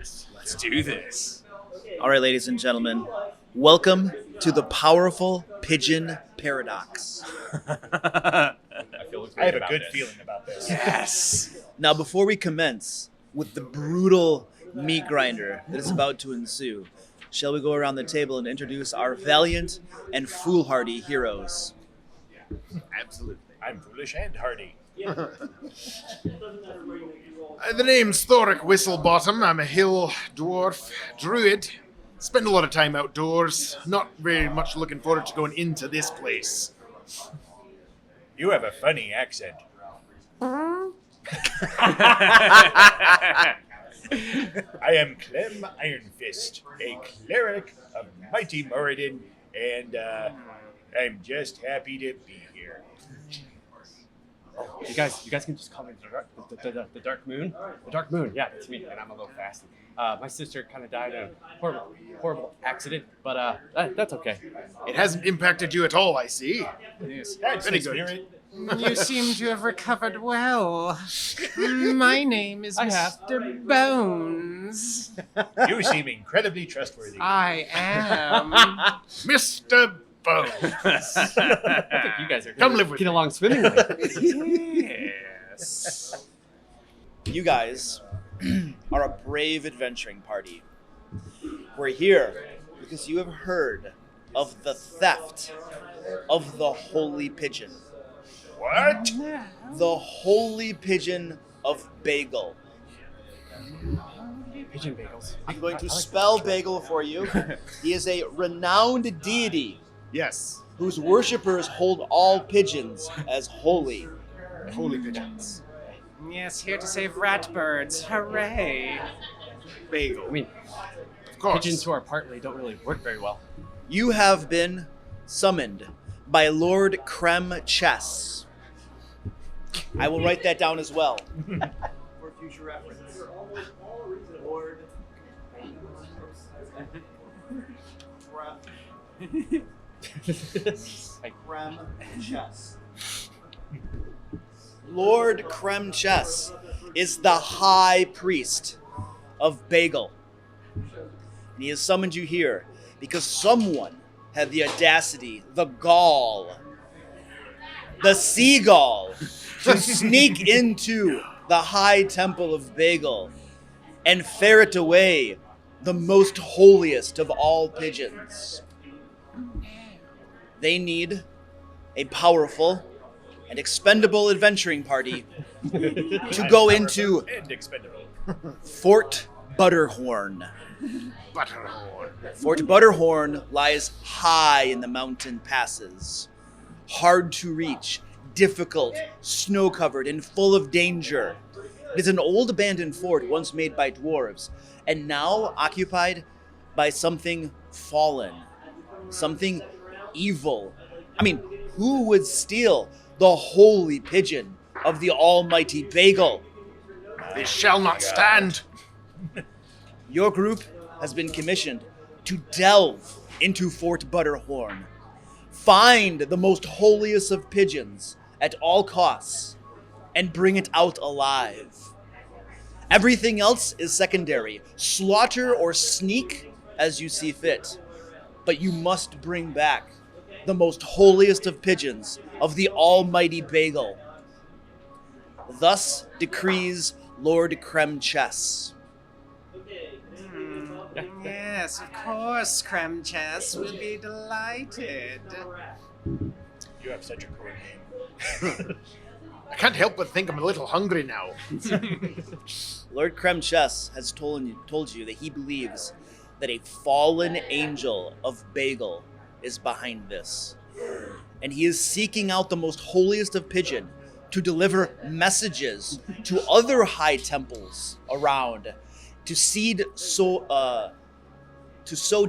Yes, let's do this. All right, ladies and gentlemen, welcome to the Powerful Pigeon Paradox. I have a good feeling about this. Yes! Now, before we commence with the brutal meat grinder that is about to ensue, shall we go around the table and introduce our valiant and foolhardy heroes? Absolutely. I'm foolish and hardy. The name's Thoric Whistlebottom. I'm a hill dwarf druid. Spend a lot of time outdoors. Not very much looking forward to going into this place. You have a funny accent. I am Clem Ironfist, a cleric of mighty Moradin, and I'm just happy to be here. You guys can just call me the Dark Moon. The Dark Moon, yeah, that's me, and I'm a little fasty. My sister kind of died in a horrible accident, but that's okay. It hasn't impacted you at all, I see. Yes, that's Very the good. spirit. You seem to have recovered well. My name is Mr. Bones. You seem incredibly trustworthy. I am. Mr. Bones. I think you guys are Come gonna live with get me. along swimmingly. Yes. You guys are a brave adventuring party. We're here because you have heard of the theft of the holy pigeon. What? The holy pigeon of Bagel. Pigeon bagels. I'm going to I like spell Bagel for you. He is a renowned deity Yes, whose worshippers hold all pigeons as holy. holy pigeons. Yes, here to save ratbirds. Hooray. Bagel. I mean, Of course. pigeons who are partly don't really work very well. You have been summoned by Lord Creme Chess. I will write that down as well for future reference. Lord Creme Chess. Lord Creme Chess is the high priest of Bagel. And he has summoned you here because someone had the audacity, the gall, the seagull, to sneak into the high temple of Bagel and ferret away the most holiest of all pigeons. They need a powerful and expendable adventuring party to go into And expendable. Fort Butterhorn. Butterhorn. Fort Butterhorn lies high in the mountain passes. Hard to reach, difficult, snow-covered, and full of danger. It is an old abandoned fort once made by dwarves, and now occupied by something fallen, something evil. I mean, who would steal the holy pigeon of the almighty Bagel? They shall not stand. Your group has been commissioned to delve into Fort Butterhorn, find the most holiest of pigeons at all costs, and bring it out alive. Everything else is secondary. Slaughter or sneak as you see fit. But you must bring back the most holiest of pigeons of the almighty Bagel. Thus decrees Lord Creme Chess. Yes, of course, Creme Chess will be delighted. You have such a cool name. I can't help but think I'm a little hungry now. Lord Creme Chess has told you that he believes that a fallen angel of Bagel is behind this. And he is seeking out the most holiest of pigeon to deliver messages to other high temples around, to sow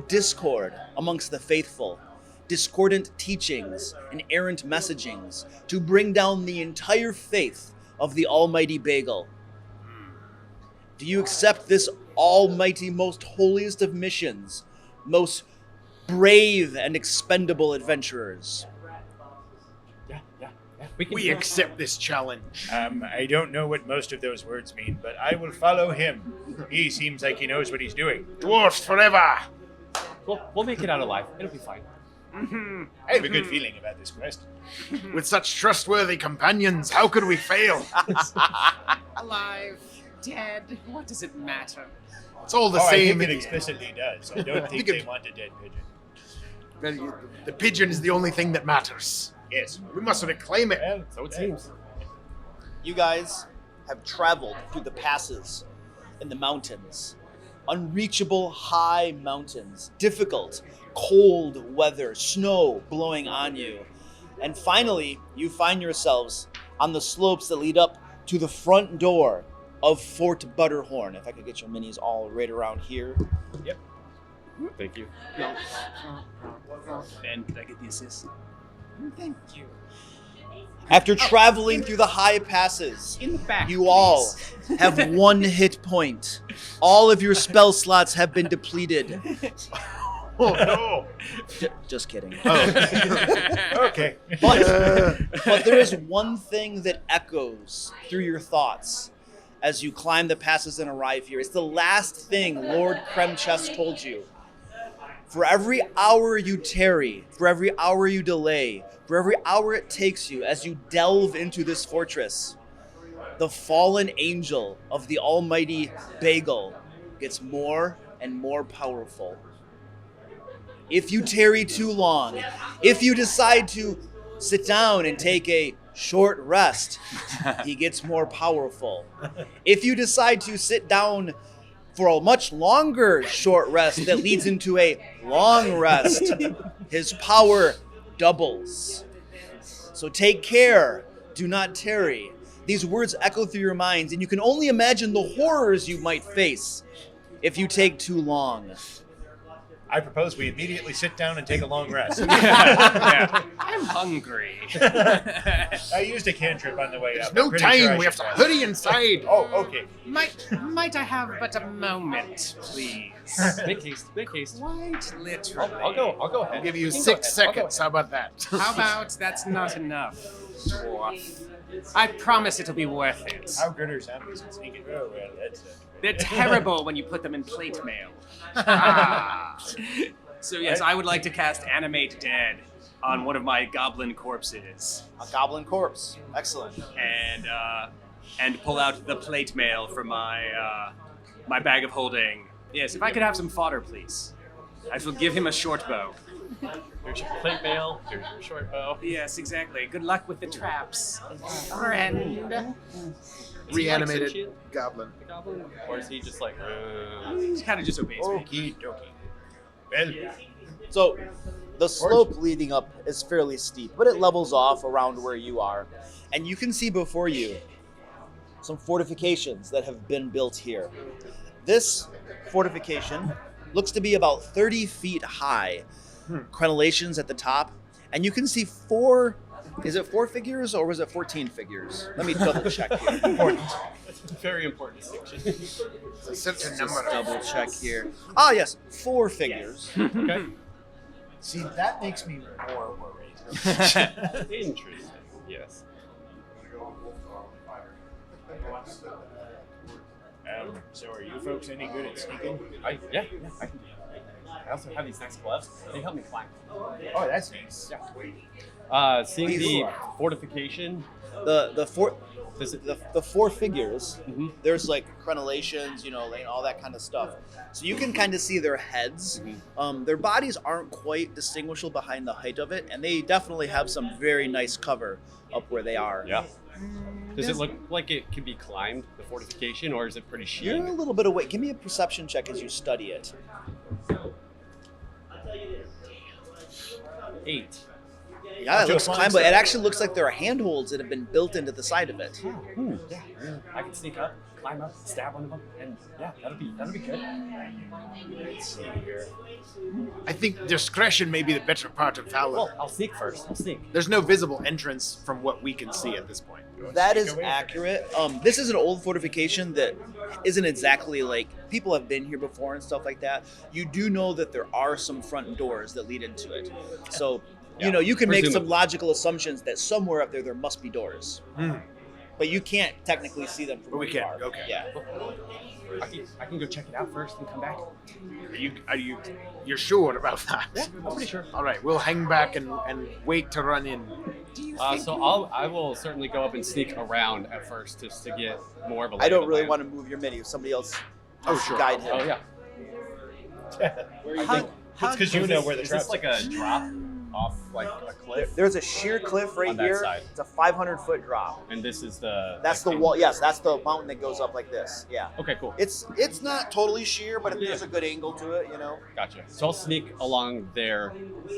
discord amongst the faithful, discordant teachings and errant messagings, to bring down the entire faith of the almighty Bagel. Do you accept this almighty, most holiest of missions, most brave and expendable adventurers? Yeah. We accept this challenge. I don't know what most of those words mean, but I will follow him. He seems like he knows what he's doing. Dwarfs forever! We'll make it out alive. It'll be fine. I have a good feeling about this quest. With such trustworthy companions, how could we fail? Alive, dead, what does it matter? It's all the I same. think it explicitly does. I don't think they want a dead pigeon. The pigeon is the only thing that matters. Yes. We must reclaim it. Well, So it seems. You guys have traveled through the passes in the mountains. Unreachable high mountains, difficult, cold weather, snow blowing on you. And finally, you find yourselves on the slopes that lead up to the front door of Fort Butterhorn. If I could get your minis all right around here. Thank you. Ben, did I get the assist? Thank you. After traveling through the high passes, In the back, you all please. have 1 hit point. All of your spell slots have been depleted. Oh no! Just kidding. okay. But there is one thing that echoes through your thoughts as you climb the passes and arrive here. It's the last thing Lord Kremchest told you. For every hour you tarry, for every hour you delay, for every hour it takes you as you delve into this fortress, the fallen angel of the almighty Bagel gets more and more powerful. If you tarry too long, if you decide to sit down and take a short rest, he gets more powerful. If you decide to sit down for a much longer short rest that leads into a long rest, his power doubles. So take care, do not tarry. These words echo through your minds, and you can only imagine the horrors you might face if you take too long. I propose we immediately sit down and take a long rest. I'm hungry. I used a cantrip on the way up. No I'm pretty sure I time. We have should to rest. hurry inside. Oh, okay. Might I have but a moment, please? Make haste. Make haste. Quite literally. I'll go ahead. I'll give you can go 6 ahead. I'll go seconds. How about that? How about that's not enough, dwarf? I promise it'll be worth it. How good are zombies at sneaking? Oh, well, that's They're terrible when you put them in plate mail. Ah. So yes, I would like to cast Animate Dead on one of my goblin corpses, A goblin corpse. Excellent. and pull out the plate mail from my my bag of holding. Yes, if I could have some fodder, please. I shall give him a short bow. Here's your plate mail. Here's your short bow. Yes, exactly. Good luck with the traps, friend. Reanimated sentient? goblin. The goblin? Or is he just like, He kind of just obeys me. okie dokie. Well, So the slope leading up is fairly steep, but it levels off around where you are. And you can see before you some fortifications that have been built here. This fortification looks to be about 30 feet high, crenellations at the top, and you can see 4, is it 4 figures or was it 14 figures? Let me double check here. That's a very important distinction. It's a certain Just number. double check here. Ah, yes, 4 figures. Okay. see, that makes me more worried. Interesting. Yes. So are you folks any good at sneaking? Yeah, I can do that. I also have these nice gloves. They help me climb. Oh, that's nice. Seeing the fortification. The 4 Does it? the 4 figures, Mhm. there's like crenellations, like all that kind of stuff. So you can kind of see their heads. Their bodies aren't quite distinguishable behind the height of it, and they definitely have some very nice cover up where they are. Yeah. Does it look like it can be climbed, the fortification, or is it pretty You're sheer? a little bit away. Give me a perception check as you study it. 8. Yeah, it looks fine, climbable. sir. It actually looks like there are handholds that have been built into the side of it. Yeah. I can sneak up, climb up, stab one of them, and yeah, that'll be good. Let's see here. I think discretion may be the better part of valor. Well, I'll sneak first. I'll sneak. There's no visible entrance from what we can see at this point. That is accurate. This is an old fortification that isn't exactly like people have been here before and stuff like that. You do know that there are some front doors that lead into it. So You know, you can make some Presumably. logical assumptions that somewhere up there must be doors. But you can't technically see them from But we where you can, are. okay. Yeah. I can go check it out first and come back. You're sure about that? Yeah, I'm pretty sure. All right, we'll hang back and wait to run in. So I will certainly go up and sneak around at first just to get more of a. I don't really want to move your mini. If somebody else guide him. Oh yeah. Where you think? It's because you know where the is traps this like a drop off like a cliff? There's a sheer cliff right On that here. side. It's a 500-foot drop. And this is the. That's the wall. Yes, that's the mountain that goes up like this. Yeah. Okay, cool. It's not totally sheer, but there's a good angle to it. You know. Gotcha. So I'll sneak along there,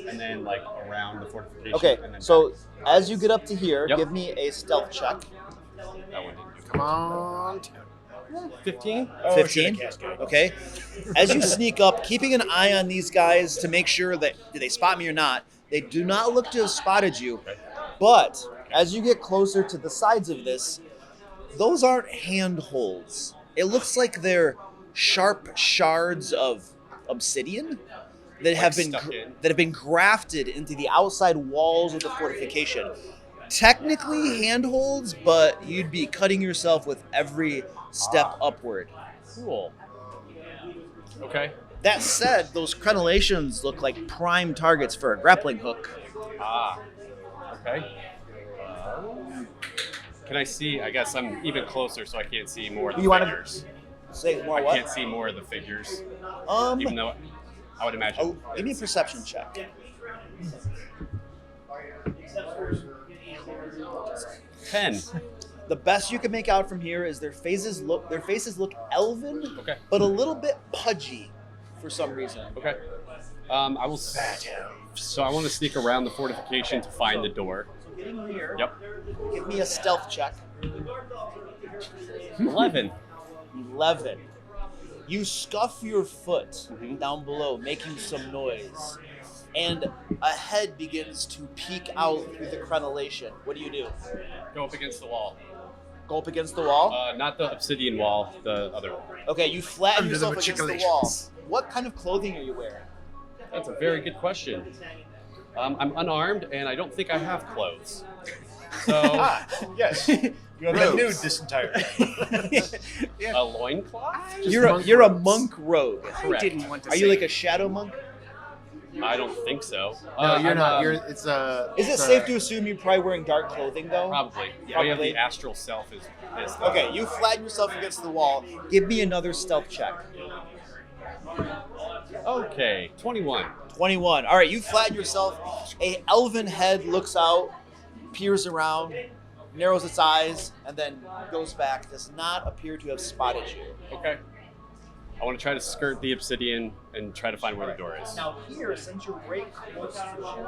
and then like around the fortification. Okay. And then So back. as you get up to here, Yep. give me a stealth check. That one didn't do. Come on. 15. Oh, 15. should've cast it. Okay. As you sneak up, keeping an eye on these guys to make sure that do they spot me or not. They do not look to have spotted you. But as you get closer to the sides of this, those aren't handholds. It looks like they're sharp shards of obsidian that have been stuck in. grafted into the outside walls of the fortification. Technically handholds, but you'd be cutting yourself with every step upward. Cool. Okay. That said, those crenellations look like prime targets for a grappling hook. Ah. Okay. Can I see? I guess I'm even closer, so I can't see more of the You wanna- figures. Say more I what? can't see more of the figures, Um, even though I would imagine. give me a perception check. 10. The best you can make out from here is their faces look elven, Okay. but a little bit pudgy for some reason. Okay. I will. So I want to sneak around the fortification to find the door. Getting here. Yep. Give me a stealth check. 11. 11. You scuff your foot Mhm. down below, making some noise, and a head begins to peek out through the crenellation. What do? Go up against the wall. Go up against the wall? Not the obsidian wall, the other one. Okay, you flatten Under the yourself against the wall. machicolations. What kind of clothing are you wearing? That's a very good question. I'm unarmed, and I don't think I have clothes. So, Ah, yes. You have been nude this entire time. a loincloth? You're a monk rogue. Correct. Didn't want to Are you like a shadow monk? I don't think so. No, you're I'm, not. It's a. Is it safe to assume you're probably wearing dark clothing though? Probably. Yeah, Oh, you have probably. the astral self is the, Okay, you flatten yourself against the wall. Give me another stealth check. Okay, 21. 21. All right, you flatten yourself. A elven head looks out, peers around, narrows its eyes, and then goes back. Does not appear to have spotted you. Okay. I want to try to skirt the obsidian and try to find where the door is. Now here, since you're right close to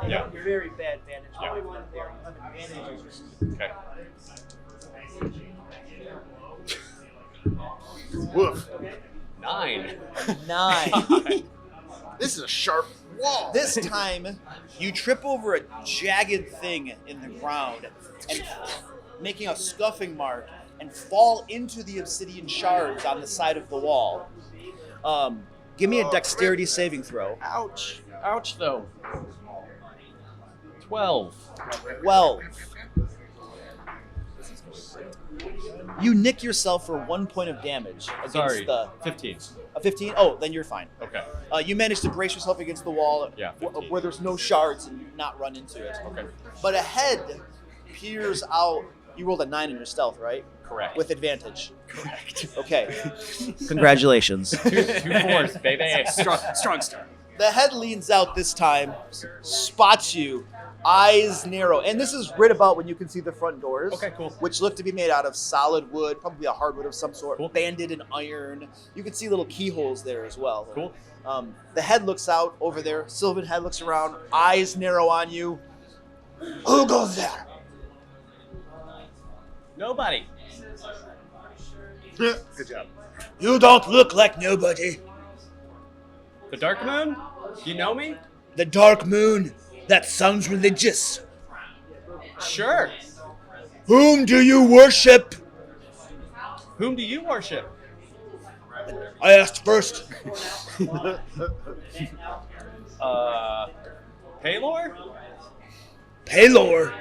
it, Yeah. you're very bad vantage Yeah. point there. You have advantage. Okay. Woof. 9. 9. This is a sharp wall. This time, you trip over a jagged thing in the ground, and making a scuffing mark, and fall into the obsidian shards on the side of the wall. Give me a dexterity saving throw. Ouch. Ouch, though. 12. 12. You nick yourself for 1 point of damage against Sorry. the 15. a 15. Oh, then you're fine. Okay. You managed to brace yourself against the wall Yeah, 15. where there's no shards and not run into it. Okay. But a head peers out. You rolled a 9 in your stealth, right? Correct. With advantage. Correct. Okay. Congratulations. two fours, baby. Strong start. The head leans out this time, spots you, eyes narrow. And this is right about when you can see the front doors. Okay, cool. Which look to be made out of solid wood, probably a hardwood of some sort, Cool. banded in iron. You can see little keyholes there as well. Cool. The head looks out over there. Sylvan head looks around, eyes narrow on you. Who goes there? Nobody. Good job. You don't look like nobody. The Dark Moon? Do you know me? The Dark Moon. That sounds religious. Sure. Whom do you worship? Whom do you worship? I asked first. Paylor? Paylor,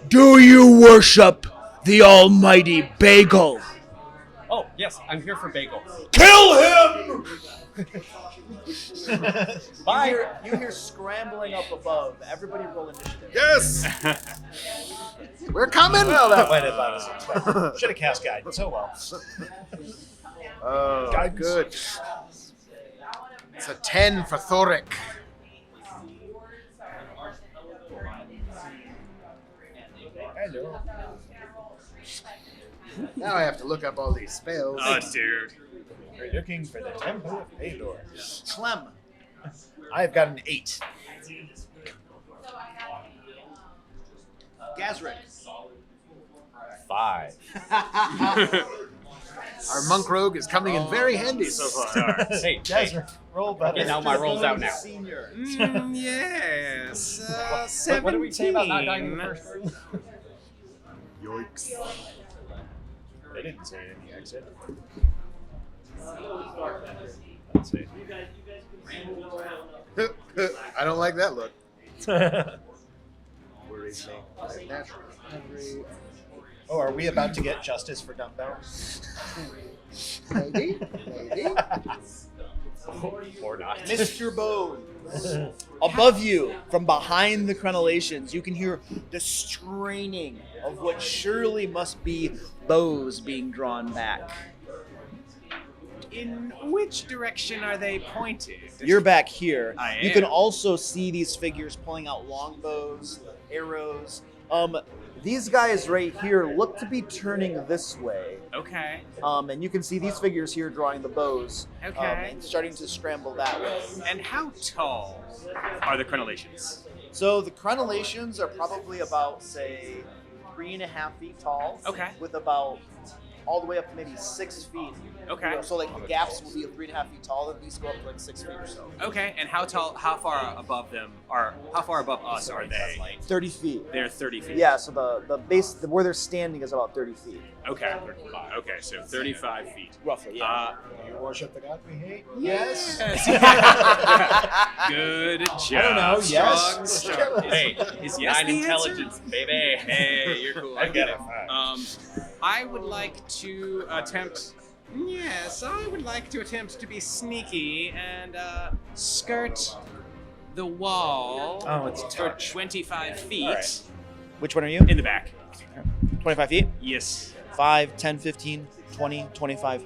do you worship the almighty Bagel? Oh, yes, I'm here for Bagel. Kill him! Bye. You hear scrambling up above. Everybody roll initiative. Yes! We're coming! Well, that went about as expected. Should have cast guidance. Oh well. Oh, Guidance. good. It's a 10 for Thoric. Hello. Now I have to look up all these spells. Oh, dude. We're looking for the Temple of Paylor. Clem. I've got an 8. Gazrick. 5. Our monk rogue is coming in very handy so far. Hey, Guys, hey. roll better. Getting out my rolls out now. Senior. Yes. What did we say about not dying in the first room? Yikes. They didn't say any exit. Let's see. I don't like that look. Worries me. Natural. Oh, are we about to get justice for Dumbo? Maybe. Or not. Mr. Bones. Above you, from behind the crenellations, you can hear the straining of what surely must be bows being drawn back. In which direction are they pointed? You're back here. I You can am. also see these figures pulling out longbows, arrows. These guys right here look to be turning this way. Okay. And you can see these figures here drawing the bows. Okay. And starting to scramble that way. And how tall are the crenellations? So the crenellations are probably about, say, 3.5 feet tall. Okay. With about all the way up to maybe 6 feet. Okay. So like the gaps will be 3.5 feet tall, and these go up to like 6 feet or so. Okay, and how far above us are they? 30 feet. They're 30 feet. Yeah, so the base, where they're standing is about 30 feet. Okay. Okay, so 35 feet. Roughly, yeah. Do you worship the god we hate? Yes. Good job. I don't know, yes. Strong. Hey, Is yes 9 the intelligence, baby. Hey, you're cool. I get it. I would like to attempt. Yes, I would like to attempt to be sneaky and skirt the wall. Oh, it's for touch. 25 feet All right. Which one are you? in the back. 25 feet? Yes, 5, 10, 15, 20, 25.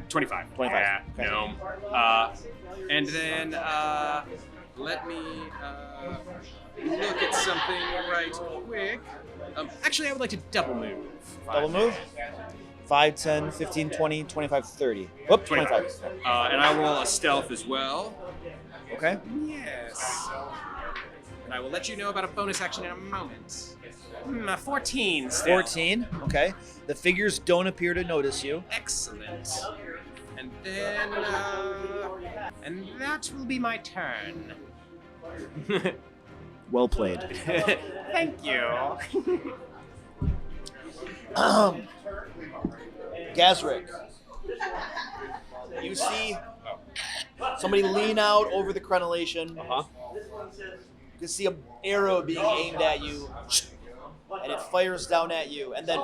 25. 25, Yeah, okay. no. And then let me look at something right quick. Actually, I would like to double move. Double move? 5, 10, 15, 20, 25, 30. Whoop, 25. And I roll a stealth as well. Okay. Yes. And I will let you know about a bonus action in a moment. 14 still. 14. Okay. The figures don't appear to notice you. Excellent. And then, and that will be my turn. Well played. Thank you. Gazrick, you see somebody lean out over the crenellation. Uh-huh. You can see an arrow being aimed at you, and it fires down at you. And then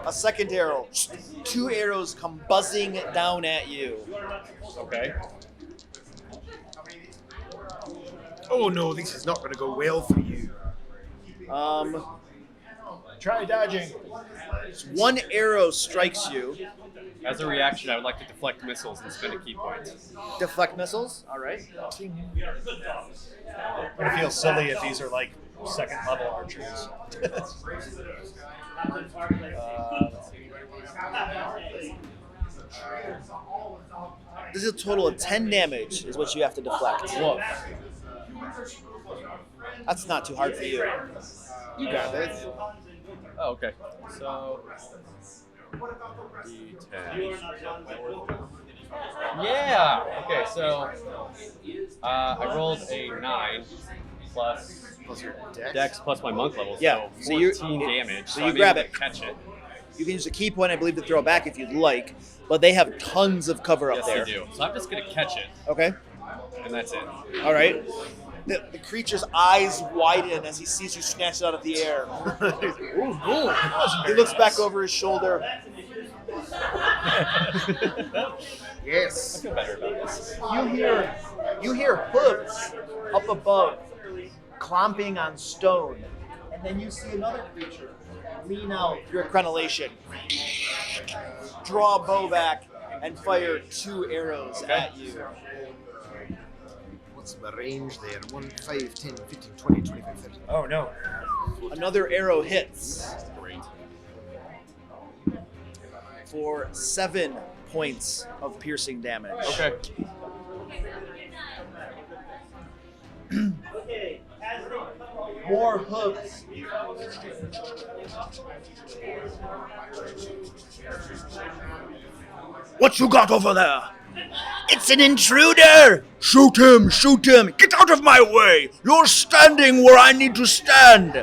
a second arrow. 2 arrows come buzzing down at you. Okay. Oh no, this is not going to go well for you. Try dodging. 1 arrow strikes you. As a reaction, I would like to deflect missiles and spend a key point. Deflect missiles. All right. I feel silly if these are like second level archers. This is a total of 10 damage is what you have to deflect. Whoa. That's not too hard for you. You got this. Oh, okay. So, D10. Yeah. Okay, so I rolled a 9 plus Plus your dex. Dex plus my monk level, so Yeah, so you- 14 damage. so So you I'm grab able it. to catch it. You can use a key point, I believe, to throw it back if you'd like, but they have tons of cover up Yes, there. they do. So I'm just gonna catch it, Okay. and that's it. All right. The creature's eyes widen as he sees you snatch it out of the air. He looks back over his shoulder. Yes. I feel better about this. You hear hooves up above, clomping on stone, and then you see another creature lean out your crenellation, draw a bow back, and fire 2 arrows at you. What's my range there? 1, 5, 10, 15, 20, 25, 30. Oh no. Another arrow hits Great. for 7 points of piercing damage. Okay. More hooves. What you got over there? It's an intruder! Shoot him! Shoot him! Get out of my way! You're standing where I need to stand!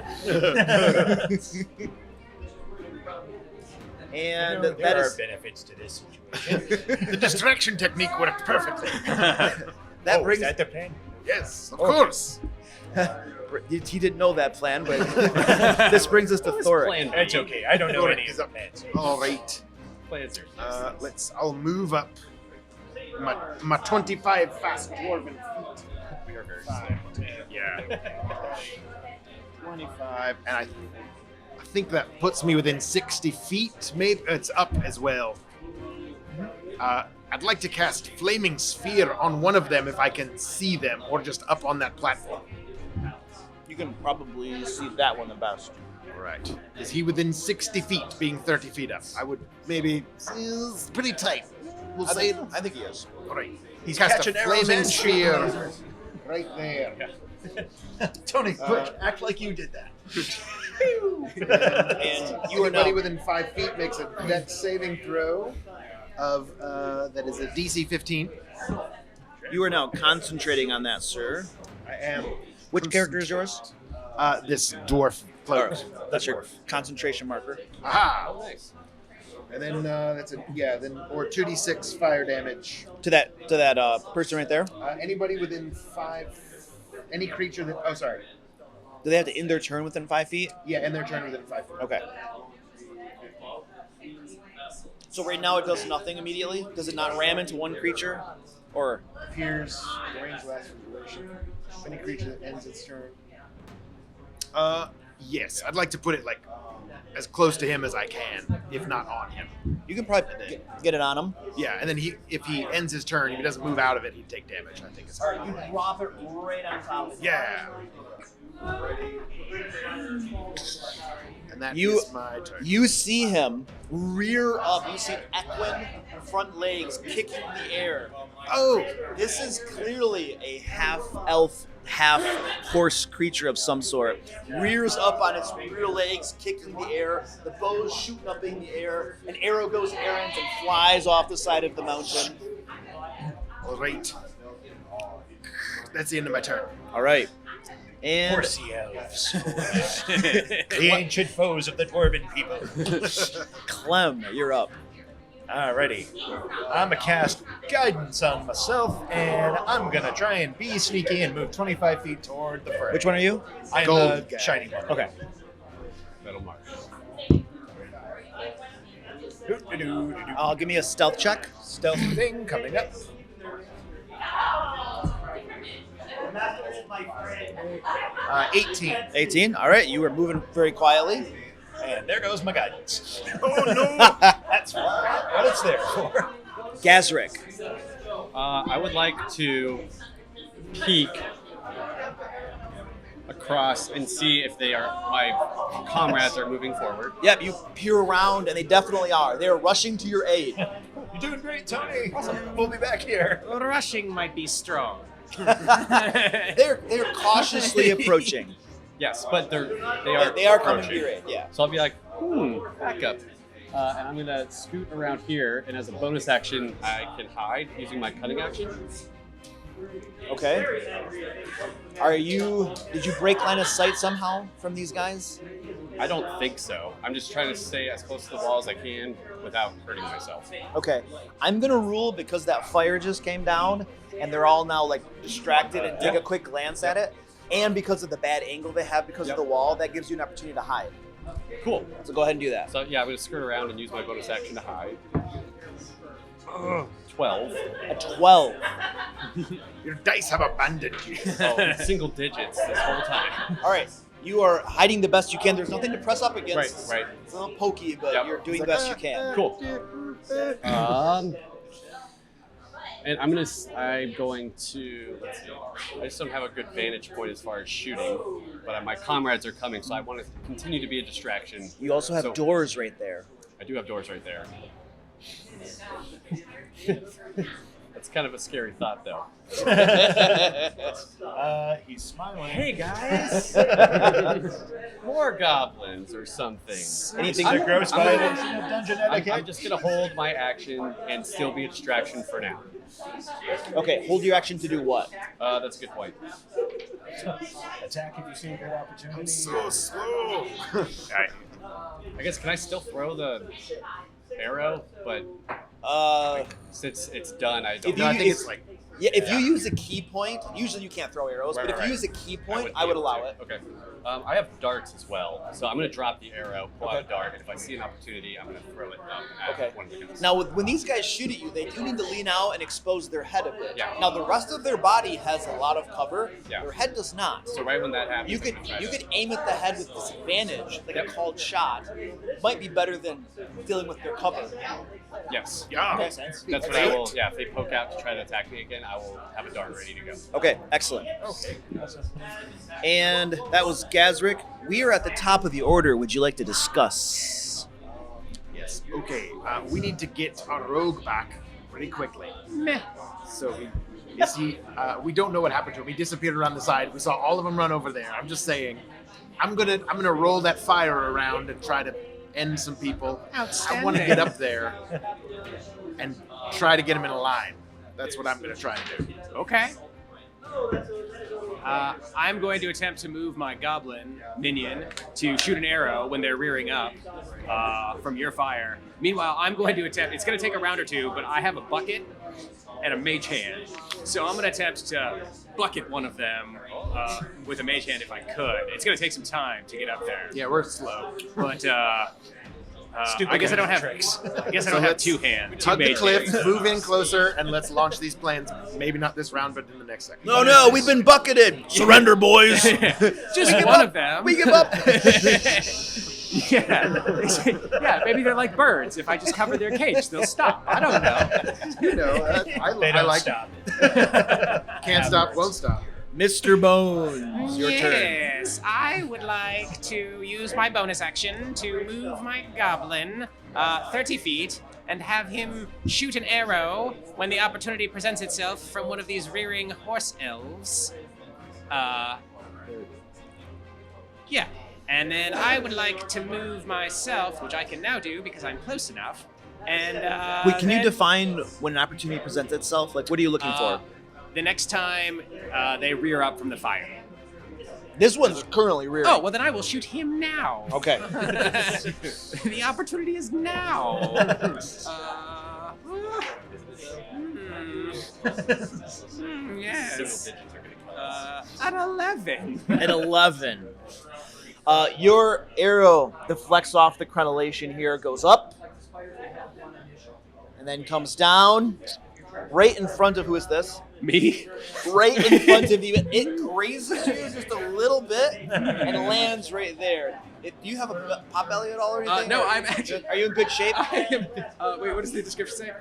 And There that are is benefits to this situation. The distraction technique worked perfectly. that brings Is that the plan? Yes, of course. he didn't know that plan, but this brings us to Thoric. Plan B. That's okay. I don't know Thoric any is of up. the plans. All right. Plans are I'll move up my 25 fast dwarven feet. we are very slow. Yeah. 25, and I think that puts me within 60 feet. Maybe it's up as well. I'd like to cast Flaming Sphere on one of them if I can see them, or just up on that platform. You can probably see that one the best. All right. Is he within 60 feet, being 30 feet up? I would maybe. It's pretty tight. We'll say it. I think he is. All right. He's Cast catching a arrows Flaming and shooting Sphere lasers. right there. Tony, quick, act like you did that. And you are Anybody now within 5 feet makes a dex saving throw of that is a DC 15. concentrating on that, sir. I am. Which character is yours? This dwarf cloak. That's your concentration marker. Aha! Oh, nice. And then that's or 2d6 fire damage. To that person right there. Anybody within 5, any creature that. Oh, sorry. Do they have to end their turn within 5 feet? Yeah, and their turn within 5 feet. Okay. So right now it does nothing immediately? Does it not ram into one creature? Or Appears the range lasts for duration. Any creature that ends its turn. Yes, I'd like to put it like as close to him as I can, if not on him. you can probably get it on him. Yeah, and then if he ends his turn, if he doesn't move out of it, he'd take damage. I think it's You drop it right on top of him. yeah. And that is You- my turn. You see him rear up. You see equine front legs kicking the air. Oh, This is clearly a half elf, half horse creature of some sort. Rears up on its rear legs, kicking the air. The bow's shooting up in the air. An arrow goes errant and flies off the side of the mountain. all right. That's the end of my turn. All right. And Horsey elves. The ancient foes of the dwarven people. Clem, you're up. Alrighty. I'm going to cast Guidance on myself, and I'm going to try and be sneaky and move 25 feet toward the fray. Which one are you? I'm Gold the guy. shiny one. Okay. Metal mark. Give me a stealth check. Stealth thing coming up. 18. 18. All right. You were moving very quietly. And there goes my guidance. Oh no! That's what it's there for. Gazrick. I would like to peek across and see if my comrades are moving forward. Yep. You peer around, and they definitely are. They're rushing to your aid. You're doing great, Tony. We'll be back here. Rushing might be strong. They're cautiously approaching. Yes, but they They are coming approaching. to your aid. Yeah. So I'll be like, back up. And I'm gonna scoot around here, and as a bonus action, I can hide using my cunning action. Okay. Did you break line of sight somehow from these guys? I don't think so. I'm just trying to stay as close to the wall as I can without hurting myself. Okay, I'm gonna rule because that fire just came down and they're all now like distracted and take a quick glance at it, and because of the bad angle they have because of the wall, that gives you an opportunity to hide. Cool. So go ahead and do that. So yeah, I'm gonna skirt around and use my bonus action to hide. 12. A 12. Your dice have abandoned you. Oh, single digits this whole time. All right, you are hiding the best you can. There's nothing to press up against. Right. It's a little pokey, but Yep. you're doing the best you can. Cool. And I'm going to, let's see, I just don't have a good vantage point as far as shooting, but my comrades are coming, so I want to continue to be a distraction. You also have So- doors right there. I do have doors right there. That's kind of a scary thought, though. He's smiling. Hey, guys! More goblins or something. Anything The that gross I'm gonna- violation of dungeon I'm etiquette. just going to hold my action and still be a distraction for now. Okay, hold your action to do what? That's a good point. Attack if you see a good opportunity. I'm so slow. I guess, can I still throw the arrow? But since it's done, I don't If No, I you- think if- it's like if you use a key point, usually you can't throw arrows, Right, but if right, you right. use a key point, wouldn't I be would able allow to. it. Okay. I have darts as well, so I'm going to drop the arrow, pull out a dart, and if I see an opportunity, I'm going to throw it up at Okay. one of the guys. Now, when these guys shoot at you, they do need to lean out and expose their head a bit. Yeah. Now, the rest of their body has a lot of cover. Yeah. Their head does not. So right when that happens, You I'm could gonna try you to- could aim at the head with disadvantage, like a Yep. called shot. Might be better than dealing with their cover. Yes. yeah. Okay. That's what I will, yeah, if they poke out to try to attack me again, I will have a dart ready to go. Okay, excellent. And that was Gazrick. We are at the top of the order. Would you like to discuss? Yes. Okay. We need to get our rogue back pretty quickly. Meh. So we don't know what happened to him. He disappeared around the side. We saw all of them run over there. I'm just saying, I'm gonna roll that fire around and try to end some people. Outstanding. I want to get up there and try to get him in a line. That's what I'm gonna try to do. Okay. I'm going to attempt to move my goblin minion to shoot an arrow when they're rearing up from your fire. Meanwhile, I'm going to attempt, it's going to take a round or two, but I have a bucket and a mage hand. So I'm going to attempt to bucket one of them with a mage hand if I could. It's going to take some time to get up there. Yeah, we're slow. But I guess I don't have tricks. I guess I So don't have let's two hands. Two Hug the mage cliff, hands. move in closer, and let's launch these plans. Maybe not this round, but in the next second. No, we've been bucketed. Surrender, boys. Just one of them. We give up. Yeah, maybe they're like birds. If I just cover their cage, they'll stop. I don't know. You know, They I don't like stop. can't stop, won't stop. Mr. Bones, your turn. Yes, I would like to use my bonus action to move my goblin 30 feet and have him shoot an arrow when the opportunity presents itself from one of these rearing horse elves. Yeah. And then I would like to move myself, which I can now do because I'm close enough. And Wait, can you then- define when an opportunity presents itself? Like, what are you looking for? The next time they rear up from the fire. This one's currently rearing. Oh, well then I will shoot him now. Okay. The opportunity is now. Yes. Single digits are going to kill us. An 11. An 11. Your arrow deflects off the crenellation here, goes up, and then comes down right in front of, who is this? Me? Right in front of you. It grazes you just a little bit and lands right there. Do you have a pot belly at all or anything? No, I'm actually. Are you in good shape? I am. Wait, what does the description say?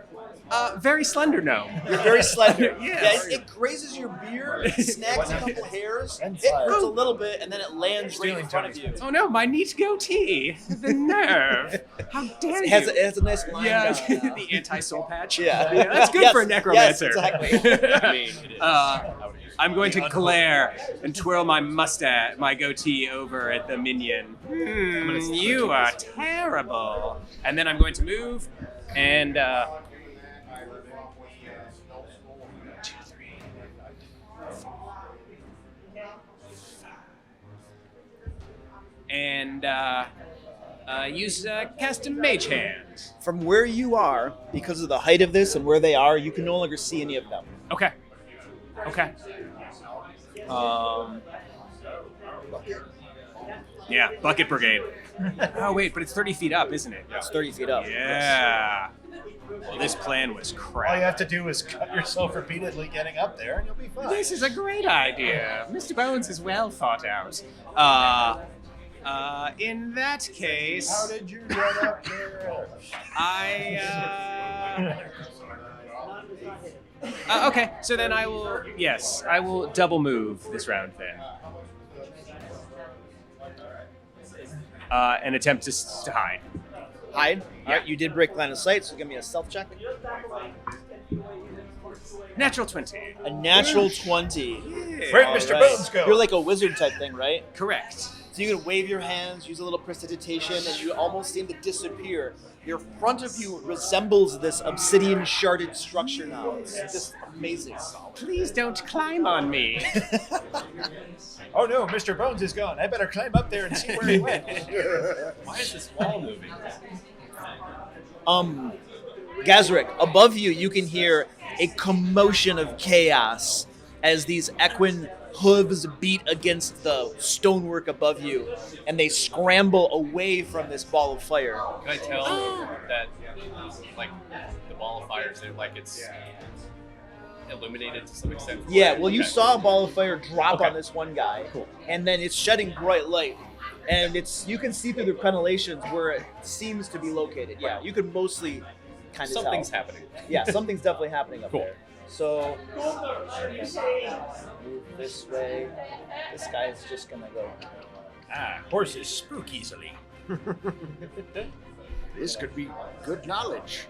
Very slender gnome. You're very slender. Yes. Yeah, it grazes your beard, snags a couple hairs, And it fire. hurts a little bit, and then it lands right in front of you. Oh no, my neat goatee. The nerve. How dare It you? has a nice line. Yeah, down. the anti-soul patch. Yeah. That's good Yes, for a necromancer. Yes, exactly. I'm going to glare and twirl my mustache, my goatee over at the minion. You are terrible. And then I'm going to move and 2, 3, 4, 5. And and cast a mage hand. From where you are, because of the height of this and where they are, you can no longer see any of them. Okay. Yeah, bucket brigade. Oh wait, but it's 30 feet up, isn't it? It's 30 feet up. Yeah. Well, this plan was crap. All you have to do is cut yourself repeatedly getting up there, and you'll be fine. This is a great idea. Mr. Bones is well thought out. In that case, How did you get up there? Okay, so then I will double move this round then. And attempt to hide. Hide? Yeah. All right, you did break line of sight, so give me a stealth check. Natural 20. A natural 20. Where'd All Mr. right. Bones go? You're like a wizard type thing, right? Correct. So you can wave your hands, use a little prestidigitation, and you almost seem to disappear. Your front of you resembles this obsidian sharded structure now. It's just amazing. Please don't climb on me. Oh no, Mr. Bones is gone. I better climb up there and see where he went. Why is this wall moving? Gazrick, above you, you can hear a commotion of chaos as these equine hooves beat against the stonework above you, and they scramble away from this ball of fire. Can I tell that, like, the ball of fire is like it's illuminated to some extent? Yeah, well, you Okay. saw a ball of fire drop Okay. on this one guy, Cool. and then it's shedding bright light, and you can see through the crenellations where it seems to be located. Yeah, you can mostly kind of Something's tell. happening. Yeah, something's definitely happening up Cool. there. So, move this way. This guy's just gonna go. Horses spook easily. This could be good knowledge.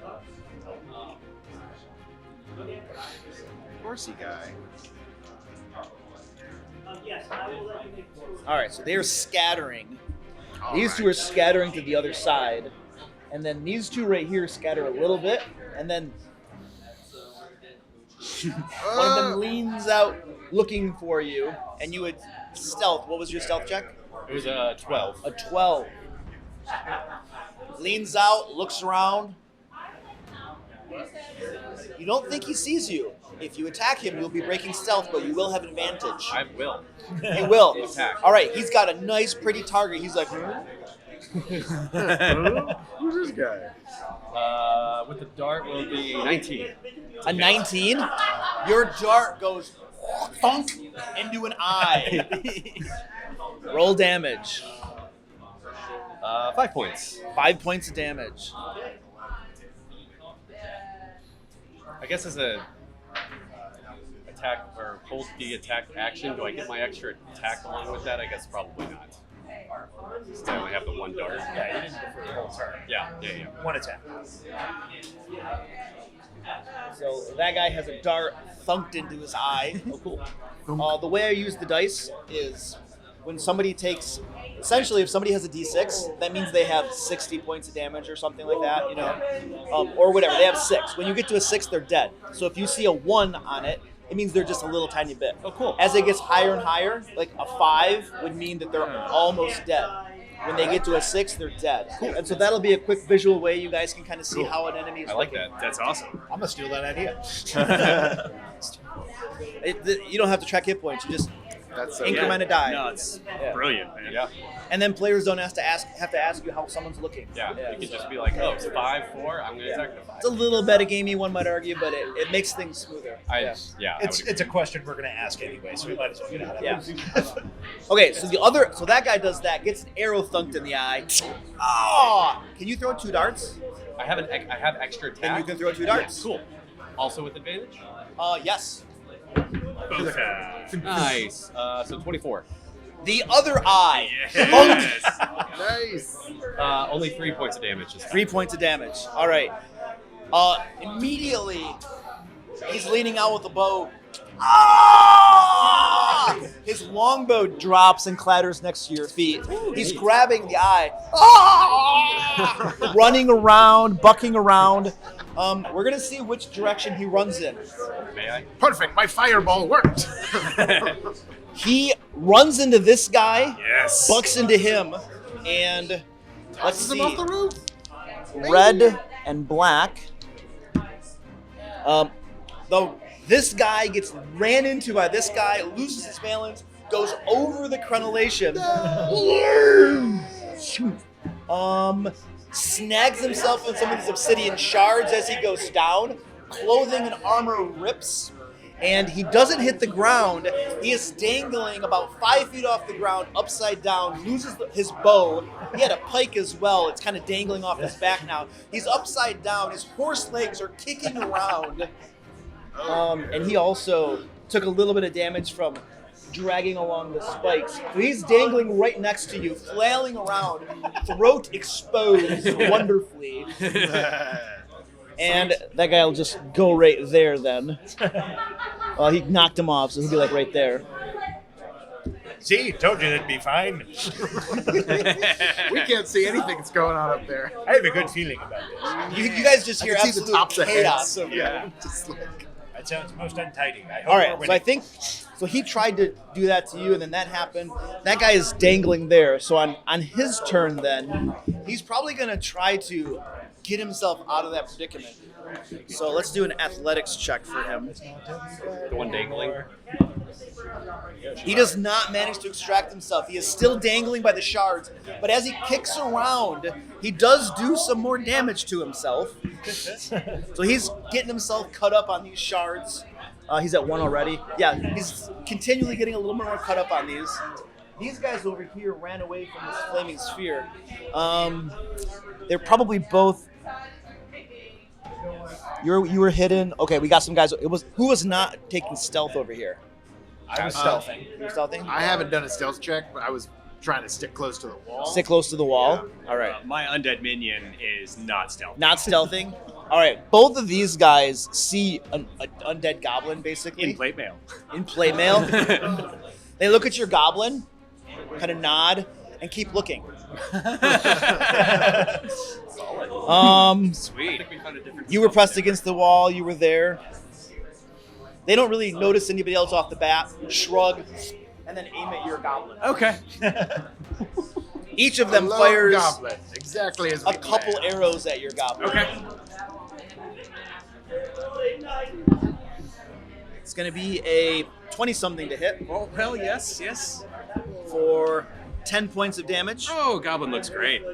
Horsey guy. All right, so they're scattering. All These two are right. scattering to the other side, and then these two right here scatter a little bit, and then one of them leans out looking for you, and you would stealth. What was your stealth check? It was a 12. A 12. Leans out, looks around. You don't think he sees you. If you attack him, you'll be breaking stealth, but you will have advantage. I will. You will. Attack. All right, he's got a nice, pretty target. He's like, Who's this guy? With the dart will be 19. a 19. Your dart goes thunk into an eye. Roll damage. 5 points. 5 points of damage. I guess as a attack or hold the attack action, do I get my extra attack along with that? I guess probably not. Since I only have the one dart. Yeah, you didn't go for the whole turn. Yeah. One attack. So that guy has a dart thunked into his eye. Oh, cool. The way I use the dice is when somebody takes, essentially, if somebody has a D6, that means they have 60 points of damage or something like that, you know, or whatever. They have 6. When you get to a 6, they're dead. So if you see a 1 on it, it means they're just a little tiny bit. Oh, cool. As it gets higher and higher, like a 5 would mean that they're almost dead. When they get to a 6, they're dead. Cool. And so that'll be a quick visual way you guys can kind of see how an enemy is I like looking. that. That's awesome. I'm gonna steal that idea. You don't have to track hit points. You just That's increment a die. No, it's Yeah. brilliant, man. Yeah. And then players don't have to ask you how someone's looking. Yeah. You could just be like, oh, it's 5-4. I'm going to Yeah. attack the 5. It's a little metagamey, one might argue, but it makes things smoother. It's a question we're gonna ask anyway, so we might as well get out of it. Yeah. Okay, so that guy does that, gets an arrow thunked in the eye. Oh! Can you throw 2 darts? I have extra attack. Then you can throw 2 darts. Yeah, cool. Also with advantage? Yes. Both have. Nice. So 24. The other eye. Yes. Nice. Only 3 points of damage. 3 points of damage. All right. Immediately, he's leaning out with a bow. Ah! His longbow drops and clatters next to your feet. He's grabbing the eye. Ah! Running around, bucking around. We're going to see which direction he runs in. May I? Perfect. My fireball worked. He runs into this guy, Yes. bucks into him, And let's Tosses see. him off the roof. Red and black. Though this guy gets ran into by this guy, loses his balance, goes over the crenellation. Snags himself on some of these obsidian shards as he goes down. Clothing and armor rips, and he doesn't hit the ground. He is dangling about 5 feet off the ground, upside down, loses his bow. He had a pike as well. It's kind of dangling off his back now. He's upside down. His horse legs are kicking around. And he also took a little bit of damage from dragging along the spikes. So he's dangling right next to you, flailing around, throat exposed wonderfully. And that guy will just go right there then. He knocked him off, so he'll be like right there. See, told you that'd be fine. We can't see anything that's going on up there. I have a good feeling about this. You guys just hear I can see the absolute tops of chaos. heads. Yeah. Just like, That sounds most untidy. I hope All we're right, so I winning. think so. He tried to do that to you, and then that happened. That guy is dangling there. So on his turn, then he's probably gonna try to get himself out of that predicament. So let's do an athletics check for him. The one dangling. He does not manage to extract himself. He is still dangling by the shards, but as he kicks around, he does do some more damage to himself. So he's getting himself cut up on these shards. He's at 1 already. Yeah, he's continually getting a little more cut up on these. These guys over here ran away from this flaming sphere. They're probably both. You were hidden. Okay, we got some guys. Who was not taking stealth over here? I was stealthing. You were stealthing? I haven't done a stealth check, but I was trying to stick close to the wall. Stick close to the wall. All right. My undead minion is not stealthy. Not stealthing. All right. Both of these guys see an undead goblin, basically. In plate mail. In plate mail. They look at your goblin, kind of nod, and keep looking. Sweet. You were pressed against the wall. You were there. They don't really notice anybody else off the bat. Shrug, and then aim at your goblin. Okay. Each of them Hello, fires goblin. Exactly as a we couple planned. arrows at your goblin. Okay. It's going to be a 20-something to hit Well, yes. for 10 points of damage. Oh, goblin looks great.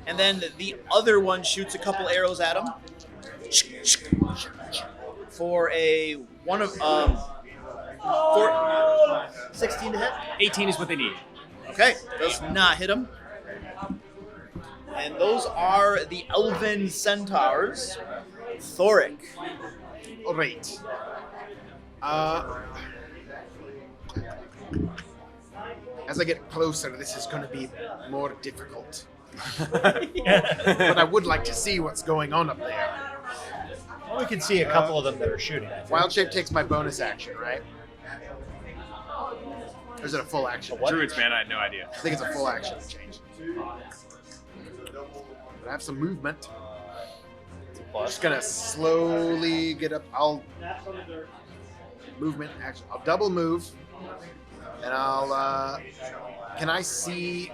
And then the other one shoots a couple arrows at him for a 16 to hit. 18 is what they need. Okay, does not hit him. And those are the elven centaurs. Thoric. All right. As I get closer, this is going to be more difficult. But I would like to see what's going on up there. Well, we can see a couple of them that are shooting. Wild Shape takes my bonus action, right? Or is it a full action? Druids, man, I had no idea. I think it's a full action change. But I have some movement. Just gonna slowly get up. I'll movement action. I'll double move, and I'll. Can I see?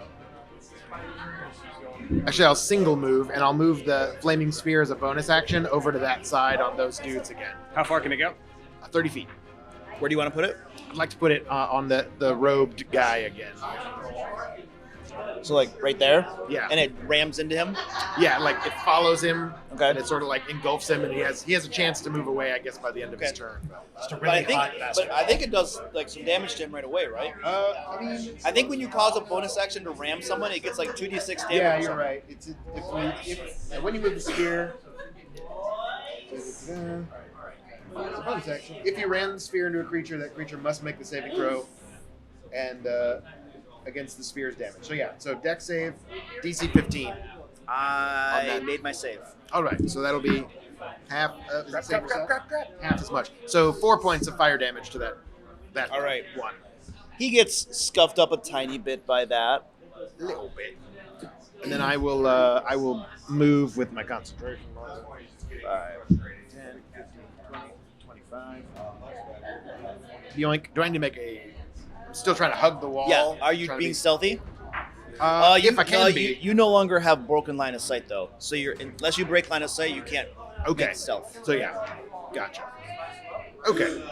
Actually, I'll single move, and I'll move the flaming sphere as a bonus action over to that side on those dudes again. How far can it go? 30 feet. Where do you want to put it? I'd like to put it on the robed guy again. So like right there? Yeah. And it rams into him? Yeah, like it follows him, Okay. and it sort of like engulfs him, and he has a chance to move away, I guess, by the end of his Okay. turn. Just a But really hot bastard. I think it does like some damage to him right away, right? I mean, I think when you cause a bonus action to ram someone, it gets like 2d6 damage. yeah, or you're something. right. It's when you move the spear. It's a bonus action. If you ran the spear into a creature, that creature must make the saving throw, and against the spear's damage. So yeah, so dex save, DC 15. I that. made my save. All right, so that'll be half. Is it save yourself? Half as much. So 4 points of fire damage to that. All right. one. He gets scuffed up a tiny bit by that. A little bit. And then I will move with my concentration. 5, 10, 15, 20, 25. Yoink. Do I need to make a... I'm still trying to hug the wall. Yeah. Are you Trying to being be- stealthy? If I can be. You no longer have broken line of sight though, so unless you break line of sight, you can't. Okay. make stealth. So yeah, gotcha. Okay.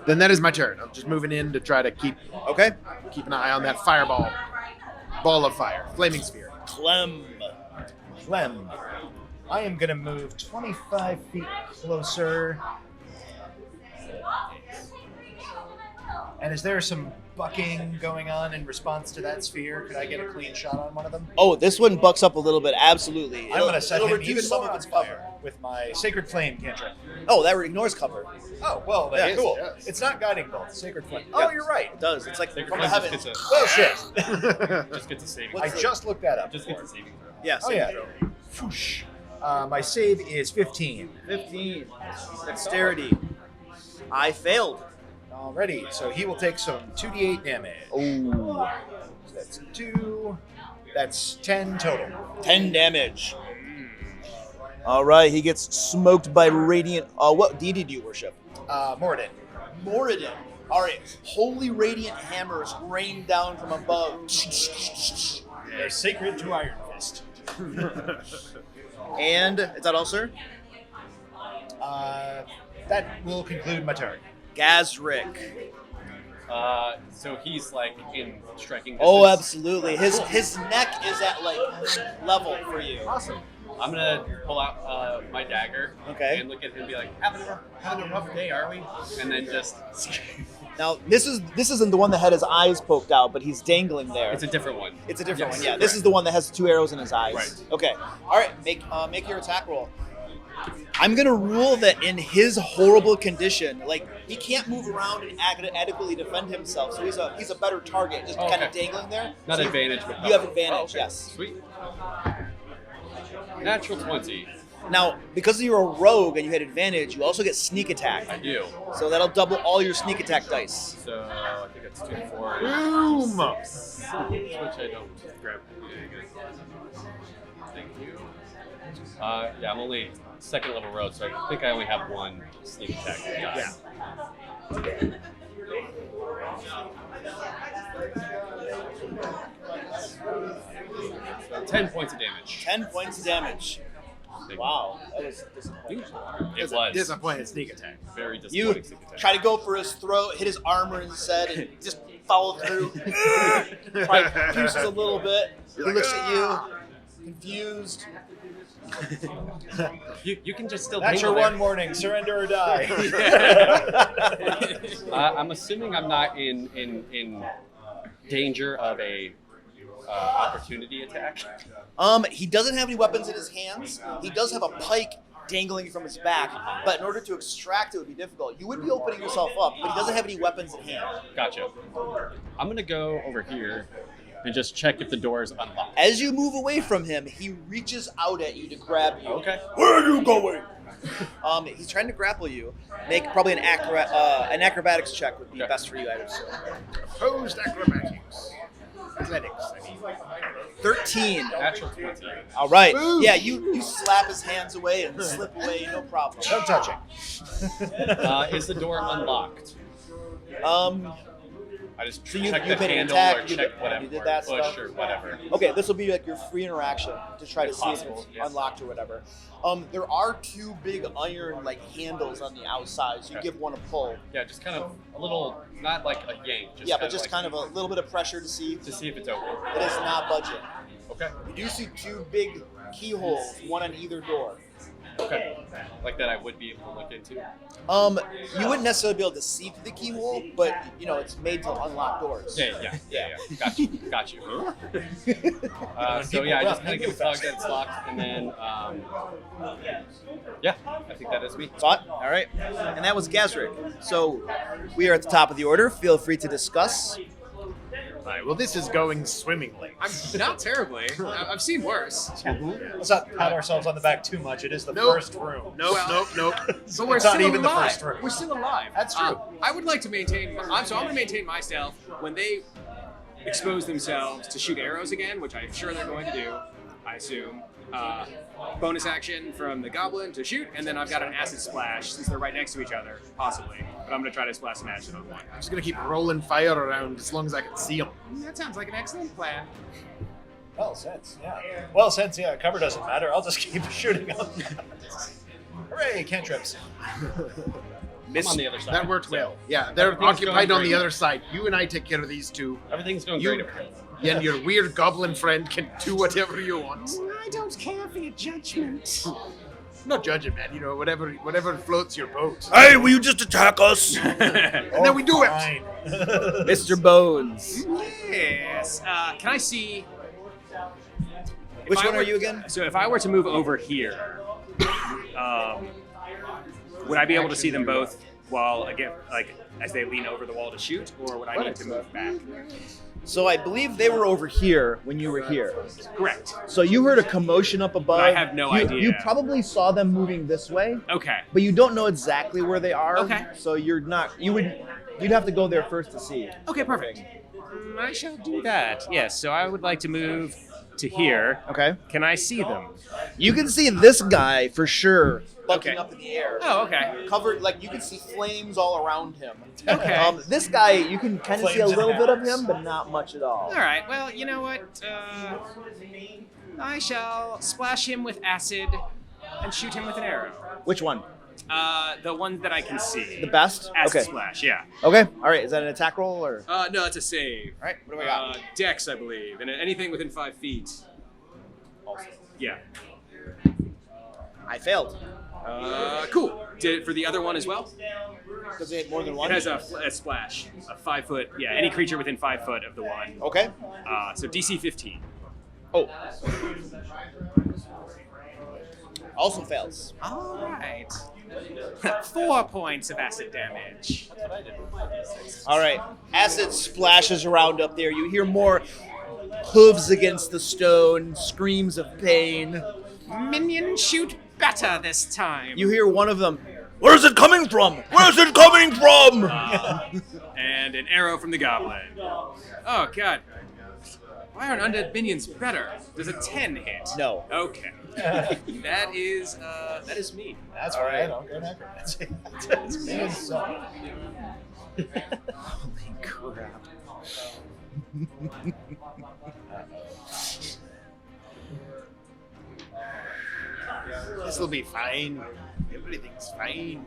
Then that is my turn. I'm just moving in to try to keep an eye on that fireball. Ball of fire. Flaming sphere. Clem. I am going to move 25 feet closer. And is there some bucking going on in response to that sphere? Could I get a clean shot on one of them? Oh, this one bucks up a little bit. Absolutely. I'm going to set it'll him reduce even some more of on its cover. fire with my Sacred Flame cantrip. Oh, that ignores cover. Oh, well, Yeah, that's cool. yes. It's not Guiding Bolt, Sacred Flame. Yeah. Oh, you're right. It does. It's like Sacred from the Flame heavens. just gets Well, shit. just gets a saving. What's I the- just looked that up. Just before. gets a saving throw. Yeah. Oh, same yeah. throw. Whoosh. My save is 15. 15. Dexterity. I failed. Alrighty, so he will take some 2d8 damage. Oh. So that's 2. That's 10 total. 10 damage. All right, he gets smoked by radiant. What deity do you worship? Moradin. Moradin. All right, holy radiant hammers rain down from above. They're sacred to Iron Fist. And is that all, sir? That will conclude my turn. Gazrick. So he's like in striking distance. Oh, absolutely. His neck is at like level for you. Awesome. I'm gonna pull out my dagger. Okay. And look at him and be like, having a rough day, are we? And then just. Now this isn't the one that had his eyes poked out, but he's dangling there. It's a different one. It's a different Yes, one. Yeah, correct. this is the one that has 2 arrows in his eyes. Right. Okay. All right. Make your attack roll. I'm gonna rule that in his horrible condition, like he can't move around and adequately defend himself, so he's a better target, just kind of dangling there. Not So advantage, but you have cover. advantage. Oh, okay. Yes. Sweet. Natural 20. Now, because you're a rogue and you had advantage, you also get sneak attack. I do. So that'll double all your sneak attack dice. So I think it's 2 to 4. Boom! Which I don't grab. Thank you. Yeah, I'm only second level rogue, so I think I only have 1 sneak attack. Yeah. 10 points of damage. 10 points of damage. Wow, that was disappointing. It was Disappointed sneak attack. very You disappointing sneak attack. try to go for his throat, hit his armor instead, and just follow through. Probably pierces a little bit. He looks at you, confused. You can just still That's your dangle one warning. Surrender or die. there. I'm assuming I'm not in danger of a opportunity attack. He doesn't have any weapons in his hands. He does have a pike dangling from his back, but in order to extract it would be difficult. You would be opening yourself up, but he doesn't have any weapons in hand. Gotcha. I'm gonna go over here and just check if the door is unlocked. As you move away from him, he reaches out at you to grab you. Okay. Where are you going? He's trying to grapple you. Make probably an acrobatics check would be Okay. best for you, I would assume. Opposed acrobatics. Athletics, I mean. 13. Natural 20. All right. Boosh. Yeah, you slap his hands away and slip away, no problem. No touching. Is the door unlocked? I just So you- check you the made an handle attack, or you check did- whatever. you did that push stuff? or whatever. Okay, this will be like your free interaction to try to see if Possible, it's yes. unlocked or whatever. There are 2 big iron like handles on the outside, so you Okay. give one a pull. Yeah, just kind of a little, not like a yank. Just Yeah, kind but just like, kind of a little bit of pressure to see. to see if it's open. It is not budging. Okay. You do see 2 big keyholes, one on either door. Okay. Like that I would be able to look into. You wouldn't necessarily be able to see through the keyhole, but it's made to unlock doors. Yeah. Got you. Got you. So yeah, I just kind of give a tug that it's locked, and then yeah, I think that is me. Saw it? All right. And that was Gazrick. So we are at the top of the order. Feel free to discuss. All right, well, this is going swimmingly. I'm not terribly. I've seen worse. Let's not pat ourselves on the back too much. It is the Nope. first room. Nope, Well- nope. So we're It's not still even the alive. first room. We're still alive. That's true. I would like to maintain. So I'm going to maintain my stealth when they expose themselves to shoot arrows again, which I'm sure they're going to do. I assume. Bonus action from the goblin to shoot, and then I've got an acid splash since they're right next to each other, possibly. But I'm going to try to splash some acid on one. I'm just gonna keep rolling fire around as long as I can see them. That sounds like an excellent plan. Well, since cover doesn't matter, I'll just keep shooting them. Hooray, cantrips. I'm on the other side. That worked so well. Yeah, they're everything's occupied going on the great. other side. You and I take care of these two. Everything's going You- great. Over here. And your weird goblin friend can do whatever you want. I don't care for your judgment. Not judging, man. You know, whatever floats your boat. Hey, will you just attack us? And then we do it. Fine. Mr. Bones. Yes. Can I see? Which one are you again? So if I were to move over here, would I be able to see them both while again, like as they lean over the wall to shoot, or would I need to move back? So I believe they were over here when you were here. Correct. So you heard a commotion up above. I have no idea. You probably saw them moving this way, Okay. but you don't know exactly where they are. Okay. So you'd have to go there first to see. Okay. Perfect. I shall do that. Yes. So I would like to move to here. Okay. Can I see them? You can see this guy for sure bucking Okay. up in the air. Oh, okay. Covered, like you can see flames all around him. Okay. This guy, you can kind of see a Flames and little bit of hammers. him, but not much at all. All right. Well, you know what? I shall splash him with acid and shoot him with an arrow. Which one? The one that I can see. The best? Acid Okay. splash. Yeah. Okay. All right. Is that an attack roll or? No, it's a save. All right. What do we got? Dex, I believe, and anything within 5 feet. Yeah. I failed. Cool. Did it for the other one as well? Does it hit more than one? It has a splash, a 5 foot. Yeah, any creature within 5 foot of the one. Okay. So DC 15. Oh. Also fails. All right. 4 points of acid damage. All right. Acid splashes around up there. You hear more hooves against the stone, screams of pain. Minion, shoot better this time. You hear one of them. Where's it coming from? Where's it coming from? And an arrow from the goblin. Oh god. Why aren't undead minions better? Does a 10 hit? No. Okay. That is me. That's right. I'll go necromancy. That's me and so. Holy crap. This will be fine. Everything's fine.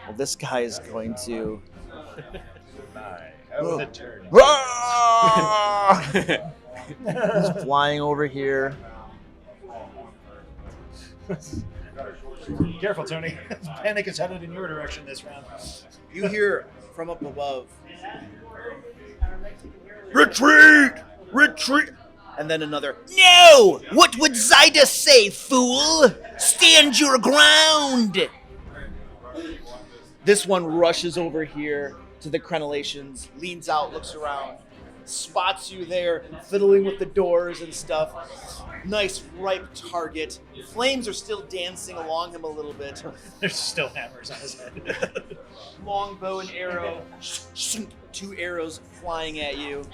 Well, this guy is going to. How the turn. He's flying over here. Careful, Tony. Panic is headed in your direction this round. You hear from up above. Retreat! Retreat! And then another. No! What would Zyda say, fool? Stand your ground! This one rushes over here to the crenellations, leans out, looks around, spots you there, fiddling with the doors and stuff. Nice, ripe target. Flames are still dancing along him a little bit. There's still hammers on his head. Long bow and arrow. 2 arrows flying at you.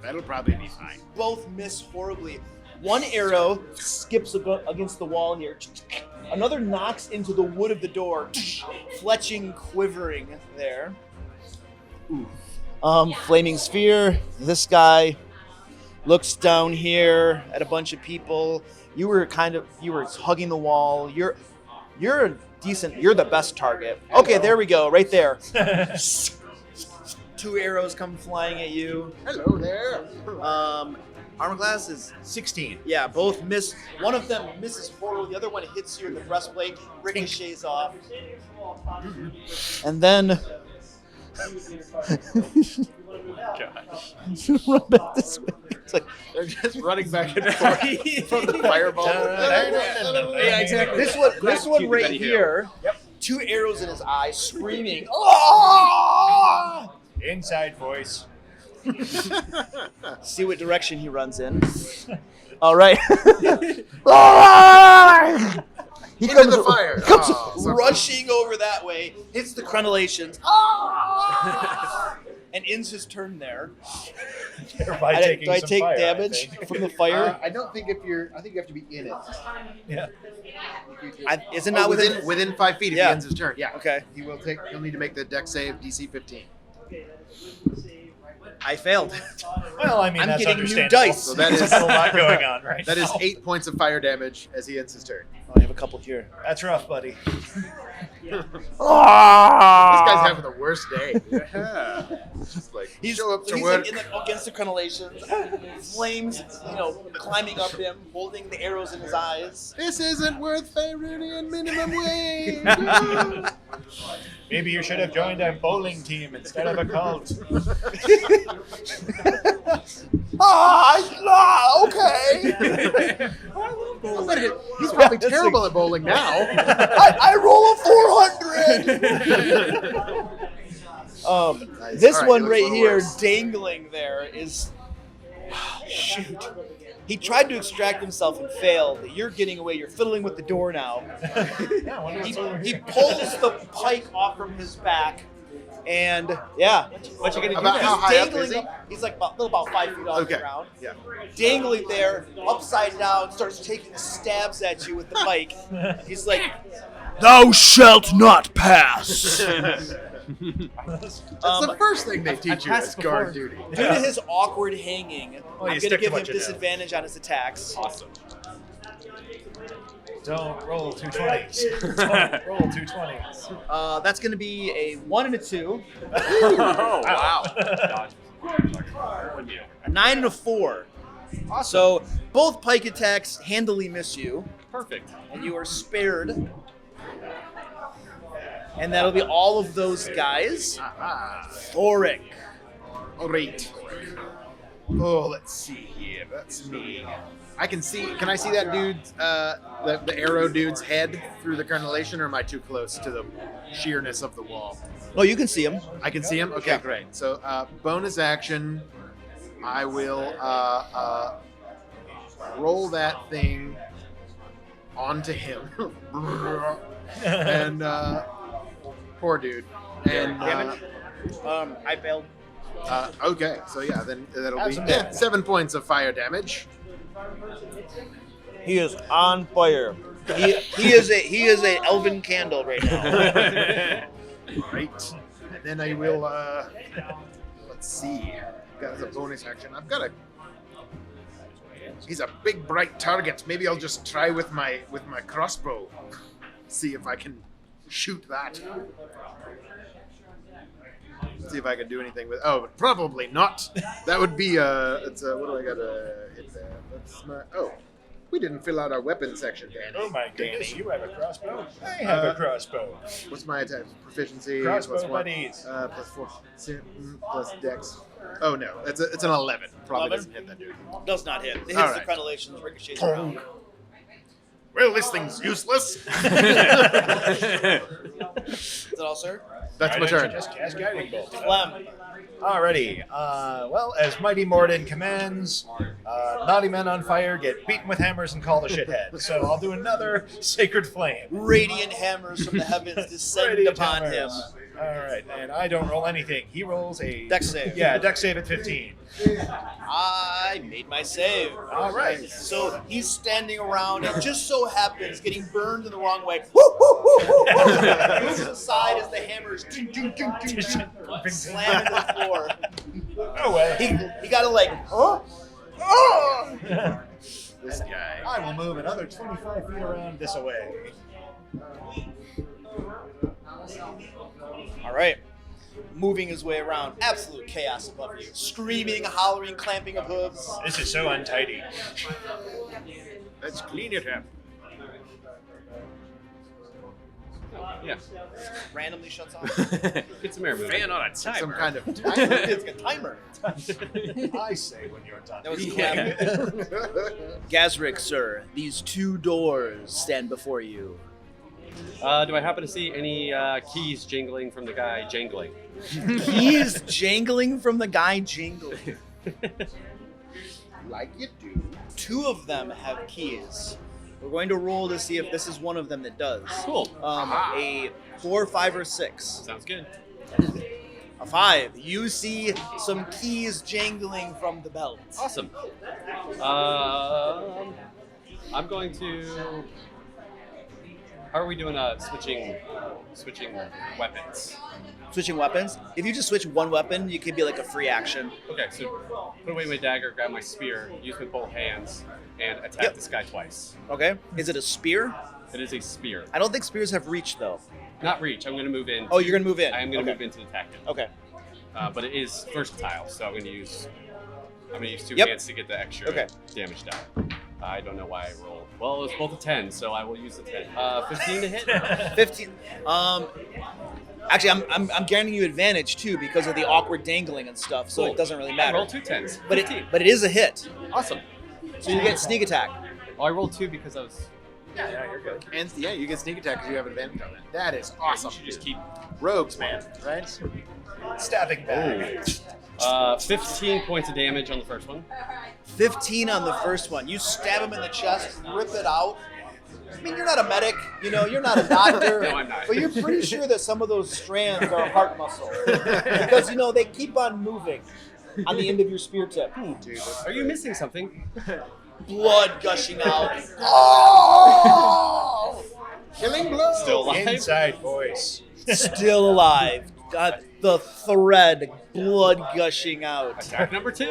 That'll probably be fine. Both miss horribly. One arrow skips against the wall here. Another knocks into the wood of the door, fletching, quivering there. Flaming sphere. This guy looks down here at a bunch of people. You were hugging the wall. You're the best target. Okay, there we go, right there. 2 arrows come flying at you. Hello there. Armor class is 16. yeah, both miss. One of them misses horribly. The other one hits you in the breastplate, ricochets off, and then run back this way. It's like They're just running back and forth from the fireball. Yeah, exactly. this one Cute right Betty Hill. here. Yep. 2 arrows in his eye, screaming. "Ah!" Inside voice. See what direction he runs in. All right. Ah! He Into the fire. comes Oh, so rushing over that way, hits the crenellations, ah! and ends his turn there. Thereby taking Do I some take fire, damage I think. from the fire? I don't think I think you have to be in it. Yeah. Is it not within 5 feet if Yeah. he ends his turn? Yeah. Okay. He'll need to make the dex save DC 15. I failed. Well, I mean, I'm that's getting new understandable. dice. So that There's is a lot going on right that is now. 8 points of fire damage as he ends his turn. I have a couple here. That's rough, buddy. This guy's having the worst day. Yeah. Just like show up to he's work. like against the crenellations, flames, climbing up him, holding the arrows in his eyes. This isn't worth Fairunian minimum wage. Maybe you should have joined a bowling team instead of a cult. Okay. He's probably terrible at bowling now. I roll a 400. Nice. This All right, one he right looks here, worse. dangling there, is shoot. He tried to extract himself and failed. You're getting away. You're fiddling with the door now. Yeah, I wonder what's over He here. pulls the pike off from his back, and yeah, What you gonna do About now? how high up dangling is he? up. He's like about 5 feet off Okay. the ground. Yeah. Dangling there, upside down, starts taking stabs at you with the pike. He's like, "Thou shalt not pass." That's the first thing they teach you as guard duty. Due to his awkward hanging, Well, I'm you going to stick to give him what you know. disadvantage on his attacks. Awesome. Don't roll 220s. Don't roll 220s. That's going to be a 1 and a 2, Oh, wow. a 9 and a 4. So both pike attacks handily miss you, Perfect. and you are spared. And that'll be all of those guys. Thoric. All right. Oh, let's see here. That's me. I can see. Can I see that dude's, the arrow dude's head through the crenellation, or am I too close to the sheerness of the wall? Oh, you can see him. I can see him? Okay, Yeah. great. So, bonus action, I will roll that thing onto him. And, poor dude. And, I failed. okay, so yeah, then that'll Have be some damage. 7 points of fire damage. He is on fire. He is a elven candle right now. Right. And then I will, let's see. Got as a bonus action. I've got a. He's a big, bright target. Maybe I'll just try with my crossbow. See if I can shoot that. See if I can do anything with. Oh, probably not. That would be it's what do I got to hit there? That's my. Oh, we didn't fill out our weapon section, Dani. Oh my goodness, you have a crossbow? I have a crossbow. What's my attack? Proficiency Crossbow plus 1. buddies. Plus 4. Plus dex. Oh no, it's an 11. Probably 11? doesn't hit that dude. Does not hit. It hits All the right. crenellations, ricochets around. Well, this thing's useless. Is that all, sir? That's Why my don't turn. you just cast Guiding Bolt? Clem. Alrighty. Well, as Mighty Morden commands, naughty men on fire get beaten with hammers and called a shithead. So I'll do another Sacred Flame. Radiant hammers from the heavens descend Radiant upon hammers. him. Alright, and I don't roll anything. He rolls a... Dex save. Yeah, dex save at 15. I made my save. Alright. So he's standing around and just so happens getting burned in the wrong way. Woo, woo, woo, woo, woo. Moves to the side as the hammers ding, ding, ding, ding, ding, slam into the floor. Oh well. He got a like, huh? Oh! This guy. I will move another 25 feet around this way. All right. Moving his way around. Absolute chaos above you. Screaming, hollering, clamping of hooves. This is so untidy. Let's clean it up. Yeah. Randomly shuts off. Get some air moving. Fan on a Some timer. kind of It's a timer. I say when you're done. That was Clem. Gazrick, sir, these two doors stand before you. Do I happen to see any keys jingling from the guy jangling? Keys jangling from the guy jingling. like you do. Two of them have keys. We're going to roll to see if this is one of them that does. Cool. A 4, 5, or 6. Sounds good. A 5. You see some keys jangling from the belt. Awesome. I'm going to. How are we doing switching weapons? Switching weapons. If you just switch one weapon, you can be like a free action. Okay, so put away my dagger, grab my spear, use with both hands, and attack this guy twice. Okay. Is it a spear? It is a spear. I don't think spears have reach though. Not reach. I'm going to move in. Oh, you're going to move in. I am going to move into the tactic. Okay. But it is versatile, so I'm going to use 2 Yep. hands to get the extra damage down. I don't know why I rolled. Well, it was both a 10, so I will use the 10. 15 to hit. 15. Actually, I'm guaranteeing you advantage too because of the awkward dangling and stuff. So Cool. it doesn't really I matter. rolled 2 10s. But 15. it is a hit. Awesome. So you get sneak attack. Oh, I rolled 2 because I was. Yeah, you're good. And yeah, you get sneak attack because you have advantage on that. That is awesome. You should just keep. Rogues, man, right? Stabbing back. 15 points of damage on the first one. 15 on the first one. You stab him in the chest, rip it out. I mean, you're not a medic, you're not a doctor. No, I'm not. But you're pretty sure that some of those strands are heart muscle. Because, they keep on moving on the end of your spear tip. Are you missing something? Blood gushing out. Oh! Killing blow. Still alive? Inside voice. Still alive. Got the thread, blood gushing out. Attack number 2.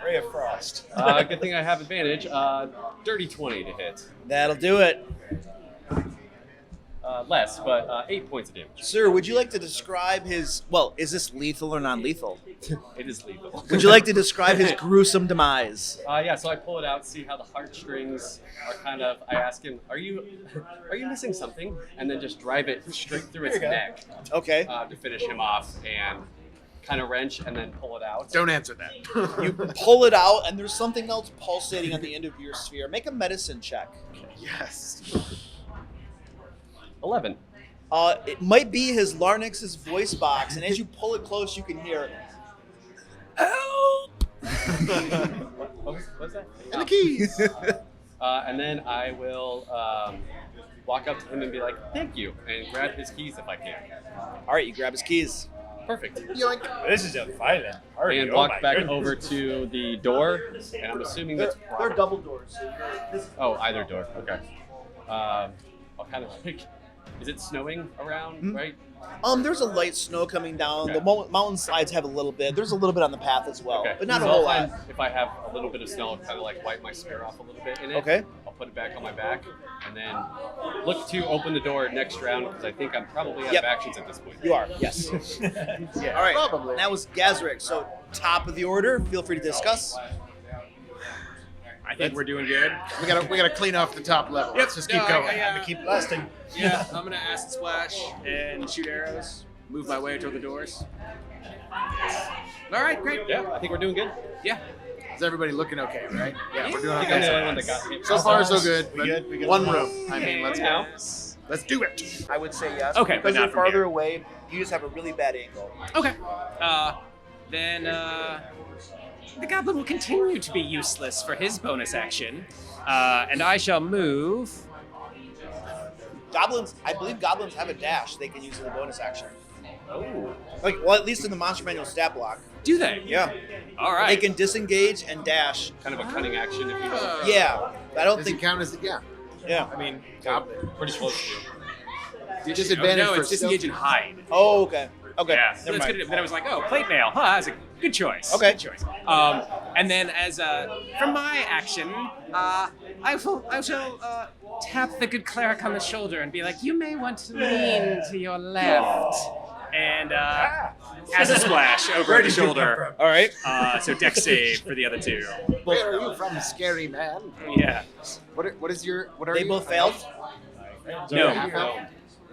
Ray of Frost. Good thing I have advantage. Dirty 20 to hit. That'll do it. Less, but 8 points of damage. Sir, would you like to describe his... Well, is this lethal or non-lethal? It is lethal. Would you like to describe his gruesome demise? Yeah, so I pull it out, see how the heartstrings are kind of. I ask him, "Are you missing something?" And then just drive it straight through its neck Okay. to finish him off, and kind of wrench and then pull it out. Don't answer that. You pull it out, and there's something else pulsating on the end of your sphere. Make a medicine check. Yes. 11. It might be his Larynx's voice box, and as you pull it close, you can hear, "Help!" What's that? And the keys. And then I will walk up to him and be like, "Thank you," and grab his keys if I can. All right, you grab his keys. Perfect. Yoink. This is a violent party. And Oh walk my back goodness. over to the door, and I'm assuming that's They're double doors. Oh, either door. Okay. I'll kind of like. Is it snowing around? Right. There's a light snow coming down. Okay. The mountain sides have a little bit. There's a little bit on the path as well, Okay. but not a So whole I'll lot. find- If I have a little bit of snow, I'll kind of like wipe my spear off a little bit in it. Okay. I'll put it back on my back, and then look to open the door next round because I think I'm probably out Yep. of actions at this point. You are, yes. Yeah. All right. Probably. That was Gazrick. So top of the order. Feel free to discuss. I think we're doing good. We gotta clean off the top level. Let's just keep going. I'm gonna keep blasting. Yeah, I'm gonna acid splash and shoot arrows. Move my way toward the doors. All right, great. Yeah, I think we're doing good. Yeah. Is everybody looking okay, right? Yeah, we're doing I think I'm the okay. only one that got hit. So far, so good. We But good? We good? one room. I mean, let's go. Yes. Let's do it. I would say yes. Okay, but because not you're from farther here. away. You just have a really bad angle. Okay. Then the goblin will continue to be useless for his bonus action, and I shall move. Goblins, I believe goblins have a dash they can use as a bonus action. Oh. Well, at least in the Monster Manual stat block. Do they? Yeah. All right. They can disengage and dash. Kind of a cunning action if you will. Yeah. I don't Does it think. count as yeah? Yeah. I mean, Pretty close to. Disadvantage no, for it's disengage stealth. and hide. Oh, okay. Okay. Yeah, Never that's mind. good. Then I was like, oh, plate mail. Huh, that's a good choice. Okay. Good choice. And then as for my action, I shall tap the good cleric on the shoulder and be like, you may want to lean to your left. And acid splash over the shoulder. All right. So dex save for the other two. Where are you from, scary man? Yeah. What are They you? both failed. No.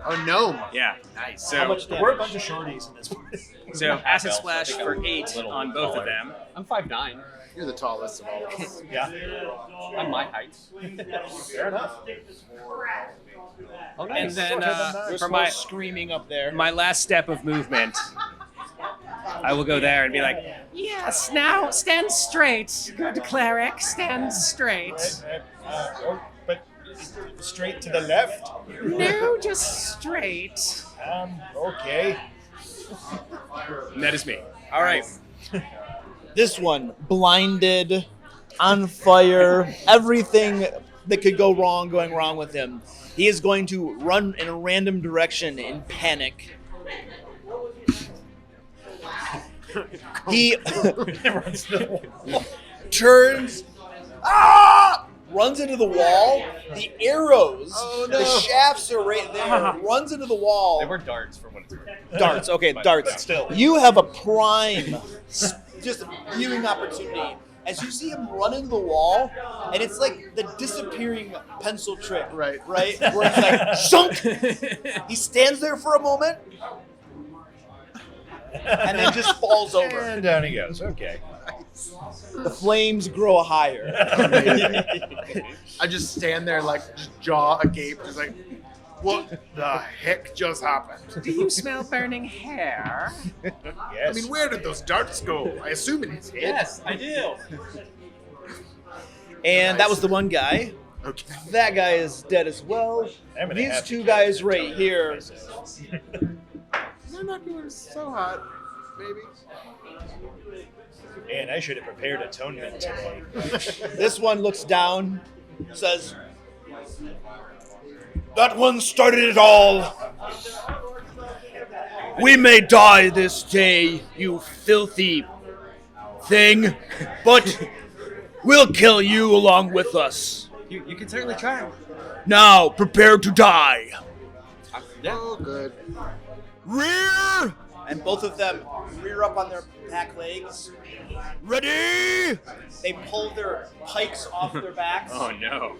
Oh, gnome. Yeah. Nice. So, How much damage? We're a bunch of shorties in this place. so acid elf, splash I think for I'm 8 little on both taller. of them. I'm 5'9". You're the tallest of all of us. Yeah. I'm my height. Fair enough. Oh, And nice. then There's for more my screaming up there. my last step of movement, I will go there and be like, yes, now stand straight, good cleric, stand straight. But straight to the left. No, just straight. Okay. And that is me. All right. This one, blinded, on fire, everything that could go wrong going wrong with him. He is going to run in a random direction in panic. He turns, runs into the wall. The arrows, the shafts are right there. Runs into the wall. They were darts for what it's worth. Darts, okay, But darts. still. You have a prime, just viewing opportunity. As you see him run into the wall, and it's like the disappearing pencil trick, Right. Where it's like, shunk! He stands there for a moment, and then just falls over. And down he goes. Okay. The flames grow higher. I just stand there like just jaw agape, just like, what the heck just happened? Do you smell burning hair? Yes. I mean, where did those darts go? I assume in his head. Yes, I do. And that was the one guy. Okay. That guy is dead as well. I'm gonna These have to two get guys it right done here. myself. They're not doing so hot, maybe. Man, I should have prepared atonement today. This one looks down, says, "That one started it all. We may die this day, you filthy thing, but we'll kill you along with us. You can certainly try. Now, prepare to die. Yeah. Oh, good. Rear!" And both of them rear up on their back legs. Ready! They pull their pikes off their backs. Oh no.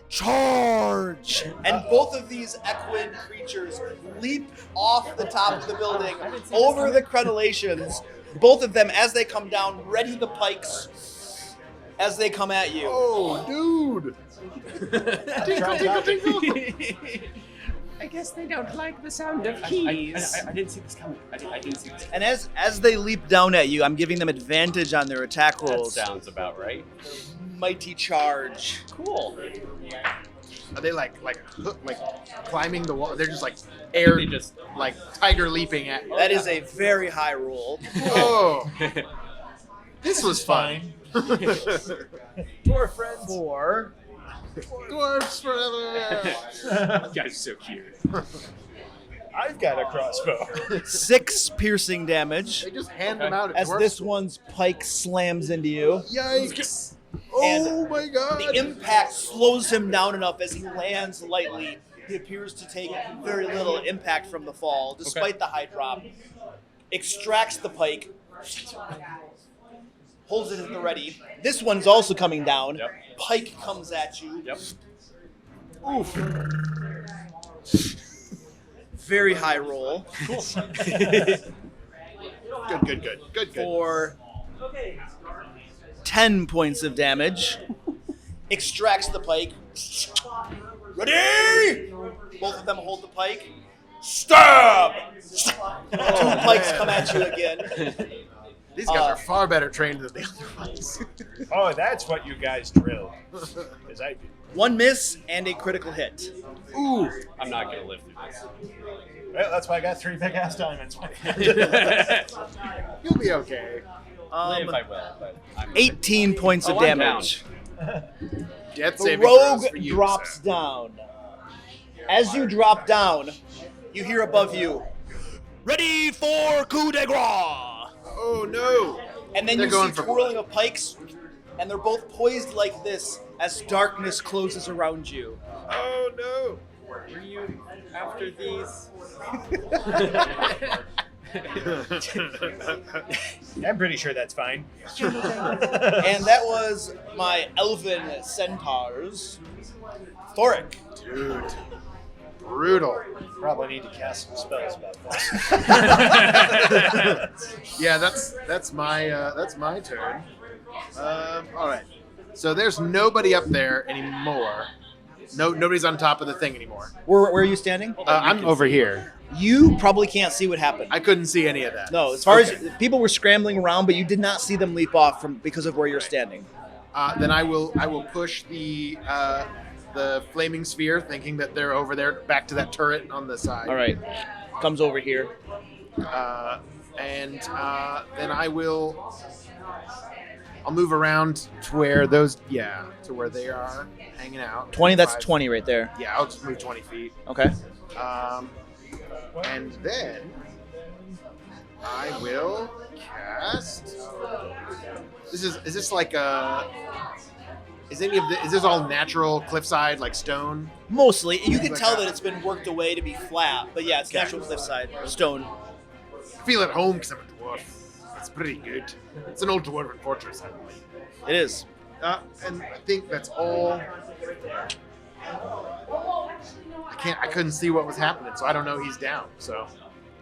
Charge! And both of these equine creatures leap off the top of the building over the crenellations. Both of them, as they come down, ready the pikes as they come at you. Oh, dude. Tinkle, tinkle, tinkle. I guess they don't like the sound of keys. I didn't see this coming. I didn't see this coming. And as they leap down at you, I'm giving them advantage on their attack That rolls. sounds about right. Mighty charge. Cool. Are they like climbing the wall? They're just like air, They just- like tiger leaping at. That is a very high roll. Oh, this was fun. Dwarf friends. 4. Dwarves forever. You guys are so cute. I've got a crossbow. 6 piercing damage They just hand them out at as dwarves. this one's pike slams into you. Yikes! And Oh my god! The impact slows him down enough as he lands lightly. He appears to take very little impact from the fall, despite the high drop. Extracts the pike, holds it at the ready. This one's also coming down. Yep. Pike comes at you. Yep. Oof. Very high roll Good. for 10 points of damage. Extracts the pike. Ready? Both of them hold the pike. Stab! 2 pikes come at you again. These guys are far better trained than the other ones. Oh, that's what you guys drill. Because I do. 1 miss and a critical hit. Ooh, I'm not gonna live through this. Well, that's why I got 3 big ass diamonds. you'll be okay. Live, I will, but I'm 18 points of Oh, I'm damage. Death The saving rogue throws for you, drops sir. down. As you drop down, you hear above you, "Ready for coup de grace!" Oh no! And then They're you going see for twirling of pikes, and they're both poised like this as darkness closes around you. Oh no! Were you after these? I'm pretty sure that's fine. And that was my elven centaurs. Thoric. Dude, brutal. Probably need to cast some spells about this. Yeah, that's my turn. All right. So there's nobody up there anymore. Nobody's on top of the thing anymore. Where are you standing? I'm over here. You probably can't see what happened. I couldn't see any of that. No, as far Okay. as people were scrambling around, but you did not see them leap off because of where you're standing. Then I will push the flaming sphere, thinking that they're over there, back to that turret on the side. All right, comes over here. And then I will I'll move around to where those, to where they are hanging out. 20, that's 5. 20 right there. Yeah, I'll just move 20 feet. Okay. And then I will cast. Is this like is this all natural cliffside, like stone? Mostly. You can Like tell that. that it's been worked away to be flat, but yeah, it's natural cliffside stone. Feel at home because I'm a dwarf. It's pretty good. It's an old dwarven fortress, I believe. It is. And I think that's all. I couldn't see what was happening, so I don't know he's down. So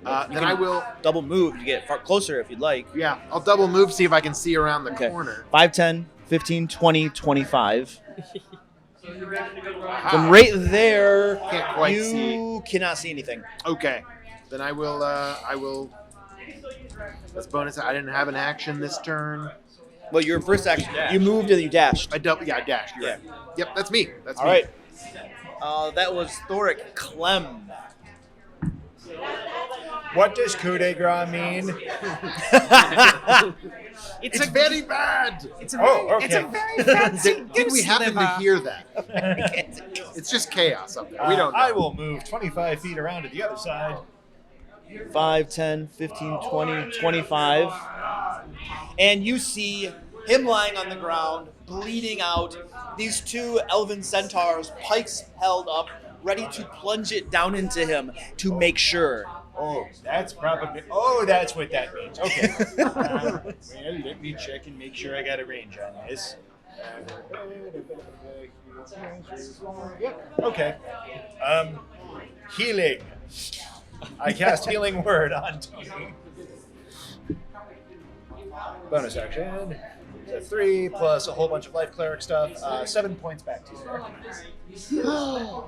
then I will. Double move to get far closer if you'd like. Yeah, I'll double move, see if I can see around the Okay. corner. 5, 10, 15, 20, 25. From right there, Can't quite you see. cannot see anything. Okay, then I will. That's bonus. I didn't have an action this turn. Well, your first action, you moved and you dashed. I dashed. You're right. Yep, that's me. That's All me. right. That was Thoric Clem. What does coup de grace mean? It's very bad. It's a okay. it's a very fancy Did we goose happen to liver. hear that? It's just chaos up there. We don't know. I will move 25 feet around to the other side. 5, 10, 15, 20, 25. And you see him lying on the ground, bleeding out. These two elven centaurs, pikes held up, ready to plunge it down into him to make sure. Oh, that's probably. Oh, that's what that means. Okay. Well, let me check and make sure I got a range on this. Yep. Okay. Healing. I cast Healing Word on Tony. Bonus action. So 3 plus a whole bunch of life cleric stuff. 7 points back to you there.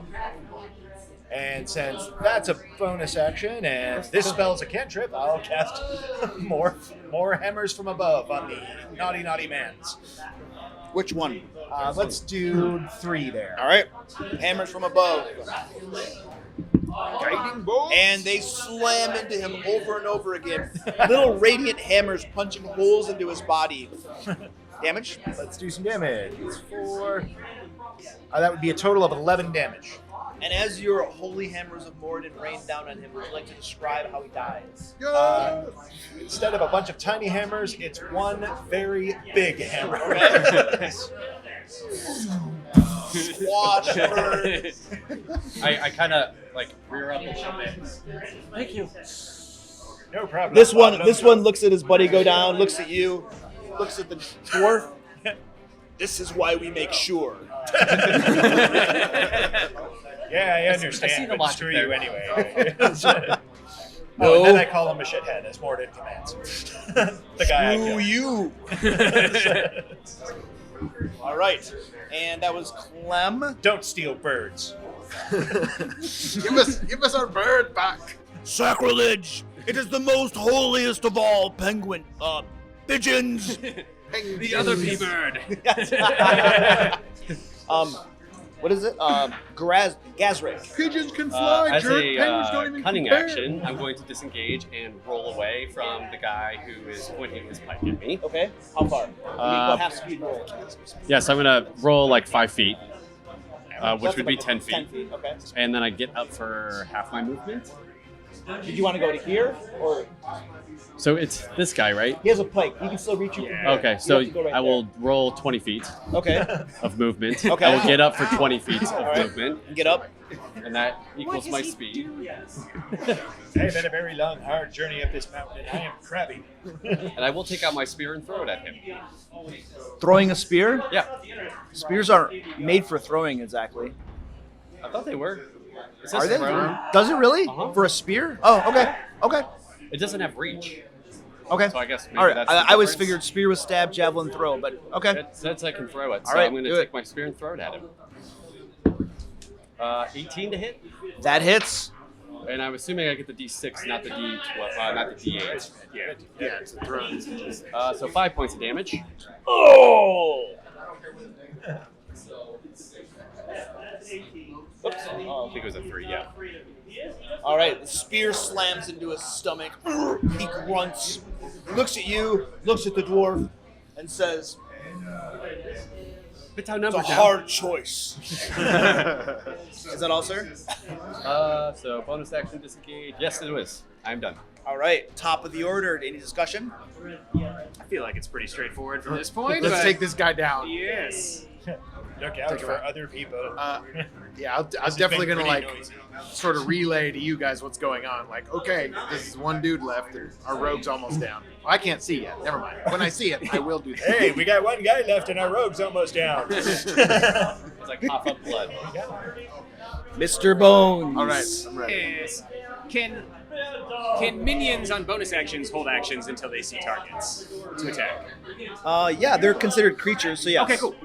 And since that's a bonus action and this spell's a cantrip, I'll cast more hammers from above on the naughty mans. Which one? Let's do 3 there. All right. Hammers from above. Guiding bolt. And they slam into him over and over again. Little radiant hammers punching holes into his body. Damage? Let's do some damage. It's 4. That would be a total of 11 damage. And as your holy hammers of Morden rain down on him, would you like to describe how he dies? Instead of a bunch of tiny hammers, it's one very big hammer. Squash, burn. I kind of like rear up and shove it. Thank you. No problem. This one looks at his buddy go down, looks at you, looks at the dwarf. This is why we make sure. Yeah, I I understand. see the but logic screw there. you anyway. No. And then I call him a shithead as Morden commands. The guy I Screw killed. you. All right. And that was Clem. Don't steal birds. Give us our bird back. Sacrilege! It is the most holiest of all pigeons. The other P-bird. What is it? Gazrick. Pigeons can fly, As jerk. a Penguins don't even cunning compare. action, I'm going to disengage and roll away from the guy who is pointing his pike at me. Okay. How far? What half speed roll? Yes, I'm going to roll like 5 feet, which That's would be about 10 feet. 10 feet. Okay. And then I get up for half my movement. Did you want to go to here or? So it's this guy, right? He has a pike. He can still reach you. From here. Okay, You so have to go right I will roll 20 feet there. Okay. of movement. Okay. I will get up for 20 feet of right. movement, Get up. and that equals my speed. I've had a very long, hard journey up this mountain, and I am crabby. And I will take out my spear and throw it at him. Throwing a spear? Yeah, Spears aren't made for throwing exactly. I thought they were. It says Are they? thrown. Does it really? Uh-huh. For a spear? Oh, okay. Okay. It doesn't have reach. Okay. So I guess maybe All right. that's the I always difference. figured spear was stab, javelin, throw, but okay. It says I can throw it, so All right, I'm going to do take it. my spear and throw it at him. 18 to hit, That hits. and I'm assuming I get the D6, not the D12, not the D8. Yeah, it's a throne. So 5 points of damage. Oh! Oops. Oh, I think it was a 3. Yeah. All right. The spear slams into his stomach. He grunts, looks at you, looks at the dwarf, and says, It's our It's number a hard choice. Is that all, sir? So bonus action disengage. Yes, it was. I'm done. All right. Top of the order. Any discussion? I feel like it's pretty straightforward from this point. Let's but take this guy down. Yes. Look out for other people. Yeah, I'm definitely gonna like sort of relay to you guys what's going on. Like, okay, this is one dude left, and our rogue's almost down. Well, I can't see yet. Never mind. When I see it, I will do that. Hey, we got one guy left and our rogue's almost down. It's like cough up blood. Mr. Bones. All right, I'm ready. Yes. Can minions on bonus actions hold actions until they see targets to attack? Yeah, they're considered creatures, so yes. Okay, cool.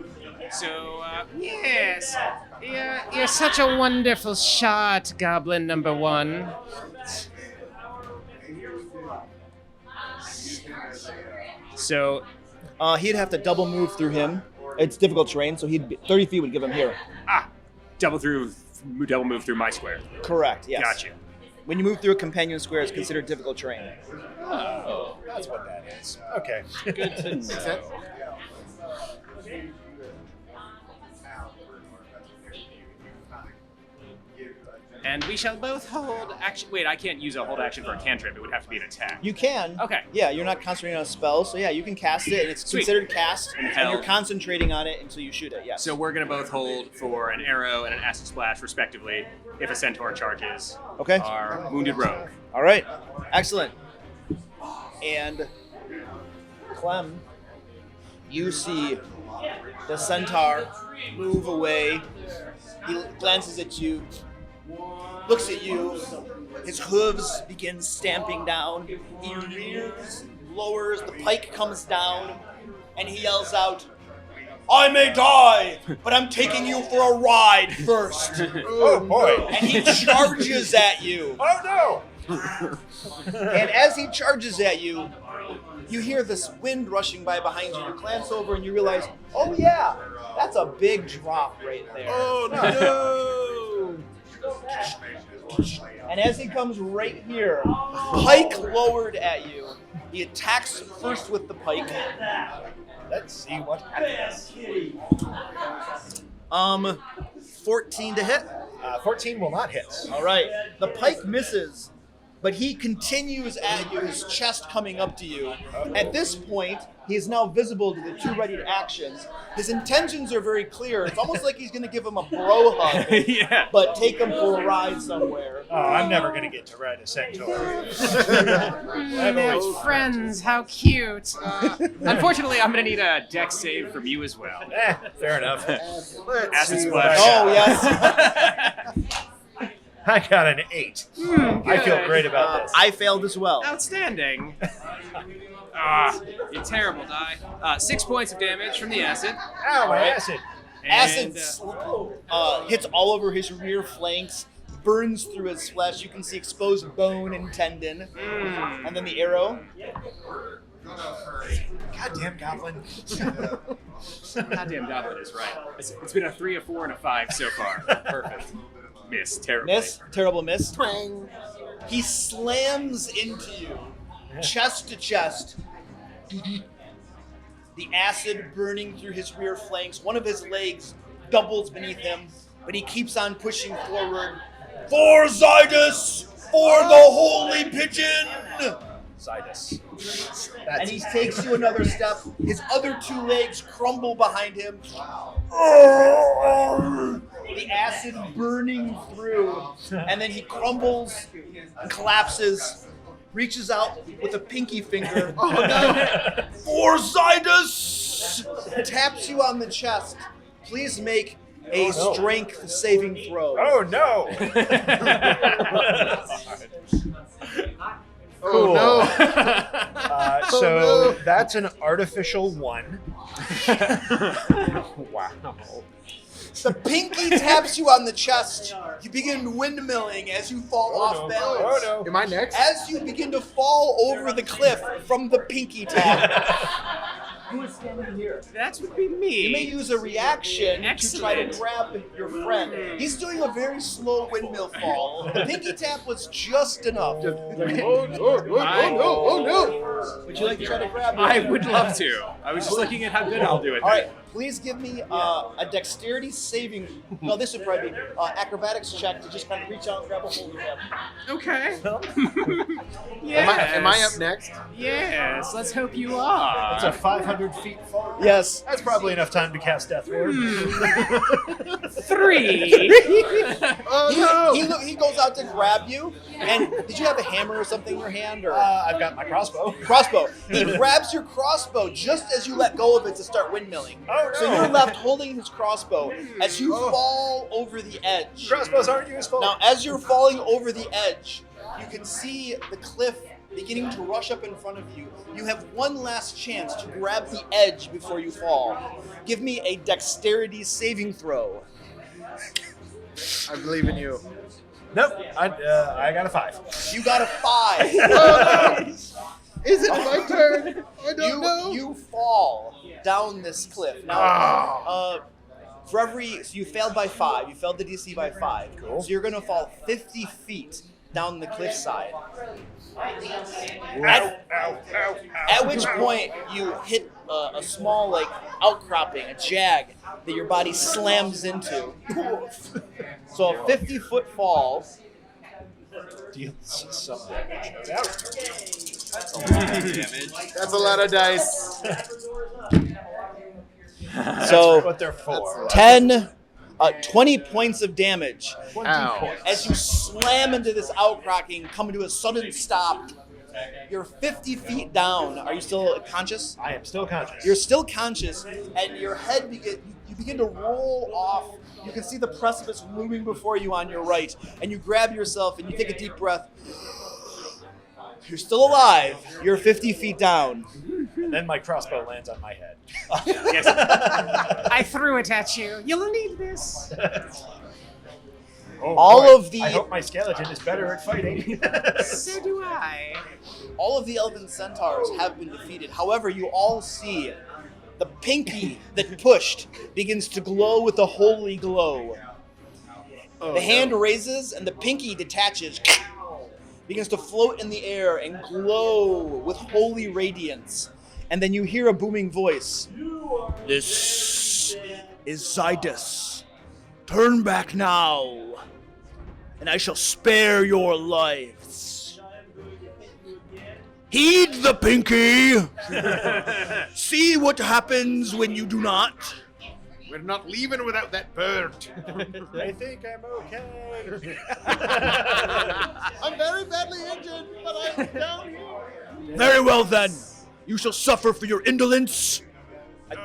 So, yes. You're such a wonderful shot, Goblin number 1. So, He'd have to double move through him. It's difficult terrain, so 30 feet would give him here. double move through my square. Correct, yes. Got you. When you move through a companion square, it's considered difficult terrain. Oh, that's what that is. Okay. Good to know. And we shall both hold action. Wait, I can't use a hold action for a cantrip. It would have to be an attack. You can. Okay. Yeah, you're not concentrating on a spell, so yeah, you can cast it, and it's Sweet. considered cast, and held. you're concentrating on it until you shoot it, yes. So we're going to both hold for an arrow and an acid splash, respectively, if a centaur charges Okay. our wounded rogue. All right. Excellent. And Clem, you see the centaur move away. He glances at you, looks at you. His hooves begin stamping down. He rears, lowers, the pike comes down, and he yells out, "I may die, but I'm taking you for a ride first." Oh boy. And he charges at you. Oh no. And as he charges at you, you hear this wind rushing by behind you. You glance over and you realize, oh yeah, that's a big drop right there. Oh no! And as he comes right here, pike lowered at you, he attacks first with the pike. Let's see what happens. 14 to hit. 14 will not hit. All right. The pike misses, but he continues at you, his chest coming up to you. At this point, he is now visible to the two ready actions. His intentions are very clear. It's almost like he's going to give him a bro hug, Yeah. but take him for a ride somewhere. Oh, I'm never going to get to ride a centaur. They're friends, how cute. Unfortunately, I'm going to need a dex save from you as well. Fair enough. Let's Acid see splash. what I Oh, got. yes. I got an 8. I feel good. great about this. I failed as well. Outstanding. You terrible die. 6 points of damage from the acid. Ow, my acid. Acid And, hits all over his rear flanks, burns through his flesh. You can see exposed bone and tendon. And then the arrow. Goddamn goblin. Goddamn goblin is right. It's been a 3, a 4, and a 5 so far. Perfect. Miss. Terrible. Miss. Terrible miss. He slams into you, chest to chest. The acid burning through his rear flanks. One of his legs doubles beneath him, but he keeps on pushing forward. For Zydus! For the holy pigeon! Zydus. And he takes you another step. His other two legs crumble behind him. The acid burning through. And then he crumbles and collapses, reaches out with a pinky finger. Oh no! For Zydus! Taps you on the chest. Please make a strength saving throw. Oh no! Oh no! So that's an artificial 1. Wow. The pinky taps you on the chest. You begin windmilling as you fall off balance. Oh no. Am I next? As you begin to fall over the cliff from the pinky tap. Who is standing here? That would be me. You may use a reaction to try to Excellent. grab your friend. He's doing a very slow windmill fall. The pinky tap was just enough. Oh no! Would you like to try to grab him? I would love to. I was just looking at how good I'll do it. All right, please give me a dexterity saving. No, this would probably be acrobatics check to just kind of reach out and grab a hold of him. Okay. Yes. Am I up next? Yes. Let's hope you are. It's a 500 feet fall. Yes. That's probably enough time to cast Death Ward. 3. He goes out to grab you, and did you have a hammer or something in your hand, or I've got my crossbow. crossbow? He grabs your crossbow just as you let go of it to start windmilling. Oh, no. So you're left holding his crossbow as you fall over the edge. Crossbows aren't useful. Now, as you're falling over the edge, you can see the cliff beginning to rush up in front of you. You have one last chance to grab the edge before you fall. Give me a dexterity saving throw. I believe in you. Nope. I got a 5. You got a 5. Is it my turn? I don't know. You fall down this cliff. Now, for every, so you failed by 5. You failed the DC by 5. Cool. So you're going to fall 50 feet down the cliffside. At which point you hit a small like outcropping, a jag that your body slams into. So a 50-foot fall. Deals some damage. That's a lot of dice. So What they're for. 20 points of damage. 20 Ow. points. As you slam into this outcrocking, coming to a sudden stop. You're 50 feet down. Are you still conscious? I am still conscious. You're still conscious, and your head you begin to roll off. You can see the precipice looming before you on your right, and you grab yourself and you take a deep breath. You're still alive. You're 50 feet down. And then my crossbow lands on my head. Yes. I threw it at you. You'll need this. Oh, All boy. of the- I hope my skeleton is better at fighting. So do I. All of the elven centaurs have been defeated. However, you all see the pinky that pushed begins to glow with a holy glow. The hand raises and the pinky detaches, begins to float in the air and glow with holy radiance. And then you hear a booming voice. This is Zydus. Turn back now, and I shall spare your lives. Heed the pinky. See what happens when you do not. We're not leaving without that bird. I think I'm okay. I'm very badly injured, but I'm down here. Very well then. You shall suffer for your indolence.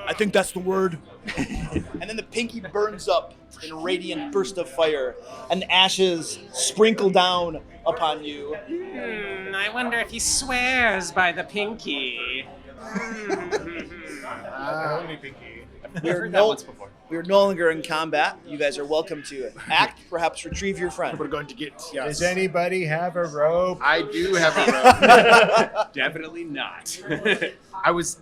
I think that's the word. And then the pinky burns up in a radiant burst of fire, and ashes sprinkle down upon you. I wonder if he swears by the pinky. Only pinky. We're that once before. we're no longer in combat. You guys are welcome to act, perhaps retrieve your friend. We're going to get. Does anybody have a rope? I do have a rope. Definitely not. I was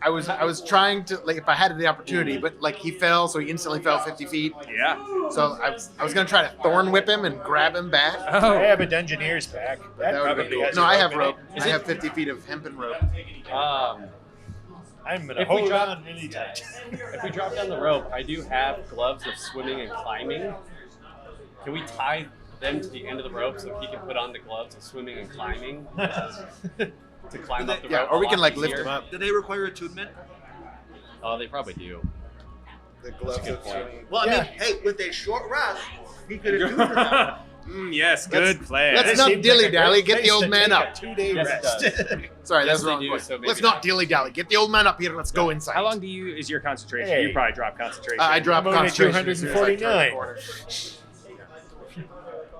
trying to, like, if I had the opportunity, but like he fell, so he instantly fell 50 feet. Yeah. So I was gonna try to thorn whip him and grab him back. I have a Dungeoneer's pack. That That would probably be cool. has No, a I have in it. rope. I have 50 feet of hempen rope. I'm gonna If we hold drop- on really tight. If we drop down the rope, I do have gloves of swimming and climbing. Can we tie them to the end of the rope so he can put on the gloves of swimming and climbing to climb up the Yeah, rope? or we a can lot like lift easier? him up. Do they require attunement? Oh, they probably do. The That's gloves a good of point. Well, I Yeah. mean, hey, with a short rest, he could have done that. Yes, good plan. let's This not seems like a dilly-dally, great get the place old to man take up. a 2-day Yes, it rest. Sorry, Yes, that's the wrong they do, point. so maybe Let's not. not dilly-dally. Get the old man up here. Let's go inside. How long do you is your concentration? Hey. You probably drop concentration. I drop I'm only concentration as soon as I turn the 249. corner.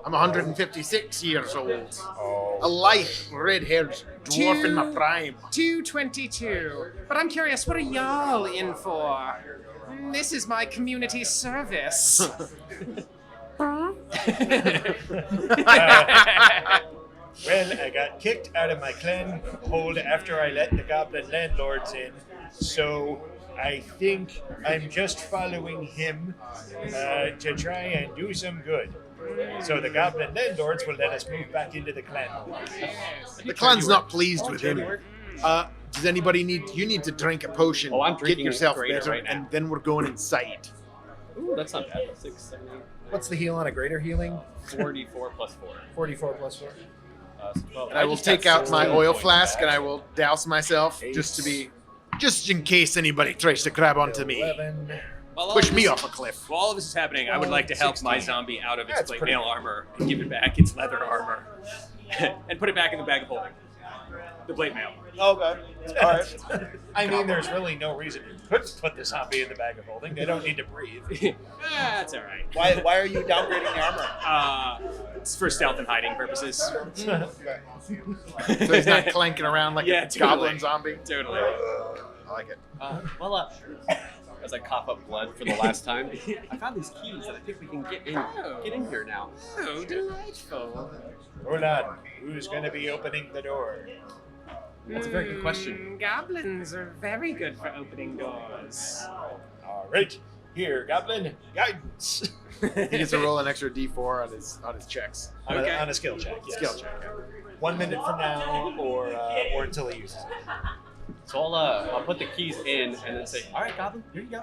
I'm 156 years old. Oh. A lithe, red-haired dwarf in my prime. 222. But I'm curious, what are y'all in for? This is my community service. Well, I got kicked out of my clan hold after I let the goblin landlords in, so I think I'm just following him to try and do some good. So the goblin landlords will let us move back into the clan. The clan's not pleased with him. Does anybody need? You need to drink a potion. Oh, I'm Get drinking yourself greater better, right now. and then we're going inside. Ooh, that's not bad. 6, 7, 8, What's the heal on a greater healing? 44 plus 4. 44 plus 4. Well, And I will just got take out my 16 oil points flask back. and I will douse myself just in case anybody tries to grab onto me. 11. While all Push of me this- off a cliff. While all of this is happening, I would like to help my 16. zombie out of its That's plate pretty mail armor and give it back its leather armor. And put it back in the bag of holding. The plate mail. Okay. All right. I mean, there's really no reason to put the zombie in the bag of holding. They don't need to breathe. That's all right. Why are you downgrading the armor? It's for stealth and hiding purposes. So he's not clanking around like Yeah, a totally. goblin zombie. Totally. I like it. As I cough up blood for the last time, I found these keys that I think we can get in here now. Oh, delightful. Hold on. Who's going to be opening the door? That's a very good question. Goblins are very good for opening doors. All right. Here, Goblin. Guidance. He gets to roll an extra D4 on his checks. On, Okay. on a skill check. Yes. Skill check. 1 minute from now, or until he uses it. So I'll put the keys in and then say, all right, Goblin, here you go.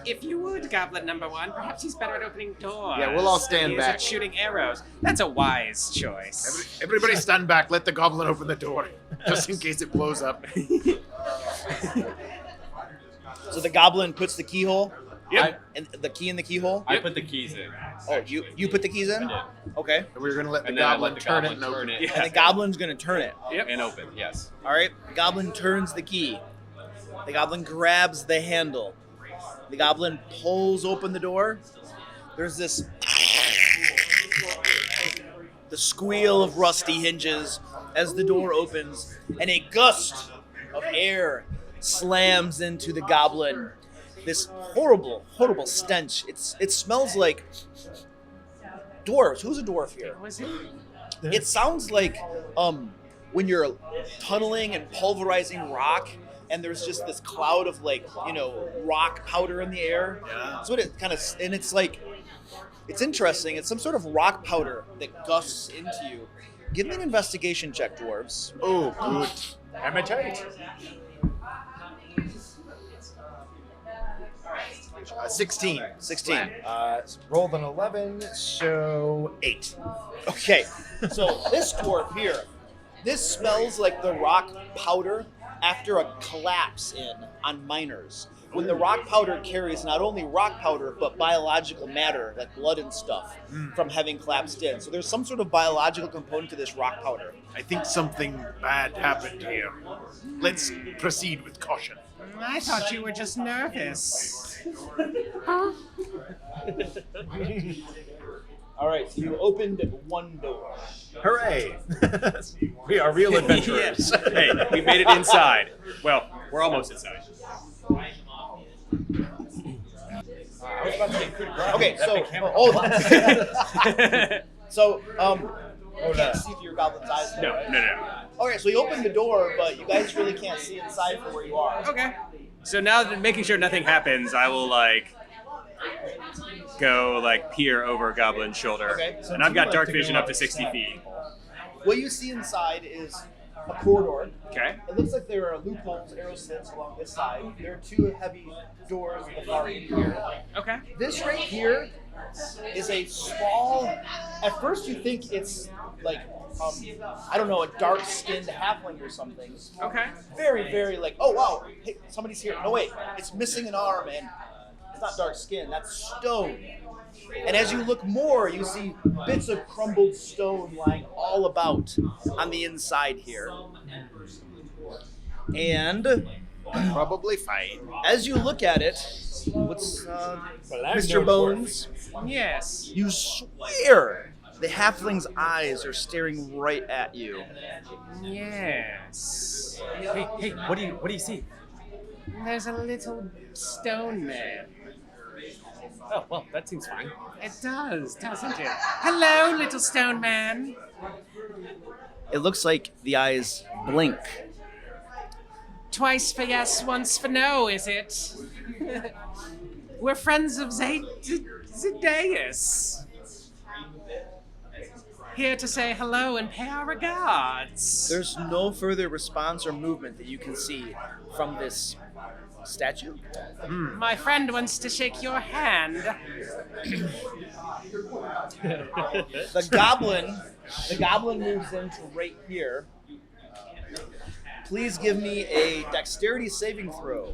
If you would, Goblin number 1, perhaps he's better at opening doors. Yeah, we'll all stand He is back. at shooting arrows. That's a wise choice. Everybody stand back. Let the goblin open the door, just in case it blows up. So the goblin puts the keyhole. Yep. And the key in the keyhole. I put the keys in. Oh, you put the keys in. I Okay. And we're gonna let the And then I goblin let the turn goblin it and open turn it. it. And the goblin's gonna turn it. Yep. And open, yes. All right. The goblin turns the key. The goblin grabs the handle. The goblin pulls open the door. There's the squeal of rusty hinges as the door opens, and a gust of air slams into the goblin. This horrible, horrible stench. It smells like dwarves. Who's a dwarf here? Was it? It sounds like when you're tunneling and pulverizing rock, and there's just this cloud of rock powder in the air. Yeah. That's what it kind of, and it's like, it's interesting. It's some sort of rock powder that gusts into you. Give me an investigation check, dwarves. Oh, good. Hematite. 16. 16. Rolled an 11, so 8. Okay, so this dwarf here, this smells like the rock powder after a collapse on miners. When the rock powder carries not only rock powder, but biological matter, like blood and stuff, from having collapsed in. So there's some sort of biological component to this rock powder. I think something bad happened here. Let's proceed with caution. I thought you were just nervous. All right, so you opened one door. Hooray! We are real adventurers. Hey, we made it inside. Well, we're almost inside. I was about to say, good grind. Okay, That so big hammer. so you Hold can't on. see through your goblin's eyes. No, right? no. Okay, so you open the door, but you guys really can't see inside from where you are. Okay. So now that making sure nothing happens, I will go peer over Goblin's shoulder. Okay. And I've got dark vision up to 60 feet. What you see inside is a corridor. Okay. It looks like there are loopholes, arrow slits along this side. There are two heavy doors at the far end here. Okay. This right here is a small. At first, you think it's I don't know, a dark-skinned halfling or something. Okay. Very, very oh wow, hey, somebody's here. No wait, it's missing an arm and it's not dark skin. That's stone. And as you look more, you see bits of crumbled stone lying all about on the inside here. And Probably fine. as you look at it, what's Well, I'm Mr. no Bones? Yes. You swear the halfling's eyes are staring right at you. Yes. Hey, what do you see? There's a little stone man. Oh, well, that seems fine. It does, doesn't it? Hello, little stone man. It looks like the eyes blink. Twice for yes, once for no, is it? We're friends of Jeddidiah. here to say hello and pay our regards. There's no further response or movement that you can see from this statue. My friend wants to shake your hand. The goblin moves into right here. Please give me a dexterity saving throw.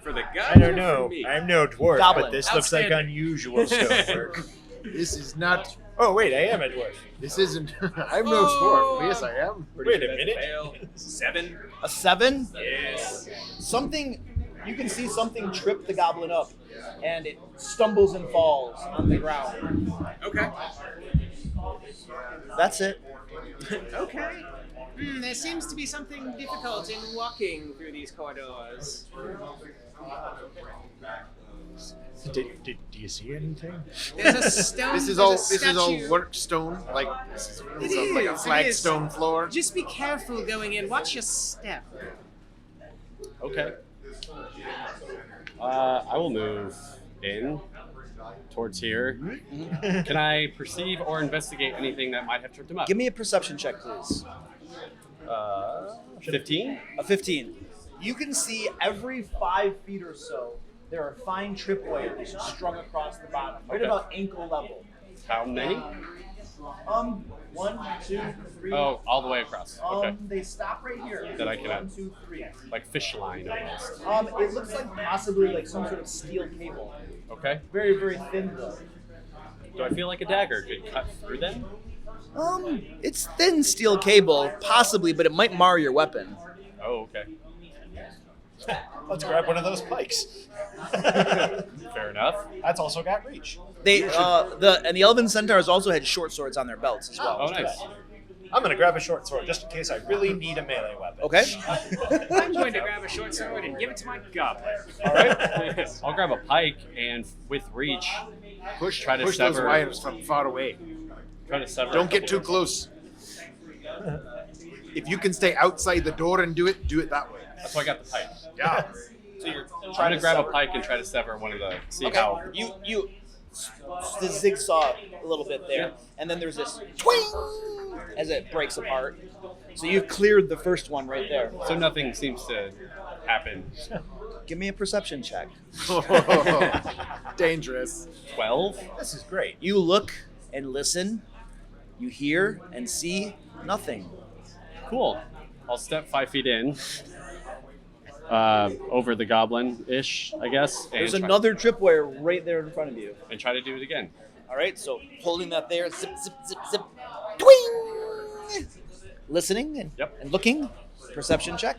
For the gun? I don't or know. for me? I'm no dwarf, Goblin. but this looks like Outstanding. unusual stonework. This is not. Oh wait, I am a dwarf. This isn't. I'm no dwarf. Yes, I am. Wait a minute. Fail. 7. A 7? Yes. You can see something trip the goblin up, and it stumbles and falls on the ground. Okay. That's it. Okay. There seems to be something difficult in walking through these corridors. Do you see anything? There's a stone. This is there's all. a This is all statue. work stone. Like this is like a it is. flagstone floor. Just be careful going in. Watch your step. Okay. I will move in towards here. Can I perceive or investigate anything that might have tripped him up? Give me a perception check, please. 15? A 15. You can see every 5 feet or so, there are fine tripwires strung across the bottom, right Okay. about ankle level. How many? 1, 2, 3. Oh, all the way across. Okay. They stop right here. That I can 1, 2, 3. Like fish line almost. It looks like possibly like some sort of steel cable. Okay. Very, very thin though. Do I feel like a dagger could cut through them? It's thin steel cable, possibly, but it might mar your weapon. Oh, okay. Let's grab one of those pikes. Fair enough. That's also got reach. The Elven Centaurs also had short swords on their belts as well. Oh, nice. I'm gonna grab a short sword just in case I really need a melee weapon. Okay. I'm going to grab a short sword and give it to my goblin. All right. I'll grab a pike and with reach, try to Push those sever. wires from far away. Try to sever. Don't a get couple too close. If you can stay outside the door and do it that way. That's why I got the pike. Yeah. So you're Trying to grab sever. a pike and try to sever one of the. See Okay. how. You the zigzag a little bit there, and then there's this twing as it breaks apart. So you've cleared the first one right there. So nothing seems to happen. Give me a perception check. Dangerous. 12. This is great. You look and listen. You hear and see nothing. Cool. I'll step 5 feet in. Over the goblin-ish, I guess. And There's try, another tripwire right there in front of you. And try to do it again. All right, so holding that there, zip, zip, zip, zip, twing! Listening and, Yep. and looking. Perception check.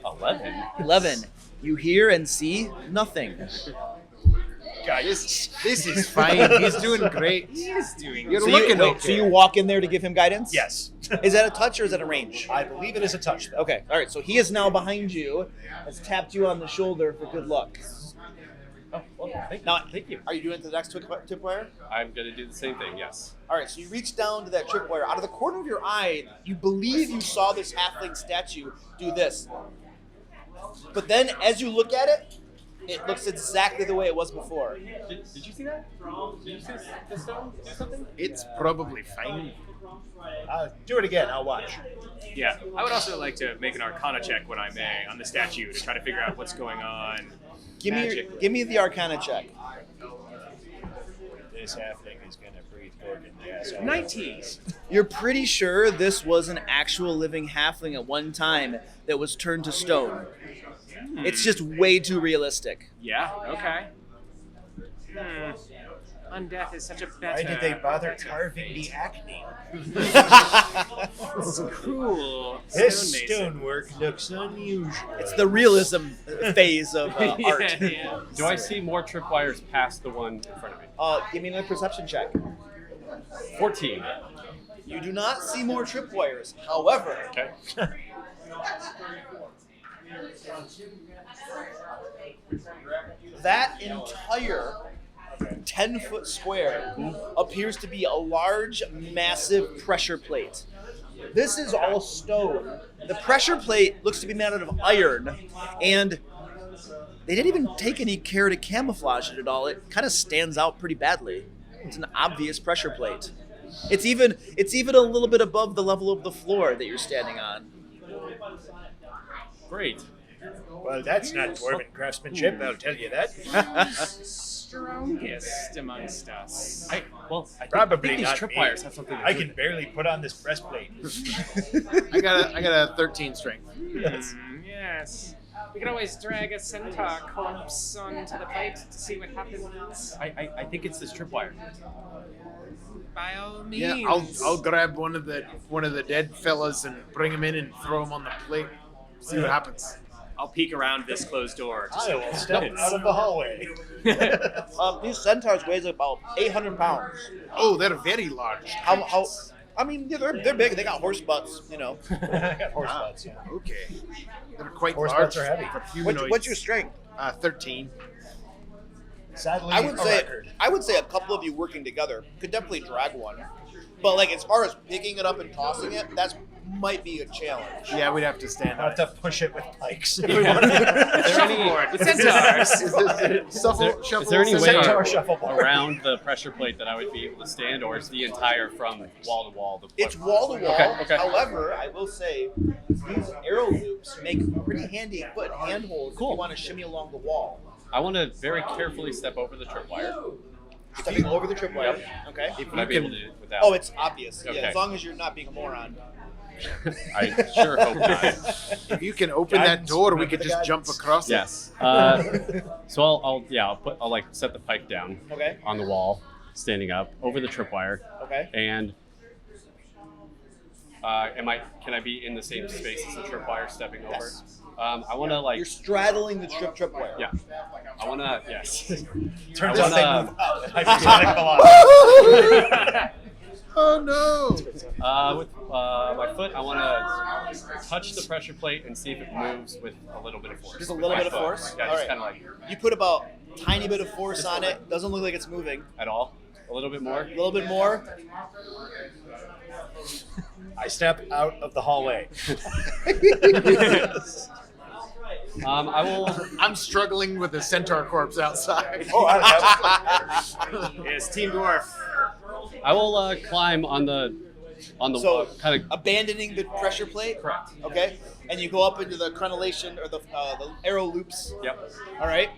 11. 11. You hear and see nothing. Guys, this is fine. He's doing great. He is doing You're So looking you, okay. so you walk in there to give him guidance? Yes. Is that a touch or is that a range? I believe it is a touch, though. Okay, all right, so he is now behind you, has tapped you on the shoulder for good luck. Oh, well, thank you. Now, Thank you. Are you doing it to the next tripwire? I'm going to do the same thing, yes. All right, so you reach down to that tripwire. Out of the corner of your eye, you believe you saw this halfling statue do this. But then, as you look at it, it looks exactly the way it was before. Did you see that? Did you see the stone do something? It's probably fine. Do it again. I'll watch. Yeah, I would also like to make an Arcana check when I may on the statue to try to figure out what's going on. Give magically. me the Arcana check. This halfling is gonna breathe Gorgon gas. 19. You're pretty sure this was an actual living halfling at one time that was turned to stone. It's just way too realistic. Yeah. Okay. Undeath is such a better. Why did they bother better carving fate. the acne? Cruel. This stonemason. stonework looks unusual. It's the realism phase of art. Yeah. Do I see more tripwires past the one in front of me? Give me another perception check. 14. You do not see more tripwires. However, Okay. that entire 10-foot square appears to be a large, massive pressure plate. This is all stone. The pressure plate looks to be made out of iron, and they didn't even take any care to camouflage it at all. It kind of stands out pretty badly. It's an obvious pressure plate. It's even a little bit above the level of the floor that you're standing on. Great. Well, that's not dwarven craftsmanship, I'll tell you that. Strongest amongst us. I Probably think these not tripwires me. have something to I do can barely put on this breastplate. I got a 13 strength. Yes. We can always drag a centaur corpse onto the plate to see what happens. I think it's this tripwire. By all means. Yeah, I'll grab one of the dead fellas and bring him in and throw him on the plate. See what happens. I'll peek around this closed door. To I see will what step happens. out of the hallway. These centaurs weighs about 800 pounds. Oh, they're very large. How? I mean, yeah, they're big. They got horse butts, you know. I got horse butts, yeah. Okay. They're quite Horse large butts are heavy. for humanoids. What's your strength? 13. Sadly, I would a say a couple of you working together could definitely drag one. But like as far as picking it up and tossing it, that's might be a challenge. Yeah, we'd have to stand I'll up. have to push it with pikes. Is there any, With centaurs. Shuffle, is there any way Centaur shuffleboard. around the pressure plate that I would be able to stand, or is the entire from wall to wall? It's wall to wall. Okay. However, I will say these arrow loops make pretty handy foot handholds if you want to shimmy along the wall. I want to very carefully step over the tripwire. Stepping over the tripwire. Yep. Okay. Would I be able to do it without? Oh, it's obvious. Okay. Yeah, as long as you're not being a moron. I sure hope not. If you can open that Guidance, door, we remember could the just jump guidance. across it. Yes. So I'll like set the pike down Okay. on the wall, standing up over the tripwire, Okay. and can I be in the same space as the tripwire stepping over? Yes. I want to like You're straddling the tripwire. yeah. I want to yes. Turns I out they wanna- move up. Hypostatic velocity. Oh no! With my foot, I want to touch the pressure plate and see if it moves with a little bit of force. Just a with little my bit of foot. force? Yeah, All just right. kind of like You put about a tiny bit of force on it. Doesn't look like it's moving. at all. A little bit more. A little bit more. I step out of the hallway. I will. I'm struggling with a centaur corpse outside. Oh, I don't know. Yes, Team Dwarf. I will climb on the So wall, kind of abandoning the pressure plate. correct. Okay. And you go up into the crenellation or the arrow loops. Yep. All right.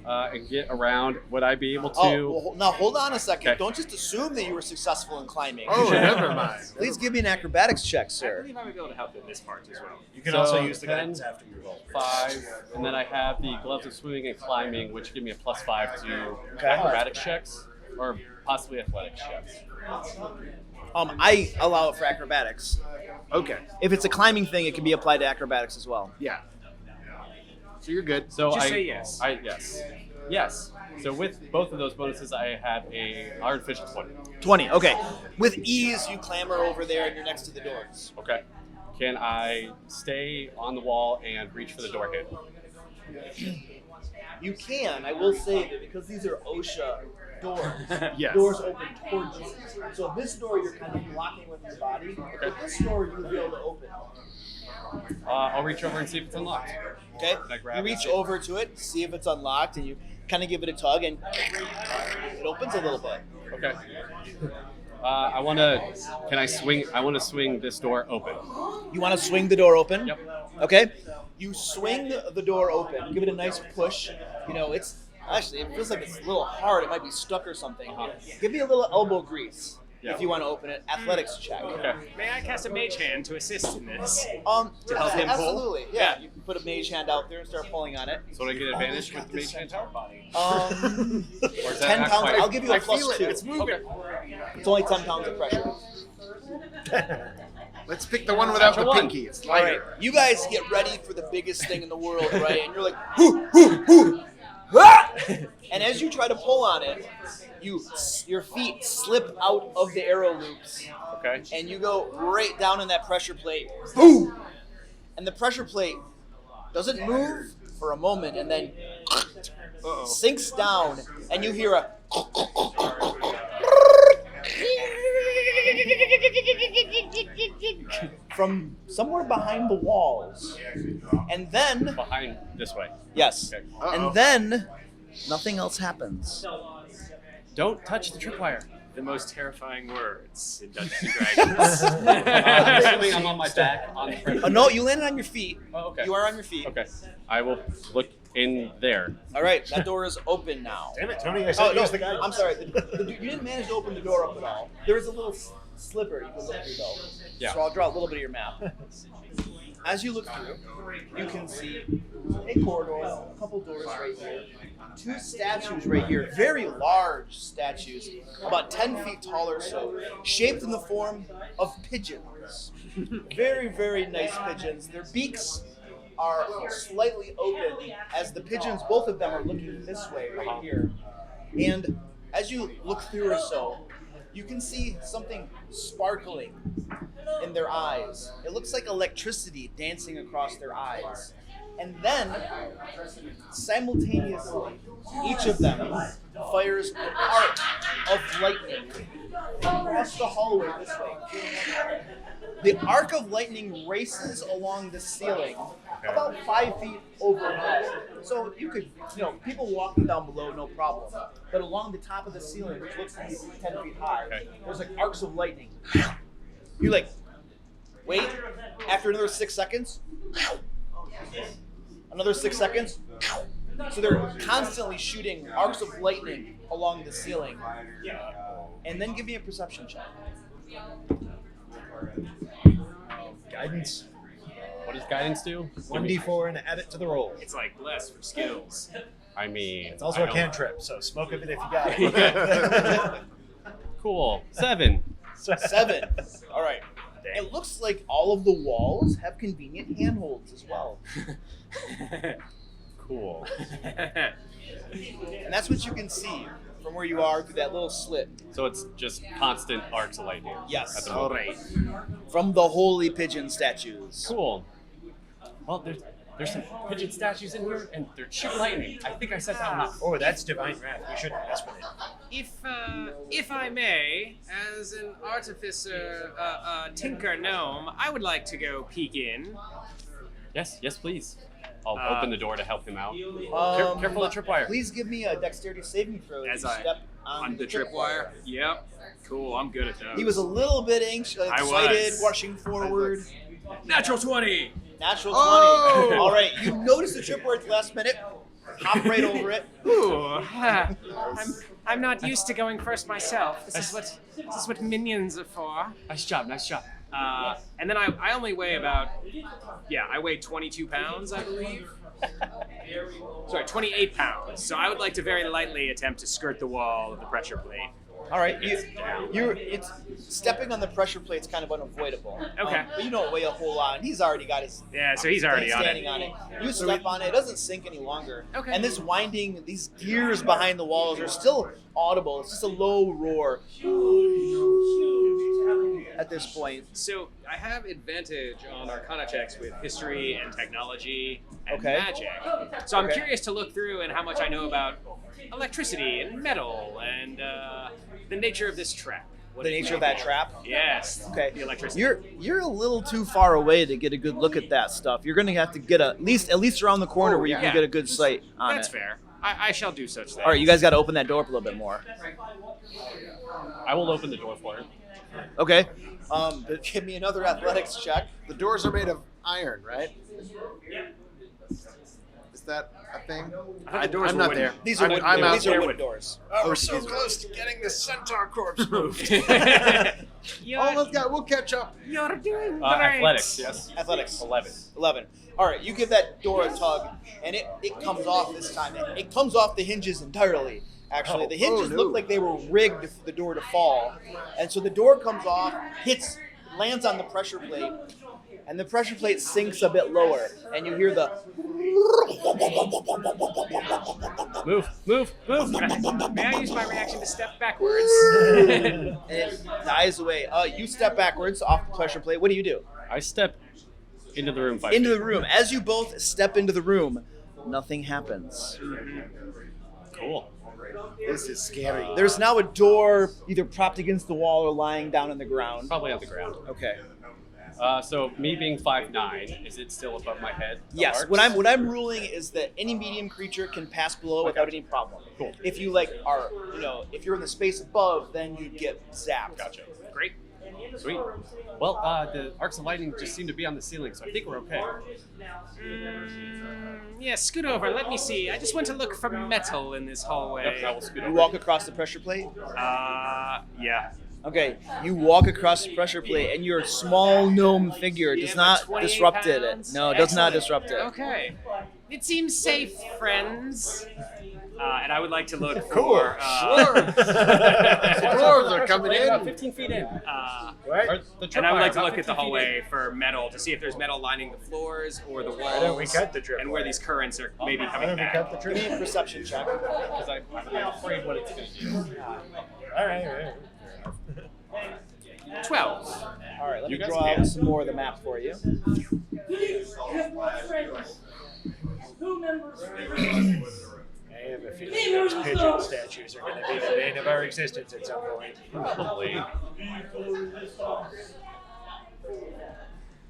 And get around. Would I be able to? Oh, well, now hold on a second. Okay. Don't just assume that you were successful in climbing. Oh, never mind. Please give me an acrobatics check, I sir. believe I would be able to help in this part as well. You can So, also use the 10, guidance after you roll. 5, and then I have the gloves of swimming and climbing, which give me a +5 to Okay. acrobatics checks or possibly athletics checks. I allow it for acrobatics. Okay. If it's a climbing thing, it can be applied to acrobatics as well. Yeah. So you're good. So Just I say yes. Yes. So with both of those bonuses, I have a artificial 20. 20. Okay. With ease, you clamber over there and you're next to the doors. Okay. Can I stay on the wall and reach for the door handle? You can. I will say that because these are OSHA doors, Yes. doors open towards you. So this door you're kind of blocking with your body. But this door you'll be able to open. I'll reach over and see if it's unlocked. Okay? Can I grab You reach it? over to it, see if it's unlocked, and you kind of give it a tug, and it opens a little bit. Okay. Can I swing? I want to swing this door open. You want to swing the door open? Yep. Okay. You swing the door open. Give it a nice push. You know, it feels like it's a little hard. It might be stuck or something. Give me a little elbow grease Yeah. if you want to open it. Athletics check. Okay. May I cast a mage hand to assist in this? To help him pull? Absolutely. Yeah. You can put a mage hand out there and start pulling on it. So would I get advantage with the mage hand? Or is that 10 not pounds. quite- I'll give you a I feel plus it. 2. It's moving. It's only 10 pounds of pressure. Let's pick the one without the Natural one. pinky. It's All right. lighter. You guys get ready for the biggest thing in the world, right? And you're like, hoo, hoo, hoo. Ah! And as you try to pull on it, your feet slip out of the arrow loops, Okay. and you go right down in that pressure plate. Boom! And the pressure plate doesn't move for a moment, and then sinks down, and you hear a from somewhere behind the walls. And then, Behind this way. yes, Uh-oh. and then nothing else happens. Don't touch the tripwire. The most terrifying words in Dungeons and Dragons. Assuming I'm on my back on the front. No, you landed on your feet. Oh, okay. You are on your feet. Okay. I will look in there. All right, that door is open now. Damn it, Tony! I Oh said no, use the guy. I'm sorry. You didn't manage to open the door up at all. There is a little sliver you can look through though. Yeah. So I'll draw a little bit of your map. As you look through, you can see a corridor, a couple doors right here, 2 statues right here, very large statues, about 10 feet tall or so, shaped in the form of pigeons. Very, very nice pigeons. Their beaks are slightly open as the pigeons, both of them are looking this way right here. And as you look through or so, you can see something sparkling in their eyes. It looks like electricity dancing across their eyes. And then, simultaneously, each of them fires an arc of lightning across the hallway this way. The arc of lightning races along the ceiling about 5 feet overhead. So you could, people walking down below, no problem. But along the top of the ceiling, which looks to be 10 feet high, there's like arcs of lightning. You wait, after another 6 seconds, another 6 seconds. So they're constantly shooting arcs of lightning along the ceiling. And then give me a perception check. Guidance. What does guidance do? 1d4 and add it to the roll. It's like bless for skills. I mean, It's also I a don't- cantrip, so smoke of it if you got it. Cool. 7. 7. All right. It looks like all of the walls have convenient handholds as well. Cool. And that's what you can see from where you are through that little slit. So it's just constant arcs of lightning. Yes. At the All moment. right. From the holy pigeon statues. Cool. Well, there's some pigeon statues in here, and they're shooting lightning. I think I said that enough. Oh, that's divine wrath. We shouldn't mess with it. If I may, as an artificer, tinker gnome, I would like to go peek in. Yes, please. I'll open the door to help him out. Careful of the tripwire. Please give me a dexterity saving throw As you I step on the tripwire. Yep. Cool. I'm good at those. He was a little bit anxious, I excited, was. rushing forward. Natural 20. Natural 20. Oh! All right, you notice the tripwire at the last minute. Hop right over it. Ooh. I'm not used to going first myself. This is what minions are for. Nice job. And then I only weigh I weigh 22 pounds, I believe. Sorry, 28 pounds. So I would like to very lightly attempt to skirt the wall of the pressure plate. All right, it's stepping on the pressure plate's kind of unavoidable. Okay. But you don't weigh a whole lot, and he's already got his. Yeah, so he's already on standing it. on it. You step on it; it doesn't sink any longer. Okay. And these gears behind the walls are still audible. It's just a low roar at this point. So I have advantage on Arcana checks with history and technology and Okay. magic. So I'm Okay. curious to look through and how much I know about electricity and metal and the nature of this trap. What The it nature of may that be. trap. Yes. Okay. The electricity. You're a little too far away to get a good look at that stuff. You're gonna have to get at least around the corner where you yeah. can get a good sight on That's it. fair. I shall do such things. All right, you guys got to open that door up a little bit more. I will open the door for him. Okay. Give me another athletics check. The doors are made of iron, right? Is that a thing? I thought the doors I'm were not wooden. there. These are I'm, wooden I'm doors. out These are there. wooden doors. We're so close to getting the centaur corpse moved. We'll catch up. You're doing great. Athletics, yes. Athletics. 11. 11. All right, you give that door a tug, and it comes off this time. It comes off the hinges entirely, actually. The hinges no. look like they were rigged for the door to fall. And so the door comes off, lands on the pressure plate, and the pressure plate sinks a bit lower. And you hear the... Move. May I use my reaction to step backwards? and it dies away. You step backwards off the pressure plate. What do you do? I step into the room 5 Into feet. the room. As you both step into the room, nothing happens. Cool. This is scary. There's now a door either propped against the wall or lying down on the ground. Probably on the ground. Okay. So me being 5'9", is it still above my head? the Yes. arcs? What I'm ruling is that any medium creature can pass below without any problem. Cool. If you are, if you're in the space above, then you get zapped. Gotcha. Great. Sweet. Well, the arcs of lightning just seem to be on the ceiling, so I think we're okay. Yeah, scoot over. Let me see. I just want to look for metal in this hallway. Yep, I will scoot You over. walk across the pressure plate. Yeah. Okay, you walk across the pressure plate, and your small gnome figure does Yeah, not 28 disrupt it. pounds. No, it does not Excellent. disrupt it. Okay. It seems safe, friends. And I would like to look Cool. for. Dwarves are coming About in. 15 feet in. What? Or the And I would like to tripwire, look at the about 15 feet hallway for metal to see if there's metal lining the floors or the walls. Why don't we cut the tripwire? And where these currents are maybe Why coming don't we back. cut the Give me tree? a perception check. Because I'm afraid what it's going to do. All right. 12. All right, let You me guys draw can. out some more of the map for you. I have a feeling those pigeon statues are going to be the bane of our existence at some point. Probably.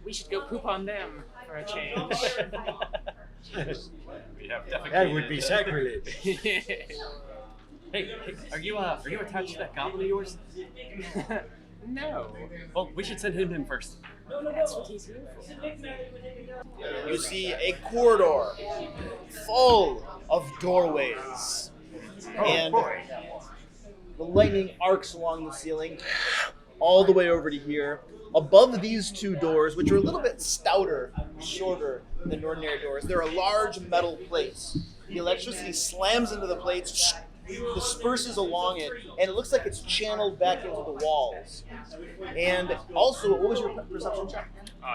We should go poop on them for a change. We have defecated. That would be sacrilege. Hey, are you attached to that goblin of yours? No. Well, we should send him in first. That's what he's here for. You see a corridor full of doorways. And the lightning arcs along the ceiling all the way over to here. Above these two doors, which are a little bit stouter, shorter than ordinary doors, there are large metal plates. The electricity slams into the plates, disperses along it, and it looks like it's channeled back into the walls. And also, what was your perception check?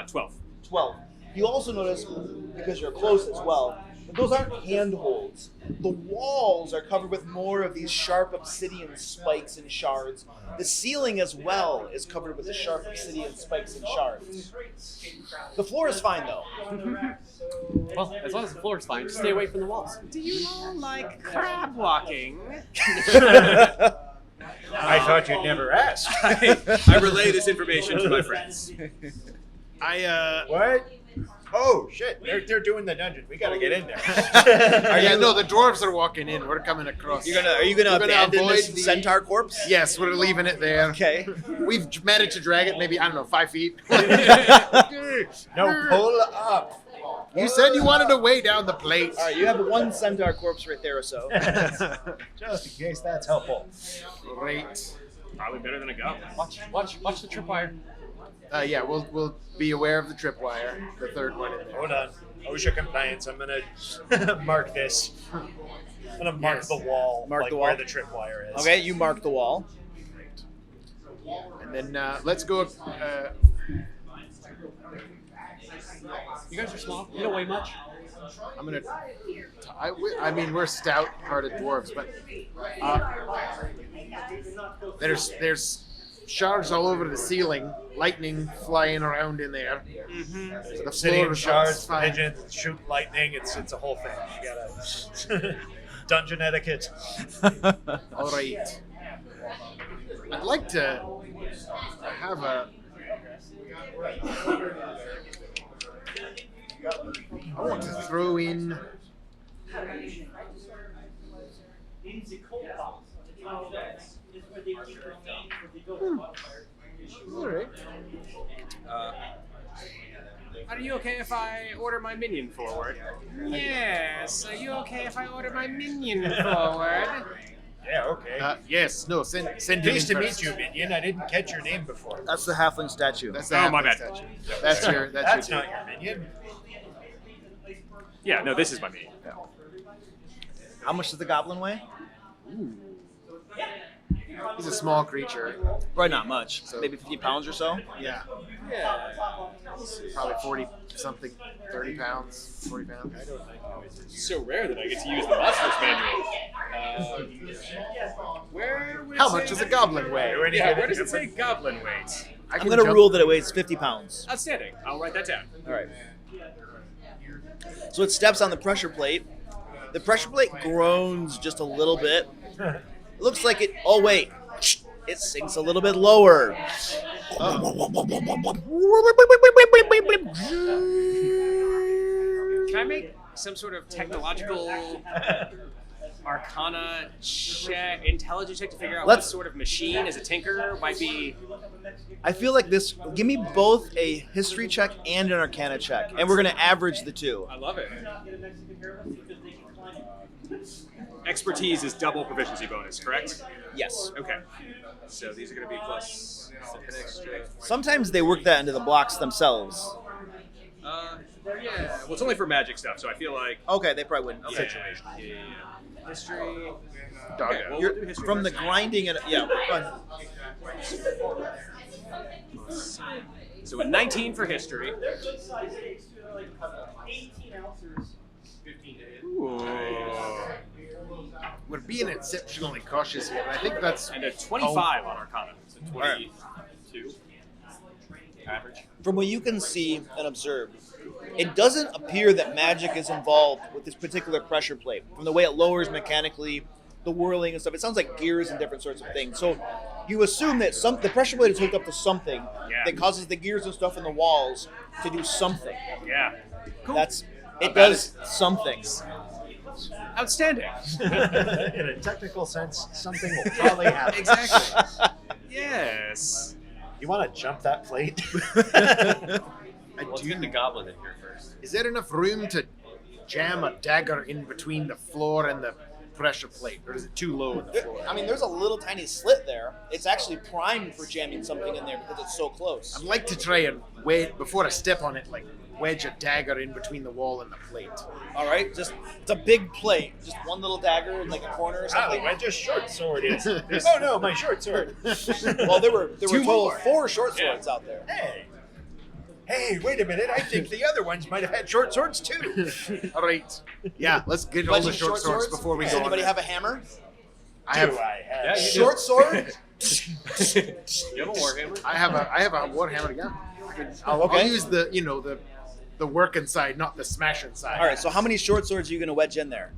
12. 12. You also notice, because you're close as well, that those aren't handholds. The walls are covered with more of these sharp obsidian spikes and shards. The ceiling as well is covered with the sharp obsidian spikes and shards. The floor is fine though. Well, as long as the floor is fine, just stay away from the walls. Do you all like crab walking? I thought you'd never ask. I relay this information to my friends. What? Oh, shit. They're doing the dungeon. We got to get in there. No, the dwarves are walking in. We're coming across. Are you gonna We're gonna abandon avoid this the- centaur corpse? Yes, we're leaving it there. Okay. We've managed to drag it maybe, 5 feet. No, pull up. You said you wanted to weigh down the plate. All right, you have one centaur corpse right there or so. Just in case that's helpful. Great. Probably better than a goblin. Watch the tripwire. Yeah, we'll be aware of the tripwire, the third one in there. Hold on. OSHA compliance. I'm going to mark this. I'm going to mark the wall. Mark like the wall? where the tripwire is. Okay, you mark the wall. And then let's go. You guys are small. You don't weigh much. I'm gonna. I mean, we're stout-hearted dwarves, but there's shards all over the ceiling, lightning flying around in there. So the Obsidian floor is shards, fine. pigeons, shoot lightning. It's a whole thing. You gotta dungeon etiquette. All right. I'd like to have a. I want to throw in. All right. Are you okay if I order my minion forward? Yes. Are you okay if I order my minion forward? Yeah, okay. Yes. No. Send him Pleased in to meet first. you, Minion. I didn't catch your name before. That's the halfling statue. That's the Oh, my halfling bad. statue. That's your. That's your not your minion. Yeah, no, this is my minion. How much does the goblin weigh? He's a small creature. Probably not much. Maybe 50 pounds or so. Yeah. Probably 40 something, 30 pounds, 40 pounds. I don't know. It's so rare that I get to use the monster's manual. Where would it How say- much does a goblin weigh? Yeah, where does it say goblin weight? I I'm can gonna jump- rule that it weighs 50 pounds. Outstanding. I'll write that down. All right. So it steps on the pressure plate. The pressure plate groans just a little bit. It looks like it. Oh wait, it sinks a little bit lower. Can I make some sort of technological arcana check, intelligence check to figure out what Let's- sort of machine as a tinker might be? I feel like this. Give me both a history check and an arcana check, and we're gonna average the two. I love it. Expertise is double proficiency bonus, correct? Yes. Okay. So these are going to be plus extra. Sometimes they work that into the blocks themselves. Yeah. Well, it's only for magic stuff, so I feel like Okay, they probably wouldn't. yeah, yeah. History. Dog. Okay, well, You're- we'll do history from the first. grinding and yeah. Go ahead. So a 19 for history. Ooh. We're being exceptionally cautious here. I think that's And a 25 on Arcana. So 22. Average. From what you can see and observe, it doesn't appear that magic is involved with this particular pressure plate. From the way it lowers mechanically, the whirling and stuff, it sounds like gears and different sorts of things. So you assume that the pressure plate is hooked up to something Yeah. that causes the gears and stuff in the walls to do something. Yeah. Cool. It Not does something. Outstanding. In a technical sense, something will probably happen. Exactly. Yes. You want to jump that plate? Let's get the goblin in here first. Is there enough room to jam a dagger in between the floor and the pressure plate, or is it too low in the floor? I mean, there's a little tiny slit there. It's actually primed for jamming something in there because it's so close. I'd like to try and before I step on it, like wedge a dagger in between the wall and the plate. All right, it's a big plate, just one little dagger in like a corner or Oh, something. my just short sword is. Oh no, my short sword. Well, there were Two total more. 4 short swords out there. Hey, wait a minute. I think the other ones might have had short swords too. All right. Yeah, let's get all the Wedging short swords before we Does go on. anybody there. have a hammer? I have Do I have? Yeah, you Short sword? You have a warhammer? I have a warhammer. Yeah. I'll Okay. use the working side, not the smashing side. All right, so how many short swords are you going to wedge in there?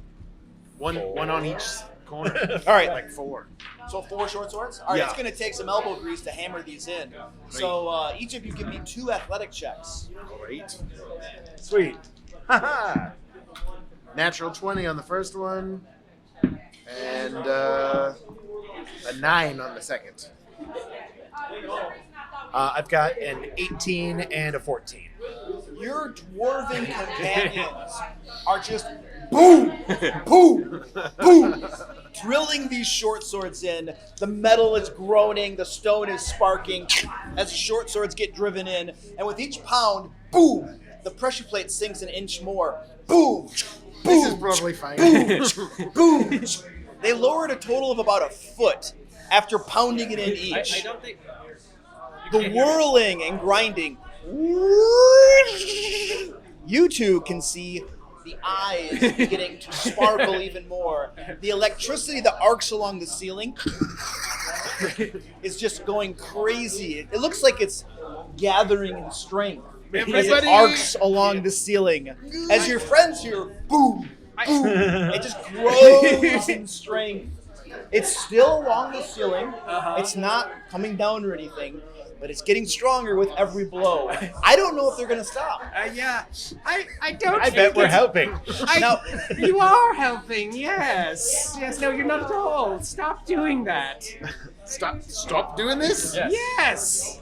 One on each corner. All right. Like 4. So 4 short swords? All right, Yeah. it's going to take some elbow grease to hammer these in. So each of you give me 2 athletic checks. All right. Sweet. Haha. Natural 20 on the first one, and a 9 on the second. I've got an 18 and a 14. Your dwarven companions are just boom, boom, boom, drilling these short swords in. The metal is groaning, the stone is sparking as the short swords get driven in, and with each pound, boom, the pressure plate sinks an inch more. Boom, This is boom, probably fine. boom. They lowered a total of about a foot after pounding it in I each. don't think. The whirling and grinding. You two can see the eyes beginning to sparkle even more. The electricity that arcs along the ceiling is just going crazy. It looks like it's gathering in strength as it Everybody- arcs along the ceiling. As your friends hear, boom, boom, it just grows in strength. It's still along the ceiling. It's not coming down or anything, but it's getting stronger with every blow. I don't know if they're going to stop. Yeah. I don't I bet we're helping. Now, You are helping, yes. Yes, no, you're not at all. Stop doing that. Stop doing this? Yes. Yes.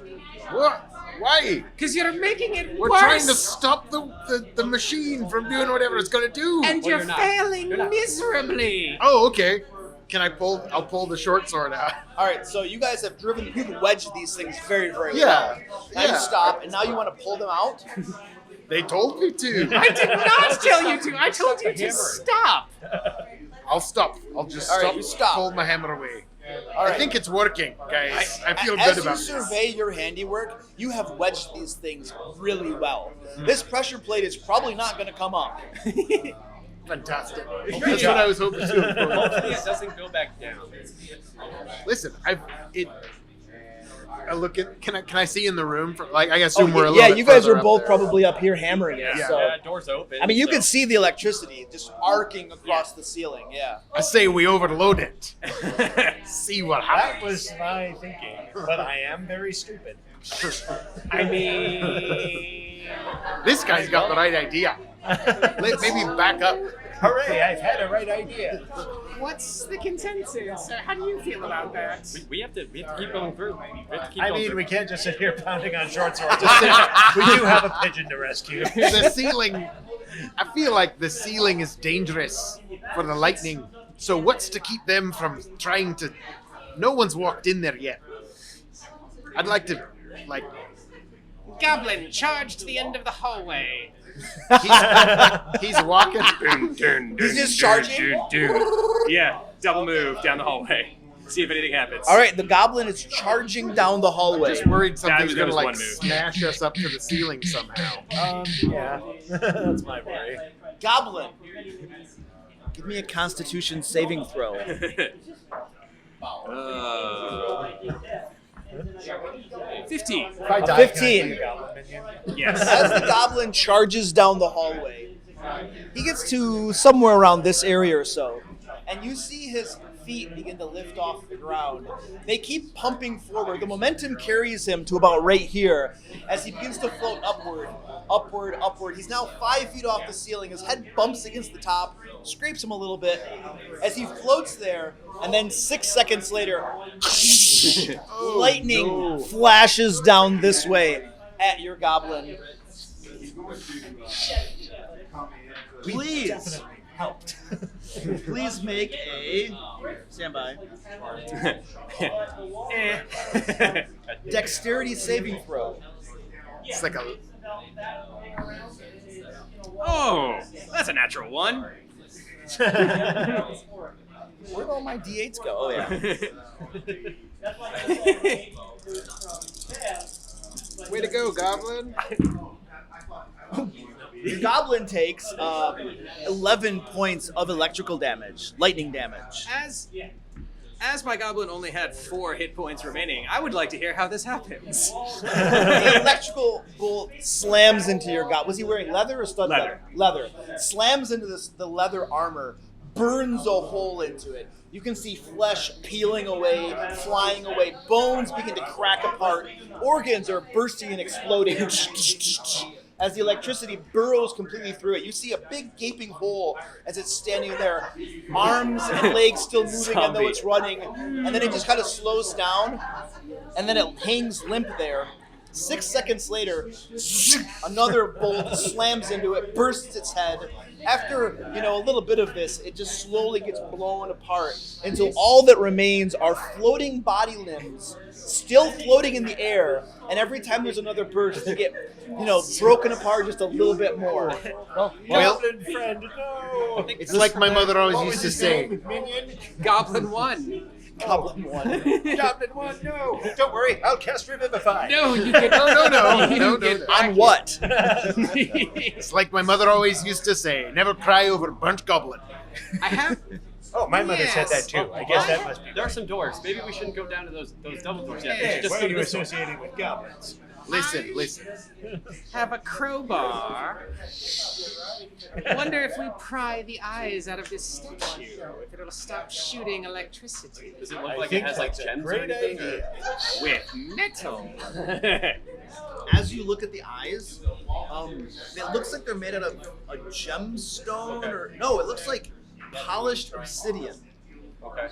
What? Why? Because you're making it We're worse. trying to stop the machine from doing whatever it's gonna do. And Well, you're you're not. failing You're not. Oh, miserably. okay. I'll pull the short sword out. all right, so you guys have you've wedged these things very, very Yeah, well. Now you yeah. stop, and now you want to pull them out? They told me to. I did not tell you to. I told you to hammer. stop. I'll stop. I'll just All right, stop. you stop. Pull my hammer away. All right. I think it's working, guys. I feel As good you about this. survey your handiwork, you have wedged these things really well. This pressure plate is probably not going to come up. Fantastic. That's what I was hoping to. Hopefully it doesn't go back down. Listen, a look at. Can I see in the room? I assume we're a little yeah, bit you guys further are up both there. probably up here hammering it. Yeah, So door's open. I mean, you so- can see the electricity just arcing across the ceiling. Yeah. I say we overload it. See what That happens. was my thinking, but I am very stupid. I mean, This guy's got the right idea. Maybe back up. Hooray, I've had a right idea. what's the consensus? How do you feel about that? We have to keep going through. We have to keep I going mean, through. we can't just sit here pounding on short swords. We do have a pigeon to rescue. The ceiling. I feel like the ceiling is dangerous for the lightning. So what's to keep them from trying to? No one's walked in there yet. I'd like to, like, Goblin, charge to the end of the hallway. he's walking. He's just charging. Yeah, double move down the hallway. See if anything happens. All right, the goblin is charging down the hallway. Just worried something's That gonna was like one move. smash us up to the ceiling somehow. Yeah, that's my worry. Goblin, give me a Constitution saving throw. 15. If I die, 15. can I take a goblin minion? Yes. As the goblin charges down the hallway, he gets to somewhere around this area or so, and you see his feet begin to lift off the ground. They keep pumping forward. The momentum carries him to about right here as he begins to float upward, upward, upward. He's now 5 feet off the ceiling. His head bumps against the top, scrapes him a little bit as he floats there, and then 6 seconds later, lightning flashes down this way at your goblin. Please, Definitely helped. please make a standby dexterity saving throw. It's like a. Oh, that's a natural one. Where'd all my d8s go? Oh yeah. Way to go, Goblin. The goblin takes 11 points of electrical damage, lightning damage. As my goblin only had 4 hit points remaining, I would like to hear how this happens. The electrical bolt slams into your goblin. Was he wearing leather or stud leather? Leather. Slams into the leather armor, burns a hole into it. You can see flesh peeling away, flying away, bones begin to crack apart, organs are bursting and exploding. As the electricity burrows completely through it, you see a big gaping hole as it's standing there, arms and legs still moving and though it's running, and then it just kind of slows down, and then it hangs limp there. 6 seconds later, another bolt slams into it, bursts its head. After, a little bit of this, it just slowly gets blown apart until all that remains are floating body limbs, still floating in the air, and every time there's another burst, they get, broken apart just a little bit more. Well, Goblin friend, no. it's like my mother always What used was to his say. name? Minion? Goblin 1. Goblin one. Goblin one, no. Don't worry, I'll cast Revivify. No, you get No. On what? It's like my mother always used to say, never cry over burnt goblin. I have. Oh, my mother said that too. I guess that must be. There are some doors. Maybe we shouldn't go down to those double doors yet. We Hey, should just why go are to you this door. associating with goblins? Listen. Have a crowbar. Wonder if we pry the eyes out of this statue, if it'll stop shooting electricity Does it look I like think it has like that's a gems or great anything? idea. with metal. As you look at the eyes, it looks like they're made out of a gemstone, or no, it looks like polished obsidian. Okay.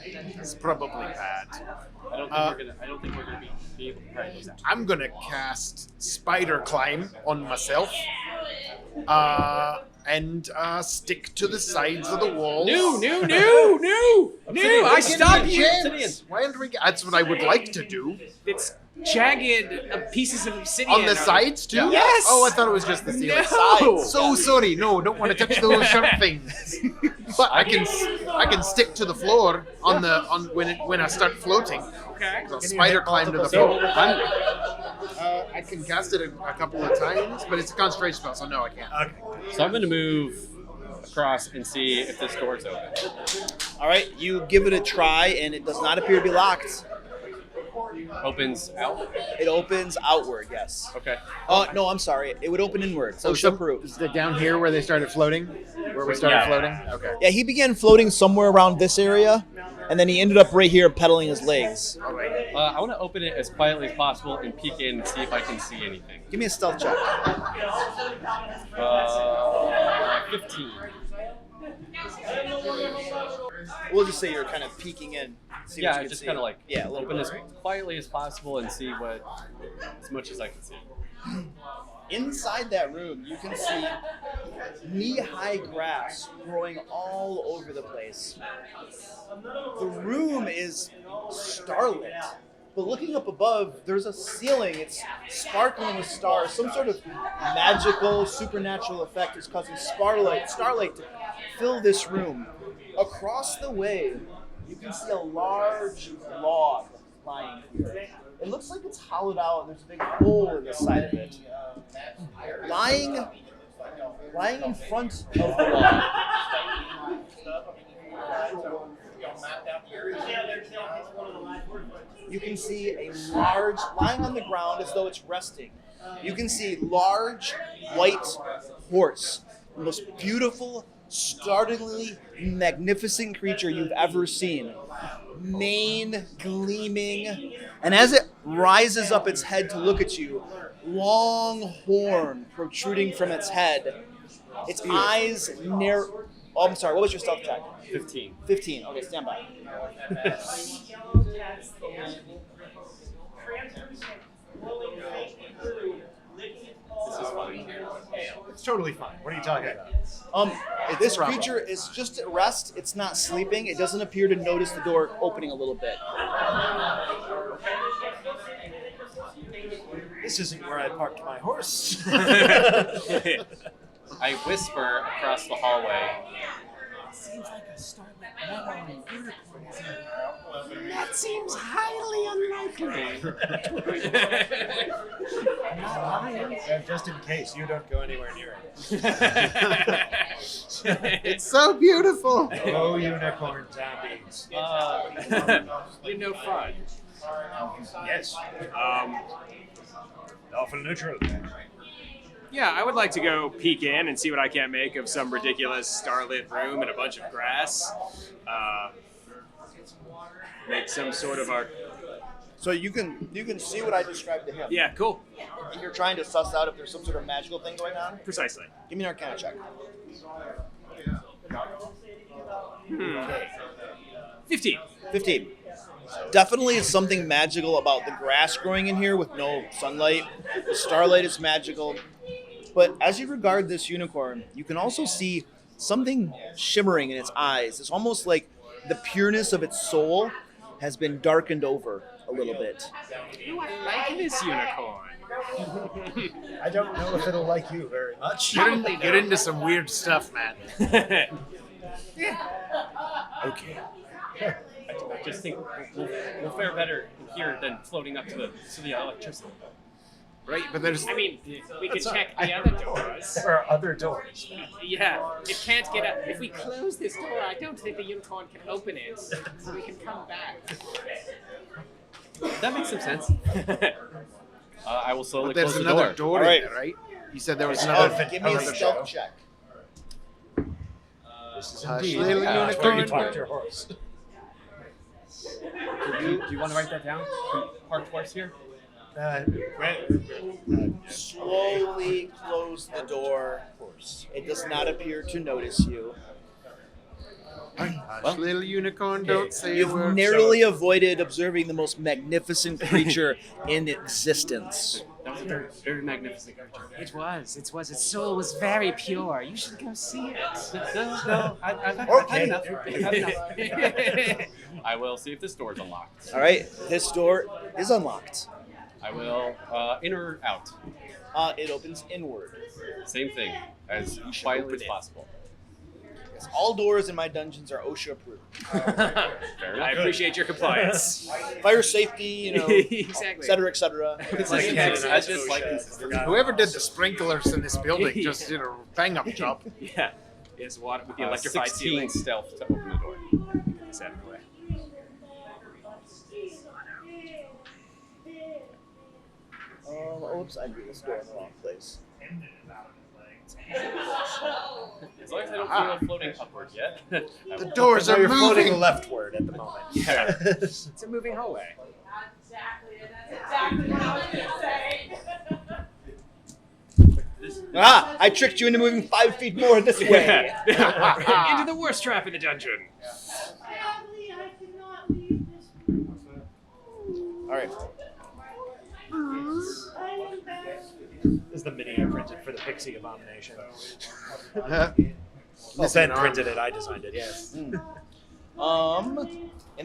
It's probably bad. I don't think we're gonna be able to pry those out. I'm gonna cast Spider Climb on myself, and stick to the sides of the walls. No! I stop you! Obsidian. Why aren't we? That's what I would like to do. It's jagged pieces of obsidian. On the sides too? Yes! Oh, I thought it was just the ceiling. No! So sorry. No, don't want to touch those sharp things. But I can stick to the floor when I start floating. Okay. So Can you spider hit climb to the multiple floor. I can cast it a couple of times, but it's a concentration spell, so no, I can't. Okay. So I'm gonna move across and see if this door's open. All right, you give it a try, and it does not appear to be locked. Opens out. It opens outward, yes. Okay. No, I'm sorry. It would open inward. So OSHA approved. is it down here where they started floating? Where we started Yeah. floating? Okay. Yeah, he began floating somewhere around this area, and then he ended up right here pedaling his legs. I want to open it as quietly as possible and peek in and see if I can see anything. Give me a stealth check. 15. We'll just say you're kind of peeking in. See what Yeah, you can just see. kind of like yeah, a little open bit. as quietly as possible and see as much as I can see. Inside that room, you can see knee-high grass growing all over the place. The room is starlit, but looking up above, there's a ceiling. It's sparkling with stars. Some sort of magical, supernatural effect is causing starlight to fill this room. Across the way, you can see a large log lying here. It looks like it's hollowed out. There's a big hole in the side of it. Lying in front of the log. You can see a large, lying on the ground as though it's resting. You can see large white horse, the most beautiful, startlingly magnificent creature you've ever seen. Mane gleaming, and as it rises up its head to look at you, long horn protruding from its head. Its eyes narrow. Oh, I'm sorry. What was your stealth check? 15. 15. Okay, stand by. This is fine. It's totally fine. What are you talking about? This Bravo. creature is just at rest. It's not sleeping. It doesn't appear to notice the door opening a little bit. This isn't where I parked my horse. I whisper across the hallway. Seems like a starlit meadow and unicorn is in it. That seems highly unlikely. Not lying. Just in case you don't go anywhere near it. It's so beautiful. Oh, unicorn zombies. You're no fun. Yes. Lawful neutral. Yeah, I would like to go peek in and see what I can make of some ridiculous starlit room and a bunch of grass. Make some sort of art. So you can see what I described to him. Yeah, cool. And you're trying to suss out if there's some sort of magical thing going on. Precisely. Give me an Arcana check. 15. 15. Definitely is something magical about the grass growing in here with no sunlight. The starlight is magical. But as you regard this unicorn, you can also see something shimmering in its eyes. It's almost like the pureness of its soul has been darkened over a little bit. Ooh, I like this unicorn. I don't know if it'll like you very much. Get into some weird stuff, man. Okay. I just think we'll fare better here than floating up to the electricity. Right, but there's I mean, we could check the other doors. There are other doors. Yeah, it can't get up. If we close this door, I don't think the unicorn can open it, so we can come back. That makes some sense. I will slowly but there's close the another door. door All in there, right? You said there was another. Give me a another stealth show. check. This is Hush, indeed little that's where you unicorn. parked your horse. Do you want to write that down? Parked horse here? Slowly close the door. It does not appear to notice you. Hush, little unicorn, don't say a You've word. narrowly avoided observing the most magnificent creature in existence. That was a very, very magnificent creature. It was. Its soul was very pure. You should go see it. No, I've had Okay. enough. I've had enough. I will see if this door is unlocked. All right, this door is unlocked. I will in or out. It opens inward. Same thing, as quietly as possible. Yes, all doors in my dungeons are OSHA approved. Fair I enough. appreciate your compliance. Fire safety, Exactly. et cetera, et cetera. I just like consistency. Whoever did the sprinklers in this building just did a bang-up job. Yeah. Is water with the electrified 16 ceiling. stealth to open the door. Is that in the way? Oops, I drew this door in the wrong place. As long as I don't feel it floating upward yet. The doors So are you're floating moving. leftward at the moment. Yeah. It's a moving hallway. Ah, I tricked you into moving 5 feet more this way. Into the worst trap in the dungeon. All right. This is the mini I printed for the Pixie Abomination. Huh? Well, Ben printed it. I designed it. Yes. In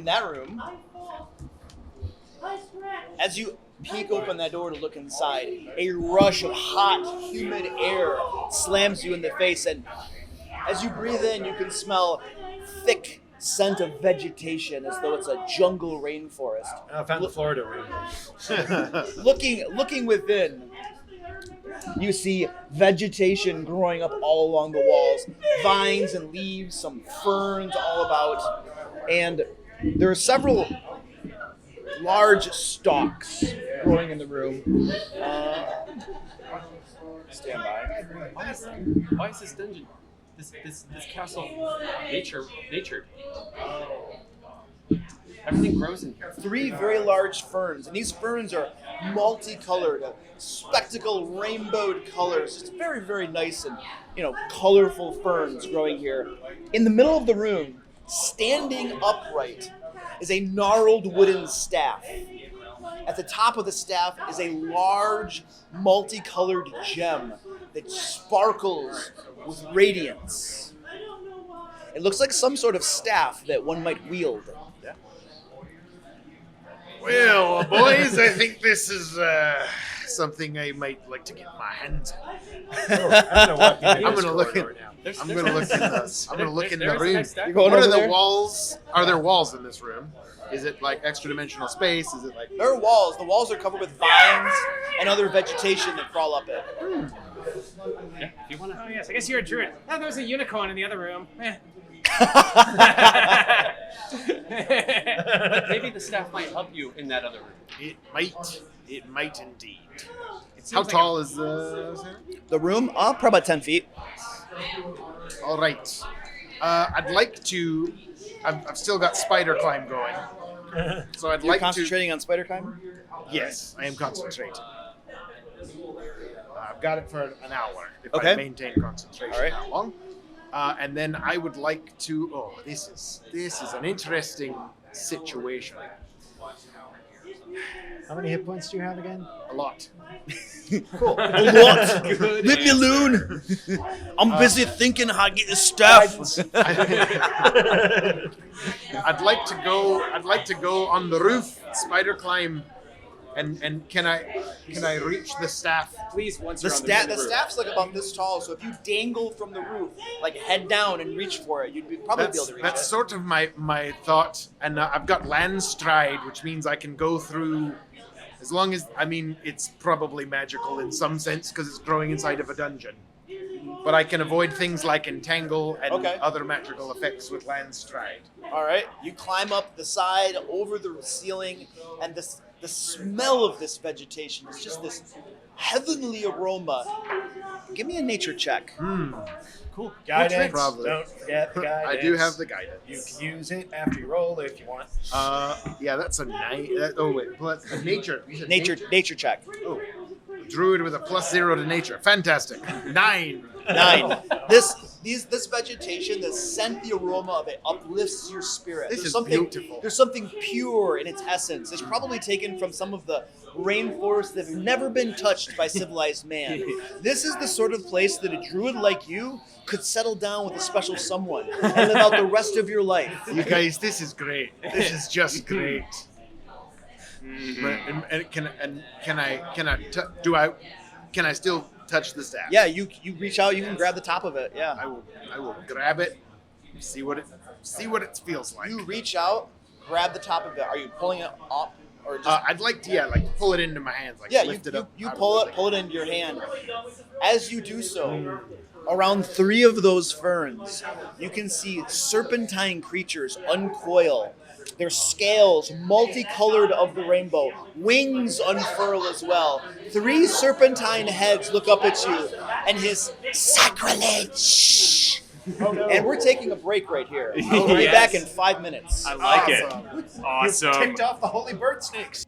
that room, as you peek open that door to look inside, a rush of hot, humid air slams you in the face, and as you breathe in, you can smell thick scent of vegetation as though it's a jungle rainforest. I found the Florida room. Looking within, you see vegetation growing up all along the walls, vines and leaves, some ferns all about, and there are several large stalks growing in the room. Stand by. Why is this dungeon, this castle, nature? Everything grows in here. 3 very large ferns, and these ferns are multicolored, spectacle rainbowed colors. It's very, very nice and colorful ferns growing here. In the middle of the room, standing upright, is a gnarled wooden staff. At the top of the staff is a large, multicolored gem that sparkles with radiance. It looks like some sort of staff that one might wield. Well, boys, I think this is something I might like to get my hands on. I'm gonna look in. I'm gonna look in the room. You're going What over are the there? walls? Are there walls in this room? Is it like extra dimensional space? Is it like There are walls. The walls are covered with vines and other vegetation that crawl up it. Yeah, if you want Oh to. yes, I guess you're a druid. Oh, there was a unicorn in the other room. Maybe the staff might help you in that other room. it might? It might indeed. It seems How like tall is the? The room? Probably about 10 feet. All right. I'd like to. I've still got spider climb going, so I'd You're like to. concentrating on spider climb? Yes, I am concentrating. I've got it for an hour if Okay. I maintain concentration All right. that long. And then I would like to. Oh, this is an interesting situation. How many hit points do you have again? A lot. Cool. A lot. Leave me alone. I'm busy thinking how to get the stuff. I'd like to go. I'd like to go on the roof, spider climb, and can I reach the staff? please, once The you're on the roof. staff's like about this tall, so if you dangle from the roof, like head down and reach for it, you'd probably be able to reach That's it. sort of my thought, and I've got land stride, which means I can go through. As long as, it's probably magical in some sense because it's growing inside of a dungeon. But I can avoid things like entangle and Okay. other magical effects with land stride. All right, you climb up the side over the ceiling, and the smell of this vegetation is just this heavenly aroma. Give me a nature check. Cool. Guidance. Probably. Don't forget the guidance. I do have the guidance. You can use it after you roll if you want. Yeah, that's a 9. Oh wait, plus nature. You said Nature check. Oh, druid with a +0 to nature. Fantastic. 9. 9. This vegetation, the scent, the aroma of it uplifts your spirit. This There's is something beautiful. There's something pure in its essence. It's probably taken from some of the rainforests that have never been touched by civilized man. This is the sort of place that a druid like you could settle down with a special someone and live out the rest of your life. You guys, this is great. This is just great. And can I still touch the staff? Yeah, you reach out, you can grab the top of it. Yeah. I will grab it. See what it feels like. You reach out, grab the top of it. Are you pulling it up or just I'd like to pull it into my hands, like Yeah, lift it up. you pull it into your hand. As you do so, around 3 of those ferns, you can see serpentine creatures uncoil Their scales, multicolored of the rainbow. Wings unfurl as well. 3 serpentine heads look up at you and hiss, "Sacrilege!" And we're taking a break right here. We'll be Yes. back in 5 minutes. I like it. You've Awesome. ticked off the holy bird snakes.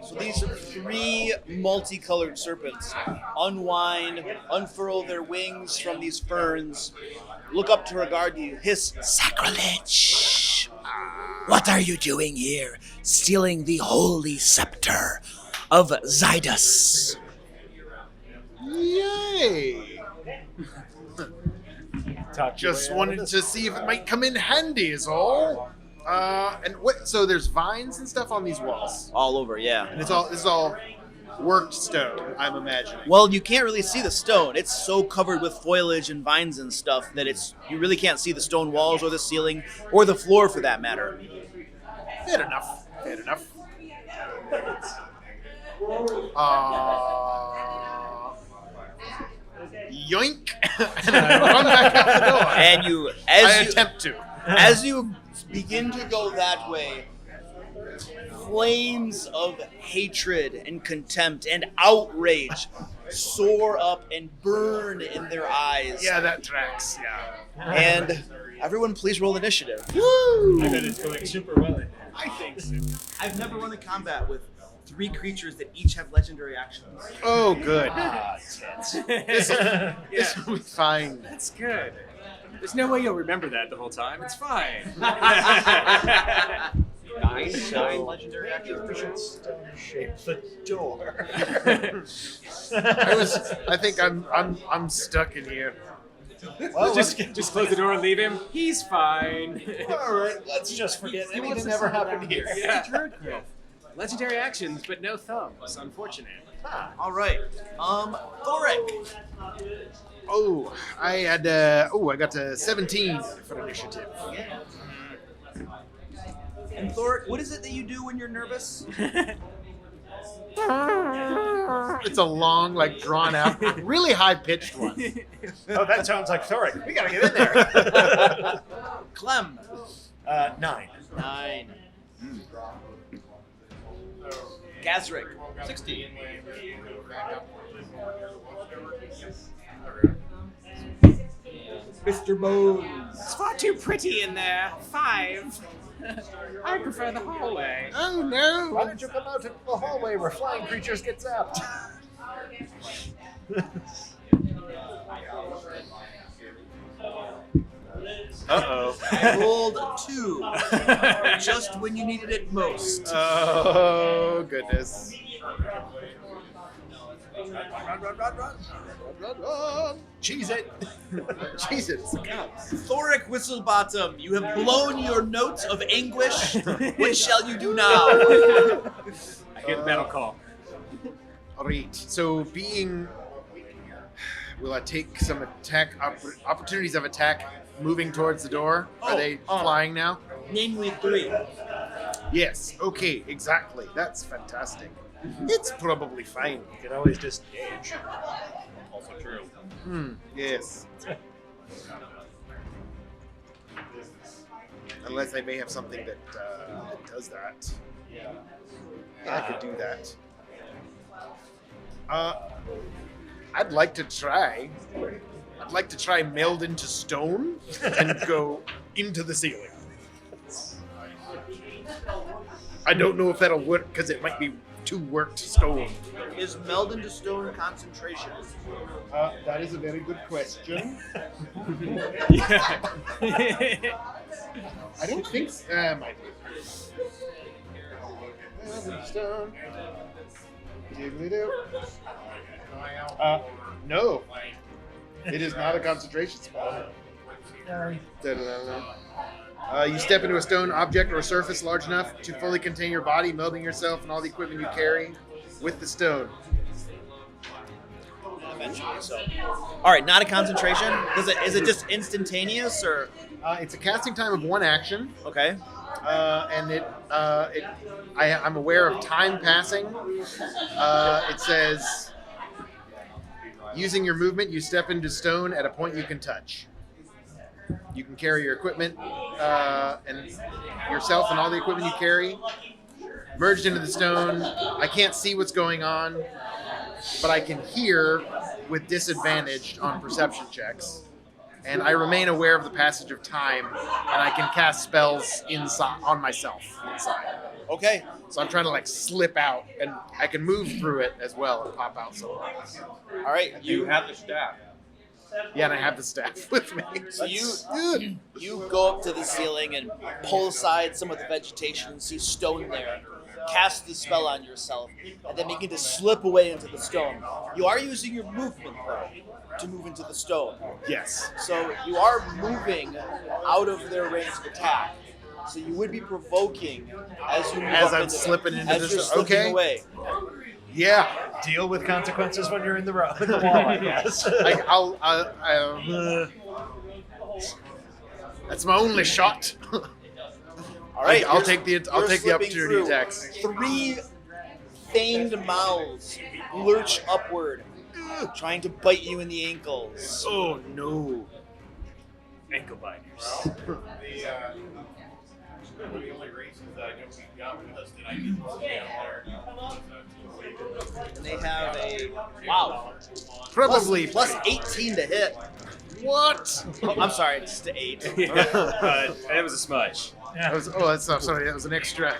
So these 3 multicolored serpents unwind, unfurl their wings from these ferns, look up to regard you, hiss, "Sacrilege! What are you doing here, stealing the holy scepter of Zydus?" Yay! Talk your Just way out of wanted this. to see if it might come in handy, is all. And what? So there's vines and stuff on these walls, All over, yeah. and this is all worked stone. I'm imagining. Well, you can't really see the stone. It's so covered with foliage and vines and stuff that you really can't see the stone walls or the ceiling or the floor for that matter. Fair enough. Fair enough. Yoink! And I run back out the door. And you, I attempt to. as you begin to go that way, flames of hatred and contempt and outrage soar up and burn in their eyes. Yeah, that tracks. Yeah. And everyone, please roll initiative. I bet it's going super well. I think so. I've never run a combat with 3 creatures that each have legendary actions. Oh, good. Tense. This will be fine. That's good. There's no way you'll remember that the whole time. It's fine. 9 legendary We should stone shape the door. I think I'm stuck in here. Well, just close the door and leave him. He's fine. all right, let's just forget He wants anything to ever settle happened down. here. Yeah. Legendary actions, but no thumbs. Unfortunate. All right. Thoric. Oh, I got a 17 for initiative. And Thoric, what is it that you do when you're nervous? It's a long, like drawn out, really high pitched one. Oh, that sounds like Thoric. We gotta get in there. Clem. 9. 9. Gazrick. 16. Mr. Bones. It's far too pretty in there. 5. I prefer the hallway. Oh no! Why don't you come out into the hallway where flying creatures get zapped? Uh-oh. I rolled 2. Just when you needed it most. Oh goodness. Run. Cheese it. Jesus, the cops. Thoric Whistlebottom, you have blown your notes of anguish. What shall you do now? I get battle call. Alright, so will I take some attack opportunities of attack moving towards the door? Are they flying now? Namely 3. Yes, okay, exactly. That's fantastic. It's probably fine. You can always disengage. Also true. Yes. Unless I may have something that does that. Yeah, I could do that. I'd like to try. I'd like to try meld into stone and go into the ceiling. I don't know if that'll work because it might be too worked stone. Is meld into stone concentration? That is a very good question. Yeah. I don't think so. Might be. Stone. Diddly-doo. No. It is not a concentration spell. Da-da-da-da. You step into a stone object or a surface large enough to fully contain your body, melding yourself and all the equipment you carry with the stone. Eventually, so. All right, not a concentration. Is it just instantaneous or? It's a casting time of 1 action, Okay. and I'm aware of time passing. It says, using your movement, you step into stone at a point you can touch. You can carry your equipment and yourself and all the equipment you carry merged into the stone. I can't see what's going on, but I can hear with disadvantage on perception checks. And I remain aware of the passage of time, and I can cast spells inside on myself inside. Okay. So I'm trying to like slip out, and I can move through it as well and pop out somewhere else. All right. You have the staff. Yeah, and I have the staff with me. So you go up to the ceiling and pull aside some of the vegetation and see stone there. Cast the spell on yourself, and then begin to slip away into the stone. You are using your movement, though, to move into the stone. Yes. So you are moving out of their range of attack. So you would be provoking as you move As up I'm into slipping into as this- you're slipping okay. away. Yeah. Deal with consequences when you're in the wall, I guess. That's my only shot. All right, I'll you're- take the you're opportunity slipping through. attacks. 3 feigned mouths lurch upward, trying to bite you in the ankles. Oh no. Ankle biters. And they have a wow. Probably Plus 18 to hit. What? Oh, I'm sorry, it's to 8. It was a smudge. That's not sorry. That was an extra.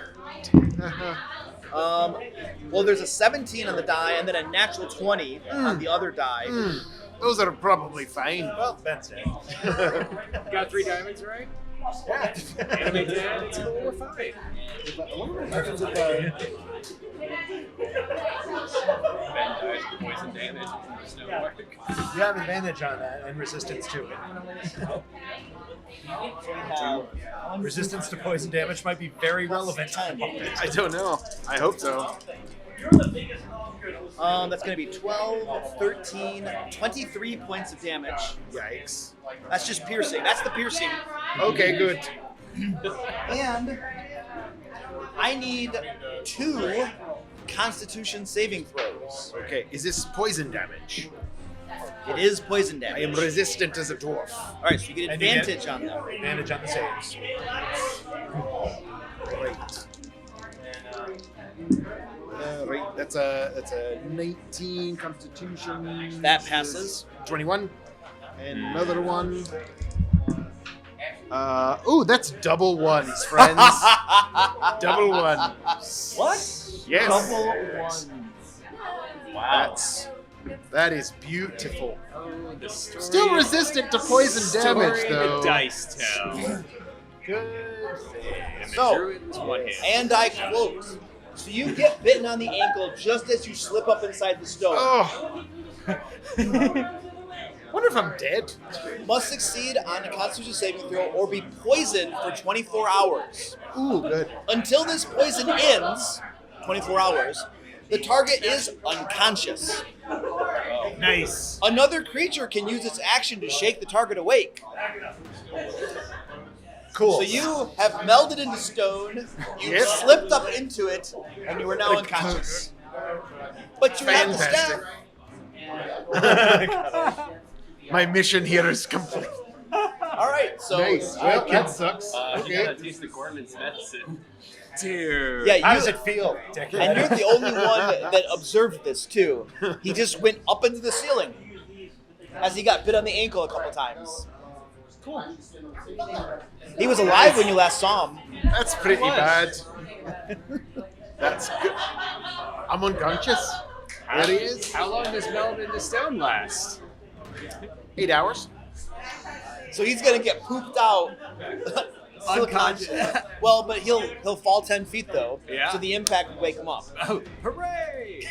Well, there's a 17 on the die, and then a natural 20 on the other die. Those are probably fine. Well, that's it. Got 3 diamonds, right? Anime 10, it's cool, we're fine. Ben dies from poison damage. There's no work. You have advantage on that and resistance to it. Resistance to poison damage might be very relevant. I don't know. I hope so. That's going to be 12, 13, 23 points of damage. Yikes. That's just piercing. That's the piercing. Okay, good. And I need 2 Constitution saving throws. Okay, is this poison damage? It is poison I damage. am resistant as a dwarf. All right, so you get And you get- advantage on them. Advantage on the saves. Great. Right, that's a 19 Constitution. That passes. 21, and another one. Ooh, that's double ones, friends. Double ones. What? Yes. Double 1. That is beautiful. Oh, the story. Still resistant to poison damage, Story though. the dice tell. Good. And the So, druid's one hit. and I quote, so you get bitten on the ankle just as you slip up inside the stone. Oh. Wonder if I'm dead. Must succeed on a Constitution saving throw or be poisoned for 24 hours. Ooh, good. Until this poison ends, 24 hours, the target is unconscious. Nice. Another creature can use its action to shake the target awake. Cool. So you have melded into stone, you Yep. slipped up into it, and you are now unconscious. But you have the staff. Fantastic. My mission here is complete. All right, so Nice. Well, that sucks. You Okay. gotta taste the Gorman's medicine. Dude. yeah, How you, does it feel, Dick? and you're the only one that observed this too. He just went up into the ceiling as he got bit on the ankle a couple times. Cool. He was alive when you last saw him. That's pretty bad. That's good. I'm unconscious. There he is. How long does meld into stone last? 8 hours. So he's gonna get pooped out. Still Unconscious. Well, but he'll fall 10 feet though. Yeah. So the impact would wake him up. Oh, hooray!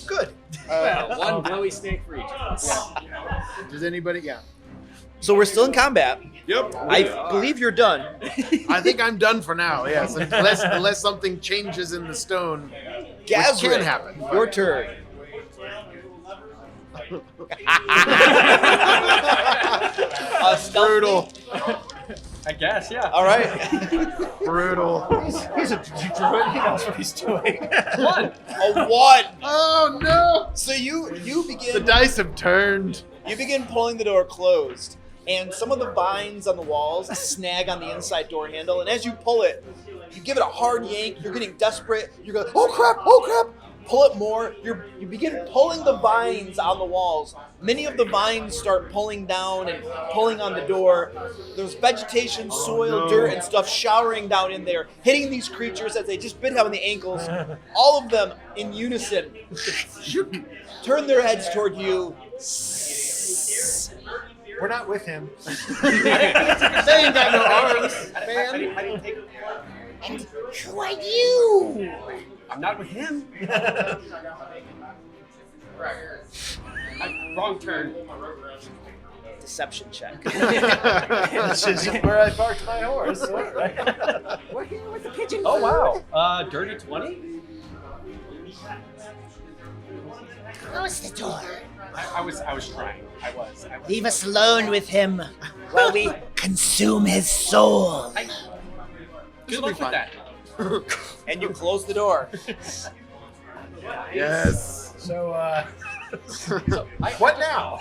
Good. Well, one blowy snake for each. Does anybody? Yeah. So we're still in combat. Yep. I believe you're done. I think I'm done for now. Yes, unless something changes in the stone, which can Gazrick, happen. your turn. Brutal. I guess, yeah. All right. Brutal. He's a druid. He knows what he's doing. One. A 1. Oh no! So you The begin dice have turned. pulling the door closed, and some of the vines on the walls snag on the inside door handle. And as you pull it, you give it a hard yank. You're getting desperate. You're going, oh crap! Oh crap! Pull it more. You begin pulling the vines on the walls. Many of the vines start pulling down and pulling on the door. There's vegetation, soil, dirt, and stuff showering down in there, hitting these creatures as they just bit him on the ankles. All of them in unison turn their heads toward you. We're not with him. They ain't got no arms, man. I didn't take. And who are you? I'm not with him. Wrong turn. Deception check. This isn't where I parked my horse. We're here with the pigeon. Oh wow. Dirty 20. Close the door. I was trying. I was. Leave us alone with him while we consume his soul. Good luck with that. And you close the door. Yes. So, what now?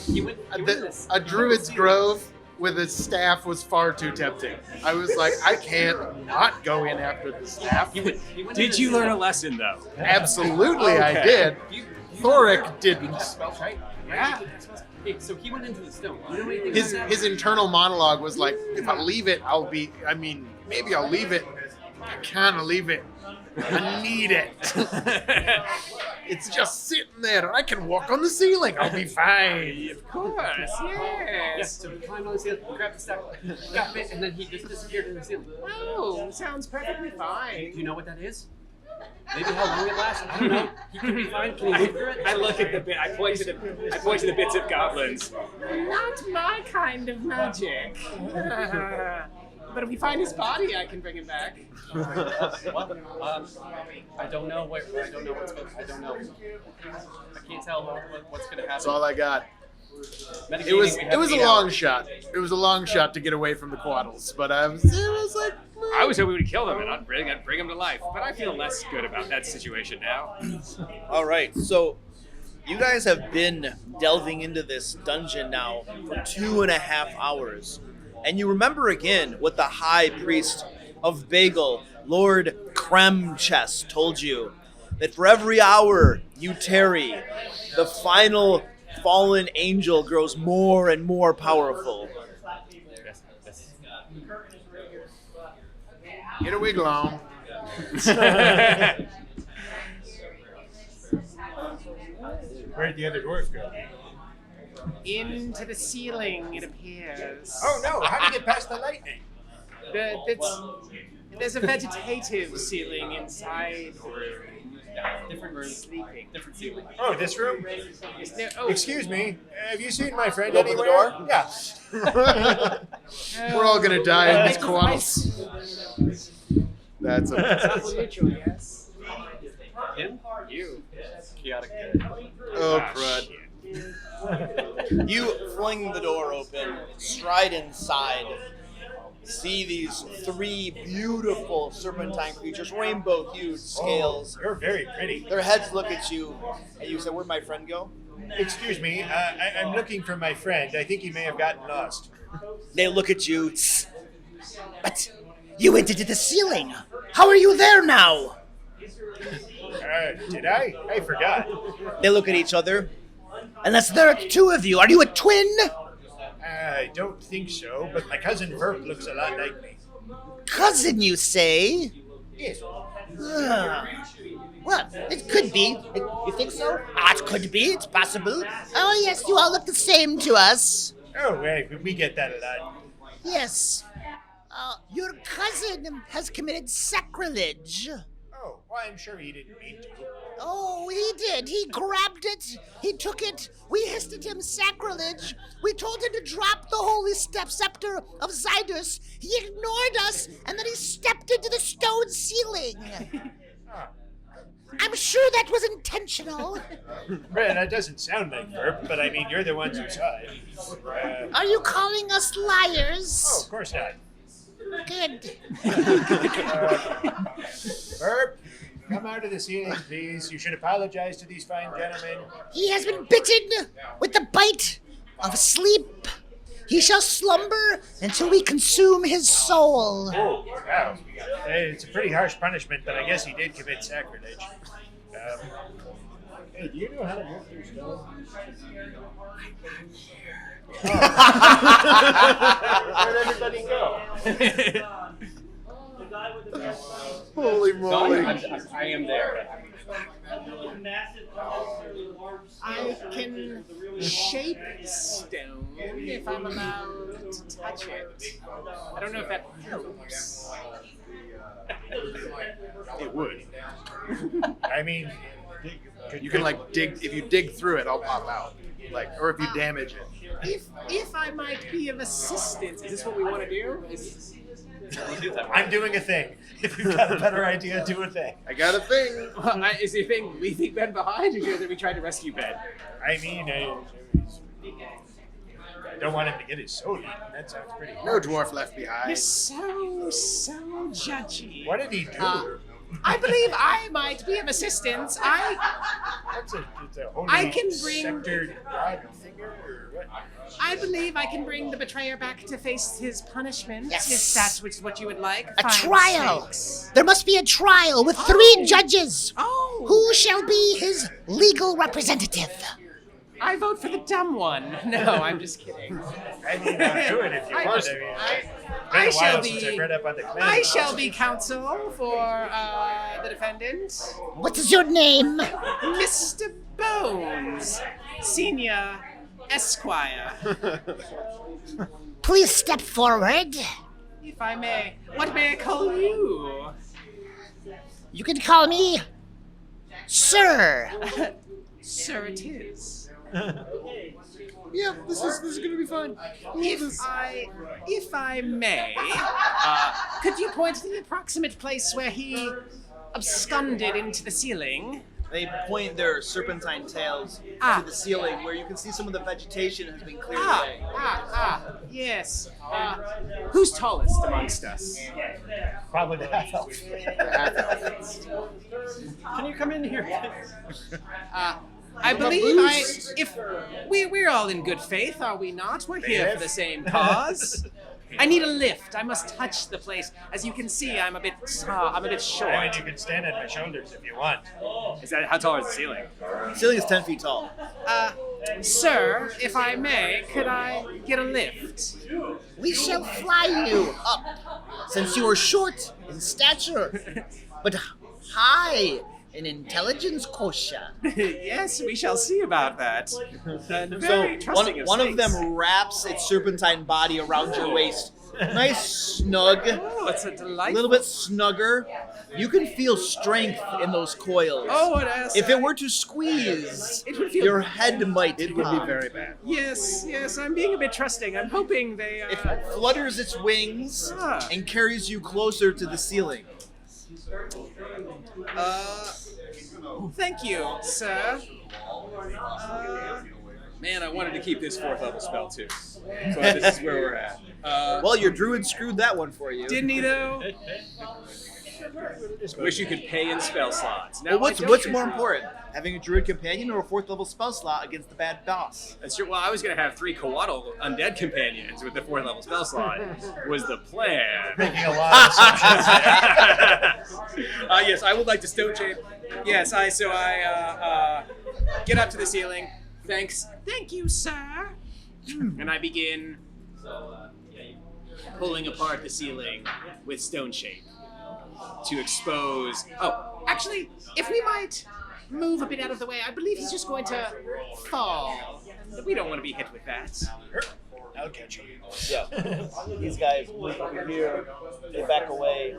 He went in this. A druid's grove with a staff was far too tempting. I was like, I can't not go in after the staff. He went Did you learn a lesson though? Absolutely, I did. Thoric didn't. Spells, right? Yeah. Okay, so he went into the stone. You know anything about His internal monologue was like, if I leave it, maybe I'll leave it. I can't leave it. I need it. It's just sitting there. I can walk on the ceiling. I'll be fine. Of course, Yes, so he climbed on the ceiling, grabbed the staff, got bit, and then he just disappeared in the ceiling. Oh, sounds perfectly Do fine. you know what that is? Maybe how long it lasts? I don't know. He could be fine. Can he live through it? I look at the bit. I point to the bits of goblins. Not my kind of magic. But if we find his body, I can bring him back. Well, I don't know what's going. I don't know. I can't tell what's going to happen. That's all I got. Metagaming, It was we have it was a 8 long hours. shot. It was a long shot to get away from the quaddles, but it was like. I was hoping we'd kill them and I'd bring him to life, but I feel less good about that situation now. All right, so you guys have been delving into this dungeon now for 2.5 hours. And you remember again what the high priest of Bagel, Lord Kremchest, told you. That for every hour you tarry, the final fallen angel grows more and more powerful. Yes. Get a wiggle on. Where'd the other dwarf go? Into the ceiling, it appears. Oh no! How do you get past the lightning? There's a vegetative ceiling inside the room. Different room. Sleeping. Different ceiling. Oh, this room? Is there, oh, Excuse me. Have you seen my friend Open the anywhere? door? Yeah. We're all gonna die in these I- quaddles. That's a mutual, yes. Him? You. Chaotic. oh crud. You fling the door open, stride inside, see these 3 beautiful serpentine creatures, rainbow-hued scales. Oh, you're very pretty. Their heads look at you, and you say, "Where'd my friend go?" Excuse me. I'm looking for my friend. I think he may have gotten lost. They look at you. But you went into the ceiling. How are you there now? Did I? I forgot. They look at each other. Unless there are 2 of you. Are you a twin? I don't think so, but my cousin Verp looks a lot like me. Cousin, you say? Yes. Ah. Well, it could be. You think so? Ah, it could be. It's possible. Oh, yes, you all look the same to us. Oh, right. We get that a lot. Yes. Your cousin has committed sacrilege. Oh, well, I'm sure he didn't mean to. Oh, he did. He grabbed it. He took it. We hissed at him sacrilege. We told him to drop the holy scepter of Zydus. He ignored us, and then he stepped into the stone ceiling. I'm sure that was intentional. Right, that doesn't sound like Burp, but I mean, you're the ones who saw it. Are you calling us liars? Oh, of course not. Good. Burp, come out of the ceiling, please. You should apologize to these fine gentlemen. He has been bitten with the bite of sleep. He shall slumber until we consume his soul. Oh, wow. It's a pretty harsh punishment, but I guess he did commit sacrilege. Hey, do you know how to move through stone? Where'd everybody go? Holy moly. I am there. I can shape stone if I'm allowed to touch it. I don't know if that helps. It would. I mean, You can like dig, if you dig through it, I'll pop out. Like, or if you damage it. If I might be of assistance, is this what we want to do? I'm doing a thing. If you've got a better idea, do a thing. I got a thing. Is the thing leaving Ben behind, or that we tried to rescue Ben? I mean, I don't want him to get his soul eaten. That sounds pretty No dwarf left You're behind. so judgy. What did he do? I believe I might be of assistance. It's a holy I can bring- scepter god figure or what? I believe I can bring the betrayer back to face his punishment. Yes. If that's what you would like. A Fine trial. steaks. There must be a trial with 3 judges. Oh, Who shall be his legal representative? I vote for the dumb one. No, I'm just kidding. I mean, do it if you want. I mean, I it's been a shall while since I've read up on the command. I shall be counsel for the defendant, What is your name? Mr. Bones, Senior Esquire. Please step forward. If I may, what may I call you? You can call me Sir. Sir, it is. Yeah, this is gonna be fun. If I may, could you point to the approximate place where he absconded into the ceiling? They point their serpentine tails to the ceiling where you can see some of the vegetation has been cleared away. Yes. Who's tallest amongst us? Probably the half elf. Can you come in here? I believe if we're all in good faith, are we not? We're here for the same cause. I need a lift. I must touch the place. As you can see, I'm a bit I mean, short. you can stand on my shoulders if you want. Is that how tall is the ceiling? The ceiling is 10 feet tall. Sir, if I may, could I get a lift? We shall fly you up, since you are short in stature, but high in intelligence quotient. Yes, we shall see about that. So Very trusting one of snakes. them wraps its serpentine body around your waist. Nice snug, Oh, it's a a delightful. little bit snugger. You can feel strength in those coils. Oh, what else? If it were to squeeze, It would feel- your head might It would be pop. very bad. Yes, I'm being a bit trusting. I'm hoping they. It flutters its wings and carries you closer to the ceiling. Thank you, sir. Man, I wanted to keep this 4th level spell too. So this is where we're at. Well, your druid screwed that one for you. Didn't he though? Wish you could pay in spell slots. Now, Well, I don't- what's more important, having a druid companion or a 4th level spell slot against the bad boss? That's true. Well, I was going to have 3 Coatl undead companions with the 4th level spell slot. Was the plan. Making a lot of assumptions there. Yes, I would like to stone shape. Yes, I get up to the ceiling. Thanks. Thank you, sir. And I begin pulling apart the ceiling with stone shape to expose. Oh, actually, if we might move a bit out of the way, I believe he's just going to fall. And we don't want to be hit with that. I'll catch you. Yeah. These guys move over here, they back away.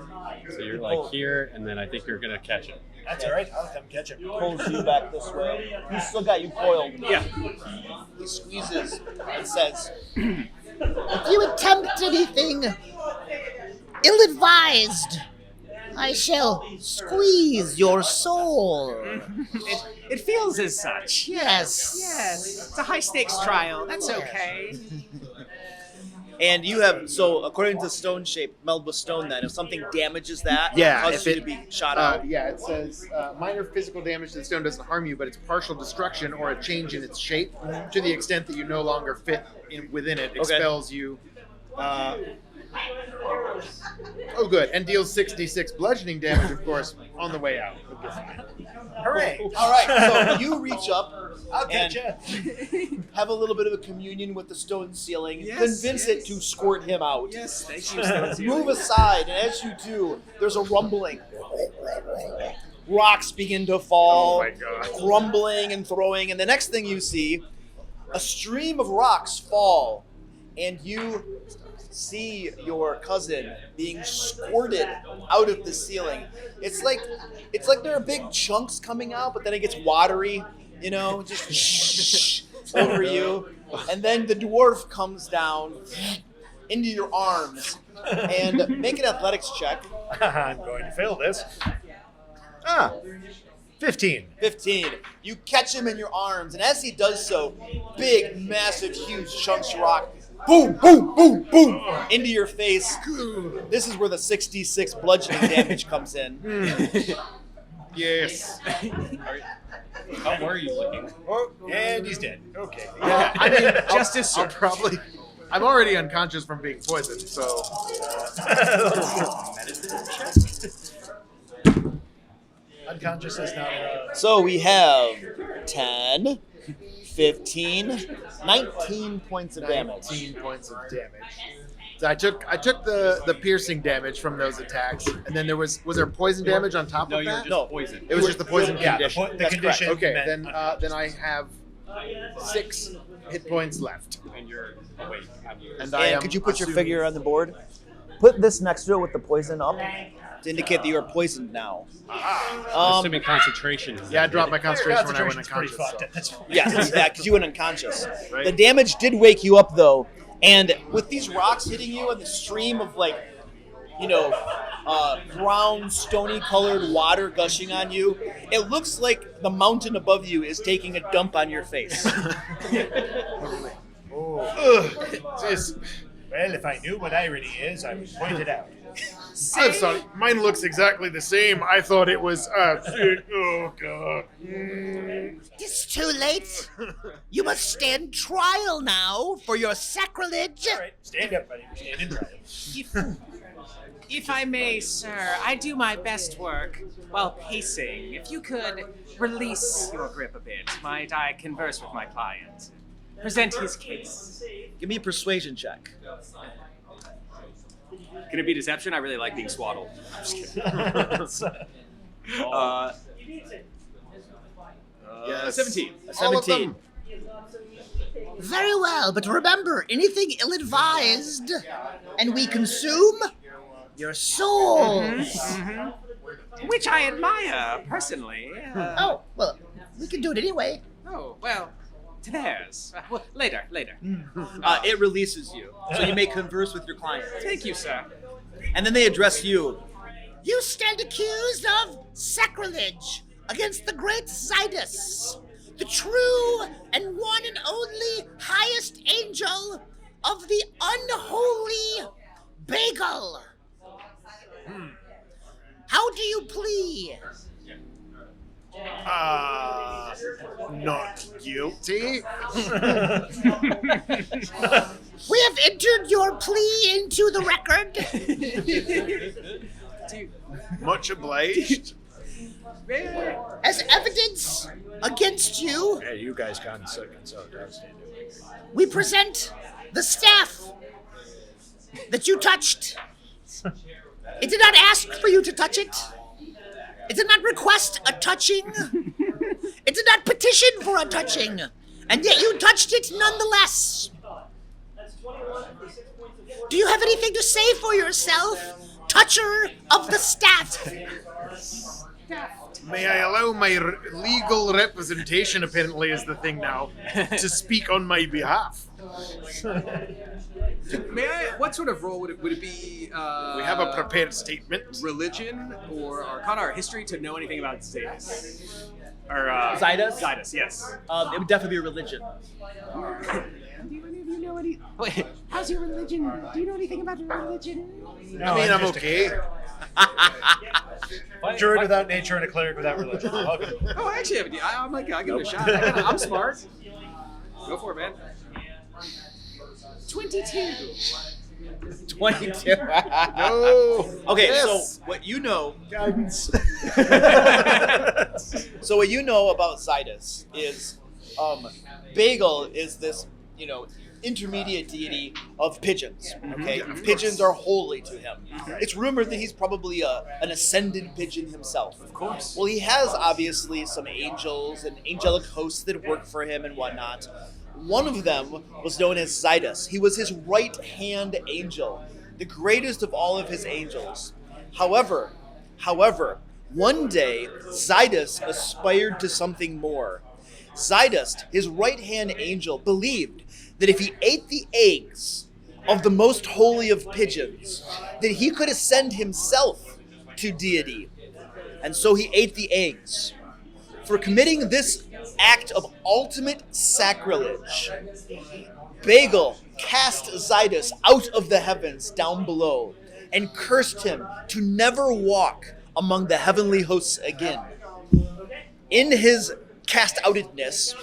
So you're like here, and then I think you're gonna catch it. That's all right. I'll come catch him. Pulls you back this way. He's still got you coiled. Yeah. He squeezes and says, If you attempt anything ill-advised, I shall squeeze your soul. It feels as such. Yes. Yes. It's a high-stakes trial. That's okay. and you have, so according to stone shape, meld with stone then, if something damages that, Yeah, it causes if you to it- be shot out. Yeah, it says minor physical damage to the stone doesn't harm you, but it's partial destruction or a change in its shape to the extent that you no longer fit within it, expels you. Oh, good. And deals 66 bludgeoning damage, of course, on the way out. Hooray! All right, so you reach up I'll catch and you. have a little bit of a communion with the stone ceiling, Yes, convince it to squirt him out. Yes, thank you, Stone Ceiling. Move aside, and as you do, there's a rumbling. Rocks begin to fall, Oh my God. crumbling and throwing, and the next thing you see, a stream of rocks fall, and you see your cousin being squirted out of the ceiling. It's like there are big chunks coming out, but then it gets watery, just over you. And then the dwarf comes down into your arms. And make an athletics check. I'm going to fail this. 15. 15. You catch him in your arms, and as he does so, big, massive, huge chunks of rock, boom, boom, boom, boom, into your face. This is where the 66 bludgeoning damage comes in. Yes. How were you looking? Oh, and he's dead. Okay. I mean, Justice I'll probably. I'm already unconscious from being poisoned, so. Unconscious is not So we have 10, 15, 19 points of damage. 19 points of damage. So I took the piercing damage from those attacks, and then was there poison damage on top No, of you were that? just No. poisoned. It was just the poison Yeah, condition. the That's condition. Okay, meant then I have 6 hit points left, And you're awake. and I And am could you put your assuming- figure on the board? Put this next to it with the poison up to indicate that you are poisoned now. Assuming concentration is Yeah, I dropped my concentration when I went concentration's pretty unconscious. fucked So. at this point. Yes, yeah, because you went unconscious. Right. The damage did wake you up though, and with these rocks hitting you and the stream of brown, stony-colored water gushing on you, it looks like the mountain above you is taking a dump on your face. Just- Well, if I knew what irony is, I would point it out. I'm sorry, mine looks exactly the same. I thought it was. Oh god. It's too late. You must stand trial now for your sacrilege. All right, stand up, buddy. Stand in trial. If I may, sir, I do my best work while pacing. If you could release your grip a bit, might I converse with my client? Present his case. Give me a persuasion check. Can it be deception? I really like being swaddled. I'm just kidding. Yes. 17. All of 17. them. Very well, but remember, anything ill-advised, and we consume your souls. Which I admire, personally. Oh, well, we can do it anyway. Oh, well, to theirs. Well, later. It releases you, so you may converse with your client. Thank you, sir. And then they address you. You stand accused of sacrilege against the great Zydus, the true and one and only highest angel of the unholy Bagel. How do you plea? Not guilty. We have entered your plea into the record. Much obliged. As evidence against you, Hey, you guys can't suck and so stand up. we present the staff that you touched. It did not ask for you to touch it. It did not request a touching. It did not petition for a touching. And yet you touched it nonetheless. Do you have anything to say for yourself, toucher of the staff? May I allow my legal representation, apparently is the thing now, to speak on my behalf? May I? What sort of role would it be? We have a prepared statement. Religion or Arcana or history to know anything about Zadus? Or Zadus? Zadus, yes. It would definitely be religion. Do any of you know any? Wait, how's your religion? Do you know anything about your religion? No, I mean, I'm just a okay. druid without nature and a cleric without religion. Okay. Oh, I actually have a I'm like, I'll give it a shot. I'm smart. Go for it, man. 22. 22. No. Okay, Yes. so what you know. Guidance. So what you know about Zadus is, Bagel is this, intermediate deity of pigeons. Okay, Yeah, of pigeons course. are holy to him. It's rumored that he's probably an ascended pigeon himself. Of course. Well, he has obviously some angels and angelic hosts that work for him and whatnot. One of them was known as Zadus. He was his right-hand angel, the greatest of all of his angels. However, one day, Zadus aspired to something more. Zadus, his right-hand angel, believed that if he ate the eggs of the most holy of pigeons, that he could ascend himself to deity. And so he ate the eggs. For committing this act of ultimate sacrilege, Bagel cast Zadus out of the heavens down below and cursed him to never walk among the heavenly hosts again. In his cast-outedness,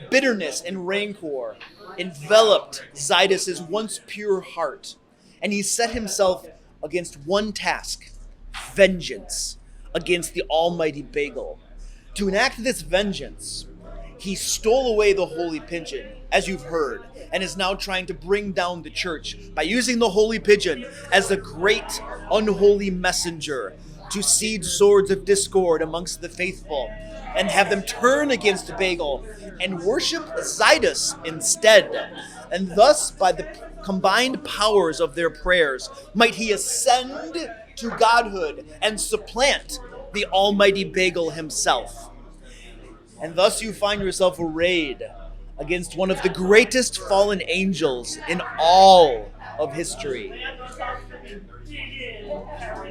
bitterness and rancor enveloped Zadus' once pure heart, and he set himself against one task: vengeance against the almighty Bagel. To enact this vengeance, he stole away the holy pigeon, as you've heard, and is now trying to bring down the church by using the holy pigeon as the great unholy messenger to seed swords of discord amongst the faithful and have them turn against Bagel and worship Zadus instead. And thus, by the combined powers of their prayers, might he ascend to godhood and supplant the almighty Bagel himself. And thus you find yourself arrayed against one of the greatest fallen angels in all of history.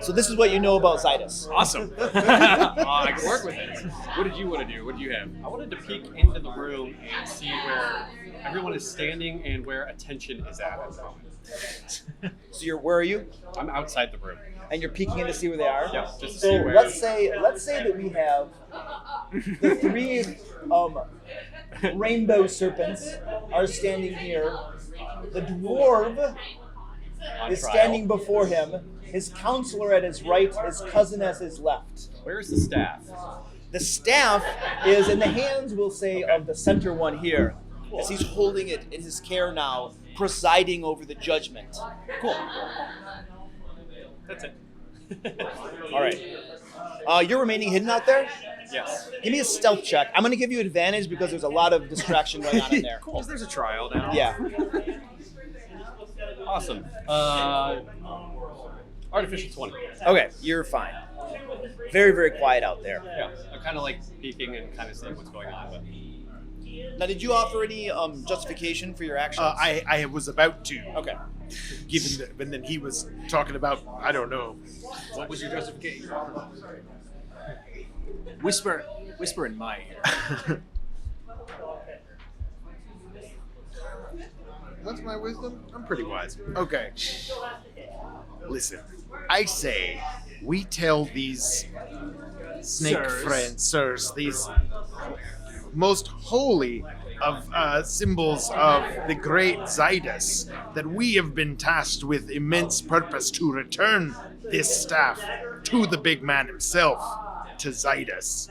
So this is what you know about Zadus. Awesome. I can work with it. What did you want to do? What do you have? I wanted to peek into the room and see where everyone is standing and where attention is at the moment. So where are you? I'm outside the room. And you're peeking in to see where they are? Yep, just to So see where. let's say that we have the three rainbow serpents are standing here. The dwarf on is trial. standing before him, his counselor at his right, his cousin at his left. Where's the staff? The staff is in the hands, we'll say, of the center one here, as he's holding it in his care now, presiding over the judgment. Cool. That's it. All right. You're remaining hidden out there? Yes. Give me a stealth check. I'm going to give you advantage because there's a lot of distraction going on in there. Cool. There's a trial now. Yeah. Awesome. Artificial 20. Okay, you're fine. Very, very quiet out there. Yeah. I'm kind of like peeking and kind of seeing what's going on. But Now, did you offer any justification for your actions? I was about to, Okay. given that, and then he was talking about, I don't know. What was your justification? Whisper in my ear. What's my wisdom? I'm pretty wise. Okay. Listen, I say we tell these snake sirs, these most holy of symbols of the great Zadus, that we have been tasked with immense purpose to return this staff to the big man himself, to Zadus.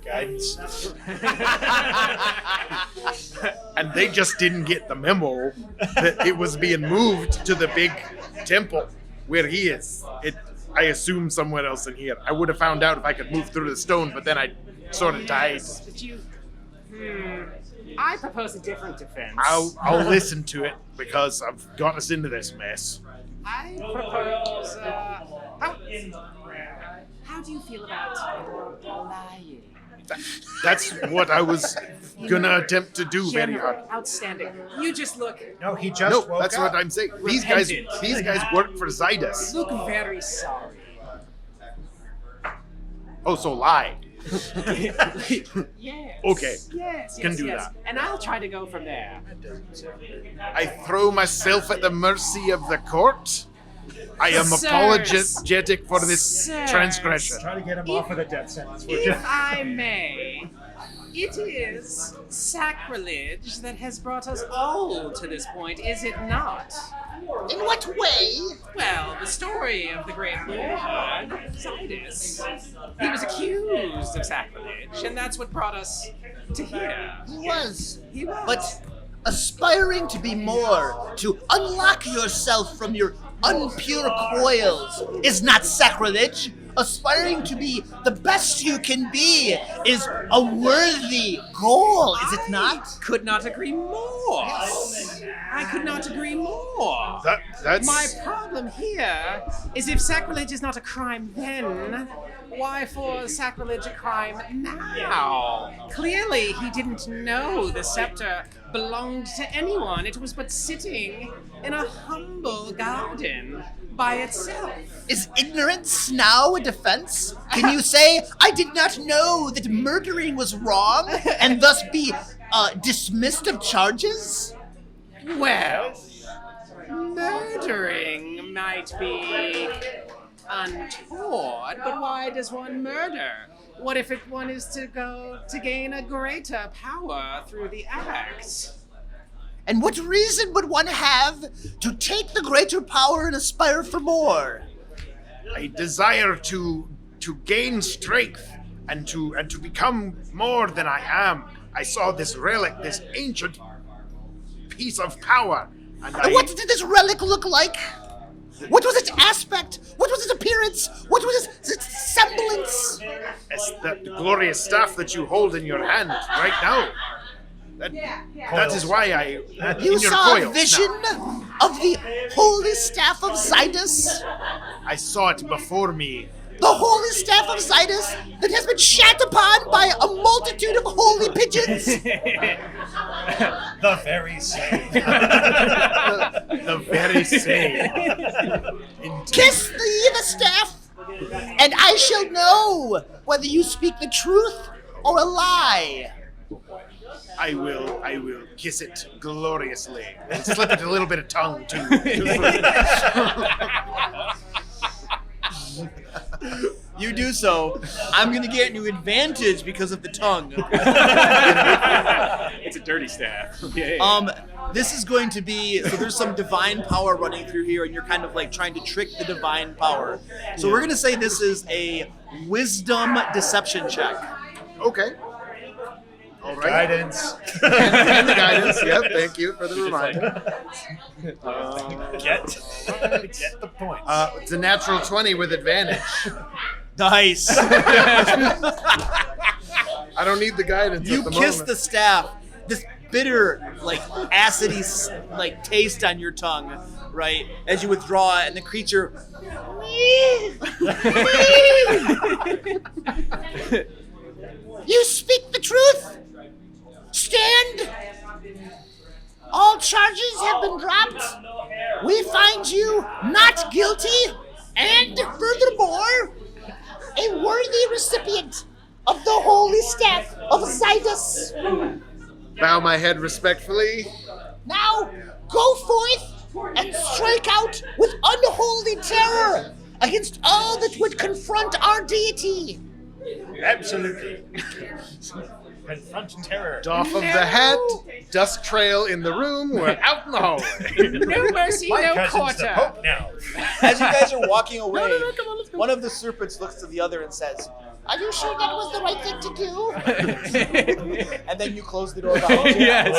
Guidance. And they just didn't get the memo that it was being moved to the big temple where he is. I assume somewhere else in here. I would have found out if I could move through the stone, but then I sort of died. But you. I propose a different defense. I'll listen to it because I've got us into this mess. I propose How do you feel about lying? That's what I was gonna attempt to do very hard. Outstanding. You just look No, he just No, woke that's up. what I'm saying. These guys Repentant. work for Zydus. look very sorry. Oh, so lie. Yes. Okay. Yes. Can yes, do yes. that. And I'll try to go from there. I throw myself at the mercy of the court. I am Sirs. apologetic for this Sirs. transgression. Try to get him off of the death sentence. would you? If I may, it is sacrilege that has brought us all to this point, is it not? In what way? Well, the story of the great lord, Zydus, he was accused of sacrilege, and that's what brought us to here. He was. He was. But aspiring to be more, to unlock yourself from your unpure coils, is not sacrilege. Aspiring to be the best you can be is a worthy goal, is it not? I could not agree more. I could not agree more. That's My problem here is if sacrilege is not a crime then, why for sacrilege a crime now? Clearly he didn't know the scepter belonged to anyone. It was but sitting in a humble garden by itself. Is ignorance now a defense? Can you say, I did not know that murdering was wrong, and thus be dismissed of charges? Well, murdering might be untoward, but why does one murder? What if one is to gain a greater power through the act? And what reason would one have to take the greater power and aspire for more? I desire to gain strength and to become more than I am. I saw this relic, this ancient piece of power, and And what did this relic look like? What was its aspect? What was its appearance? What was its semblance? it's the glorious staff that you hold in your hand right now. That is why You in your saw a coils vision now. of the holy staff of Zydus? I saw it before me. The holy staff of Zydus that has been shat upon by a multitude of holy pigeons? The very same. The very same. Kiss thee the staff, and I shall know whether you speak the truth or a lie. I will kiss it gloriously and slip it a little bit of tongue too. You do so. I'm gonna get you advantage because of the tongue. It's a dirty staff. This is going to be, so there's some divine power running through here, and you're kind of like trying to trick the divine power. So we're gonna say this is a wisdom deception check. Okay. All right. Guidance. And the guidance. Yep. Thank you for the reminder. Get the point. It's a natural 20 with advantage. Nice. I don't need the guidance. You at the kiss moment. the staff. This bitter, like acidy, like taste on your tongue, right? As you withdraw it, and the creature. You speak the truth? Stand! All charges have been dropped. We find you not guilty, and furthermore, a worthy recipient of the holy staff of Zydus. Bow my head respectfully. Now, go forth and strike out with unholy terror against all that would confront our deity. Absolutely. Confront terror. Doff of the hat, dust trail in the room, we're out in the hallway. No mercy, My no cousin's the quarter. Pope now. As you guys are walking away, one of the serpents looks to the other and says, Are you sure that was the right thing to do? and then you close the door behind you. Yes.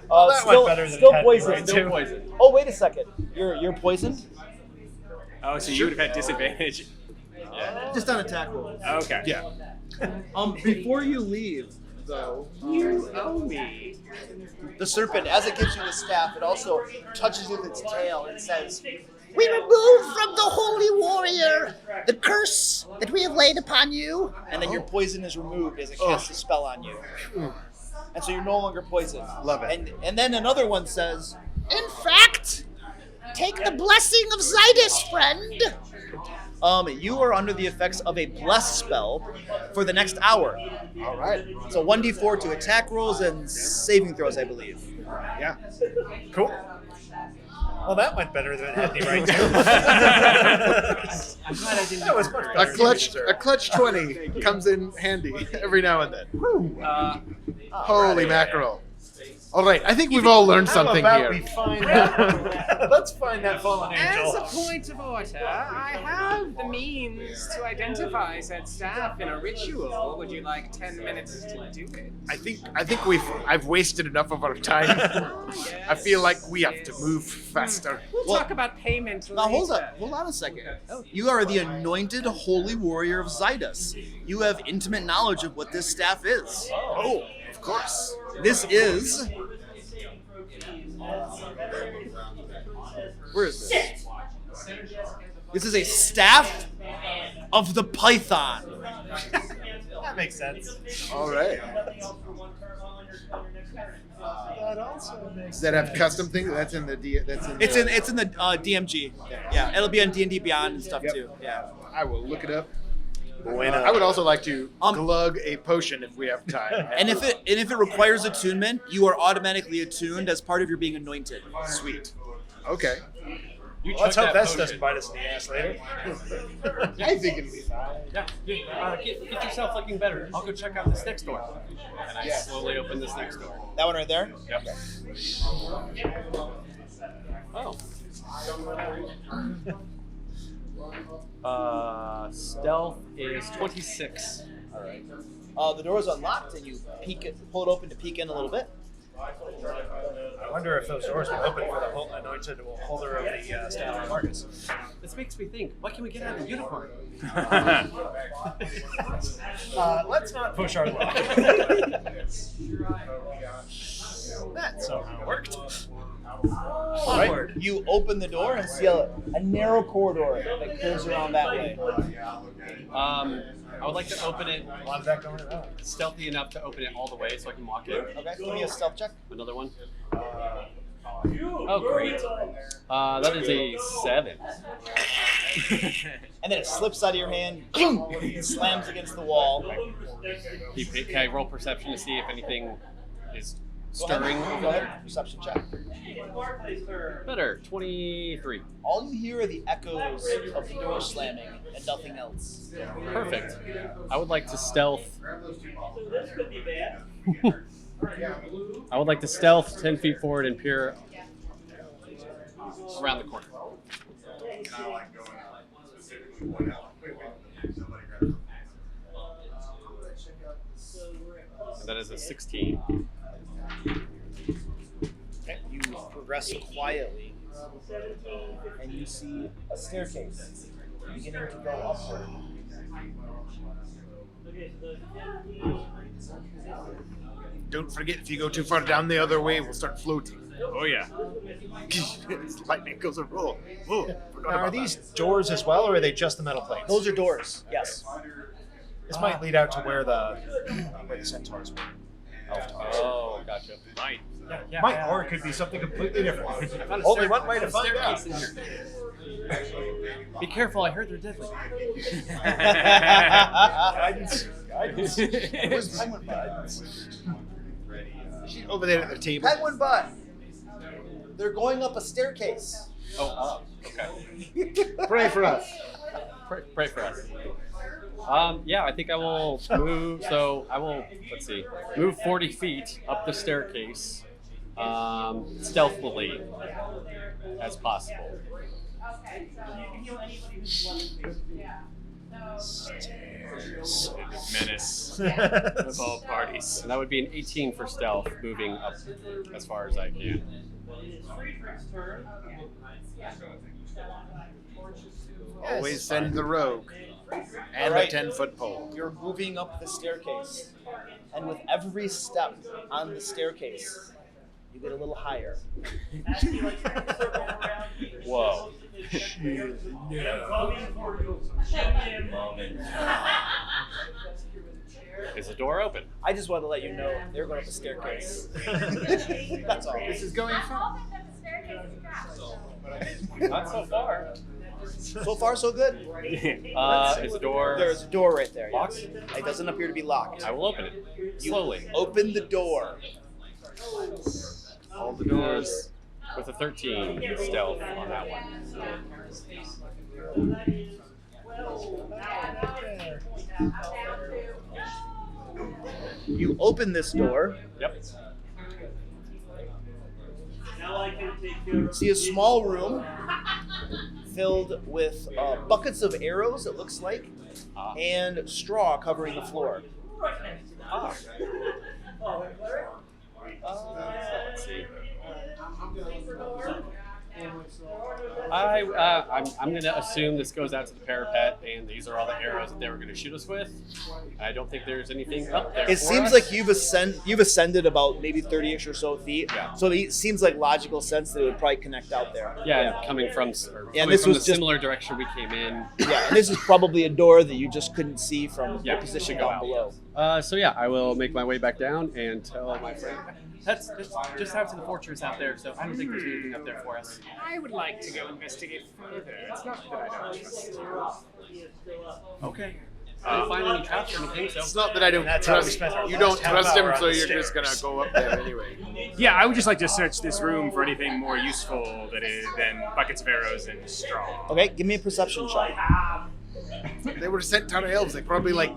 That went better than it still had poisoned. been. Still poison. Oh, wait a second. You're poisoned? Oh, so you would have had disadvantage. Just on attack roll. Okay. Yeah. Before you leave, though, You owe me. the serpent, as it gives you the staff, it also touches you with its tail and says, We remove from the holy warrior the curse that we have laid upon you. And then your poison is removed as it casts a spell on you. And so you're no longer poisoned. Love it. And then another one says, In fact, take the blessing of Zydus, friend. you are under the effects of a bless spell for the next hour. All right. So 1d4 to attack rolls and saving throws, I believe. Yeah. Cool. Well, that went better than Andy right too. I'm glad I didn't. That was much better. A clutch 20 comes in handy every now and then. Holy mackerel. All right, I think we've all learned something How here. about we find that? Let's find that fallen angel. As a point of order, I have the means to identify said staff in a ritual. Would you like 10 minutes to do it? I think I've wasted enough of our time. I feel like we have to move faster. We'll talk about payment later. Now hold on a second. You are the anointed holy warrior of Zydus. You have intimate knowledge of what this staff is. Oh, of course. This is... Where is this? This is a staff of the Python. That makes sense. All right. That also makes Does that have custom things? That's in the It's in the DMG. Yeah, it'll be on D&D Beyond and stuff too. Yeah. I will look it up. Bueno. I would also like to glug a potion if we have time. And if it requires attunement, you are automatically attuned as part of your being anointed. Sweet. Okay. Let's hope that this doesn't bite us in the ass later. I think it'll be fine. Yeah, get yourself looking better. I'll go check out this next door. And I slowly open this next door. That one right there? Yep. Oh. Stealth is 26. All right. The door is unlocked, and you pull it open to peek in a little bit. I wonder if those doors will open for the anointed holder of the staff of Marcus. This makes me think, what can we get out of the unicorn? Let's not push our luck. That somehow worked. Right. You open the door and see a narrow corridor that curves around that way. I would like to open it A lot of that going on. stealthy enough to open it all the way so I can walk in. Okay, give me a stealth check. Another one. Oh, great. That is a 7. And then it slips out of your hand, and slams against the wall. Can I roll perception to see if anything is Go ahead. stirring Go over ahead. there? Perception check. Better. 23. All you hear are the echoes of the door slamming and nothing else. Perfect. I would like to stealth. I would like to stealth 10 feet forward and peer around the corner. And that is a 16. Okay. You progress quietly, and you see a staircase beginning to go upward. Don't forget, if you go too far down the other way, we'll start floating. Oh, yeah. Lightning goes a roll. Whoa, forgot Now, about are these doors as well, or are they just the metal plates? Those are doors. Yes. This might lead out to where the centaurs were. Oh, gotcha. Might. Might, or it could be something completely different. found a Only stair- one way to find out. staircase in here. Be careful, I heard they're deadly. Guidance. Guidance. Where's Penguin Butt? She's over there at the table. Penguin Butt. They're going up a staircase. Oh, okay. Pray for us. Pray for us. Yeah, I think I will move. So I will, let's see, move 40 feet up the staircase stealthily as possible. Menace of all parties. And that would be an 18 for stealth, moving up as far as I can. Always send the rogue. And Alright. the 10-foot pole. You're moving up the staircase, and with every step on the staircase, you get a little higher. Whoa. Is the door open? I just wanted to let you know they're going up a staircase. That's all. This is going far. Not so far. So far, so good. Is the door There's a door right there. locked? Yes. It doesn't appear to be locked. I will open it slowly. Open the door. All the doors. With a 13 stealth on that one. You open this door. Yep. See a small room filled with buckets of arrows, it looks like, and straw covering the floor. Let's see. I'm going to assume this goes out to the parapet, and these are all the arrows that they were going to shoot us with. I don't think there's anything up there. It for seems us. like you've ascended about maybe 30-ish or so feet. Yeah. So it seems like logical sense that it would probably connect out there. Yeah, coming from this the was just- similar direction we came in. Yeah, and this is probably a door that you just couldn't see from Yeah, the position to go down out. below. So yeah, I will make my way back down and tell my friend. That's just out to the fortress out there, so I don't think there's anything up there for us. I would like to go investigate further. It's not that I don't trust you. Okay. I didn't find any traps or anything, so It's not that I don't That's how we trust spent our you. last Don't half trust him, hour on so the you're just gonna stairs. go up there anyway. Yeah, I would just like to search this room for anything more useful than buckets of arrows and straw. Okay, give me a perception check. They were centaur elves. They probably like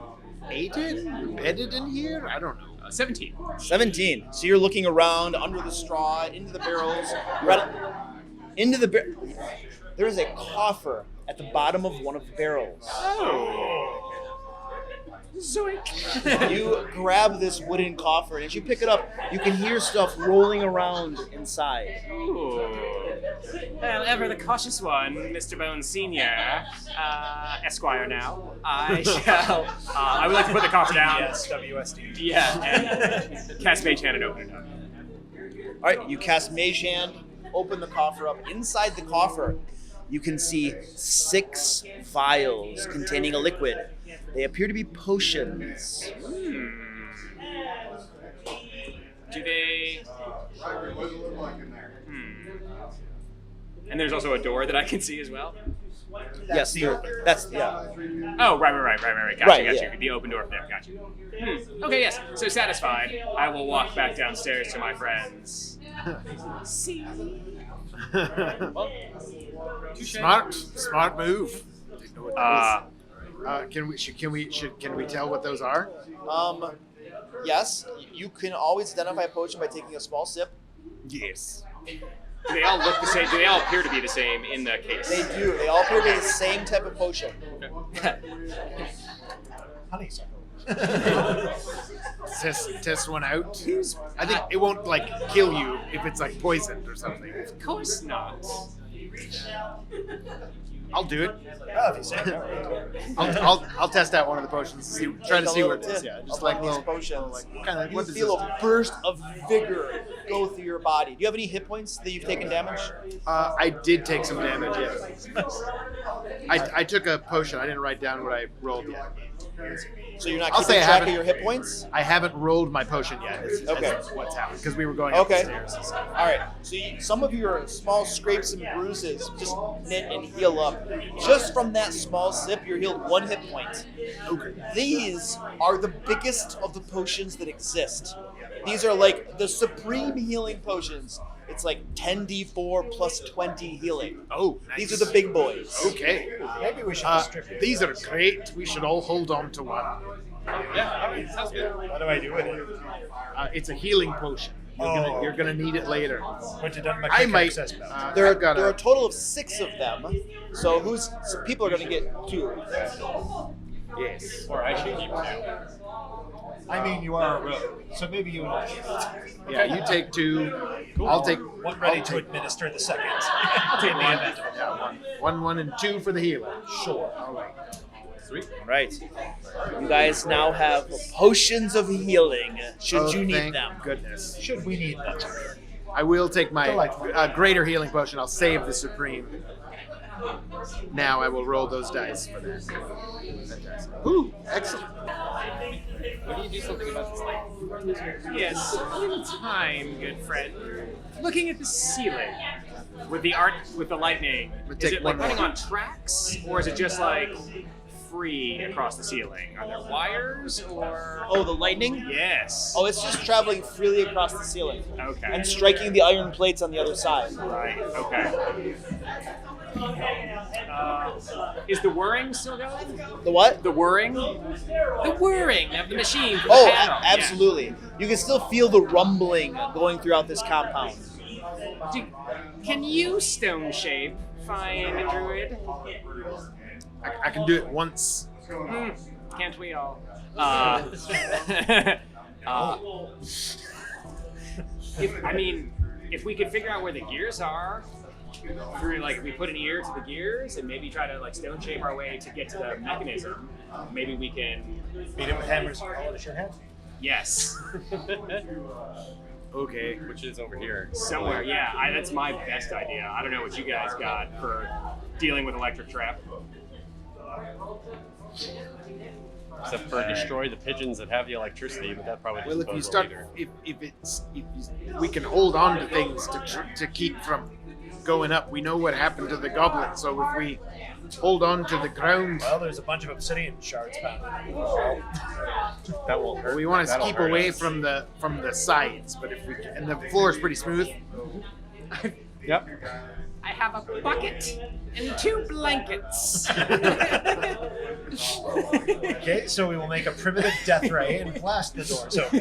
ate it, embedded in here. I don't know. 17. 17. So you're looking around under the straw, into the barrels, into the There is a coffer at the bottom of one of the barrels. Zoink. You grab this wooden coffer, and as you pick it up, you can hear stuff rolling around inside. Ooh. Well, ever the cautious one, Mr. Bones Sr., Esquire now, I shall, I would like to put the coffer down. Yes, WSD. Yeah, and cast Mage Hand and open it up. All right, you cast Mage Hand, open the coffer up. Inside the coffer, you can see 6 vials containing a liquid. They appear to be potions. Do they... And there's also a door that I can see as well? Yes, that's yeah. Oh, right. Gotcha. Right, yeah. The open door there, gotcha. Okay, yes. So satisfied, I will walk back downstairs to my friends. See? Smart move. Didn't know what that was. Can we tell what those are? Yes, you can always identify a potion by taking a small sip. Yes. Do they all look the same? Do they all appear to be the same in the case? They do. They all appear to be the same type of potion. Honeysuckle. Test one out. I think it won't like kill you if it's like poisoned or something. Of course not. I'll do it. Oh, if you say no. I'll test out one of the potions. Try to see what it is. Yeah, just like these little potions. like kind of You what does feel this a burst of vigor go through your body. Do you have any hit points that you've taken damage? I did take some damage. Yes. I took a potion. I didn't write down what I rolled yet. So you're not I'll keeping say I track of haven't- your hit points? I haven't rolled my potion yet. Okay. That's what's happened because we were going up the stairs. And stuff. All right. So some of your small scrapes and bruises just knit and heal up. Just from that small sip, you're healed 1 hit point. Okay. These are the biggest of the potions that exist. These are like the supreme healing potions. It's like 10d4 plus 20 healing. Oh, nice. These are the big boys. Okay. Maybe we should Uh, distribute. these are great. We should all hold on to one. yeah, sounds good. What do I do with it? It's a healing potion. You're gonna need it later. Put it on my I quick might. access belt. There I've got are a total of 6 of them. So people are going to get 2. yes. Or I should keep 2. I mean, you are a rogue, so maybe you and I. Yeah, you take 2. I'll take One ready I'll to take- administer the second. I'll take the event. Yeah, one, and 2 for the healer. Sure. All right. Sweet. Right. You guys now have potions of healing, should you need thank them. Goodness. Should we need them? I will take my Delightful. greater healing potion. I'll save the supreme. Now I will roll those dice for that. Fantastic. Ooh, excellent. What do you do something about this light? Yes, in time, good friend. Looking at the ceiling with the lightning. We'll Is take it like one running more. on tracks, or is it just like free across the ceiling? Are there wires or? Oh, the lightning? Yes. Oh, it's just traveling freely across the ceiling Okay. and striking the iron plates on the other side. Right. Okay. Is the whirring still going? The what? The whirring? The whirring of the machine. For the Oh, panel. absolutely. You can still feel the rumbling going throughout this compound. Yeah. Can you stone shape find a druid? I can do it once. Can't we all? If we could figure out where the gears are, through like if we put an ear to the gears and maybe try to like stone shape our way to get to the mechanism, maybe we can. Beat it with hammers and call it a shithead. Yes. Okay. Which is over here. Somewhere, yeah. That's my best idea. I don't know what you guys got for dealing with electric trap. Except for destroy the pigeons that have the electricity, but that probably Well, doesn't if you bode start, well either. if we can hold on to things to keep from going up. We know what happened to the goblin, so if we hold on to the ground, Well, there's a bunch of obsidian shards found. That will hurt. we want to That'll keep hurt away us. from the sides. But if we and the floor is pretty smooth. Yep. I have a bucket and 2 blankets. Okay, so we will make a primitive death ray and blast the doors open.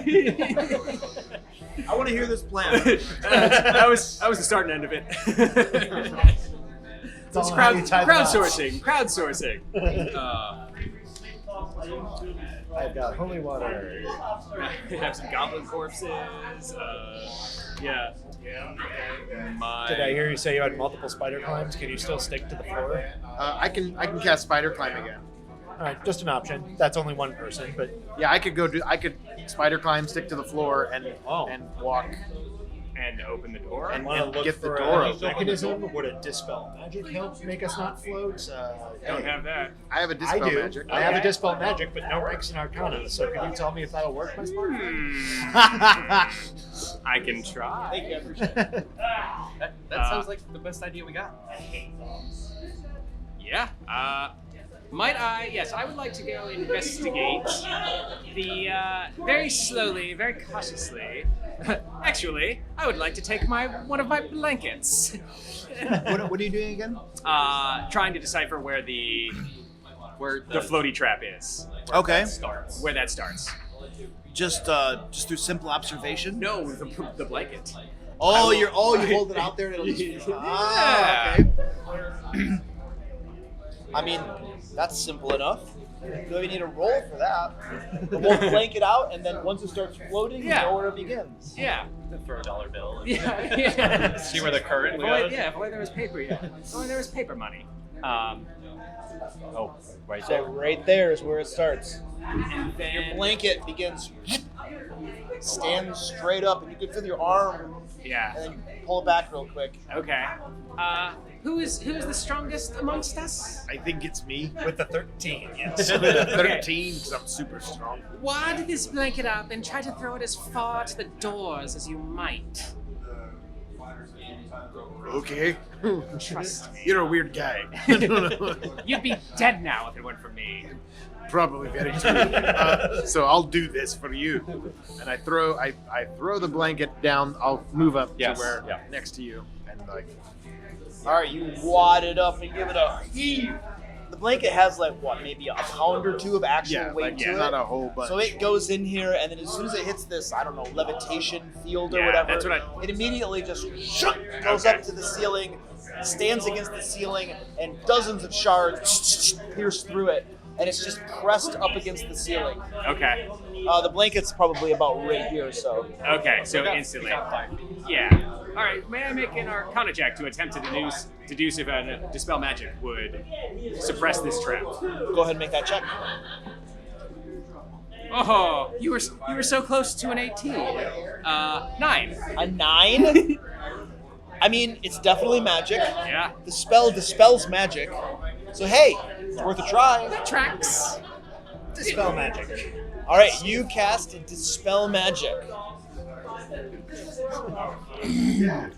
I want to hear this plan. that was the start and end of it. It's all how you tie the knots. Crowdsourcing. I've got holy water. Have some goblin corpses. Yeah. Did I hear you say you had multiple spider climbs? Can you still stick to the floor? I can cast spider climb again. All right, just an option. That's only one person, but Yeah, I could spider climb, stick to the floor, and walk. And open the door. And- want to look get the for door a open. mechanism. Would a dispel magic help make us not float? Don't have that. I have a I dispel do. magic. I have a dispel magic, but no ranks in Arcana. So can you tell me if that'll work, my smart friend? I can try. Thank you, I appreciate it. That sounds like the best idea we got. Yeah. Might I? Yes, I would like to go investigate the very slowly, very cautiously. Actually, I would like to take one of my blankets. What are you doing again? Trying to decipher where the floaty trap is. Okay. Where that starts. Just through simple observation. No, the blanket. Oh, you hold it out there and it'll okay. I mean, that's simple enough. You don't even need a roll for that. We'll blank it out, and then once it starts floating, Yeah. you know where it begins. Yeah. Throw a dollar bill. Yeah. See where the current If only- goes. yeah, if only there was paper. Yeah. If only there was paper money. Oh, right So there. right there is where it starts. And then Your blanket begins, stands straight up, and you can feel your arm, Yeah. and then pull it back real quick. Okay. Who is the strongest amongst us? I think it's me. With the 13, yes. 13, because I'm super strong. Wad this blanket up and try to throw it as far to the doors as you might. Okay. Trust me. You're a weird guy. You'd be dead now if it weren't for me. Probably very true. So I'll do this for you. And I throw the blanket down. I'll move up Yes, to where yeah. next to you, and like All right, you wad it up and give it a heave. The blanket has like what, maybe a pound or two of actual weight to it. not a whole bunch. So it goes in here, and then as soon as it hits this, I don't know, levitation field or Yeah, whatever, that's what it immediately just goes up to the ceiling, stands against the ceiling, and dozens of shards pierce through it, and it's just pressed up against the ceiling. Okay. The blanket's probably about right here, so. Okay. So instantly. Yeah. All right. May I make an Arcana check to attempt to deduce if a dispel magic would suppress this trap? Go ahead and make that check. Oh, you were so close to an 18. 9. A 9? I mean, it's definitely magic. Yeah. The spell dispels magic. So hey, it's worth a try. Tracks. Dispel magic. All right, you cast Dispel Magic.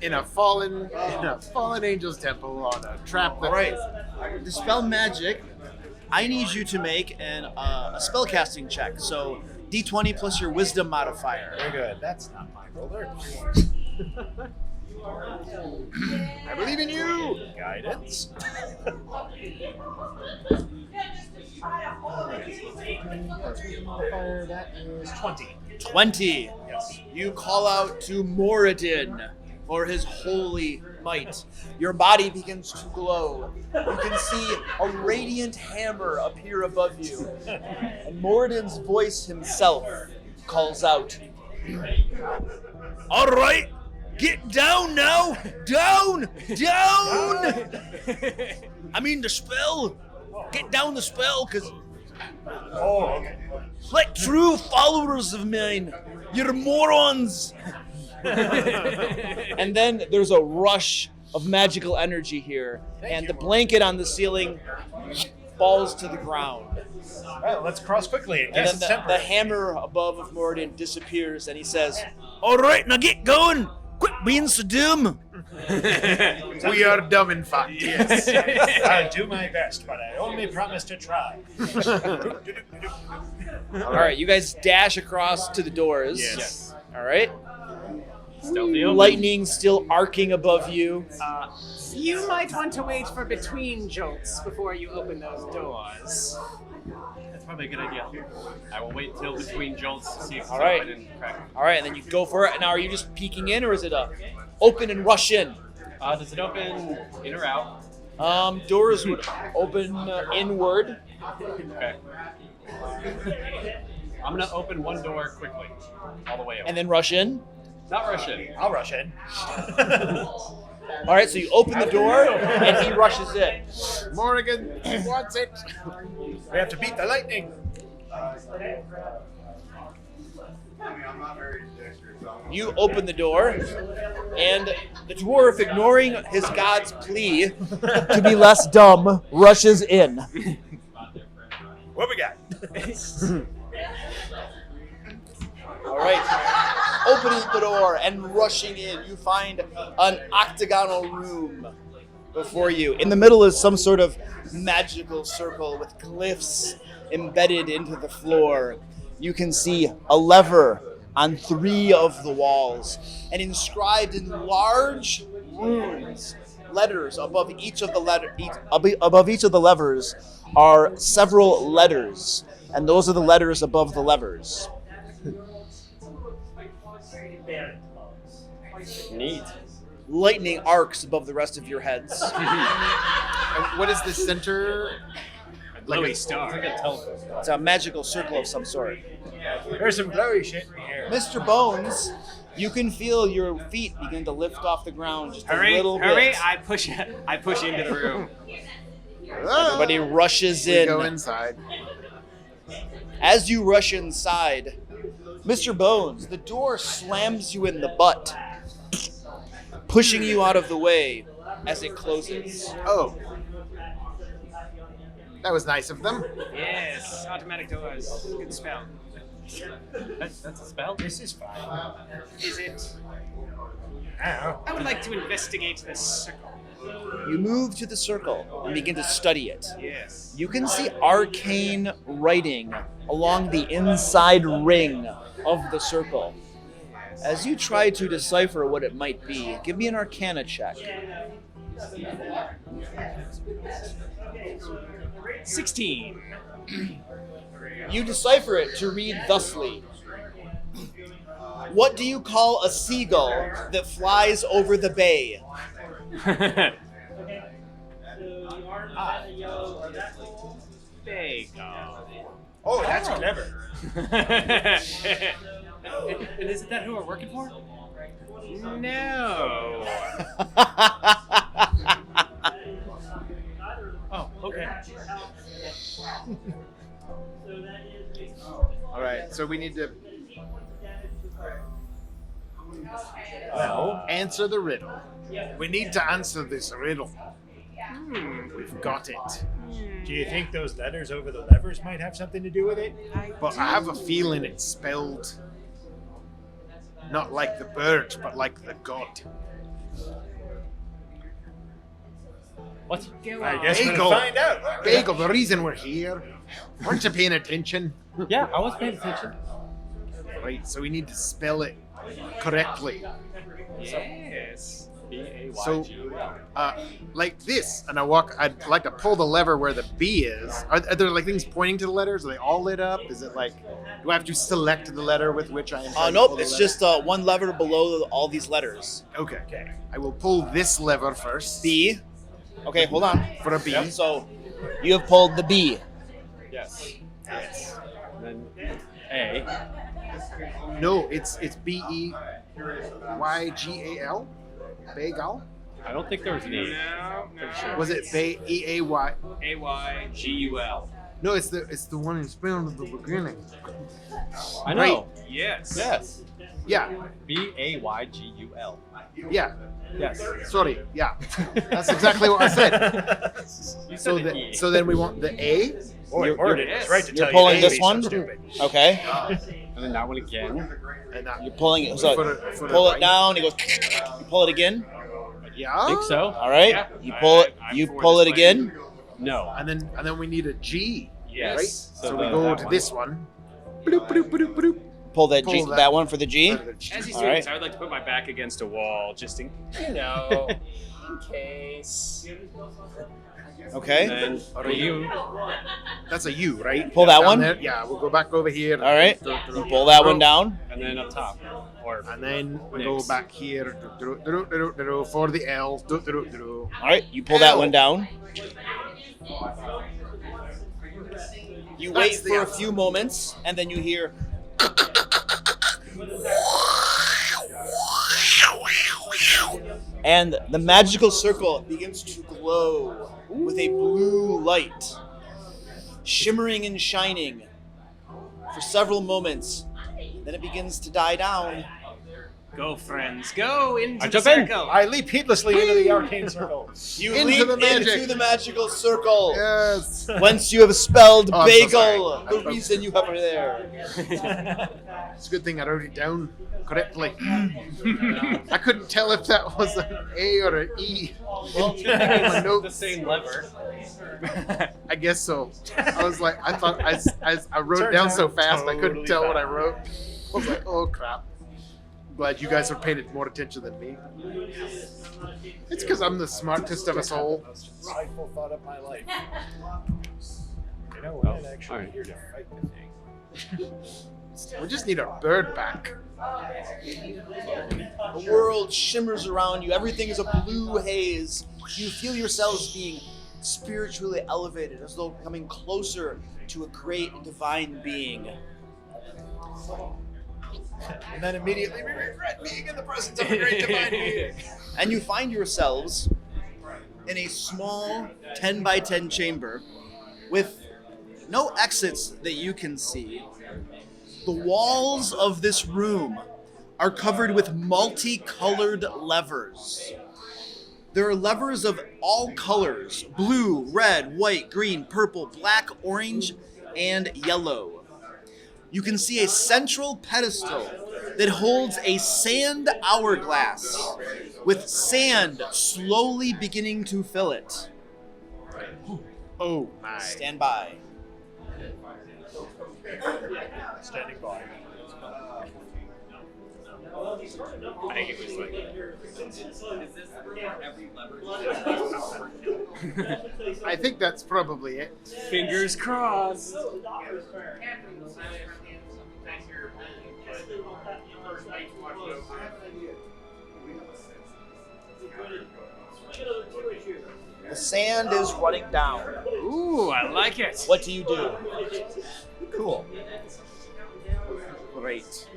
In a fallen angel's temple on a trap. All right, Dispel Magic. I need you to make a spellcasting check. So D20 plus your Wisdom modifier. Very good. That's not my roller. I believe in you. Guidance. Modifier, that is 20. 20. Yes. You call out to Moradin for his holy might. Your body begins to glow. You can see a radiant hammer appear above you. And Moradin's voice himself calls out, "All right, get down now! Down! Down! I mean the spell! Get down the spell, because Oh, okay. like true followers of mine, you're morons!" And then there's a rush of magical energy here, and the blanket on the ceiling falls to the ground. All right, let's cross quickly. In And case then it's the temporary. hammer above of Moradin disappears, and he says, "All right, now get going! Quit being so dumb!" We are dumb in fact. Yes. I'll do my best, but I only promise to try. All right, you guys dash across to the doors. Yes. All right. Stealthy open. Lightning still arcing above you. You might want to wait for between jolts before you open those doors. That's probably a good idea. I will wait till between jolts to see if it's All right. open and crack. All right, and then you go for it. Now, are you just peeking in, or is it a open and rush in? Does it open in or out? Doors would open inward. Okay. I'm gonna open one door quickly, all the way over. And then rush in. Not rush in. I'll rush in. All right, so you open the door, and he rushes in. Morrigan wants it. We have to beat the lightning. You open the door, and the dwarf, ignoring his god's plea to be less dumb, rushes in. What we got? All right, opening the door and rushing in, you find an octagonal room before you. In the middle is some sort of magical circle with glyphs embedded into the floor. You can see a lever on 3 of the walls, and inscribed in large runes, letters above each of the levers are several letters, and those are the letters above the levers. Neat. Lightning arcs above the rest of your heads. And what is the center? Glowy It's star. like a telephone. It's a magical circle of some sort. There's some glowy shit in here. Mr. Bones, you can feel your feet begin to lift off the ground just a little Hurry! bit. I push into the room. Everybody rushes We in. go inside. As you rush inside, Mr. Bones, the door slams you in the butt, pushing you out of the way as it closes. Oh. That was nice of them. Yes, automatic doors. Good spell. That's a spell? This is fine. Is it? Now, I would like to investigate this circle. You move to the circle and begin to study it. Yes. You can see arcane writing along the inside ring of the circle. As you try to decipher what it might be, give me an Arcana check. 16. You decipher it to read thusly. What do you call a seagull that flies over the bay? Bagel. oh, that's clever. And isn't that who we're working for? No. Oh, okay. All right, so we need to Well, answer the riddle. We need to answer this riddle. We've got it. Do you think those letters over the levers might have something to do with it? But I have a feeling it's spelled not like the bird, but like the god. What? I guess we'll Bagel. find out. Bagel, the reason we're here. Weren't you paying attention? Yeah, I was paying attention. Right, so we need to spell it correctly. Yes. B-A-Y-G-U-L. Like this, and I'd like to pull the lever where the B is. Are there like things pointing to the letters? Are they all lit up? Is it like, do I have to select the letter with which I am trying to pull Nope, the it's lever? just one lever below all these letters. Okay. I will pull this lever first. B. Okay, hold on. For a B. So you have pulled the B. Yes. Yes. And then A. No, it's B-E-Y-G-A-L. Bagel? I don't think there was an E. No. Was it E-A-Y? A-Y-G-U-L. No, it's the one in spelled at the beginning. I know. Yes. Yes. Yeah, B-A-Y-G-U-L. yeah. Yes. Sorry, yeah. That's exactly what I said. You So, said an E. so then we want the A. Morgan is right to You're tell pulling you this that one? so stupid. Okay. And then that one again. And that, You're pulling it. So For the pull it right. down. He goes. You pull it again. yeah. I think so. All right. Yeah. You pull it. I'm You for pull this it again. No. And then we need a G. Yes. Right? So we go that to one. this one. Bloop, bloop, bloop, bloop. Pull that Pull G. that. That one for the G. As he's All doing right. this, I would like to put my back against a wall, just in in case. Okay. And then for you. That's a U, right? Pull that Down one. there. Yeah, we'll go back over here. All right. You pull that one down. And then up top. Or And then we go Next. back here for the L. All right. You pull that L. one down. You wait That's the for a L. few moments, and then you hear. And the magical circle begins to glow with a blue light, shimmering and shining for several moments. Then it begins to die down. Go, friends, go into I the jump in. circle. I leap heedlessly into the arcane circle. You Into leap the magic. into the magical circle. Yes. Once you have spelled Oh, I'm so bagel, sorry. the reason you have her there. It's a good thing I wrote it down correctly. I couldn't tell if that was an A or an E. Well, My the notes. same lever. I guess so. I was like, I thought I wrote it Turns down out so fast I couldn't totally tell what I fine. wrote. I was like, oh crap. Glad you guys are paying more attention than me. It's because I'm the smartest of us all. Most insightful thought of my life. You know, we're not actually alright. here to fight the thing. We just need our bird back. The world shimmers around you. Everything is a blue haze. You feel yourselves being spiritually elevated, as though coming closer to a great divine being. And then immediately we regret being in the presence of a great divine being. And you find yourselves in a small 10 by 10 chamber with no exits that you can see. The walls of this room are covered with multicolored levers. There are levers of all colors: blue, red, white, green, purple, black, orange, and yellow. You can see a central pedestal that holds a sand hourglass with sand slowly beginning to fill it. Oh my. Stand by. Standing by. I think it was like. I think that's probably it. Fingers crossed. The sand is running down. Ooh, I like it. What do you do? Cool. Great.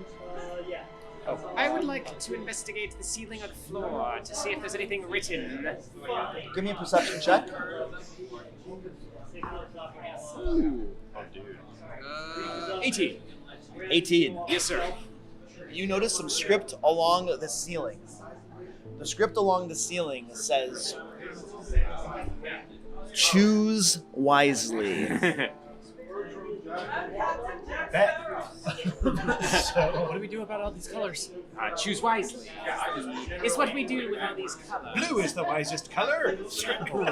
I would like to investigate the ceiling and floor to see if there's anything written. Give me a perception check. 18. 18. Yes, sir. You notice some script along the ceiling. The script along the ceiling says, "Choose wisely." Bet. So, What do we do about all these colors? Choose wisely. It's what we do with all these colors. blue is the wisest color.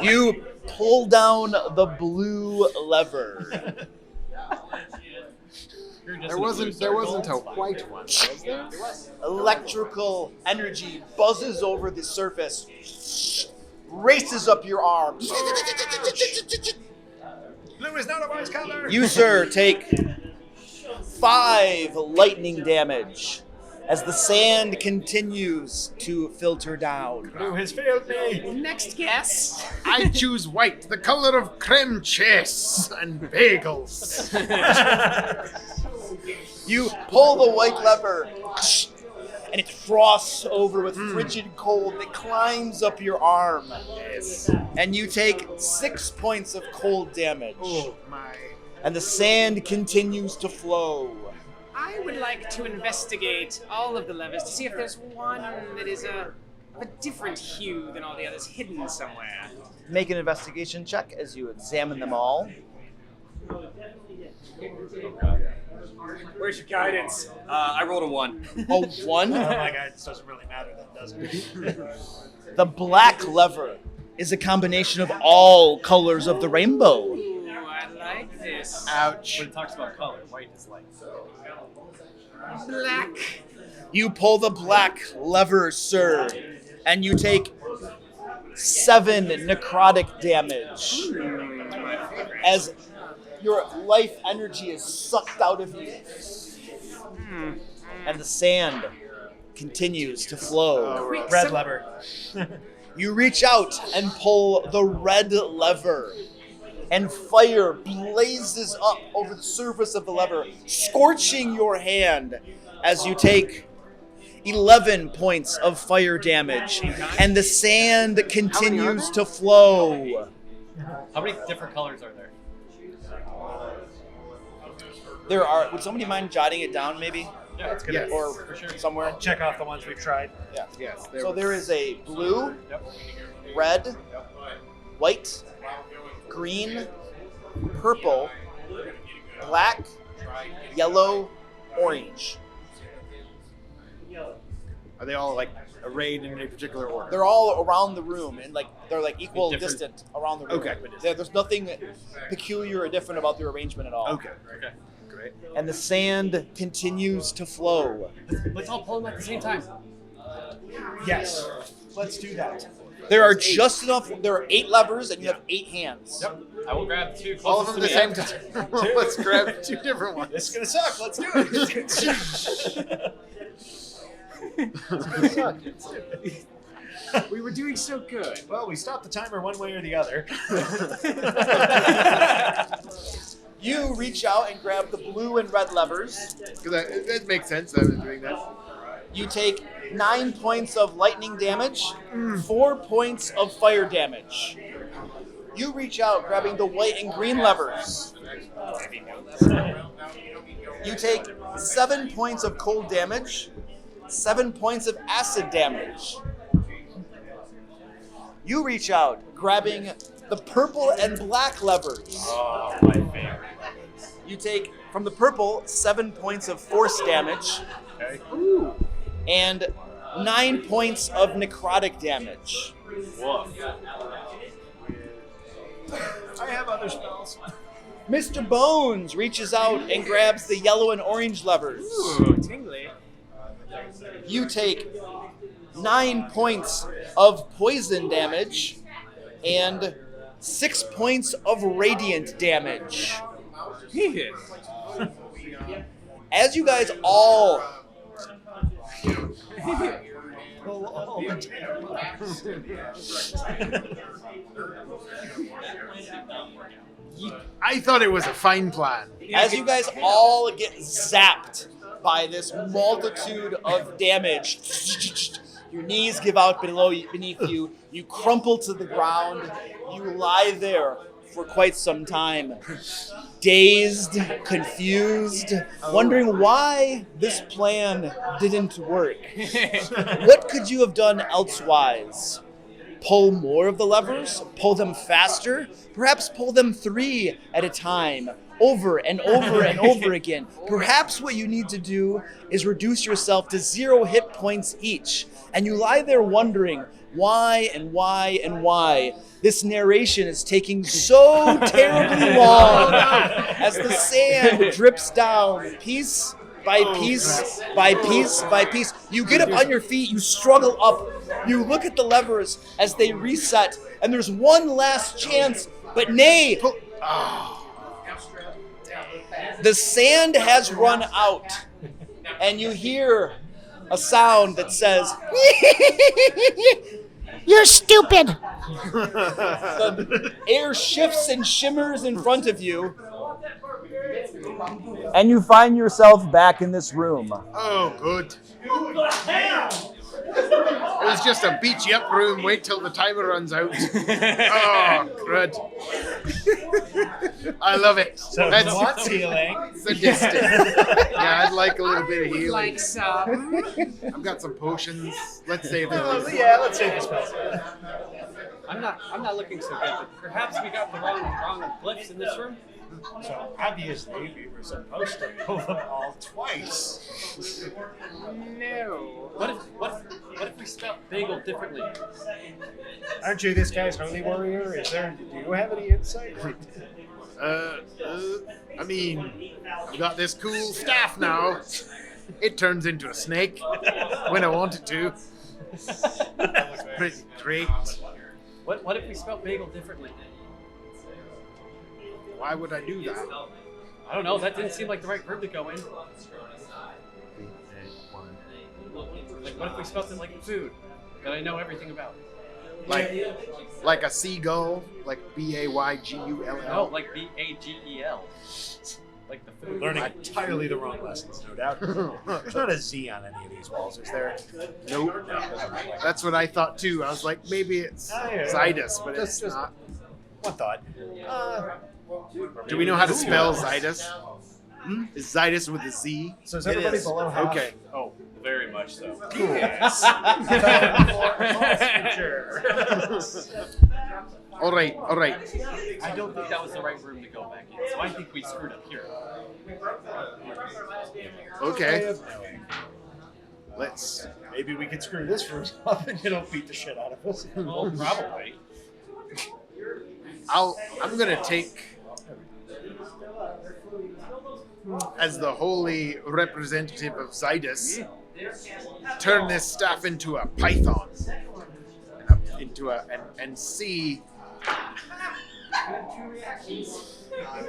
You pull down the blue lever. There wasn't a white one, was there? Electrical energy buzzes over the surface, races up your arm. Blue is not a wise color. You, sir, take 5 lightning damage as the sand continues to filter down. Blue has failed me. Next guess. I choose white, the color of creme chase and bagels. You pull the white lever, and it frosts over with frigid cold that climbs up your arm. Yes. And you take 6 points of cold damage. Oh my. And the sand continues to flow. I would like to investigate all of the levers to see if there's one that is a different hue than all the others, hidden somewhere. Make an investigation check as you examine them all. Where's your guidance? I rolled a 1. A 1? Oh my god, it doesn't really matter then, does it? The black lever is a combination of all colors of the rainbow. Ooh, I like this. Ouch. When it talks about color, white is light. Black. You pull the black lever, sir, and you take 7 necrotic damage as your life energy is sucked out of you. And the sand continues to flow. Quick, Red lever. You reach out and pull the red lever, and fire blazes up over the surface of the lever, scorching your hand as you take 11 points of fire damage, and the sand continues to flow. How many different colors are there? There are. Would somebody mind jotting it down, maybe, Yeah, that's good. Yes. or For sure. somewhere? Check off the ones we've tried. Yeah. Yes. So there is a blue, Yep. red, white, green, purple, black, yellow, orange. Are they all like arrayed in a particular order? They're all around the room, and they're equal Different- distant around the room. Okay. There's nothing peculiar or different about their arrangement at all. Okay. Okay. Great. And the sand continues to flow. Let's all pull them at the same time. Yes. Let's do that. There are just enough. There are 8 levers, and you have 8 hands. Yep. I will grab the 2 All of closest them at to the me. same time. Let's grab 2 different ones. This is gonna suck. Let's do it. It's gonna suck. We were doing so good. Well, we stopped the timer one way or the other. You reach out and grab the blue and red levers. That makes sense. I was doing that. You take 9 points of lightning damage, 4 points of fire damage. You reach out, grabbing the white and green levers. You take 7 points of cold damage, 7 points of acid damage. You reach out, grabbing the purple and black levers. Oh, my favorite. You take, from the purple, 7 points of force damage. Okay. And 9 points of necrotic damage. Woof. I have other spells. Mr. Bones reaches out and grabs the yellow and orange levers. Ooh, tingly. You take 9 points of poison damage and 6 points of radiant damage. As you guys all I thought it was a fine plan. As you guys all get zapped by this multitude of damage, your knees give out beneath you, you crumple to the ground, you lie there, for quite some time, dazed, confused, wondering why this plan didn't work. What could you have done elsewise? Pull more of the levers? Pull them faster? Perhaps pull them 3 at a time, over and over and over again. Perhaps what you need to do is reduce yourself to 0 hit points each. And you lie there wondering why and why and why this narration is taking so terribly long as the sand drips down piece by piece by piece by piece. You get up on your feet, you struggle up, you look at the levers as they reset, and there's one last chance, but nay, the sand has run out, and you hear a sound that says, You're stupid. the air shifts and shimmers in front of you, and you find yourself back in this room. Oh, good. It was just a beat you up room. Wait till the timer runs out. Oh, crud. I love it. So That's what's healing? sadistic. Yeah, I'd like a little bit of healing. Like some. I've got some potions. Let's save them. Yeah, let's save the spells. I'm not looking so good, but perhaps we got the wrong glyphs in this room. So obviously we were supposed to pull them all twice. No. What if we spelled bagel differently? Aren't you this guy's holy warrior? Do you have any insight? I mean, we got this cool staff now. It turns into a snake when I want it to. It's pretty great. What if we spelled bagel differently? Why would I do that? I don't know. That didn't seem like the right room to go in. Like, what if we spelled it like food that I know everything about? Like a seagull, like Baygull. No, like Bagel. Like the food. Learning entirely the wrong lessons, no doubt. There's not a Z on any of these walls, is there? Nope. No. That's what I thought too. I was like, maybe it's Zidus, but it's Just not. one thought. Do we know how to spell Zidus? Is Zidus with a Z? So is everybody is. below half? Okay. Oh, very much so. Yes. Sure. All right. I don't think that was the right room to go back in, so I think we screwed up here. Okay. Let's. Maybe we could screw this room up and it'll beat the shit out of us. Well, probably. I'm gonna take, as the holy representative of Zidus, turn this staff into a python, and see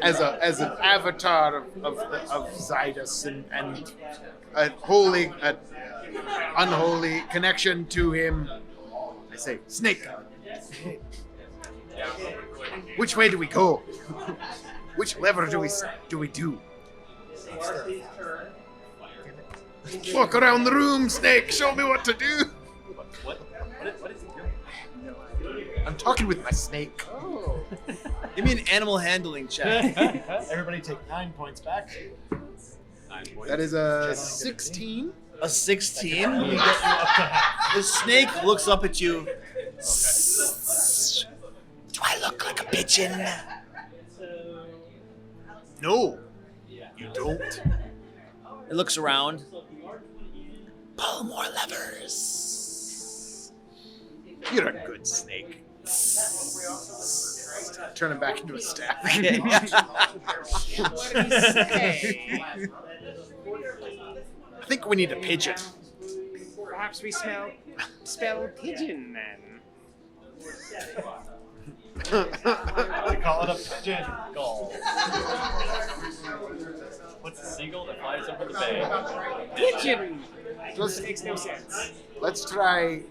as an avatar of Zidus and a holy, unholy connection to him. I say, snake. Which way do we go? Which lever do we do? Walk around the room, snake. Show me what to do. What is he doing? I'm talking with my snake. Give me an animal handling check. Everybody take 9 points back. 9 points. That is a 16. A 16? Let me get you up to half. The snake looks up at you. Do I look like a pigeon? No, you don't. It looks around. Pull more levers. You're a good snake. Turn him back into a staff. Okay. What did he say? I think we need a pigeon. Perhaps we spell pigeon then. We call it a pigeon goal. What's a seagull that flies over the bay? Pigeon! Let's, Makes no sense. let's try.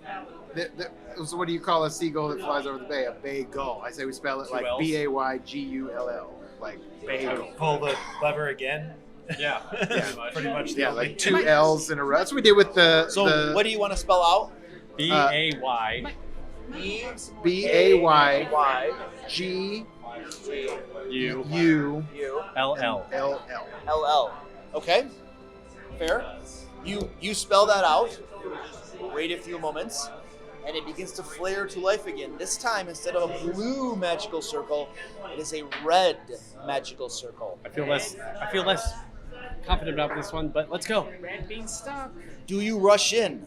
So what do you call a seagull that flies over the bay? A bagel. I say we spell it like Two L's? Baygull, like bagel. Pull the lever again. Yeah, Pretty much. The Yeah, only- like 2 L's in a row. That's what we did with the. So what do you want to spell out? Bayg. BAYGULL. U U L L L. LL. Okay, fair. You spell that out. Wait a few moments, and it begins to flare to life again. This time, instead of a blue magical circle, it is a red magical circle. I feel less confident about this one, but let's go. Red bean stuck. Do you rush in?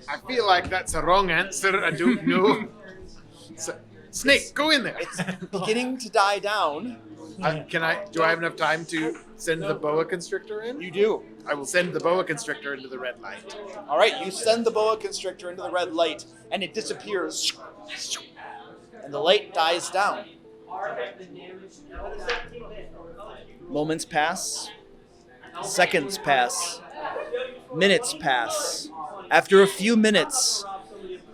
I feel like that's a wrong answer. I don't know. Snake, go in there. It's beginning to die down. Do I have enough time to send the boa constrictor in? You do. I will send the boa constrictor into the red light. All right, you send the boa constrictor into the red light, and it disappears. And the light dies down. Moments pass. Seconds pass. Minutes pass. After a few minutes,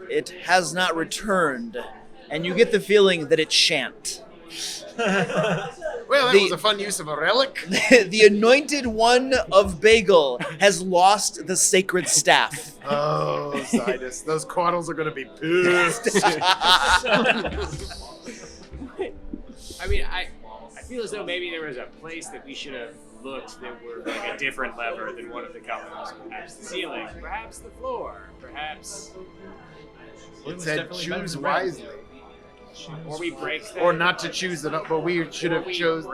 it has not returned, and you get the feeling that it shan't. Well, that was a fun use of a relic. The anointed one of Bagel has lost the sacred staff. Oh, Zydus. Those quaddles are going to be pissed. I mean, I feel as though maybe there was a place that we should have looked that were like a different lever than one of the colors. Perhaps the ceiling, perhaps the floor, perhaps. It said choose wisely. Or we break the, Or not to choose it, but we should have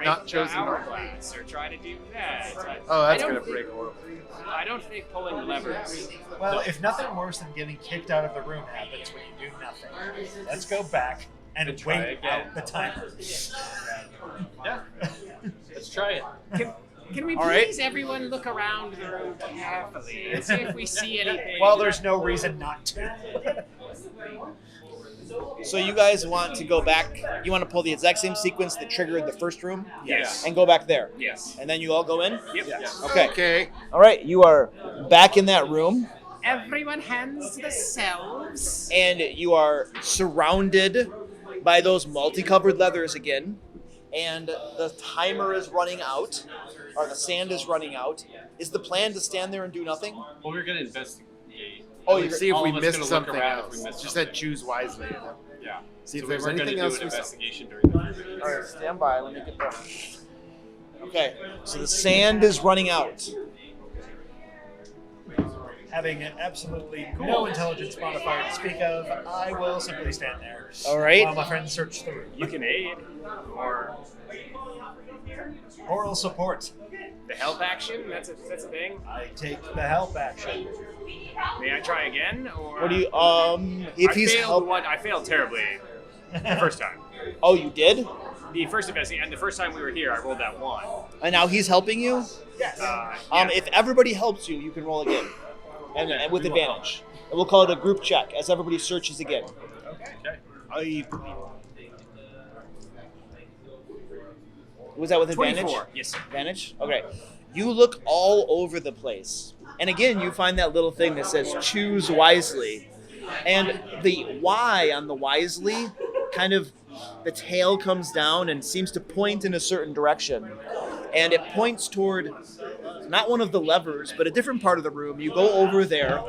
not chosen it. hourglass, or try to do that. Oh, that's I don't going to think- break horribly. I don't think pulling levers. Well, if nothing worse than getting kicked out of the room happens when you do nothing, let's go back and And try wait again. out the timer. Yeah. Let's try it. Can we All right. please everyone look around the room carefully and see if we see anything? Well, there's no reason not to. So you guys want to go back, you want to pull the exact same sequence that triggered the first room? Yes. And go back there? Yes. And then you all go in? Yep. Okay. Okay. All right, you are back in that room, Everyone hands to themselves. and you are surrounded by those multicolored leathers again, and the timer is running out, or the sand is running out. Is the plan to stand there and do nothing? Well, we're gonna investigate. Oh, Let's see if all we of us missed gonna look something around if else. we missed Just something. said choose wisely. Yeah. See if So there's we're anything gonna else do an we saw. investigation during the 3 minutes. All right, stand by. Let me get the. Okay, so the sand is running out. Having absolutely no intelligence modifier to speak of, I will simply stand there. All right. While my friends search the room. You can aid, or Moral support. the help action. That's a thing. I take the help action. May I try again, or What do you if I he's failed help- one. I failed terribly the first time. Oh, you did? The first investigation, and the first time we were here, I rolled that 1. And now he's helping you? Yeah. If everybody helps you, you can roll again. And with advantage. And we'll call it a group check as everybody searches again. Was that with advantage? 24. Yes, sir. Advantage? Okay. You look all over the place. And again, you find that little thing that says choose wisely. And the Y on the wisely, kind of the tail comes down and seems to point in a certain direction. And it points toward not one of the levers, but a different part of the room. You go over there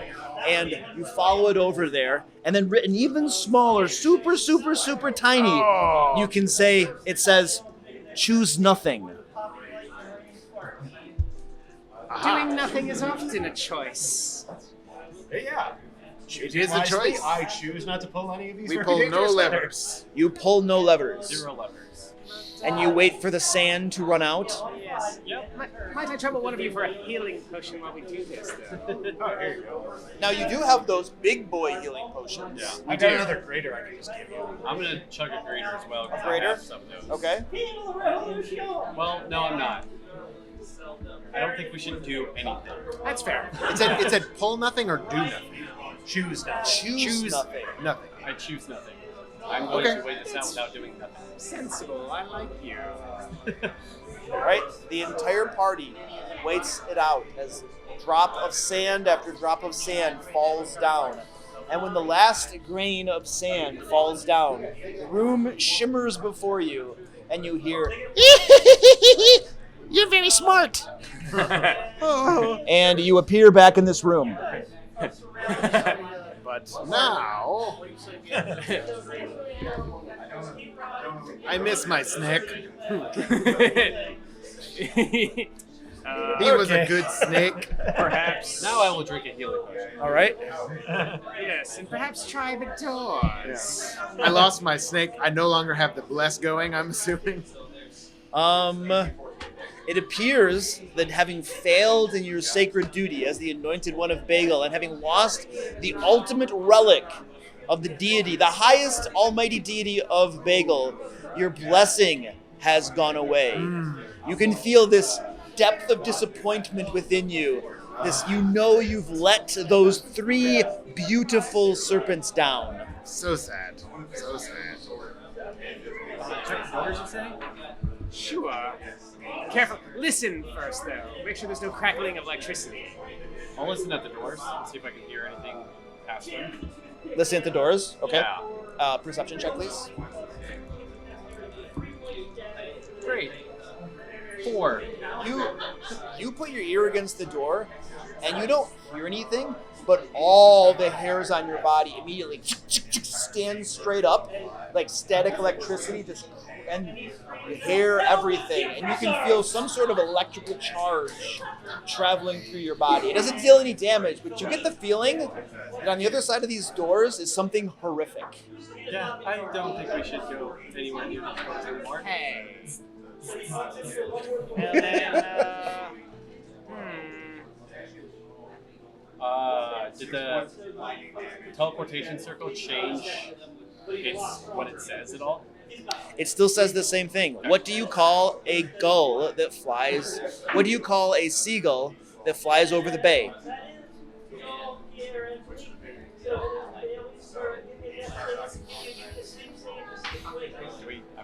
and you follow it over there. And then written even smaller, super, super, super tiny, you can say, it says, choose nothing. Doing nothing is often a choice. Yeah. It is a Wisely, choice. I choose not to pull any of these. We very pull no dangerous levers. You pull no levers. 0 levers. And you wait for the sand to run out. Yes. Yep. Might I trouble one of you for a healing potion while we do this, though? Oh, here you go. Now you do have those big boy healing potions. Yeah. I've got another grater I can just give you. I'm gonna chug a grater as well. 'Cause A grater? I have some of those. Okay. Well, no, I'm not. I don't think we should do anything. That's fair. It said pull nothing or do nothing. Choose now. Choose nothing. Nothing. I choose nothing. I'm going Okay. to wait this out without doing nothing. Sensible. I like you. Right? The entire party waits it out as drop of sand after drop of sand falls down. And when the last grain of sand falls down, the room shimmers before you, and you hear, You're very smart. and you appear back in this room. But But now, I miss my Snick. He was a good snake. Perhaps. Now I will drink a healing potion. All right. Yes, and perhaps try the doors. I lost my snake. I no longer have the bless going, I'm assuming. It appears that having failed in your sacred duty as the anointed one of Bagel and having lost the ultimate relic of the deity, the highest almighty deity of Bagel, your blessing has gone away. You can feel this depth of disappointment within you. You've let those 3 beautiful serpents down. So sad. So sad. Check the doors, you say? Sure. Careful. Listen first, though. Make sure there's no crackling of electricity. I'll listen at the doors and see if I can hear anything past them. Listen at the doors. Okay. Yeah. Perception check, please. Great. 4. You put your ear against the door, and you don't hear anything, but all the hairs on your body immediately stand straight up, like static electricity, and hair, everything, and you can feel some sort of electrical charge traveling through your body. It doesn't deal any damage, but you get the feeling that on the other side of these doors is something horrific. Yeah, I don't think we should go anywhere near these doors anymore. Hey. And then, Did the teleportation circle change what it says at all? It still says the same thing. What do you call a gull that flies? What do you call a seagull that flies over the bay?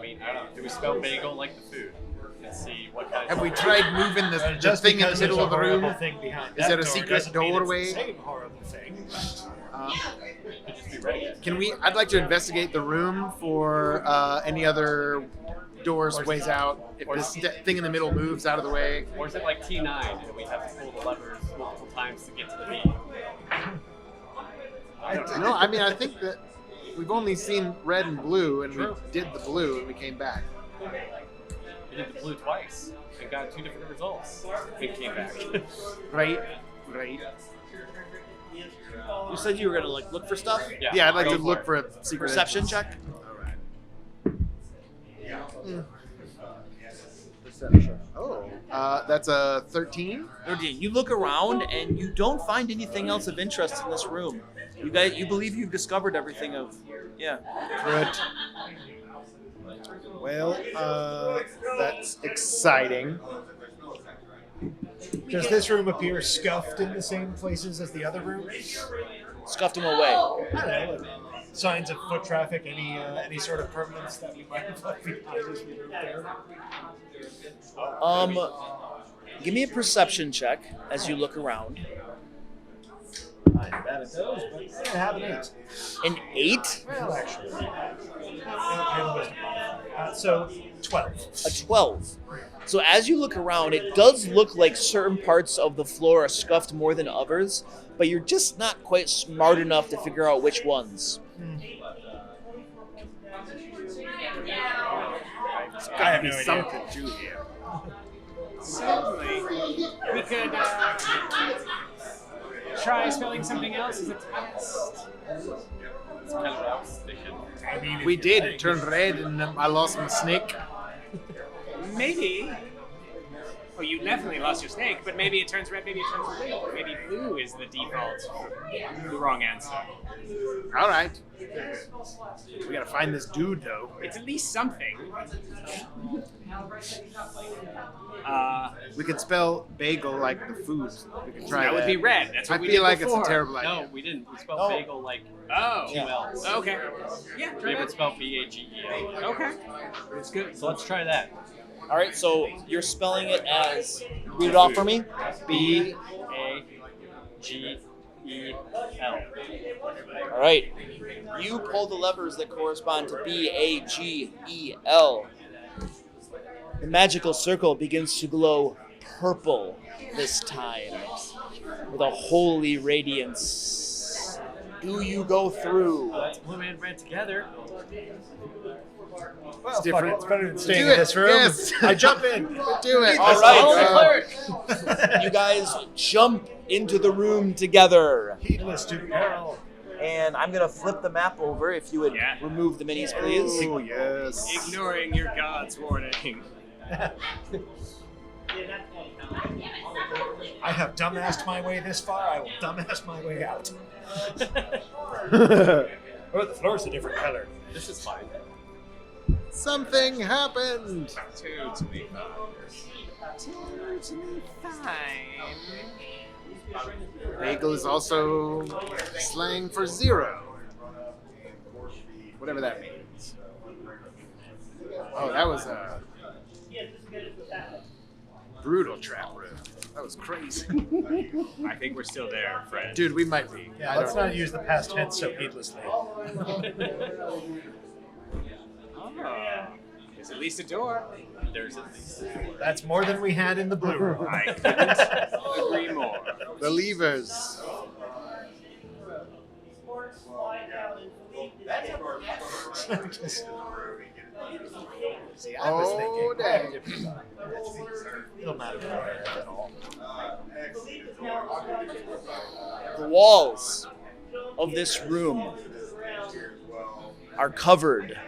I don't know. Do we spell bagel like the food? And see what kind Have of... we tried moving the Just thing in the because middle there's of the a horrible room? thing behind Is that there a door secret doesn't mean it's doorway? the same horrible thing. Could just be right. Can we? I'd like to investigate the room for any other doors, ways out. If this thing in the middle moves out of the way. Or is it like T9 and we have to pull the levers multiple times to get to the beat? No, I mean I think that we've only seen red and blue, and True. we did the blue, and we came back. We did the blue twice and got 2 different results and came back. Right. You said you were gonna look for stuff. Yeah, I'd like go to for look it. for a secret Perception entrance. check. Oh, that's a 13. 13. You look around and you don't find anything else of interest in this room. You believe you've discovered everything of, yeah. Good. Well, that's exciting. Does this room appear scuffed in the same places as the other rooms? Scuffed them away. I don't know. Signs of foot traffic, any sort of permanence that we might have left behind as we moved there. Give me a perception check as you look around. I'm bad at those, but I have an 8. An 8? Well, actually, I have a wisdom modifier. So 12. A 12. So as you look around, it does look like certain parts of the floor are scuffed more than others, but you're just not quite smart enough to figure out which ones. I have no idea. Something to here. certainly. We could try spelling something else as a test. It's kind of what I was thinking. I mean, We did. It turned red, and I lost my snake. Maybe. Oh, you definitely lost your snake, but maybe it turns red, maybe it turns blue. Maybe blue is the default. The wrong answer. All right. We gotta find this dude, though. It's at least something. We could spell bagel like the food. We could try That would be red. That's what I we feel did like before. it's a terrible idea. No, we didn't. We spelled Oh. bagel like Oh. 2 L's. Okay. Yeah, try We would that. spell B-A-G-E-L. Okay. It's good. So let's try that. All right, so you're spelling it as, read it off for me. B-A-G-E-L. All right. You pull the levers that correspond to B-A-G-E-L. The magical circle begins to glow purple this time with a holy radiance. do you go through? Let's blue and red together. Well, fuck different. it, it's better than staying Do in it. this room. Yes. I jump in. Do it. All Let's right. go. You guys jump into the room together. Heedless to peril. And I'm going to flip the map over if you would Yeah. remove the minis, please. Oh, yes. Ignoring your god's warning. I have dumbassed my way this far. I will dumbass my way out. Oh, the floor's a different color. This is fine. Something happened. Totally fine. Bagel is also slang for 0. Whatever that means. Oh, that was a brutal trap room. That was crazy. I think we're still there, Fred. Dude, we might be. Yeah, I let's don't not use the past tense so heedlessly. There's at least a door. There's at least a door. That's more than we had in the blue room. I couldn't agree more. The levers. See, I was Oh, thinking. dang. It'll matter at all. The walls of this room are covered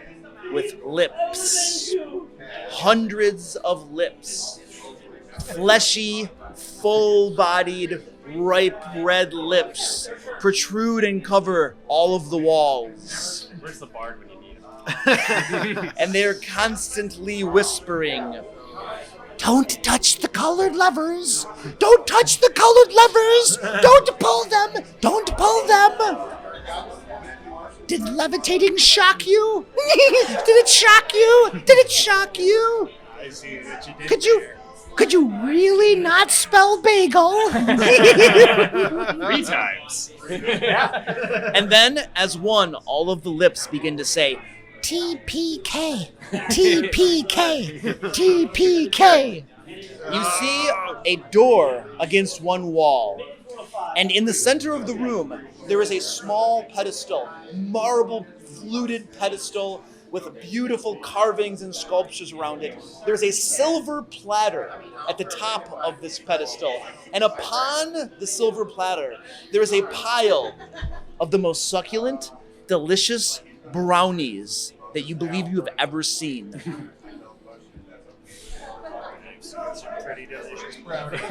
with lips. Hundreds of lips. Fleshy, full-bodied, ripe red lips protrude and cover all of the walls. Where's the bard when you need him? And they're constantly whispering, Don't touch the colored levers. Don't touch the colored levers. Don't pull them. Don't pull them. Did levitating shock you? Did it shock you? Did it shock you? I see what you did. Could you really not spell bagel? 3 times. and then, as one, all of the lips begin to say, TPK. TPK. TPK. you see a door against one wall. And in the center of the room, there is a small pedestal, marble fluted pedestal with beautiful carvings and sculptures around it. There's a silver platter at the top of this pedestal. And upon the silver platter, there is a pile of the most succulent, delicious brownies that you believe you have ever seen. Some pretty delicious brownies.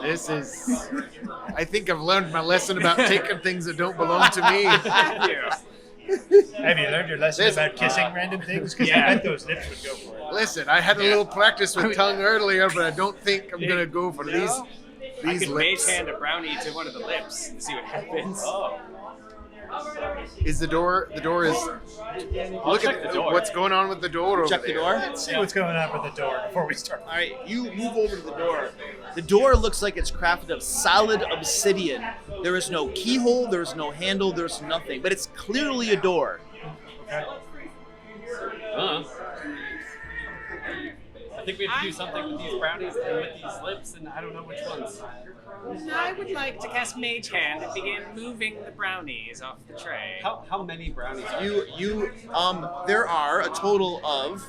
This is. I think I've learned my lesson about taking things that don't belong to me. Yeah. Have you learned your lesson about kissing random things? Because I bet those lips would go for it. Listen, I had a little practice with tongue earlier, but I don't think I'm gonna go for these I could mage lips. hand a brownie to one of the lips and see what happens. Oh. Is the door? The door is. Look check at the door. what's going on with the door over Check the there. door. Let's see what's going on with the door before we start. All right, you move over to the door. The door looks like it's crafted of solid obsidian. There is no keyhole, there is no handle, there's nothing, but it's clearly a door. I think we have to do something with these brownies and with these lips, and I don't know which ones. I would like to cast Mage Hand and begin moving the brownies off the tray. How many brownies are There are a total of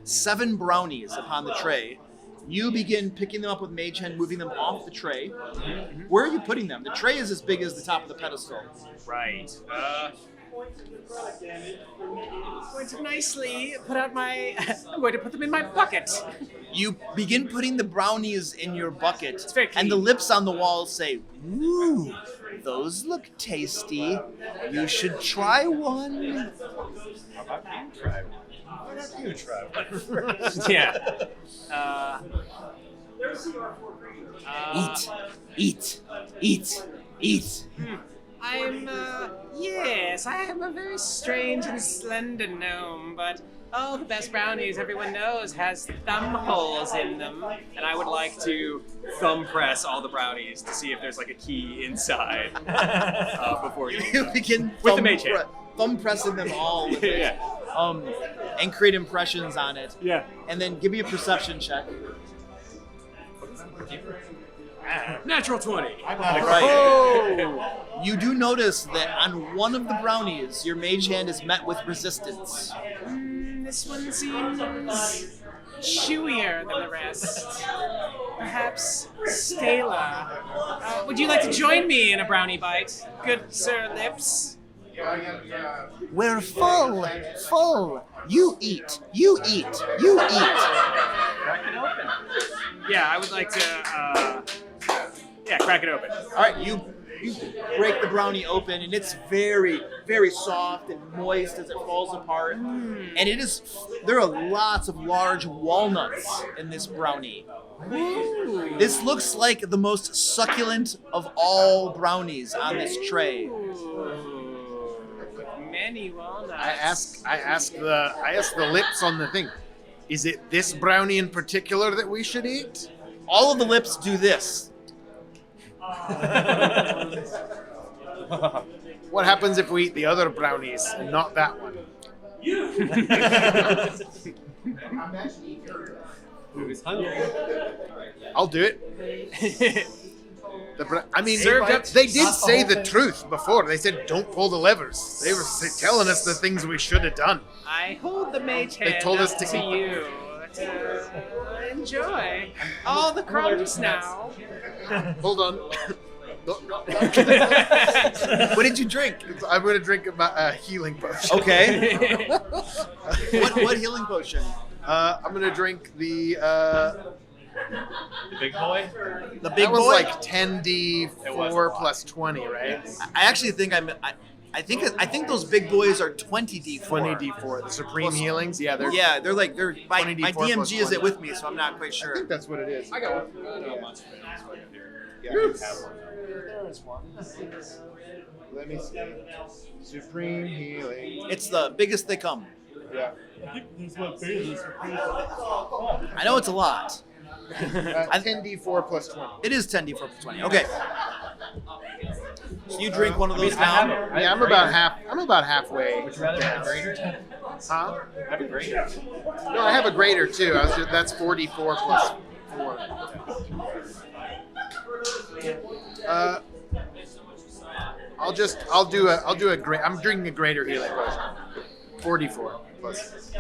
7 brownies upon the tray. You begin picking them up with Mage Hand, moving them off the tray. Where are you putting them? The tray is as big as the top of the pedestal. Right. I'm going to nicely put out my... I'm going to put them in my bucket. You begin putting the brownies in your bucket, very and the clean. lips on the wall say, "Ooh, those look tasty. You should try one." You try one first. Yeah. Eat, eat, eat, eat. Yes, I am a very strange and slender gnome, but the best brownies everyone knows has thumb holes in them. And I would like to thumb press all the brownies to see if there's like a key inside before you. You begin With the mage hand. thumb pressing them all with it, Yeah. and create impressions on it. Yeah. And then give me a perception check. Natural 20. I'm not a Right. Oh! You do notice that on one of the brownies, your mage hand is met with resistance. This one seems chewier than the rest. Perhaps staler. Would you like to join me in a brownie bite, good Sir Lips? We're full. You eat. You eat. You eat. Crack it open. Yeah, I would like to. Crack it open. All right, you break the brownie open, and it's very, very soft and moist as it falls apart. And it is. There are lots of large walnuts in this brownie. Ooh. This looks like the most succulent of all brownies on this tray. Ooh. Many walnuts. I ask the lips on the thing. Is it this brownie in particular that we should eat? All of the lips do this. What happens if we eat the other brownies and not that one? Who's hungry? I'll do it. Served up- they did say the truth before. They said don't pull the levers. They were telling us the things we should have done. I hold the mage hand They told us up to to eat. you to enjoy all the crumbs now. Hold on. What did you drink? I'm going to drink a healing potion. Okay. What healing potion? I'm going to drink the... The big boy? The big that was boy? like It was 10d4 plus 20, right? I actually think I think those big boys are 20d4. 20d4. The supreme healings? Yeah, they're... Yeah, they're my 20d4 plus DMG is it 20. with me, so I'm not quite I sure. think that's what it is. I got one. There is one. Let me see. Supreme healing. It's the biggest they come. Yeah. I know it's a lot. 10d4 plus 20. It is 10d4 plus 20. Okay. So you drink one of those down. Yeah, I'm about halfway. Would you rather have a grater? Huh? I have a grater. No, I have a grater too. That's 44 plus 4. I'm drinking a greater healing potion. 44 plus.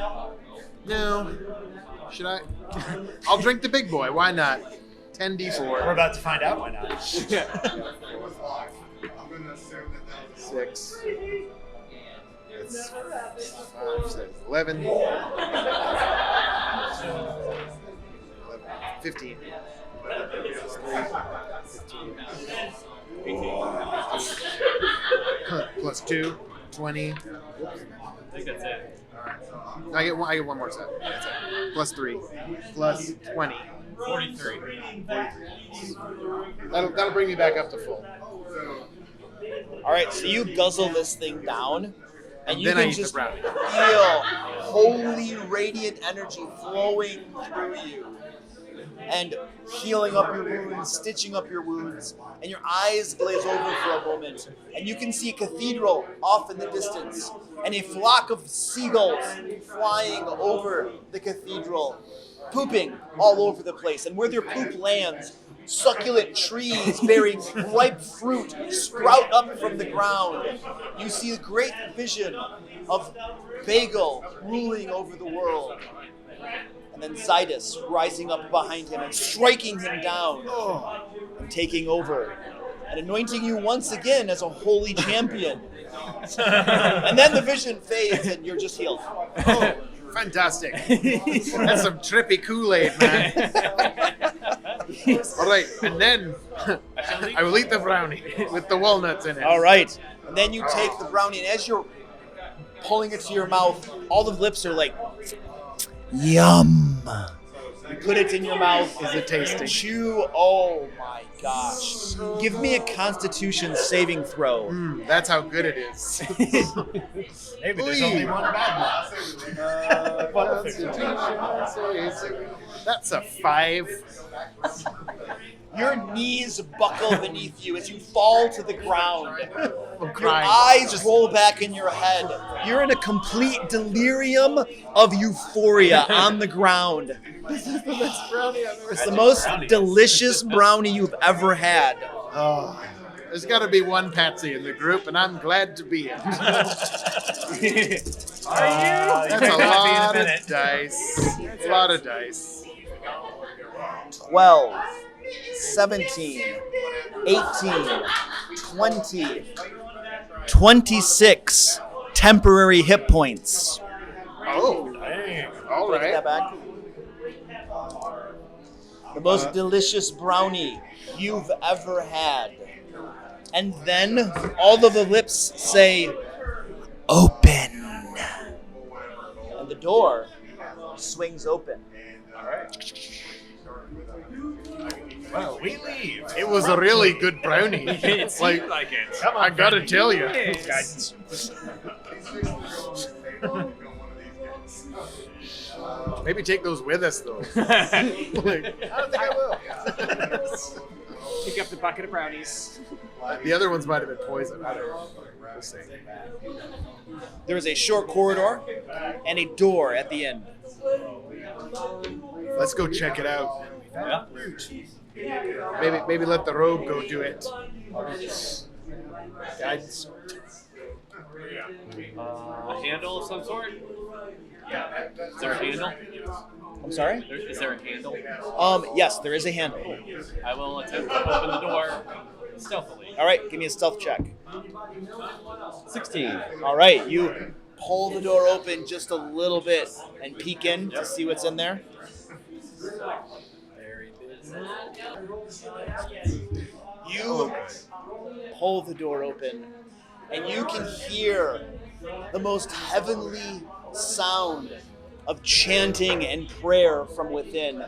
No. Should I? I'll drink the big boy. Why not? 10d4. We're about to find out why not. 6. That's 5, 7, 11. 15. 15. Plus 2, 20. I think that's it. I get one more set. That's it. Plus 3. Plus 20. 43. That'll bring me back up to full. All right, so you guzzle this thing down, and you Then I can eat the just brownie. feel holy radiant energy flowing through you and healing up your wounds, stitching up your wounds, and your eyes glaze over for a moment, and you can see a cathedral off in the distance and a flock of seagulls flying over the cathedral, pooping all over the place, and where their poop lands, succulent trees bearing ripe fruit sprout up from the ground. You see a great vision of Bagel ruling over the world. And then Zydus rising up behind him and striking him down and taking over and anointing you once again as a holy champion. And then the vision fades and you're just healed. Oh, fantastic. That's some trippy Kool-Aid, man. All right, and then I will eat the brownie with the walnuts in it. All right. And then you take the brownie, and as you're pulling it to your mouth, all the lips are like, yum. You put it in your mouth. Is it tasty? You chew. Oh my gosh. Give me a Constitution saving throw. That's how good it is. Maybe there's only one bad one. That's a 5. Your knees buckle beneath you as you fall to the ground. I'm Your crying. eyes roll back in your head. You're in a complete delirium of euphoria on the ground. This is the best brownie I've ever It's the seen. most delicious brownie you've ever had. Oh, there's got to be one Patsy in the group, and I'm glad to be it. That's a lot of dice. That's a lot of dice. 12, 17, 18, 20, 26 temporary hit points. Oh, all Take right. that back. The most delicious brownie you've ever had. And then all of the lips say, open. And the door swings open. Well, we leave. It was a really good brownie. It seemed like it. Come on, I gotta tell you. guidance. Maybe take those with us, though. I don't think I will. Pick up the bucket of brownies. The other ones might have been poison. I don't know. We'll see. There is a short corridor and a door at the end. Let's go check it out. Yeah. Maybe let the rogue go do it. Guidance. A handle of some sort? Is there a handle? I'm sorry? Is there a handle? Yes, there is a handle. I will attempt to open the door stealthily. All right, give me a stealth check. 16. All right, you pull the door open just a little bit and peek in to see what's in there. You pull the door open and you can hear the most heavenly sound of chanting and prayer from within.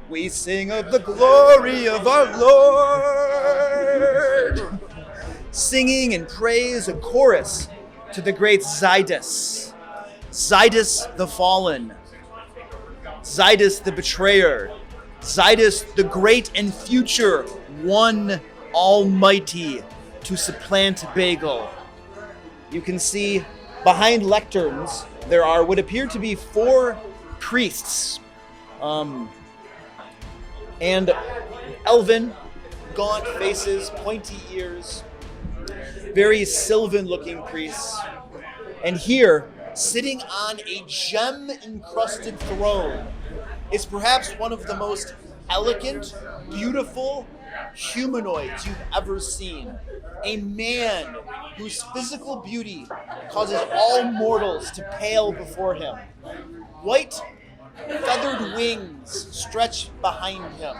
We sing of the glory of our Lord. Singing and praise a chorus to the great Zidus. Zidus the fallen. Zidus the betrayer. Zidus the great and future one almighty to supplant Bagel. You can see behind lecterns there are what appear to be 4 priests. And elven, gaunt faces, pointy ears, very sylvan-looking priests. And here, sitting on a gem-encrusted throne, is perhaps one of the most elegant, beautiful humanoids you've ever seen. A man whose physical beauty causes all mortals to pale before him. White feathered wings stretch behind him,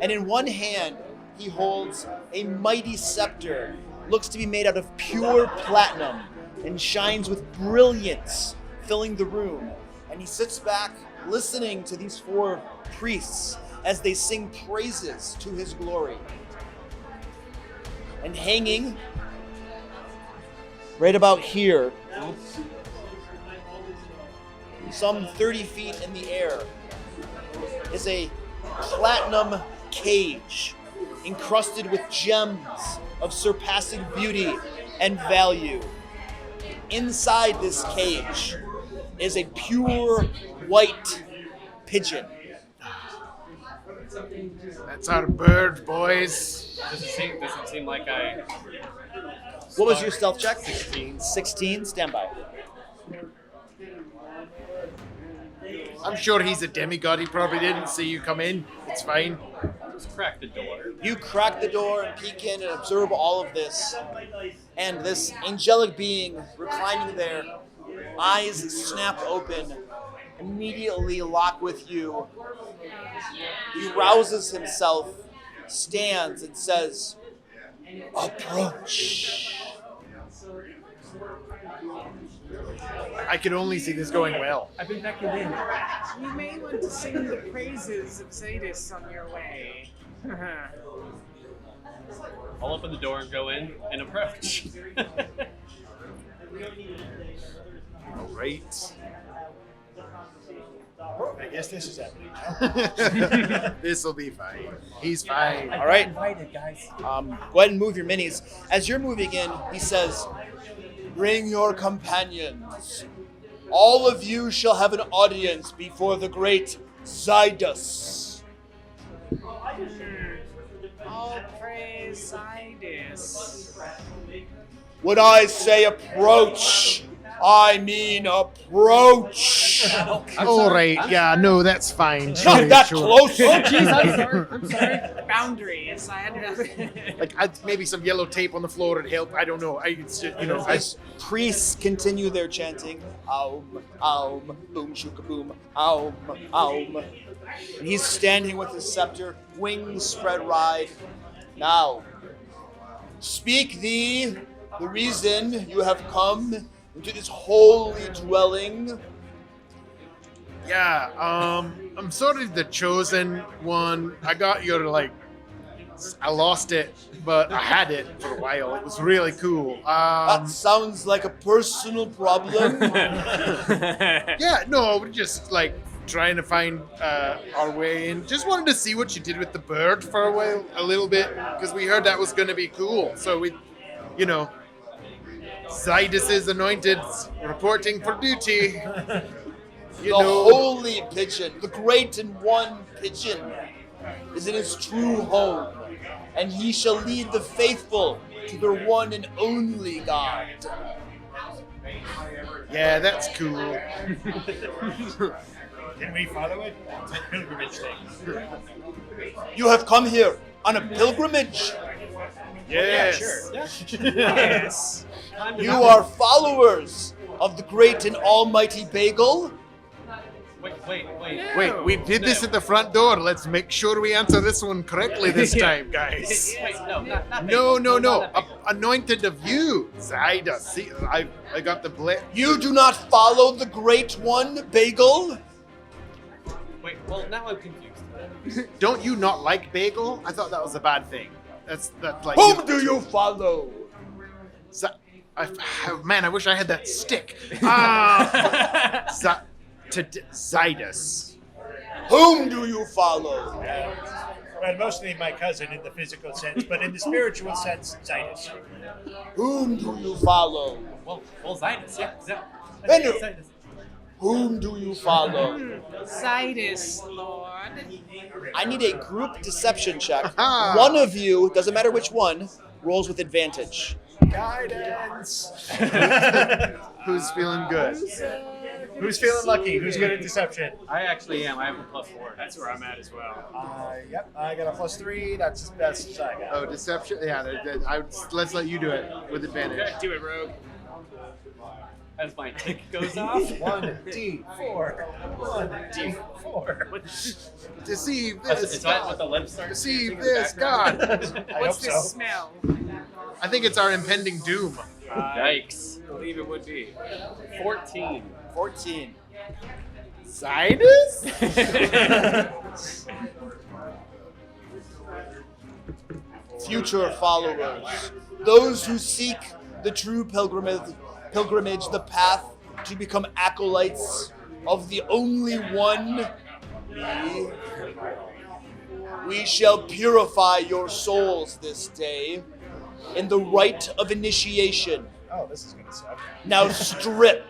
and in one hand he holds a mighty scepter, looks to be made out of pure platinum, and shines with brilliance, filling the room. And he sits back, listening to these 4 priests as they sing praises to his glory. And hanging right about here, some 30 feet in the air, is a platinum cage encrusted with gems of surpassing beauty and value. Inside this cage is a pure white pigeon. That's our bird, boys. Does it seem like I... What was your stealth check? 16. 16, stand by. I'm sure he's a demigod. He probably didn't see you come in. It's fine. Just crack the door. You crack the door and peek in and observe all of this. And this angelic being reclining there, eyes snap open, immediately lock with you. He rouses himself, stands, and says, "Approach." I can only see this going well. I've been beckoned in. You may want to sing the praises of Zadis on your way. I'll open the door and go in and approach. All right. guess this is happening. This'll be fine. He's fine. All right. Invited, guys. Go ahead and move your minis. As you're moving in, he says, "Bring your companions. All of you shall have an audience before the great Zydus." All praise Zydus. When I say approach, I mean approach. All right. Yeah. No, that's fine. Not that close. I'm sorry. Boundaries. I had to. Like maybe some yellow tape on the floor would help. I don't know. It's just, As priests continue their chanting, Aum, Aum, boom, shooka boom, Aum, Aum. And he's standing with his scepter, wings spread wide. Now, speak thee the reason you have come into this holy dwelling. Yeah, I'm sort of the chosen one. I got your, I lost it, but I had it for a while. It was really cool. That sounds like a personal problem. Yeah, no, we're just, trying to find our way in. Just wanted to see what you did with the bird for a while, a little bit, because we heard that was going to be cool. So we, Zydus is anointed, reporting for duty. The holy pigeon, the great and one pigeon, is in his true home, and he shall lead the faithful to their one and only God. Yeah, that's cool. Can we follow it? It's a pilgrimage thing. You have come here on a pilgrimage. Yes. Yes. You are followers of the great and almighty Bagel. Wait, we did this at the front door. Let's make sure we answer this one correctly this time, guys. No. Anointed of you, Zydus. See, I got the blip. You do not follow the great one, Bagel? Wait, well, now I'm confused. Don't you not like bagel? I thought that was a bad thing. That's like. Whom do you follow? Man, I wish I had that stick. Zydus. Whom do you follow? Well, mostly my cousin in the physical sense, but in the spiritual sense, Zydus. Whom do you follow? Well, Zydus, yeah. Then Zydus. whom do you follow? Zydus, Lord. I need a group deception check. Ah. One of you, doesn't matter which one, rolls with advantage. Guidance. Who's feeling good? Who's feeling lucky? Who's good at deception? I actually am. I have a +4. That's where I'm at as well. Yep, I got a +3. That's what I got. Oh, deception. Yeah, let's let you do it with advantage. Do it, Rogue. As my tick goes off. 1d4. 1d4. Deceive Is this that what God. the lips start? Deceive this God. I What's hope this so. smell? I think it's our impending doom. Yikes. I believe it would be. 14. 14. Zydus? Future followers, those who seek the true pilgrimage, the path to become acolytes of the only one, me. We shall purify your souls this day in the rite of initiation. Oh, this is gonna suck. Now strip.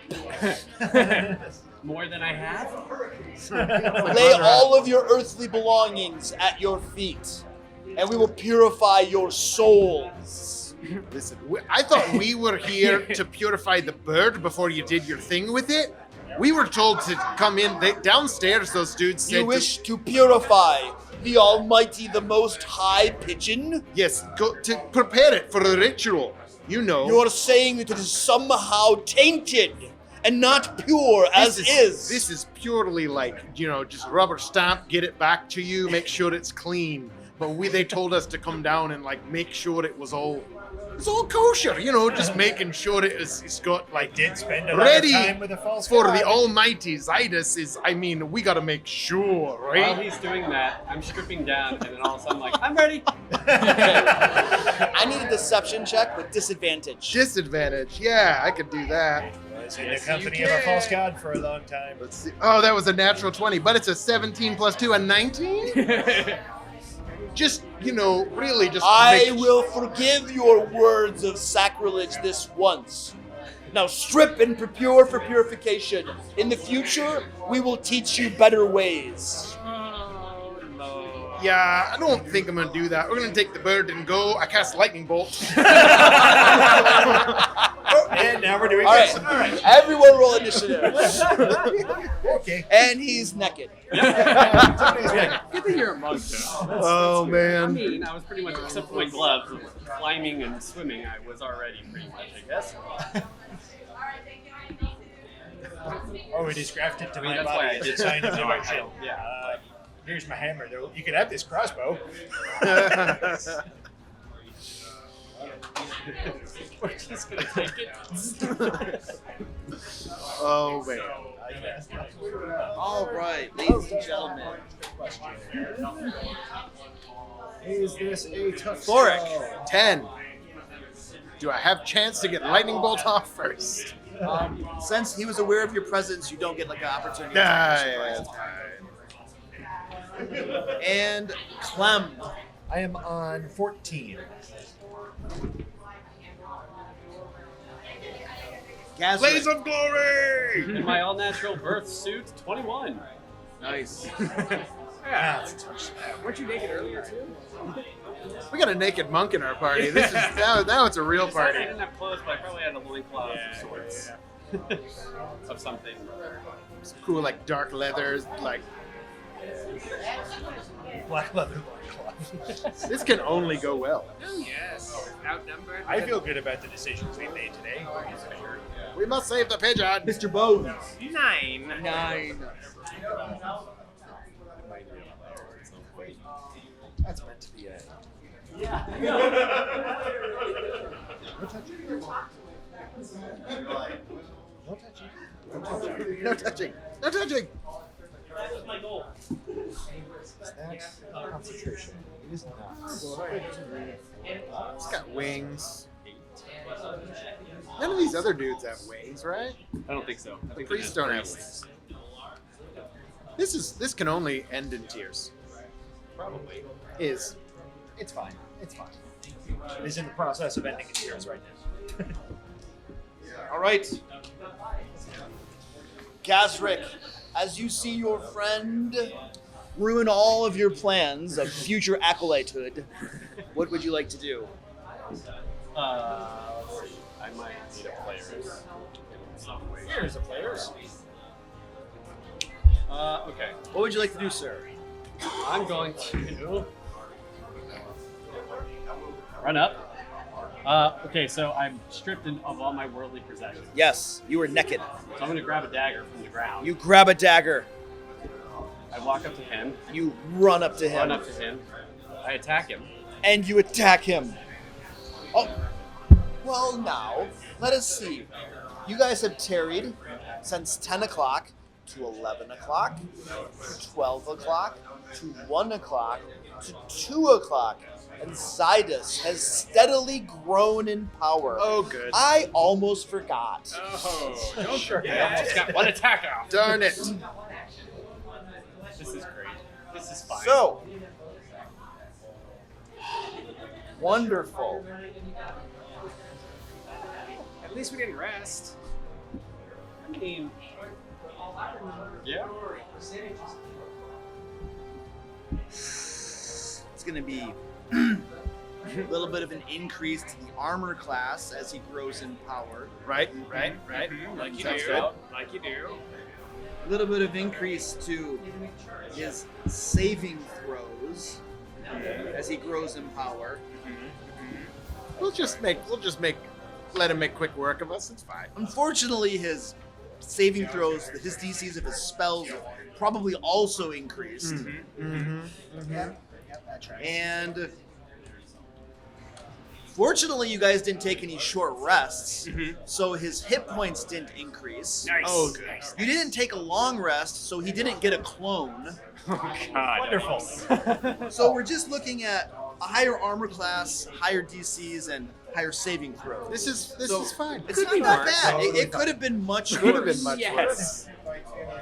More than I have? Lay all of your earthly belongings at your feet, and we will purify your souls. Listen, I thought we were here to purify the bird before you did your thing with it. We were told to come in downstairs. Those dudes said You wish to purify the almighty, the most high pigeon? yes, go to prepare it for the ritual. You know. You are saying that it is somehow tainted and not pure as is. This is purely just rubber stamp, get it back to you, make sure it's clean. but they told us to come down and like make sure it's all kosher, you know, just making sure it's got like Did spend a lot ready of time with a false for god. the almighty Zydus we gotta make sure, While right? he's doing that, I'm stripping down, and then all of a sudden, I'm like, I'm ready. I need a deception check with disadvantage. Disadvantage, yeah, I could do that. Was in the company of a false god for a long time. Let's see. Oh, that was a natural 20, but it's a 17 plus 2, a 19? Just, really just I will forgive your words of sacrilege this once. Now strip and prepare for purification. In the future, we will teach you better ways. Yeah, I don't think I'm gonna do that. We're gonna take the bird and go. I cast lightning bolt. And now we're doing All this. right, All right. everyone roll initiative. Okay. And he's naked. Somebody's like, Good to hear a monk, though. Oh, I man. mean, I was pretty much, except for my gloves, climbing and swimming, I was already pretty much, I guess. oh, we just grafted to I mean, my that's why I body. did It's a sign of no, I- devotion. yeah. Here's my hammer, though. You can have this crossbow. We're just gonna take it. Oh, man. All right, ladies and gentlemen. Is this a tough Thoric. spell? 10. Do I have chance to get lightning bolt off first? Since he was aware of your presence, you don't get like an opportunity. Yeah. And Clem. I am on 14. Gazrick. Blaze of glory! In my all-natural birth suit, 21. Nice. Ah, it's a tough spell. Weren't you naked earlier too? We got a naked monk in our party. This is now it's a real I party. didn't have clothes, but I probably had a loincloth of sorts. Of something. It's cool, like dark leathers. Like Black leather loincloth. this can only go well. Oh yes. Outnumbered. I feel good about the decisions we made today. We must save the pigeon. Mr. Bones. 9. 9. That's meant to be a. No touching. No touching. That's concentration. It is not. It's got wings. None of these other dudes have wings, right? I don't think so. I think Priests they're don't have just wings. This can only end in tears. Probably. Is It's fine. It's fine. It is in the process of ending in tears right now. All right. Gazrick, as you see your friend ruin all of your plans of future acolytehood, what would you like to do? I might need a players in some way. Here's the players. Okay. What would you like to do, sir? I'm going to run up. Okay, so I'm stripped of all my worldly possessions. Yes, you are naked. So I'm going to grab a dagger from the ground. You grab a dagger. I walk up to him, You run up to him. run up to him. I attack him. And you attack him. Oh, well now, let us see. You guys have tarried since 10 o'clock to 11 o'clock, to 12 o'clock, to 1 o'clock, to 2 o'clock. And Zydus has steadily grown in power. oh good. I almost forgot. Oh, Don't forget, I almost got one attack off. Darn it. This is great. This is fine. So, wonderful. at least we didn't rest. I mean, yeah. It's going to be a little bit of an increase to the armor class as he grows in power. Right. Like you Sounds do. good. Like you do. A little bit of increase to his saving throws as he grows in power. Let him make quick work of us. It's fine. Unfortunately, his saving throws, his DCs of his spells probably also increased. Yep, that tracks. And fortunately, you guys didn't take any short rests, so his hit points didn't increase. Nice. Oh, good. You didn't take a long rest, so he didn't get a clone. Oh, God. Wonderful. So we're just looking at a higher armor class, higher DCs, and higher saving throws. This is fine. It's Could be not that worse. bad. It could have been much Could have worse. been much Yes. worse.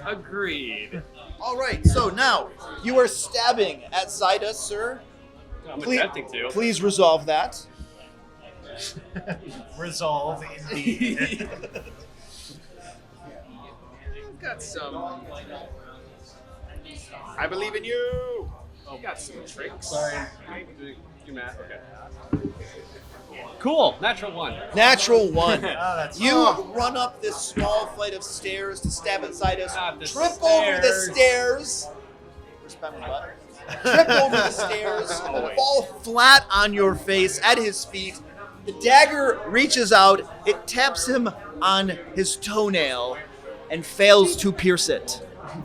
Agreed. All right, so now you are stabbing at Zydus, sir. I'm Please- attempting to. Please resolve that. Resolve indeed. You've got some. I believe in you. You got some tricks. Sorry. Do math. Okay. Cool. Natural 1. Natural 1. that's You run up this small flight of stairs to stab at Zydus. Not the Trip over the stairs. Trip over the stairs. Fall flat on your face at his feet. The dagger reaches out. It taps him on his toenail and fails to pierce it.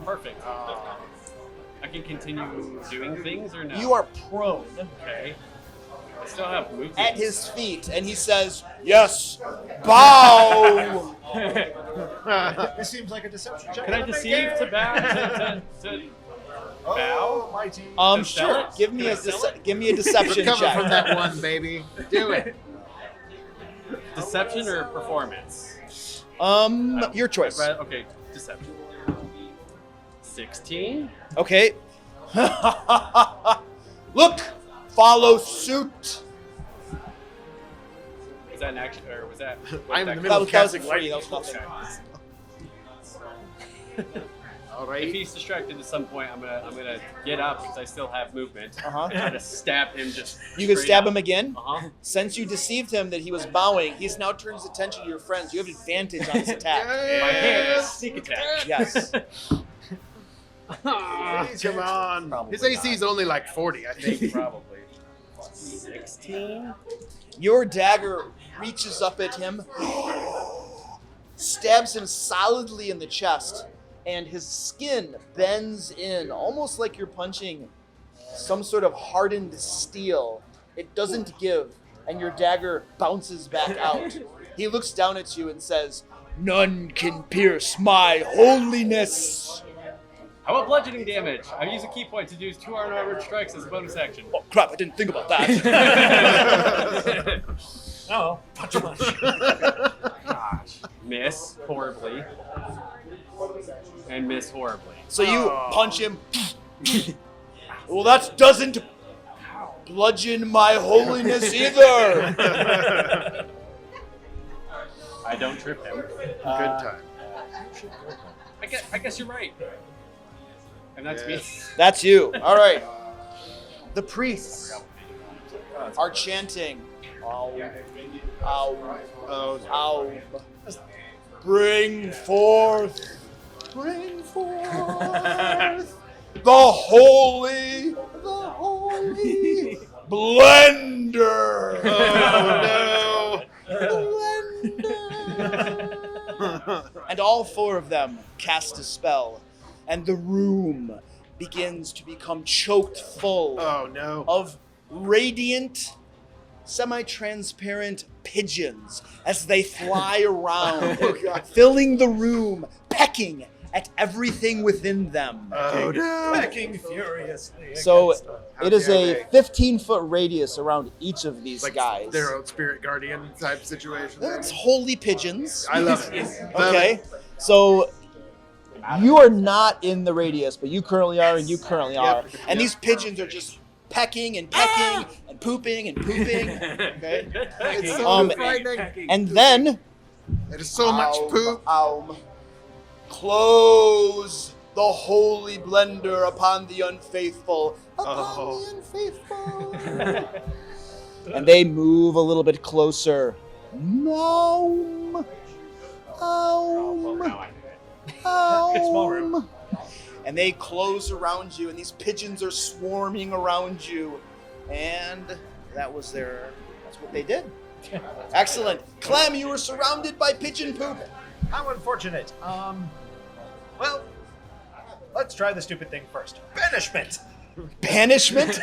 Perfect. I can continue doing things or no? You are prone Okay. I still have movement. at his feet, and he says, "Yes, bow." This seems like a deception check. Can I deceive to bow? To bow? Oh, mighty. To sell Sure. it? Give me Can a I sell it? give me a deception Recover check. from that one, baby. Do it. Deception or performance? Your choice. Okay, deception. 16? Okay. Look, follow suit. Was that an action, or was that? I'm in the That middle was, of that was casting free. That lightning. was nothing. All If right. he's distracted at some point, I'm gonna get up because I still have movement. Uh-huh. Try to stab him just. You can stab him again. Uh-huh. Since you deceived him that he was bowing, he's now turned his attention to your friends. You have advantage on this attack. My hand is sneak attack. Yes. Come on. His AC is only like 40, I think. Probably. 16? Your dagger reaches up at him, stabs him solidly in the chest, and his skin bends in, almost like you're punching some sort of hardened steel. It doesn't give, and your dagger bounces back out. He looks down at you and says, "None can pierce my holiness." How about bludgeoning damage? I use a key point to do 2 unarmored strikes as a bonus action. Oh crap, I didn't think about that. Oh, punch him. Gosh. Miss horribly. And miss horribly. So you punch him. Well, that doesn't bludgeon my holiness either. I don't trip him. Good time. I guess you're right. And that's me. That's you. All right. The priests are chanting. Ow, ow, ow. Bring forth the holy blender. Oh, Blender. And all 4 of them cast a spell, and the room begins to become choked full Oh, no. of radiant, semi-transparent pigeons as they fly around, filling the room, pecking at everything within them. Oh, no. Pecking furiously. So against them. it is How a dare 15-foot radius around each of these Like guys. their own spirit guardian type situation. It's holy pigeons. I love it. Okay, so you are not in the radius, but you currently are, and you currently are. And these pigeons are just pecking and pooping and pooping. Okay, It's so Um, frightening. and then There's so much poop. close the holy blender upon the unfaithful. Oh. The unfaithful. And they move a little bit closer. Nom. Small room. And they close around you, and these pigeons are swarming around you. And that's what they did. Excellent. Clem, you were surrounded by pigeon poop. How unfortunate. Well, let's try the stupid thing first. Banishment. Banishment? Is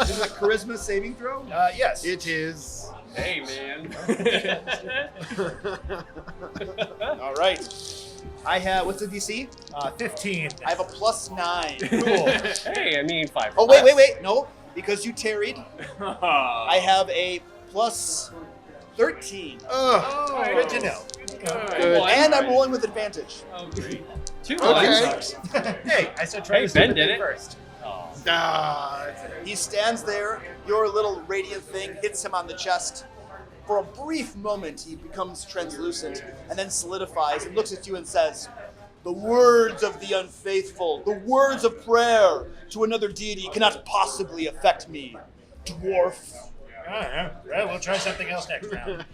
this a charisma saving throw? Yes. It is. Hey, man. All right. I have, what's the DC? 15. I have a +9. Cool. Hey, I mean 5. Oh, wait. No, because you tarried. I have a +13. Oh, Good to know. good. And I'm rolling with advantage. Oh, great. 2 Okay. ones. Hey, I said try Hey, to Ben stupid did thing it. first. Oh. He stands there, your little radiant thing hits him on the chest. For a brief moment, he becomes translucent and then solidifies and looks at you and says, "The words of the unfaithful, the words of prayer to another deity cannot possibly affect me, dwarf." Well, we'll try something else next round.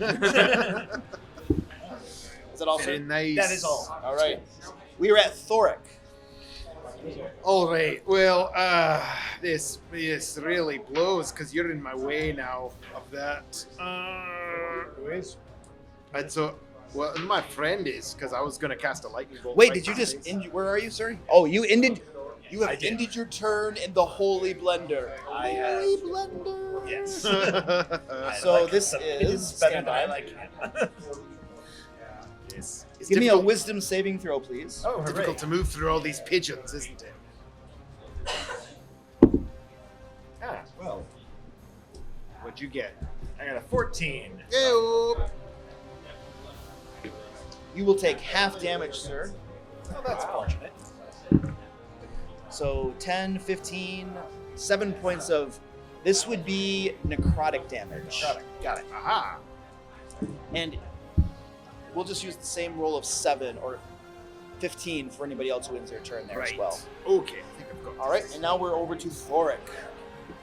Is that all, Very sir? nice. That is all. All right. We are at Thoric. All right. Well, this really blows because you're in my way now of that. And so, well, my friend is because I was gonna cast a lightning bolt. Wait, right did you in just his- end? Where are you, sir? Oh, you ended. You I have did. ended your turn in the Holy Blender. I have. Holy Blender. Yes. So this It is better than standby. I like him. Yes. It's Give me a difficult- wisdom saving throw, please. Oh, hooray. difficult to move through all these pigeons, isn't it? Well, What'd you get? I got a 14. Ew. You will take half damage, sir. Oh, that's fortunate. So 10, 15, 7 points of. This would be necrotic damage. Got it. Aha. And we'll just use the same roll of 7 or 15 for anybody else who wins their turn there as well. Okay. I think I've got All right, this. and now we're over to Thoric.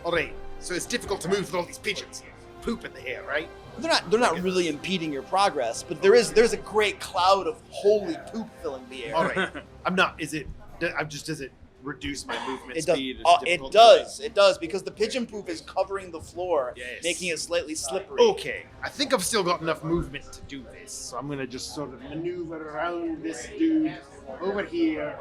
All right. So it's difficult to move through all these pigeons. Poop in the air, right? They're not really impeding your progress, but there's a great cloud of holy poop filling the air. All right. I'm not. Is it? Does it reduce my movement It does. speed? It's It difficult does. It does because the pigeon poop is covering the floor, Yes. making it slightly slippery. Okay, I think I've still got enough movement to do this, so I'm gonna just sort of maneuver around this dude over here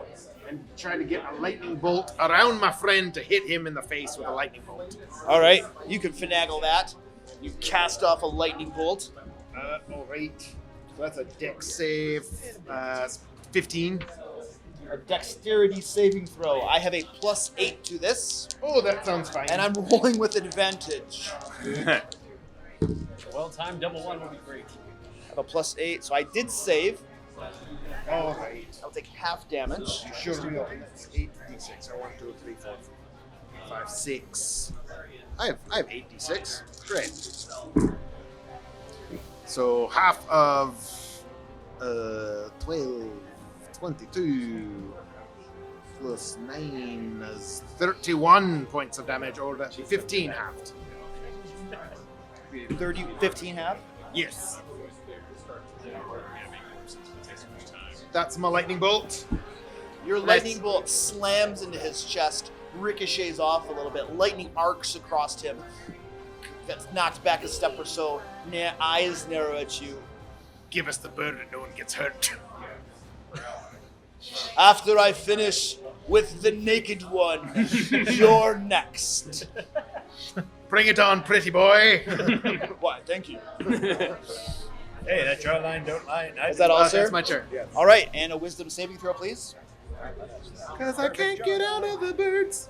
and try to get a lightning bolt around my friend to hit him in the face with a lightning bolt. All right, you can finagle that. You cast off a lightning bolt. All right. So that's a dex save. 15. A dexterity saving throw. I have a +8 to this, Oh, that sounds fine. and I'm rolling with advantage. Well-timed double one would be great. I have a +8, so I did save. all right. I'll take half damage. You sure will. That's 8d6. 1, 2, 3, 4, 5, 6. I have 8d6. Great. So half of 12, 22 plus 9 is 31 points of damage, or that's 15 halved. 15 half. Yes. That's my lightning bolt. Your lightning bolt slams into his chest, ricochets off a little bit. Lightning arcs across him. Gets knocked back a step or so. Eyes narrow at you. Give us the bird and no one gets hurt. After I finish with the naked one, you're next. Bring it on, pretty boy. Why? Thank you. Hey, that draw line, don't lie. Is that all, sir? That's my turn. All right, and a wisdom saving throw, please. Because I can't get out of the birds.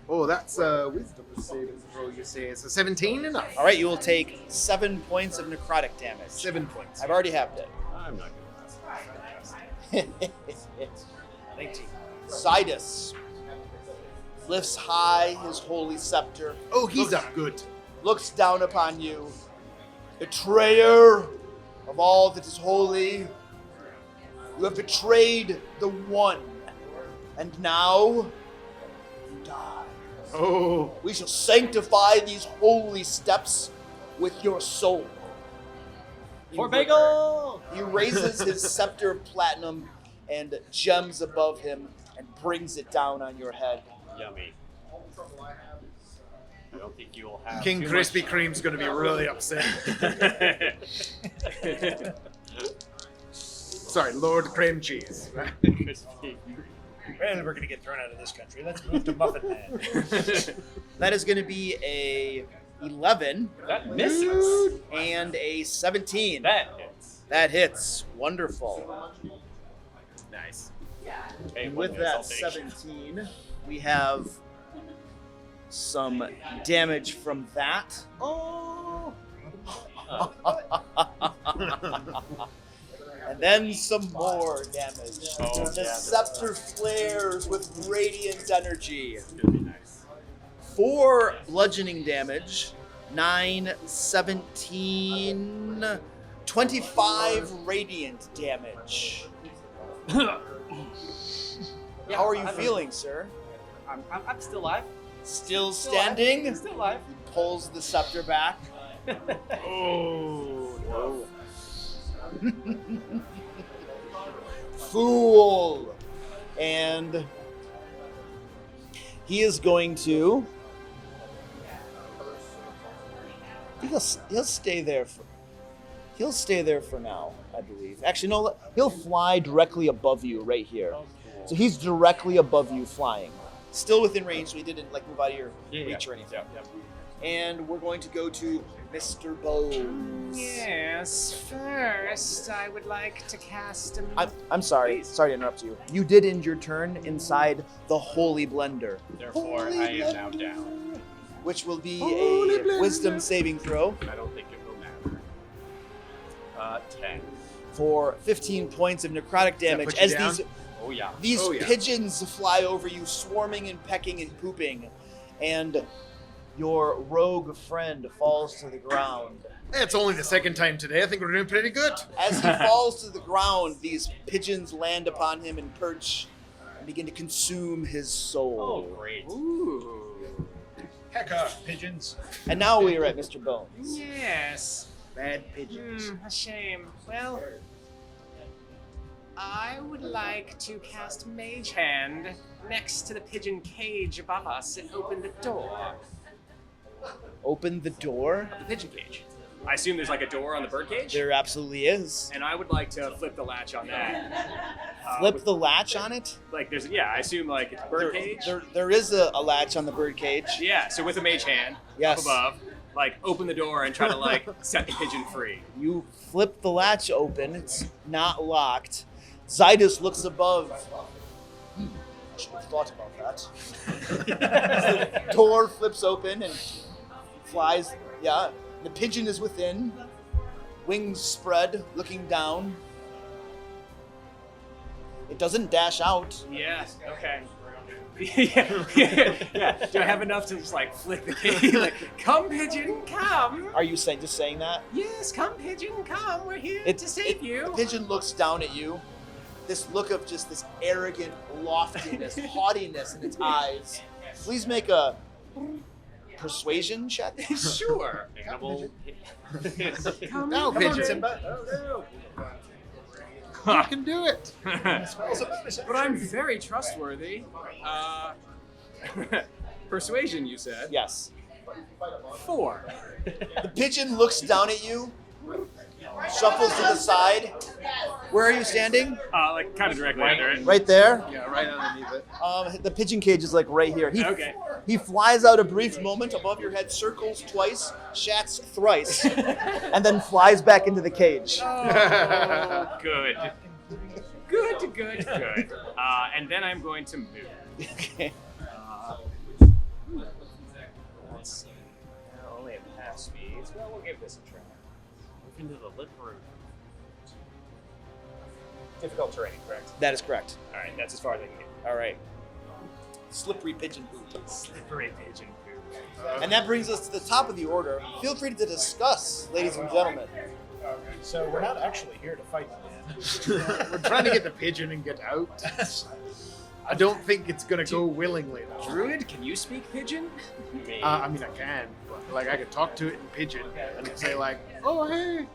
Oh, that's a wisdom saving throw, you say. So 17 enough. All right, you will take 7 points of necrotic damage. 7 points. I've already halved it. I'm not Sidus lifts high his holy scepter, Oh, he's up good. looks down upon you, betrayer of all that is holy. You have betrayed the one, and now you die. Oh, We shall sanctify these holy steps with your soul. For Bagel! He raises his scepter of platinum and gems above him and brings it down on your head. Yummy. I don't think you will have King too Krispy much- Kreme's going to be really upset. Sorry, Lord Cream Cheese. Crispy. Well, we're gonna get thrown out of this country. Let's move to Muffin Man. That is going to be a 11 That misses. and a 17. That hits. That hits. Wonderful. Nice. Hey, And one with miss, that I'll take it. 17, we have some damage from that. Oh. And then some more damage. Oh, The yeah. scepter flares with radiant energy. It's gonna be nice. 4 bludgeoning damage, 9, 17, 25 radiant damage. How are you feeling, sir? I'm still alive. Still standing? Still alive. He pulls the scepter back. Oh, no. Fool! And he is going to. He'll stay there for. He'll stay there for now, I believe. Actually, no. He'll fly directly above you, right here. So he's directly above you, flying, still within range. So he didn't like move out of your reach or anything. And we're going to go to Mr. Bones. Yes, first I would like to cast a... I'm sorry. Sorry to interrupt you. You did end your turn inside the Holy Blender, Therefore, I am now down. which will be Holy a Blender. Wisdom saving throw I don't think it will matter. 10. for 15 points of necrotic damage put you as down? Oh yeah. these Oh, yeah. pigeons fly over you, swarming and pecking and pooping, and your rogue friend falls to the ground. It's only the second time today. I think we're doing pretty good. As he falls to the ground, these pigeons land upon him and perch and begin to consume his Oh soul. great. Heck off, pigeons. And now we are at Mr. Bones. Yes. Bad pigeons. A shame. Well, I would like to cast Mage Hand next to the pigeon cage above us and open the door. Open the door. The pigeon cage. I assume there's like a door on the bird cage? There absolutely is. And I would like to flip the latch on that. Flip with- the latch on it. Like there's, yeah, I assume like it's a bird cage. There is a latch on the bird cage. Yeah, so with a mage hand Yes. up above, like open the door and try to like set the pigeon free. You flip the latch open. It's not locked. Zydus looks above. I should have thought about that. The door flips open and flies. Yeah, the pigeon is within. Wings spread, looking down. It doesn't dash out. Yeah, okay. yeah. Do I have enough to just like flick the cage? Like, come pigeon, come. Are you saying just saying that? Yes, come pigeon, come. We're here It- to save The you. pigeon looks down at you. This look of just this arrogant loftiness, haughtiness in its eyes. Please make a persuasion check. Sure. Animal. Come, No, come on, pigeon. Simba. You can do it. But I'm very trustworthy. Persuasion, you said? Yes. 4. The pigeon looks down at you, shuffles to the side. Where are you standing? Like kind of directly under it. Right there. Yeah, right underneath it. The pigeon cage is like right here. Okay. He flies out a brief moment above your head, circles twice, shats thrice, and then flies back into the cage. Oh, good. Good. And then I'm going to move. Okay. Let's see. Only at half speeds. Well, we'll give this a try. Move into the lip room. Difficult terrain, correct? That is correct. All right, that's as far as I can get. All right. Slippery pigeon poop. Slippery pigeon poop. And that brings us to the top of the order. Feel free to discuss, ladies and gentlemen. So we're not actually here to fight the man. We're trying to get the pigeon and get out. I don't think it's gonna go willingly though. Druid, can you speak pigeon? I mean, I can, but like I could talk to it in pigeon and say like, "Oh hey,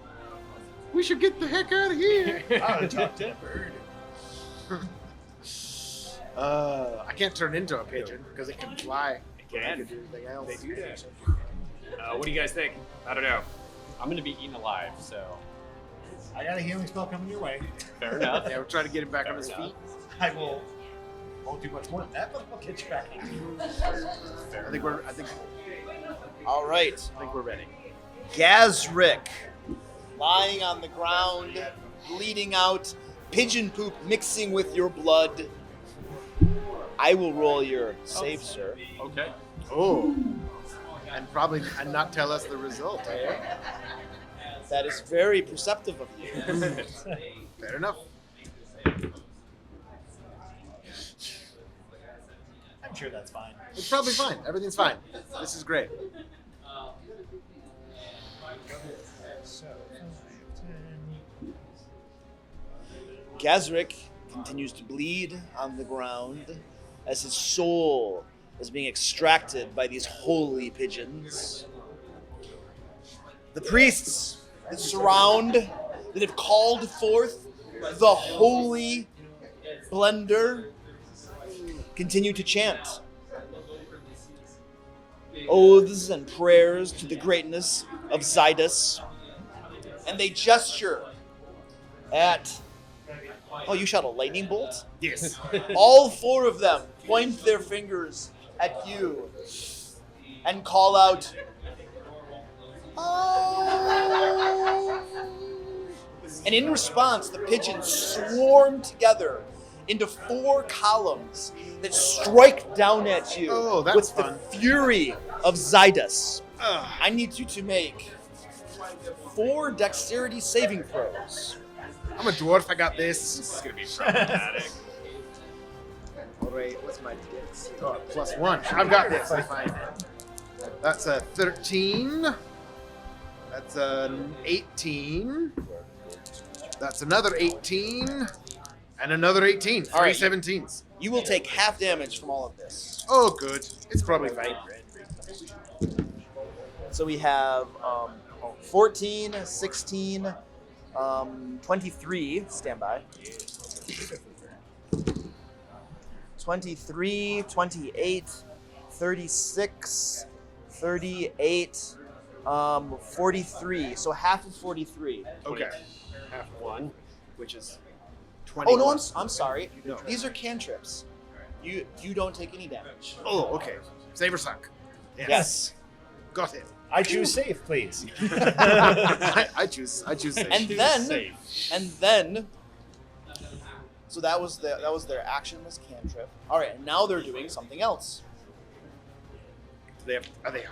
we should get the heck out of here." Oh, talk to a bird. I can't turn into a pigeon because it can fly. It But I can. could do anything else. They do that. What do you guys think? I don't know. I'm gonna be eaten alive, so I got a healing spell coming your way. Fair enough. Yeah, we're trying to get him back on his feet. I won't do much more than that, but I'll get you back. I think All right. we're ready. Gazrick, lying on the ground, bleeding out, pigeon poop mixing with your blood. I will roll your save, sir. Okay. Oh. And not tell us the result. Eh? That is very perceptive of you. Fair enough. I'm sure that's fine. It's probably fine. Everything's fine. This is great. So, 5, 10. Gazrick continues to bleed on the ground as his soul is being extracted by these holy pigeons. The priests that surround, that have called forth the holy blender, continue to chant oaths and prayers to the greatness of Zydus, and they gesture at... Oh, you shot a lightning bolt? Yes. All 4 of them point their fingers at you and call out, "Oh!" And in response, the pigeons swarm together into 4 columns that strike down at you Oh, that's with fun. the fury of Zydus. Ugh. I need you to make 4 dexterity saving throws. I'm a dwarf. I got this. This is gonna be problematic. All right. What's my dex? Oh, +1. I've got this. I'm fine. That's a 13. That's an 18. That's another 18. And another 18. All right. 3 17s. You will take half damage from all of this. Oh, good. It's probably fine. So we have 14, 16, 23, stand by. 23, 28, 36, 38, 43. So half of 43. Okay. Half one. Which is 20. Oh, no, I'm sorry. No. These are cantrips. You don't take any damage. Oh, okay. Save or suck. Yes. Got it. I choose safe, please. I choose safe. And then, so that was their actionless cantrip. All right, and now they're doing something else. Are they?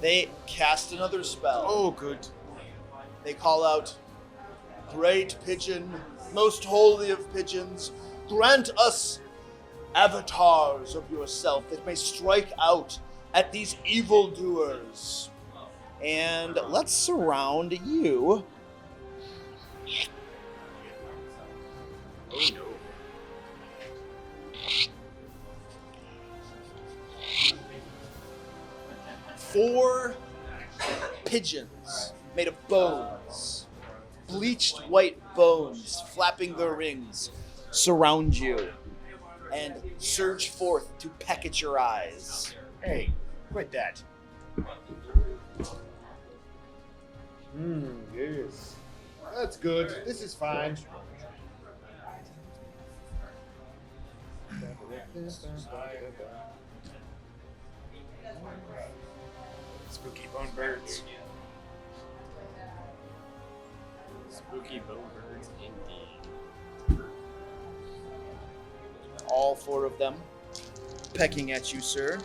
They cast another spell. Oh, good. They call out, "Great pigeon, most holy of pigeons, grant us avatars of yourself that may strike out at these evildoers." And let's surround you. Oh no. Four pigeons made of bones, bleached white bones flapping their wings, surround you and surge forth to peck at your eyes. Hey, quit that. Yes. That's good. This is fine. Spooky bone birds. Spooky bowbirds indeed. All 4 of them pecking at you, sir.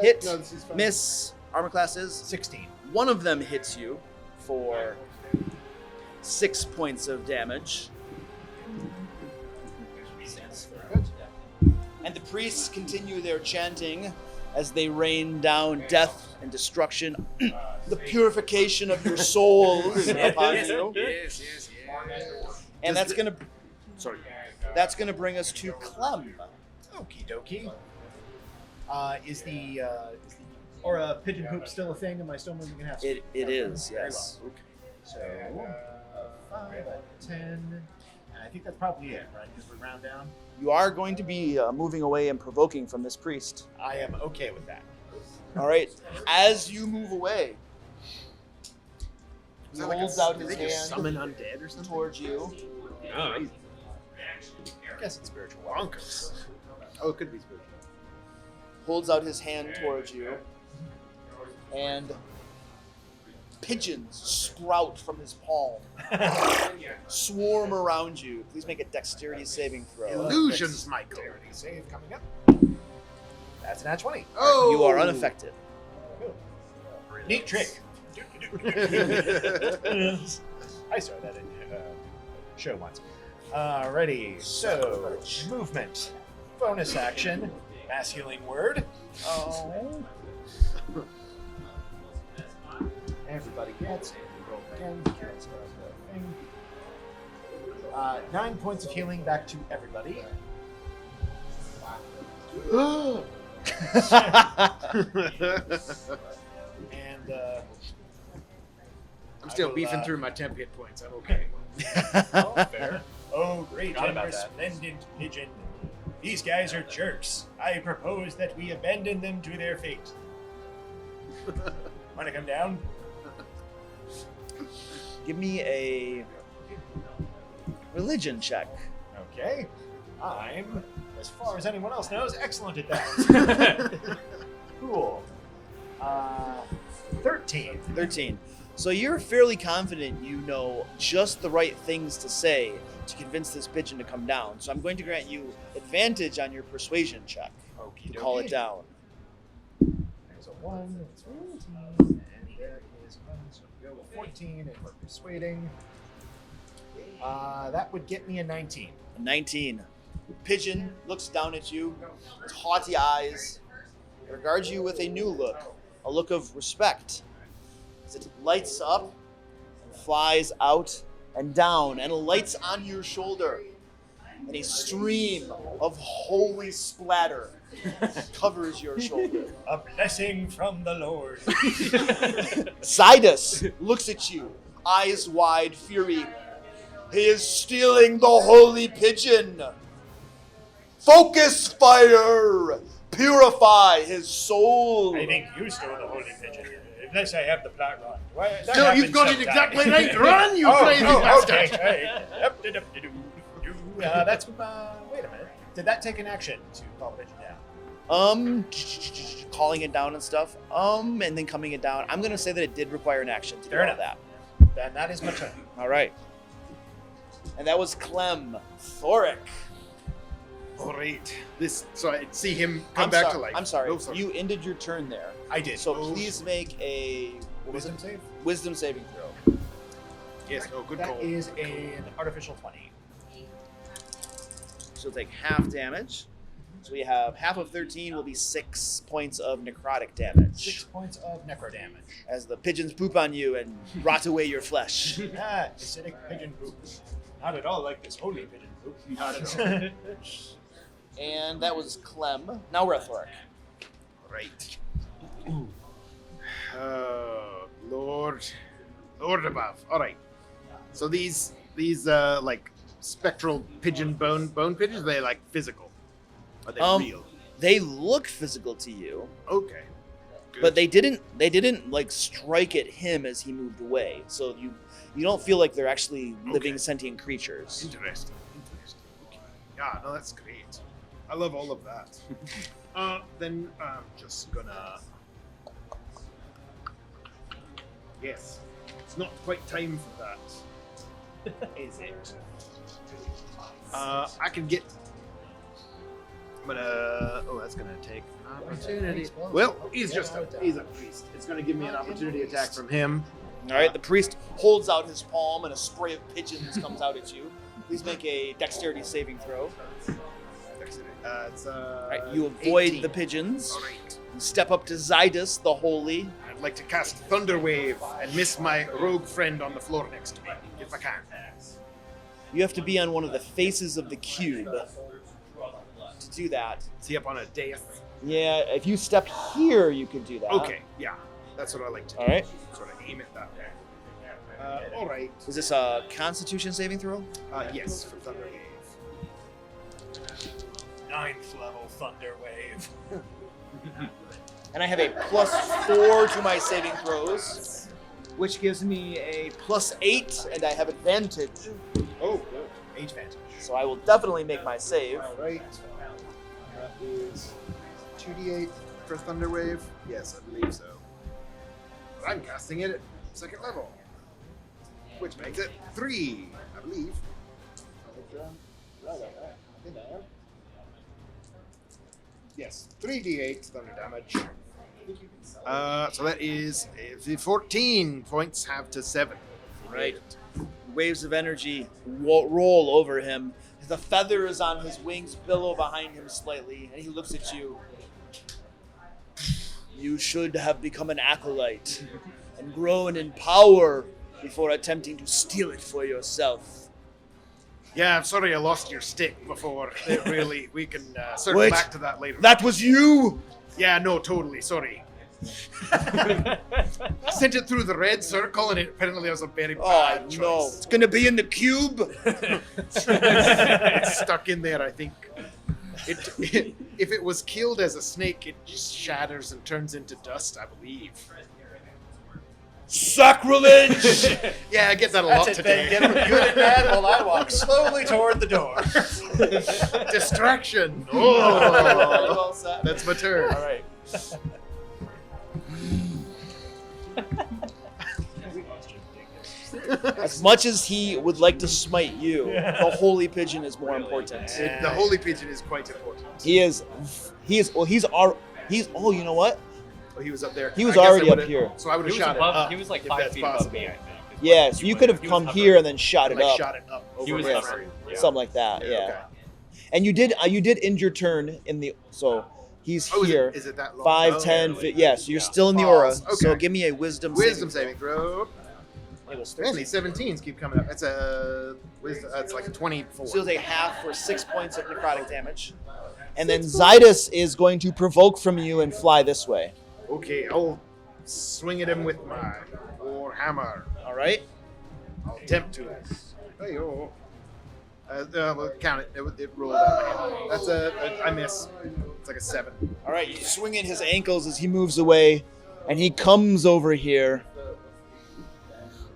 Hit, No, this is fine. miss, armor classes. 16. One of them hits you for 6 points of damage. And the priests continue their chanting as they rain down death and destruction, the purification of your souls upon you. Yes. And that's gonna bring us to Clem. Okie dokie. Is the aura pigeon poop still a thing? Am I still moving in half speed? It is, yes. Very well. So, 5, 10, and I think that's probably it, right? Just we round down. You are going to be moving away and provoking from this priest. I am okay with that. All right. As you move away, He holds out his Did they just hand summon undead or something? towards you. Oh, I guess it's spiritual. Bonkers. Oh, it could be spiritual. Holds out his hand towards you, and pigeons sprout from his palm, swarm around you. Please make a dexterity saving throw. Illusions, Michael. Dexterity save coming up. That's an at 20. Oh! You are unaffected. Neat trick. I saw that in show once. Alrighty, so movement, bonus action, mass healing word. Oh. Everybody gets roll again. Because of the thing. 9 points of healing back to everybody. And I'm still I will, beefing through my temp hit points. I'm okay. oh, fair. Oh, great Forgot and about that. resplendent pigeon. These guys are jerks. I propose that we abandon them to their fate. Want to come down? Give me a religion check. Okay. I'm, as far as anyone else knows, excellent at that. Cool. 13. 13. So you're fairly confident you know just the right things to say to convince this pigeon to come down. So I'm going to grant you advantage on your persuasion check Okie to call it dokie. down. There's a 1, that's 14, and there is 1, so we go with 14, and we're persuading. That would get me a 19. A 19. Pigeon looks down at you with haughty eyes, regards you with a new look, a look of respect. As it lights up, and flies out and down, and lights on your shoulder. And a stream of holy splatter covers your shoulder. A blessing from the Lord. Zidus looks at you, eyes wide, fury. He is stealing the holy pigeon. Focus fire! Purify his soul. I think you stole the holy pigeon, unless I have the plot wrong. Why, that No, happens you've got it sometimes. exactly right. Run, you crazy bastard! Okay. That's wait a minute. Did that take an action to call the pigeon down? Calling it down and stuff. And then coming it down. I'm gonna say that it did require an action to do Fair all enough. that. Then that is my turn. All right. And that was Clem. Thoric. All right. So I see him come back to life. I'm sorry. No, sorry. You ended your turn there. I did. So please make a Wisdom save. wisdom saving throw. Yes. Oh, good That call. is an artificial 20. So you'll take half damage. So we have half of 13 will be 6 points of necrotic damage 6 points of necro damage. as the pigeons poop on you and rot away your flesh. Acidic pigeon poop. Not at all like this holy pigeon poop. Not at all. And that was Clem. Now we're at Thoric. Right. Lord above. All right. So these like spectral pigeon bone pigeons, they like physical. Are they real? They look physical to you, Okay. Good. but they didn't like strike at him as he moved away. So you don't feel like they're actually living Okay. sentient creatures. Interesting. Okay. Yeah, no, that's great. I love all of that. Then I'm just gonna. Yes, it's not quite time for that, is it? I can get. I'm gonna. Oh, that's gonna take an opportunity. Well, he's a priest. It's gonna give me an opportunity attack from him. All right, the priest holds out his palm and a spray of pigeons comes out at you. Please make a dexterity saving throw. It's All right, you avoid 18. the pigeons. All right. You step up to Zidus, the holy. I'd like to cast Thunder Wave and miss my rogue friend on the floor next to me, if I can. You have to be on one of the faces of the cube to do that. Is he up on a dais? Yeah, if you step here, you could do that. Okay, yeah. That's what I like to do. All right. Sort of aim it that way. All right. Is this a Constitution saving throw? Yes, for Thunder Wave. 9th level thunder wave. And I have a +4 to my saving throws. which gives me a +8, and I have advantage. Oh, good. Age advantage. So I will definitely make my save. All right. That is 2d8 for Thunder Wave. Yes, I believe so. But I'm casting it at 2nd level, which makes it 3, I believe. Yes, 3d8 thunder damage. So that is 14 points, half to 7. Right. Waves of energy roll over him. The feathers on his wings billow behind him slightly, and he looks at you. You should have become an acolyte and grown in power before attempting to steal it for yourself. Yeah, I'm sorry I lost your stick before. It really, we can circle Wait, back to that later. That was you! Yeah, no, totally. Sorry. I sent it through the red circle, and it apparently was a very bad choice. No. It's gonna be in the cube! It's stuck in there, I think. If it was killed as a snake, it just shatters and turns into dust, I believe. Sacrilege! Yeah, I get that a lot That's it, today. then. Get him good and bad while I walk slowly toward the door. Distraction. Well Oh, said. that's my turn. All right. As much as he would like to smite you, the holy pigeon is more important. The holy pigeon is quite important. Oh, you know what? Oh, he was up there. He was I guess I already up would've- here. So I would He have was shot above. it up. He was like if 5 that's feet above possible. me, I think. Yeah, so you could have He was come hovering. here and then shot it Like up. shot it up over He was his hovering. Yeah. Something like that, yeah. Okay. And you did end your turn in the he's Oh, here. Is it that long? 5, Oh, 10, yeah. yeah, so you're still in the aura. Pause. Okay. So give me a wisdom Saving throw. Man, these 17s keep coming up. It's it's like a 24. So you'll take half for 6 points of necrotic damage. And then Zydus is going to provoke from you and fly this way. Okay, I'll swing at him with my war hammer. All right? I'll attempt to. Hey, oh. We'll count it. It rolled out. That's I miss. It's like a 7. All right, you swing in his ankles as he moves away, and he comes over here,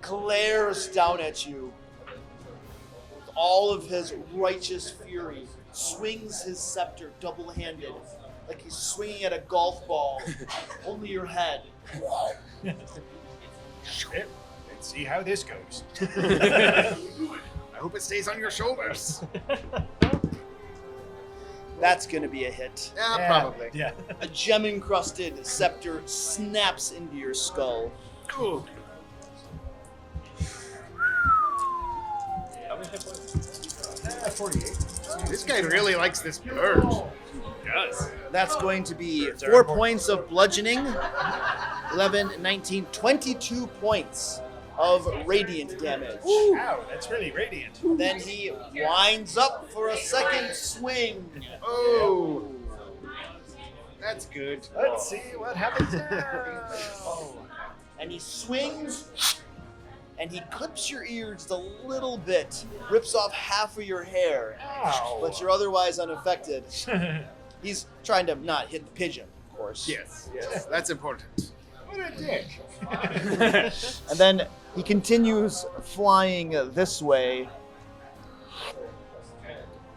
glares down at you with all of his righteous fury, swings his scepter double-handed, like he's swinging at a golf ball, only your head. Let's see how this goes. I hope it stays on your shoulders. That's going to be a hit. Yeah, probably. Yeah. A gem-encrusted scepter snaps into your skull. Ooh. How many hit points? 48. This guy really likes this bird. Yes. That's going to be 4 points of bludgeoning, 11, 19, 22 points of radiant damage. Wow, that's really radiant. Then he winds up for a second swing. Oh. That's good. Let's see what happens now. And he swings, and he clips your ear just a little bit, rips off half of your hair, Ow. but you're otherwise unaffected. He's trying to not hit the pigeon, of course. Yes, that's important. What a dick. And then he continues flying this way.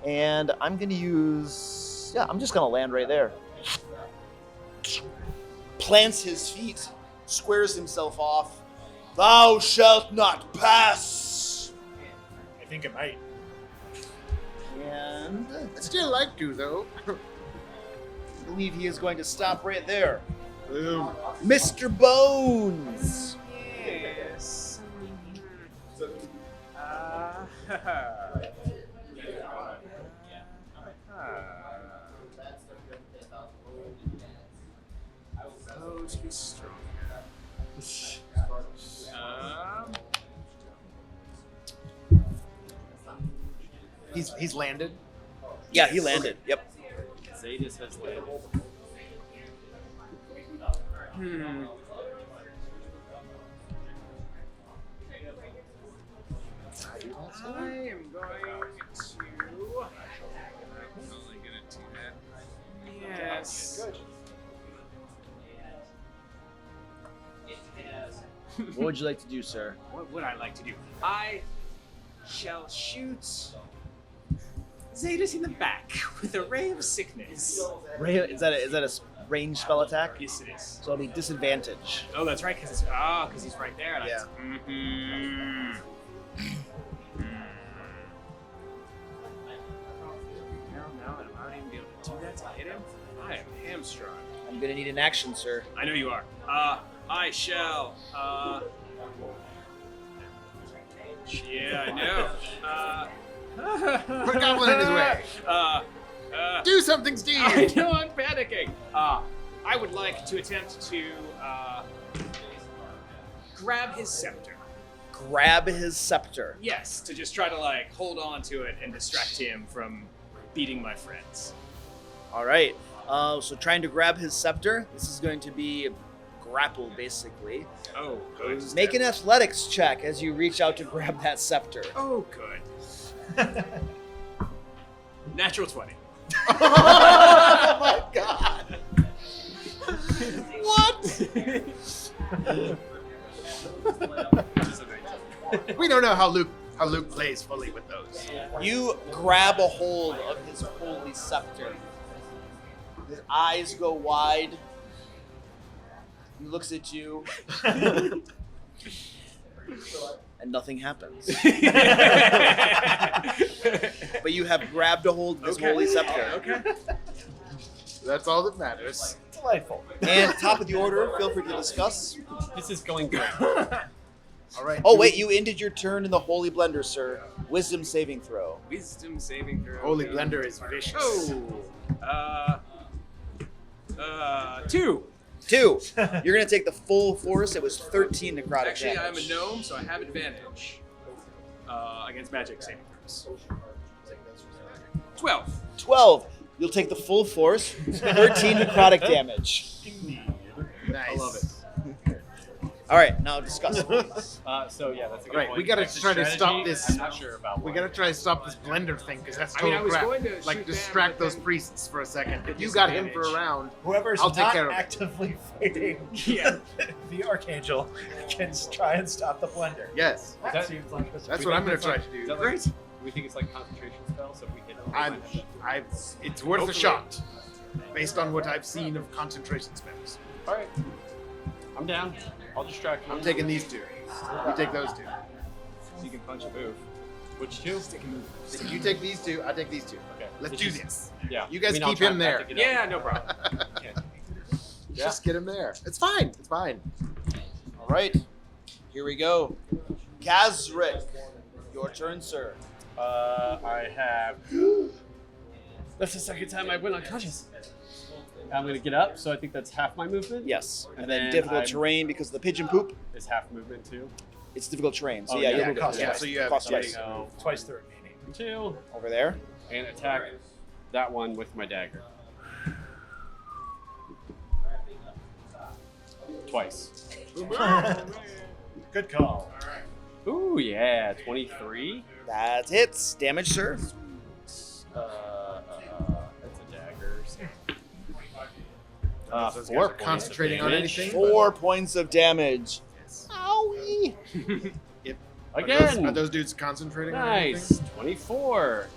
And I'm going to use... Yeah, I'm just going to land right there. Plants his feet, squares himself off. Thou shalt not pass! I think it might. And I'd still like to, though. I believe he is going to stop right there. Boom. Mr. Bones! Yes. Oh, to be strong. He's landed. Yeah, he landed. Yep. Zadis has landed. I am going to. I'm only gonna do that. Yes. What would you like to do, sir? What would I like to do? I shall shoot Zadus in the back with a ray of sickness. Is that a range spell attack? Yes, it is. So it'll be disadvantage. Oh, that's right, because he's right there. And Yeah. No, I'm not even be able to do that to hit him. I am hamstrung. I'm gonna need an action, sir. I know you are. I shall. Yeah, I know. Put a goblin in his way. Do something, Steve. I know I'm panicking. I would like to attempt to grab his scepter. Grab his scepter. Yes, to just try to like hold on to it and distract him from beating my friends. All right. So trying to grab his scepter. This is going to be grapple, basically. Oh, good. Make an athletics check as you reach out to grab that scepter. Oh, good. Natural 20. Oh my god! What? We don't know how Luke plays fully with those. You grab a hold of his holy scepter. His eyes go wide. He looks at you. And nothing happens. But you have grabbed a hold of his holy scepter. Okay. That's all that matters. Delightful. And top of the order, feel free to discuss. This is going great. All right. Oh wait, you ended your turn in the holy blender, sir. Wisdom saving throw. Wisdom saving throw. Holy Blender is vicious. Oh. 2. 2. You're gonna take the full force. It was 13 necrotic Actually, I'm a damage. gnome, so I have advantage against magic saving throws. 12. 12. You'll take the full force. 13 necrotic damage. Nice. I love it. All right, now discuss. So yeah, that's a good Right, point. we gotta Exit try to stop strategy, this- I'm not sure about. We what. gotta try to stop this blender thing because that's I mean, total I was crap. going to Like shoot distract them, but those then- priests for a second. With If you got him for a disadvantage. round, Whoever's I'll take not care of it. actively fighting Yeah. the Archangel can try and stop the blender. yes, That seems like a that's what I'm gonna try to Is do. that right? We think it's like concentration spell, so if we hit him, It's worth a Hopefully. shot, based on what I've seen of concentration spells. all right. I'm down. I'll distract him. I'm taking these two. You take those two. So you can punch a move. Which two? You take these two. I take these two. Okay. Let's It's do just- this. Yeah. You guys I mean, I'll keep try him not there. to get Yeah, up. no problem. Just get him there. It's fine. It's fine. All right, here we go. Kazric, your turn, sir. I have. That's the second time I went unconscious. I'm gonna get up, so I think that's half my movement. Yes, and, And then then difficult I'm- terrain because of the pigeon poop. Is half movement too. It's difficult terrain, so Oh, yeah, yeah, you'll yeah, move cost it. twice. So you have Cost So I'm twice. gonna go Twice the remaining. 2 Over there. and attack that one with my dagger. Twice. Good call. Ooh yeah, 23. That hits. Damage, sir. That's a dagger. Those guys 4 are points concentrating of on damage. anything? 4 points of damage. Owie. Again. Are those dudes concentrating on Nice. anything? 24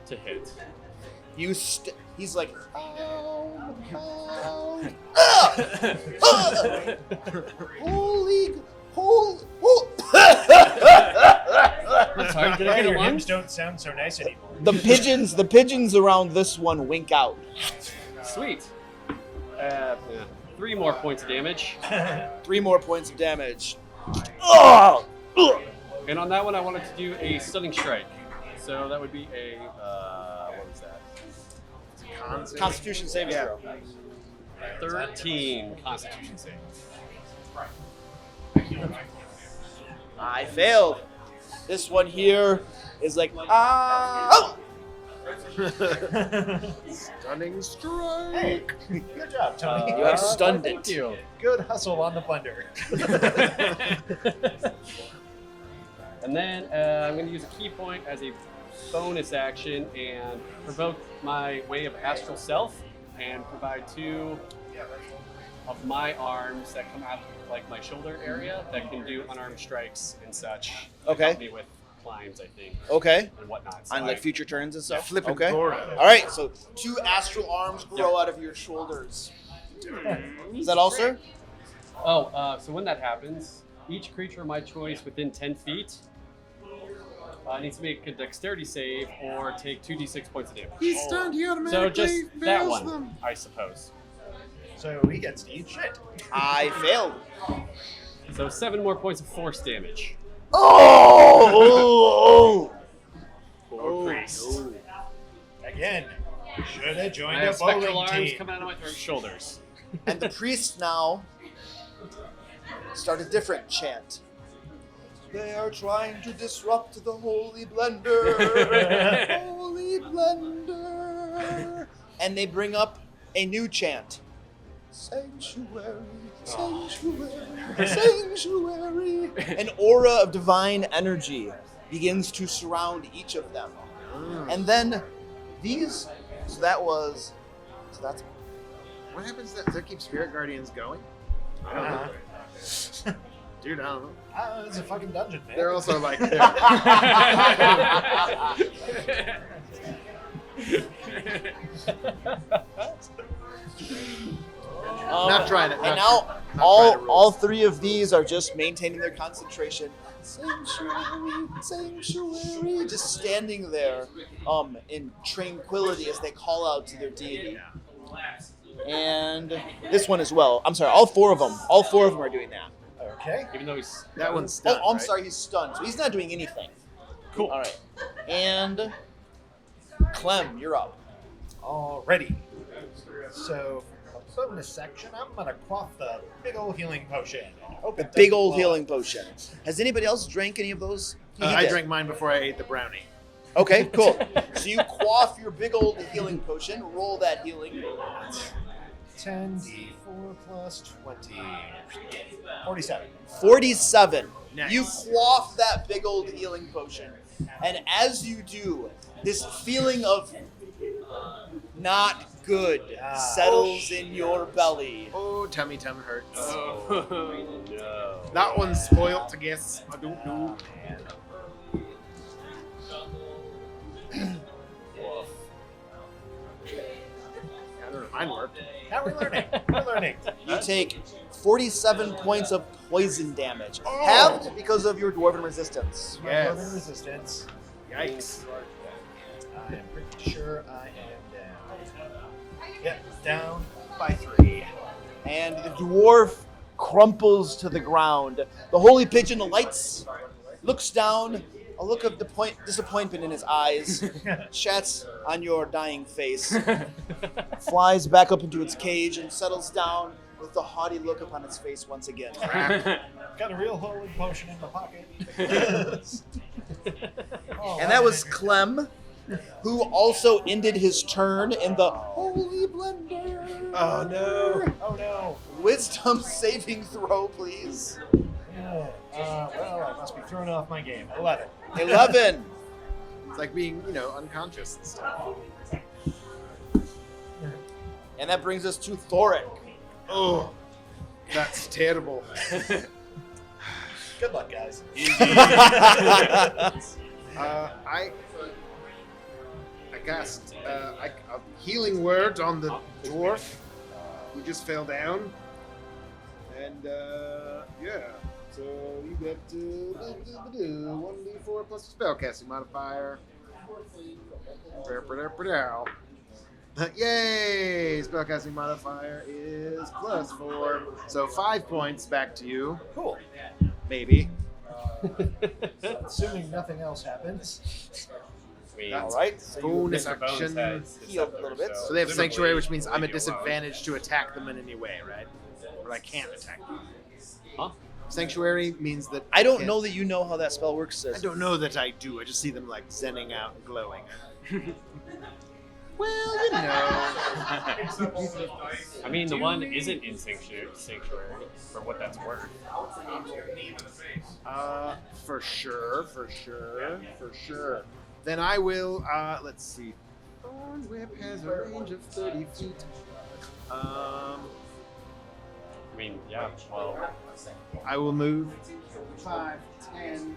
to hit. He's like, oh, holy. Sorry, did I get a Your one? hymns don't sound so nice anymore. The pigeons around this one wink out. Sweet. Yeah. 3 more points of damage. 3 more points of damage. Oh! And on that one, I wanted to do a stunning strike. So that would be a what was that? Constitution saving throw. 13 Constitution save. I failed. This one here is like, oh! Stunning strike. Hey, good job, Tony. You have stunned Thank it. you. Good hustle on the blender. And then I'm going to use a key point as a bonus action and provoke my way of astral self and provide 2 of my arms that come out of like my shoulder area that can do unarmed strikes and such. Okay. Help me with climbs, I think, Okay. and whatnot. So On like future turns and stuff. Flipping okay. Torah. All right. So 2 astral arms grow out of your shoulders. Is that all, sir? So when that happens, each creature of my choice within 10 feet needs to make a dexterity save or take 2d6 points of damage. He's stunned. He So automatically just that fails one, them. I suppose. So he gets to eat shit. I failed. So 7 more points of force damage. Oh! For priest. Again, should have joined I a have spectral bowling arms team. coming out of my shoulders. And the priests now start a different chant. They are trying to disrupt the holy blender. Holy blender. And they bring up a new chant. Sanctuary, sanctuary, sanctuary. An aura of divine energy begins to surround each of them. And then these, so that's, What happens to keep spirit guardians going? I don't know. Dude, I don't know. It's a fucking dungeon, man. They're also like. Not trying it. And not now trying all to rule. all 3 of these are just maintaining their concentration. Sanctuary, sanctuary, just standing there, in tranquility as they call out to their deity. And this one as well. I'm sorry, all 4 of them. All 4 of them are doing that. Okay. Even though he's That one's stunned. Oh, I'm right? sorry, he's stunned, so he's not doing anything. cool. All right, and Clem, you're up. Alrighty. So, a bonus section, I'm gonna quaff the big old healing potion. And hope The it big doesn't old blow healing up. potion. Has anybody else drank any of those? I drank mine before I ate the brownie. Okay, cool. So you quaff your big old healing potion. Roll that healing. 10d4 plus 20. 47. 47. Nice. You quaff that big old healing potion. And as you do, this feeling of not good settles in your belly. Oh, tummy hurts. Oh, no. That one's spoiled, I guess. I don't know. I don't know. Mine worked. Now we're learning. We're learning. You take 47 points of poison damage. Halved because of your dwarven resistance. My Yes. dwarven resistance. Yikes. I am pretty sure I am down. Yep, down by 3. And the dwarf crumples to the ground. The holy pigeon alights, looks down, a look of disappointment in his eyes, chats on your dying face, flies back up into its cage and settles down with the haughty look upon its face once again. Got a real holy potion in my pocket. And that was Clem, who also ended his turn in the holy blender. Oh no! Oh no! Wisdom saving throw, please. Well, I must be thrown off my game. 11. 11. It's like being, unconscious and stuff. And that brings us to Thoric. Oh, that's terrible. Good luck, guys. I cast a healing word on the dwarf who just fell down. And, yeah. So you get 1d4 plus spellcasting modifier. Yay! Spellcasting modifier is +4. So 5 points back to you. Cool. Maybe. Assuming nothing else happens. That's right. So bonus Mr. Bones action. has his Healed a scepter, little bit. So they have sanctuary, which means I'm at leave you alone. disadvantage to attack them in any way, right? Or I can't attack them. Huh? Sanctuary means that I don't can't- know that you know how that spell works, sis. I don't know that I do. I just see them like zenning out and glowing. Well, I mean, the one isn't in sanctuary for what that's worth. For sure. Then I will. Let's see. Thorn Whip has a range of 30 feet. mean, yeah, well, I will move 5, 10,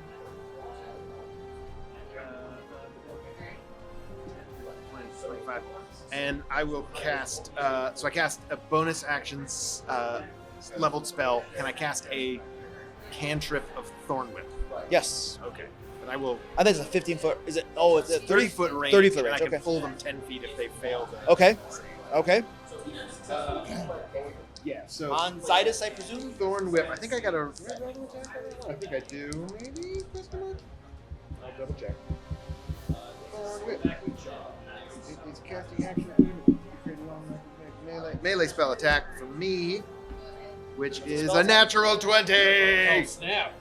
20, 25, and I will cast. So I cast a bonus actions leveled spell. Can I cast a cantrip of Thorn Whip? Yes. Okay. And I will I think it's a 15 foot. Is it? Oh, it's a 30 foot range. 30 foot and range. I can Okay. pull them 10 feet if they fail. Okay. Okay. Yeah. So On Zydus, I presume. Thorn Whip. I think I got a. I think I do. Maybe. I'll double check. Thorn Whip. It's casting action. Melee spell attack from me, which is a natural 20. oh snap!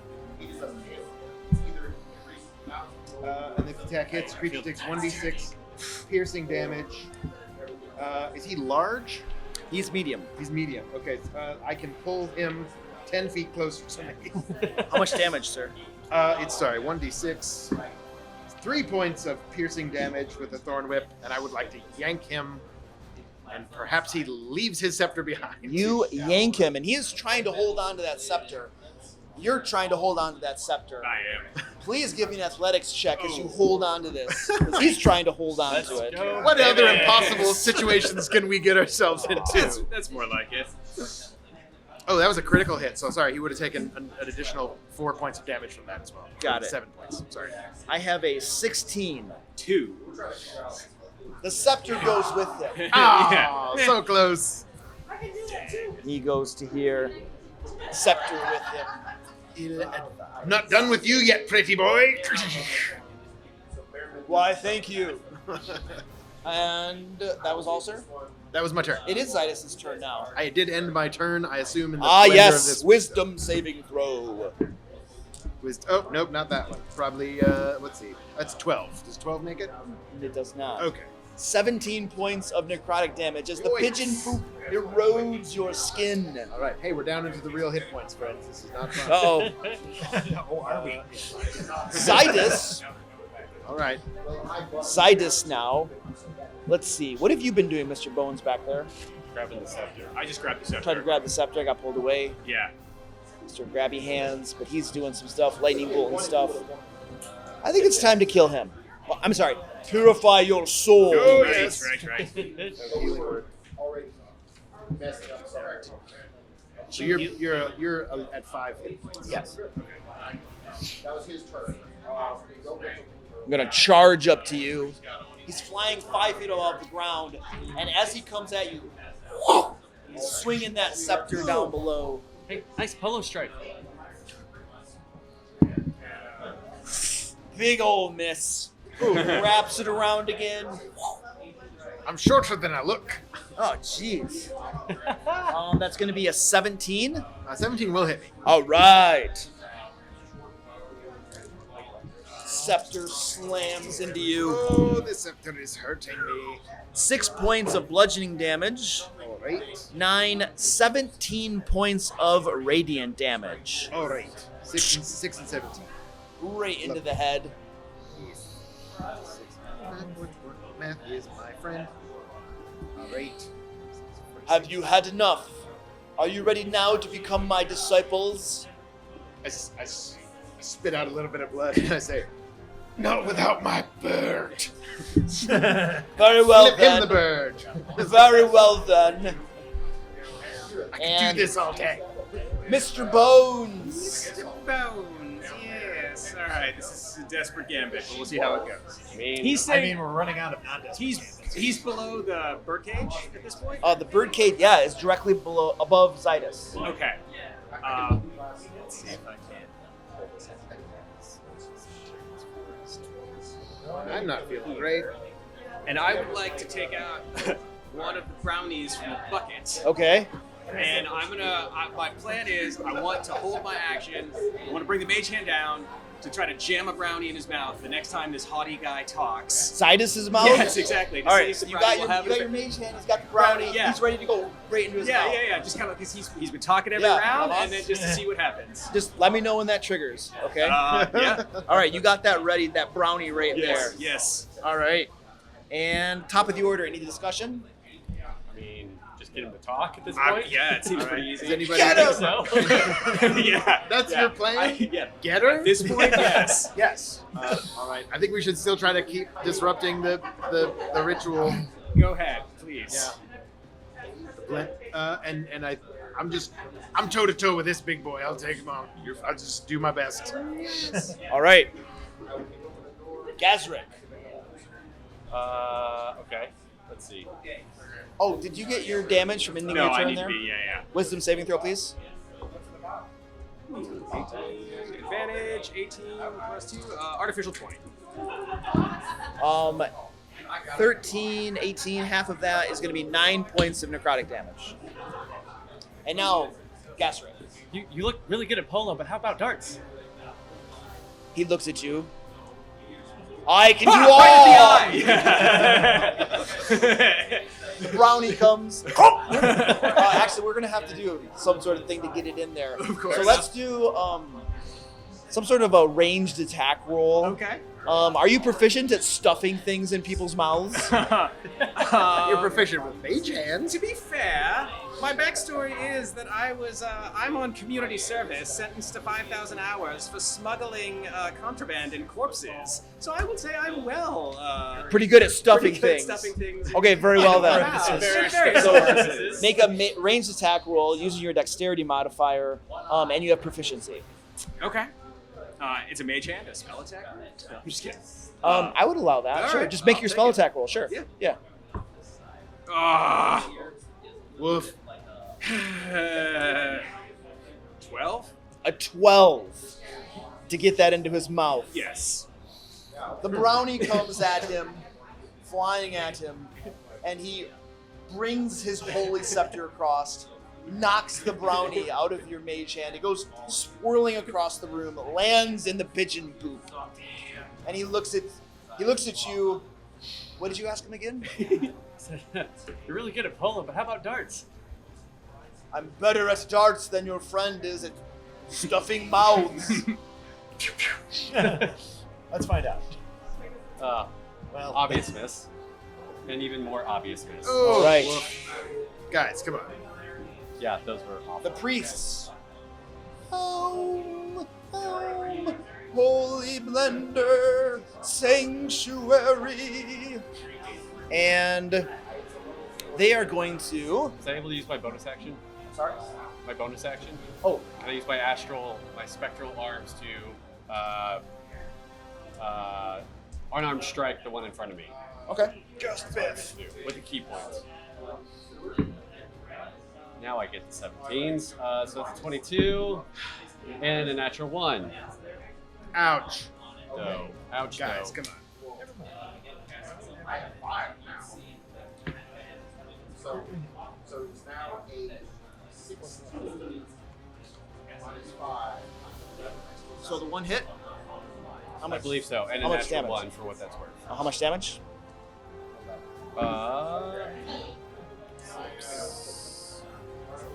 And this attack hits, creature takes 1d6 piercing damage. Is he large? He's medium. He's medium. Okay, I can pull him 10 feet closer to me. How much damage, sir? It's 1d6. 3 points of piercing damage with the Thorn Whip, and I would like to yank him, and perhaps he leaves his scepter behind. You yank him, and he is trying to hold on to that scepter. You're trying to hold on to that scepter. I am. Please give me an athletics check as you hold on to this. 'Cause he's trying to hold on to it. What other impossible situations can we get ourselves into? That's more like it. Oh, that was a critical hit. So sorry, he would have taken an additional 4 points of damage from that as well. Got it. 7 points. Sorry. I have a 16. 2. The scepter goes with him. Ah, so close. He goes to here. Scepter with him. I'm not done with you yet, pretty boy. Why, thank you. And that was all, sir? That was my turn. It is Zydus' turn now. I did end my turn, I assume, in the Ah, splendor of yes. this Wisdom saving throw. Oh, nope, not that one. Probably, let's see. That's 12. Does 12 make it? It does not. Okay. 17 points of necrotic damage as the Yoink. pigeon poop erodes your skin. All right. Hey, we're down into the real hit points, friends. This is not fun. Uh-oh. Oh, are we? Zydus. All right. Zydus now. Let's see. What have you been doing, Mr. Bones, back there? Grabbing the scepter. I just grabbed the scepter. Tried to grab the scepter. I got pulled away. Yeah. Mr. Grabby Hands, but he's doing some stuff, lightning bolt and stuff. I think it's time to kill him. Well, I'm sorry. Purify your soul. Oh, Right, yes. right. So you're at 5 hit points. Yes. I'm gonna charge up to you. He's flying 5 feet above the ground, and as he comes at you, he's swinging that scepter down below. Hey, nice polo stripe. Big old miss. Wraps it around again. I'm shorter than I look. Oh, jeez. That's gonna be a 17. 17 will hit me. All right. Scepter slams into you. Oh, this scepter is hurting me. 6 points of bludgeoning damage. All right. 17 points of radiant damage. All right. 6 and 17. Right into the head. Math is my friend. All right. Have you had enough? Are you ready now to become my disciples? I spit out a little bit of blood and I say, "Not without my bird." Very well Flip him the then. bird. Very well then. I can And- do this all day. Mr. Bones. Bones, yes. All right, this is a desperate gambit, but we'll see how it goes. I mean, He's saying we're running out of non-desperate. he's below the birdcage at this point. The birdcage, yeah, is directly above Zydus. Okay. Let's see if I can. I'm not feeling great. And I would like to take out one of the brownies from the bucket. Okay. And my plan is I want to hold my action. I want to bring the mage hand down to try to jam a brownie in his mouth the next time this haughty guy talks. Zydus' mouth? Yes, exactly. To All see right, if so the you brownie got will your, have you got it. your mage hand, he's got the brownie, Yeah. he's ready to go right into his mouth. Yeah. Just kind of because he's been talking every Yeah, round, uh-huh. and then just to see what happens. Just let me know when that triggers, okay? Yeah. All right, you got that ready, that brownie right there. Yes. All right. And top of the order, any discussion? I mean, just just get him to talk at this point? Yeah, it seems pretty easy. Is anybody? Get him! So, Yeah. That's your plan? Yeah. Get her? At this point, yes. Yes. All right. I think we should still try to keep disrupting the ritual. Go ahead, please. I'm toe to toe with this big boy. I'll take him on. I'll just do my best. All right. Gazrick. Okay. Let's see. Oh, did you get your damage from ending No, your I turn need there? to be, yeah. Wisdom saving throw, please. Advantage, 18 plus 2, artificial 20. 13, 18, half of that is going to be 9 points of necrotic damage. And now, Gazrick. You look really good at polo, but how about darts? He looks at you. I can do all! The brownie comes. Actually, we're going to have to do some sort of thing to get it in there. Of course. So let's do some sort of a ranged attack roll. Okay. Are you proficient at stuffing things in people's mouths? You're proficient with mage hands. To be fair, my backstory is that I'm on community service, sentenced to 5,000 hours for smuggling contraband and corpses. So I would say I'm Pretty good at stuffing pretty good at things. stuffing things. Okay, very well then. Wow. So make a ranged attack roll using your dexterity modifier, and you have proficiency. Okay. It's a mage hand, a spell attack. No, I'm just kidding. I would allow that. all Sure. right, Just make I'll your take spell it. attack roll. Sure. Yeah. Yeah. Woof. 12? A 12 to get that into his mouth. Yes. The brownie comes at him, flying at him, and he brings his holy scepter across, knocks the brownie out of your mage hand. It goes swirling across the room, lands in the pigeon poop. And he looks at you. What did you ask him again? You're really good at polo, but how about darts? I'm better at darts than your friend is at stuffing mouths. Let's find out. Well, obvious miss. And even more obvious miss. Oh, All right. woof. Guys, come on. Yeah, those were awful. The priests. Home, home, holy blender, sanctuary. And they are going to... Was I able to use my bonus action? Sorry? My bonus action? Oh, Can I use my spectral arms to unarmed strike the one in front of me? okay. Just Biff. With the key points. Now I get the 17s. So it's a 22 and a natural 1. Ouch. So, ouch, Guys, no. come on. So it's now a 16 minus 5. So the one hit. How I much? believe so. And a how much natural damage? 1 for what that's worth. How much damage?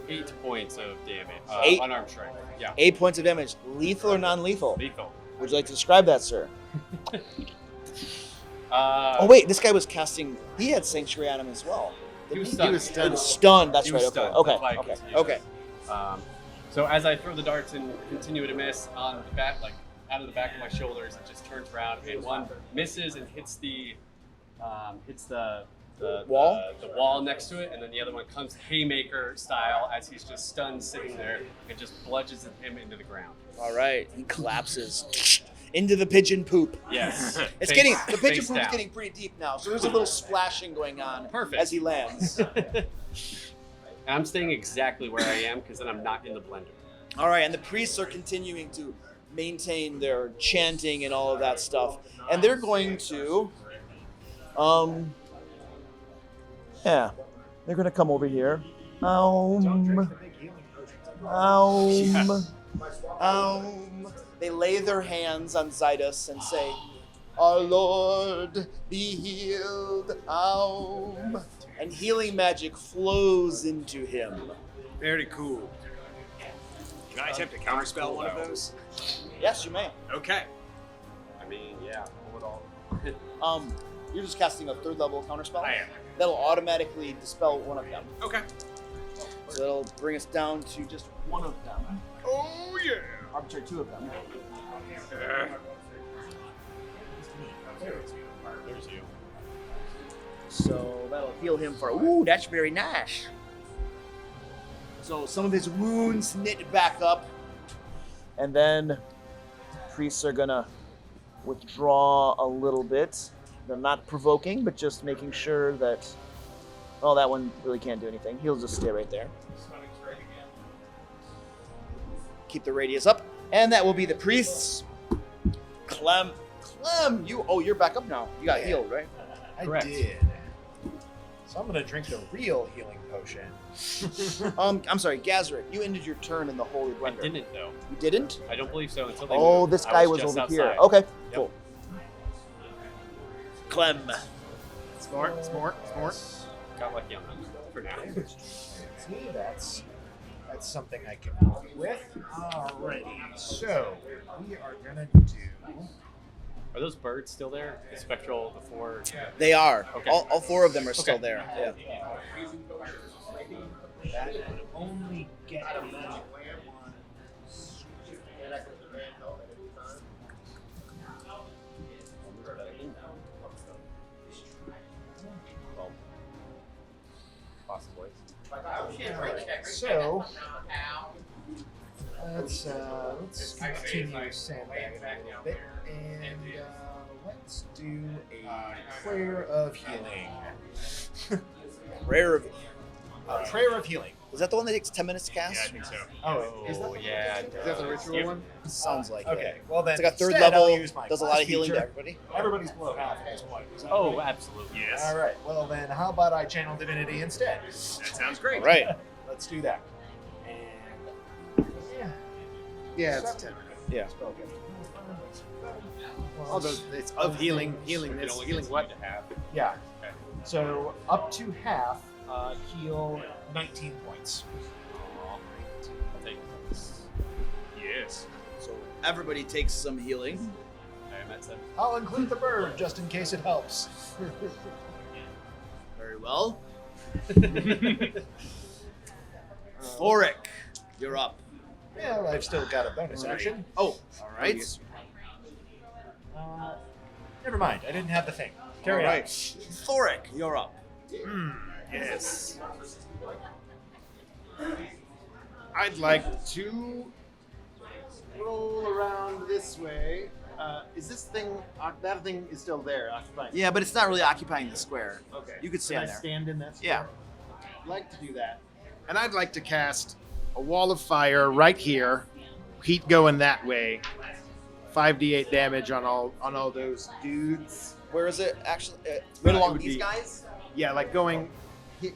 8 points of damage. 8? Unarmed strike. Yeah. 8 points of damage. Lethal or non-lethal? Lethal. Would you like to describe that, sir? Oh Oh wait, this guy was casting. He had Sanctuary on him as well. He was He stunned. was He stunned. was stunned. That's He right. was Okay. stunned. Okay. That's why I Okay. continued. Okay. So as I throw the darts and continue to miss on the back, like out of the back of my shoulders, it just turns around and one misses and hits the Wall? the wall next to it, and then the other one comes haymaker style as he's just stunned sitting there and just bludgeons him into the ground. All right. He collapses into the pigeon poop. Yes. It's Face- the pigeon face poop's down. getting pretty deep now, so there's a little splashing going on Perfect. as he lands. And I'm staying exactly where I am because then I'm not in the blender. All right, and the priests are continuing to maintain their chanting and all of that stuff, and they're going to, they're going to come over here. They lay their hands on Zydus and say, "Our Lord, be healed." And healing magic flows into him. Very cool. Can I attempt to counterspell one of those? Yes, you may. Okay. I mean, yeah, pull it all. You're just casting a 3rd level counterspell. I am. That'll automatically dispel one of them. Okay. So that'll bring us down to just one of them. Oh yeah. Arbitrary two of them. There's you. So that'll heal him for. Ooh, that's very nice. So some of his wounds knit back up, and then priests are gonna withdraw a little bit. They're not provoking, but just making sure that. Oh, that one really can't do anything. He'll just stay right there. Keep the radius up, and that will be the priests. Clem, you're back up now. You got healed, right? I Correct. did. So I'm gonna drink the real healing potion. I'm sorry, Gazrick. You ended your turn in the holy I blender. didn't though. You didn't? I don't believe so until they Oh, moved. this I guy was just over here. outside. Okay, Yep. cool. Clem. Smart. Got lucky on that for now. See, that's something I can work with. Alrighty, so we are gonna do. Are those birds still there? The spectral, the four. They are. Okay. All four of them are still Okay. there. Yeah. That would only get me Possibly. So let's continue sandbagging a little bit, and let's do a prayer of healing. Rare of. Prayer of healing. Is that the one that takes 10 minutes to cast? Yeah, I think so. Oh, Yeah. Is that the ritual one? Sounds like okay. it. Well then, It's like a third instead, I'll level. use my Does a lot class of healing to feature. everybody. Everybody's below half at this point. Is that Oh, okay? absolutely. Yes. All right. Well then, how about I channel divinity instead? That sounds great. Right. Let's do that. And Yeah, it's 10. Yeah. All those, it's of healing You can this, only healing get what? to have. Yeah. Okay. So up to half, heal 19 points. I'll take this. Yes. So everybody takes some healing. I'm at 7. I'll include the bird just in case it helps. Very well. Thoric, you're up. Well, I've still got a bonus action. Oh, all right. Never mind. I didn't have the thing. Carry All on. right. Thoric, you're up. Yes. I'd like to roll around this way. Is this thing, that thing is still there, occupying? Yeah, but it's not really occupying the square. Okay. You could Can stand I there. stand in that Yeah. square? I'd like to do that. And I'd like to cast a wall of fire right here. Heat going that way. 5d8 damage on all those dudes. Where is it actually? Right it along would these be- guys? Yeah, like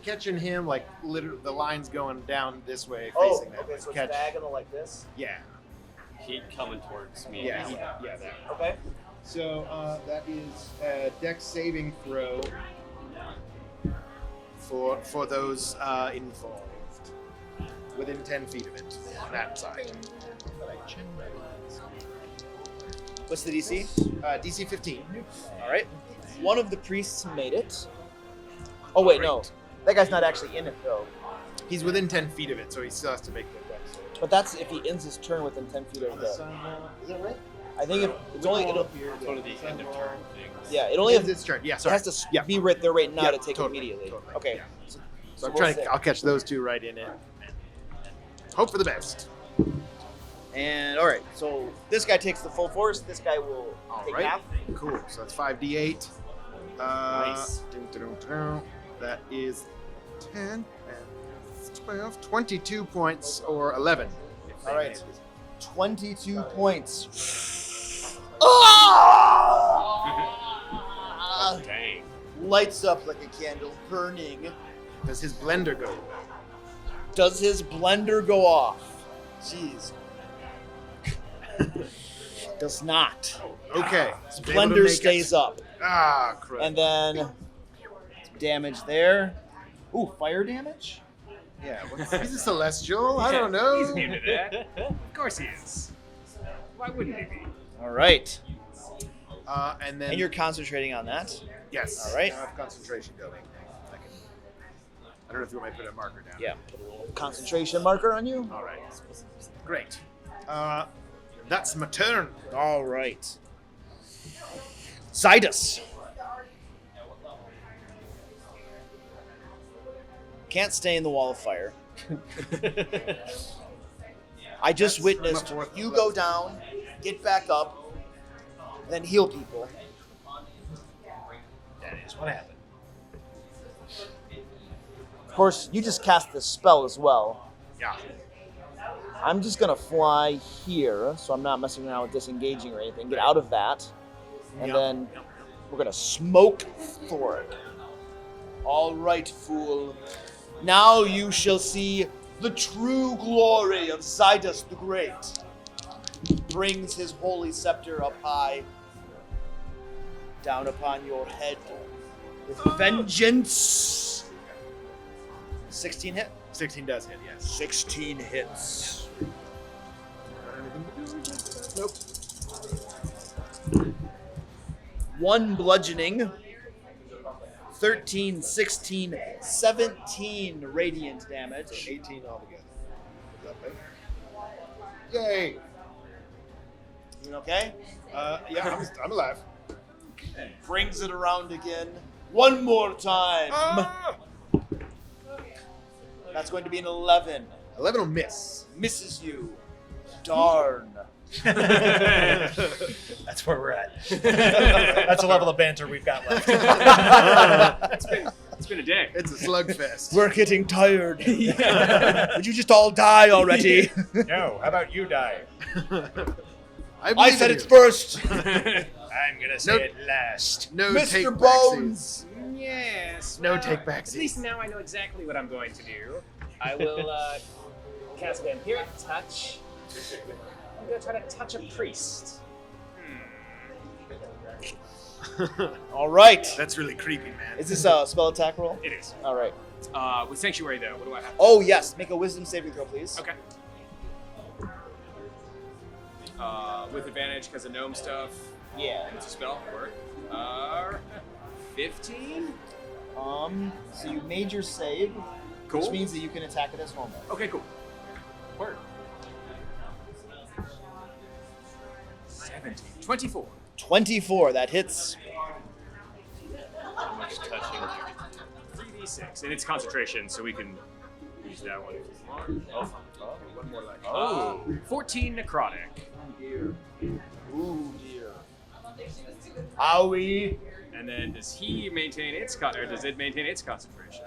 catching him, like literally the line's going down this way, Oh, facing that way. okay, so it's Catch. diagonal like this. Yeah, Heat coming towards me. yeah, yeah, that. Okay. So that is a Dex saving throw for those involved within 10 feet of it on that side. What's the DC? DC 15. All right. One of the priests made it. Oh wait, no. That guy's not actually in it though. He's within 10 feet of it, so he still has to make the Dex save. But that's if he ends his turn within 10 feet of the. Is that right? I think it's only it'll, It's one of the end of turn things. yeah, it only It's its turn. Yeah, it sorry. has to Yeah. be right there right now Yeah, to take totally, it immediately. totally, Okay. yeah. So I'm we'll trying say- to. I'll catch those two right in it. Hope for the best. And all right, so this guy takes the full force. This guy will take Alright. half. Cool. So that's 5d8. Nice. That is 10 and 12, 22 points or 11. if they All right. hit. 22 points. Ah! Dang. Lights up like a candle, burning. Does his blender go? Does his blender go off? Jeez. Does not. Okay. His He's able to blender make stays it. up. Ah, crap. And then damage there. Ooh, fire damage? Yeah. He's a celestial. I don't know. He's immune to that. Of course he is. Why wouldn't he be? All right. And then. And you're concentrating on that. Yes. All right. Now I have concentration going. I don't know if you want me to put a marker down. Yeah. Put a little concentration marker on you. All right. Great. That's my turn. All right. Zydus. Can't stay in the wall of fire. I just witnessed you go down, get back up, then heal people. That is what happened. Of course, you just cast this spell as well. Yeah. I'm just gonna fly here, so I'm not messing around with disengaging or anything. Get out of that, and then we're gonna smoke Thorn. All right, fool. Now you shall see the true glory of Zydus the Great. Brings his holy scepter up high, down upon your head with vengeance. 16 hit? 16 does hit, yes. 16 hits. Nope. 1 bludgeoning. 13, 16, 17 radiant damage. 18 altogether. Is that right? Yay! You okay? Yeah, I'm alive. Brings it around again. One more time. Ah! That's going to be an 11. 11 will miss. Misses you. Darn. That's where we're at. That's a level of banter we've got left. It's been a day. It's a slugfest. We're getting tired. Would you just all die already? No, how about you die? I said it first. I'm gonna say it last. No Mr. take Bones. Yes. No well, take back At least seats. now I know exactly what I'm going to do. I will cast Vampiric Touch. I'm going to try to touch a priest. All right. That's really creepy, man. Is this a spell attack roll? It is. All right. With Sanctuary, though, what do I have? Oh, yes. Make a wisdom saving throw, please. Okay. With advantage because of gnome stuff. Yeah. And it's a spell. Work. 15? So you made your save, Cool. which means that you can attack it as normal. Okay, cool. Work. 17. 24. 24, that hits. How much touching? 3d6. And it's concentration, so we can use that one if you want. One more like. 14 necrotic. Ooh, dear. Owie. And then does he maintain its or does it maintain its concentration?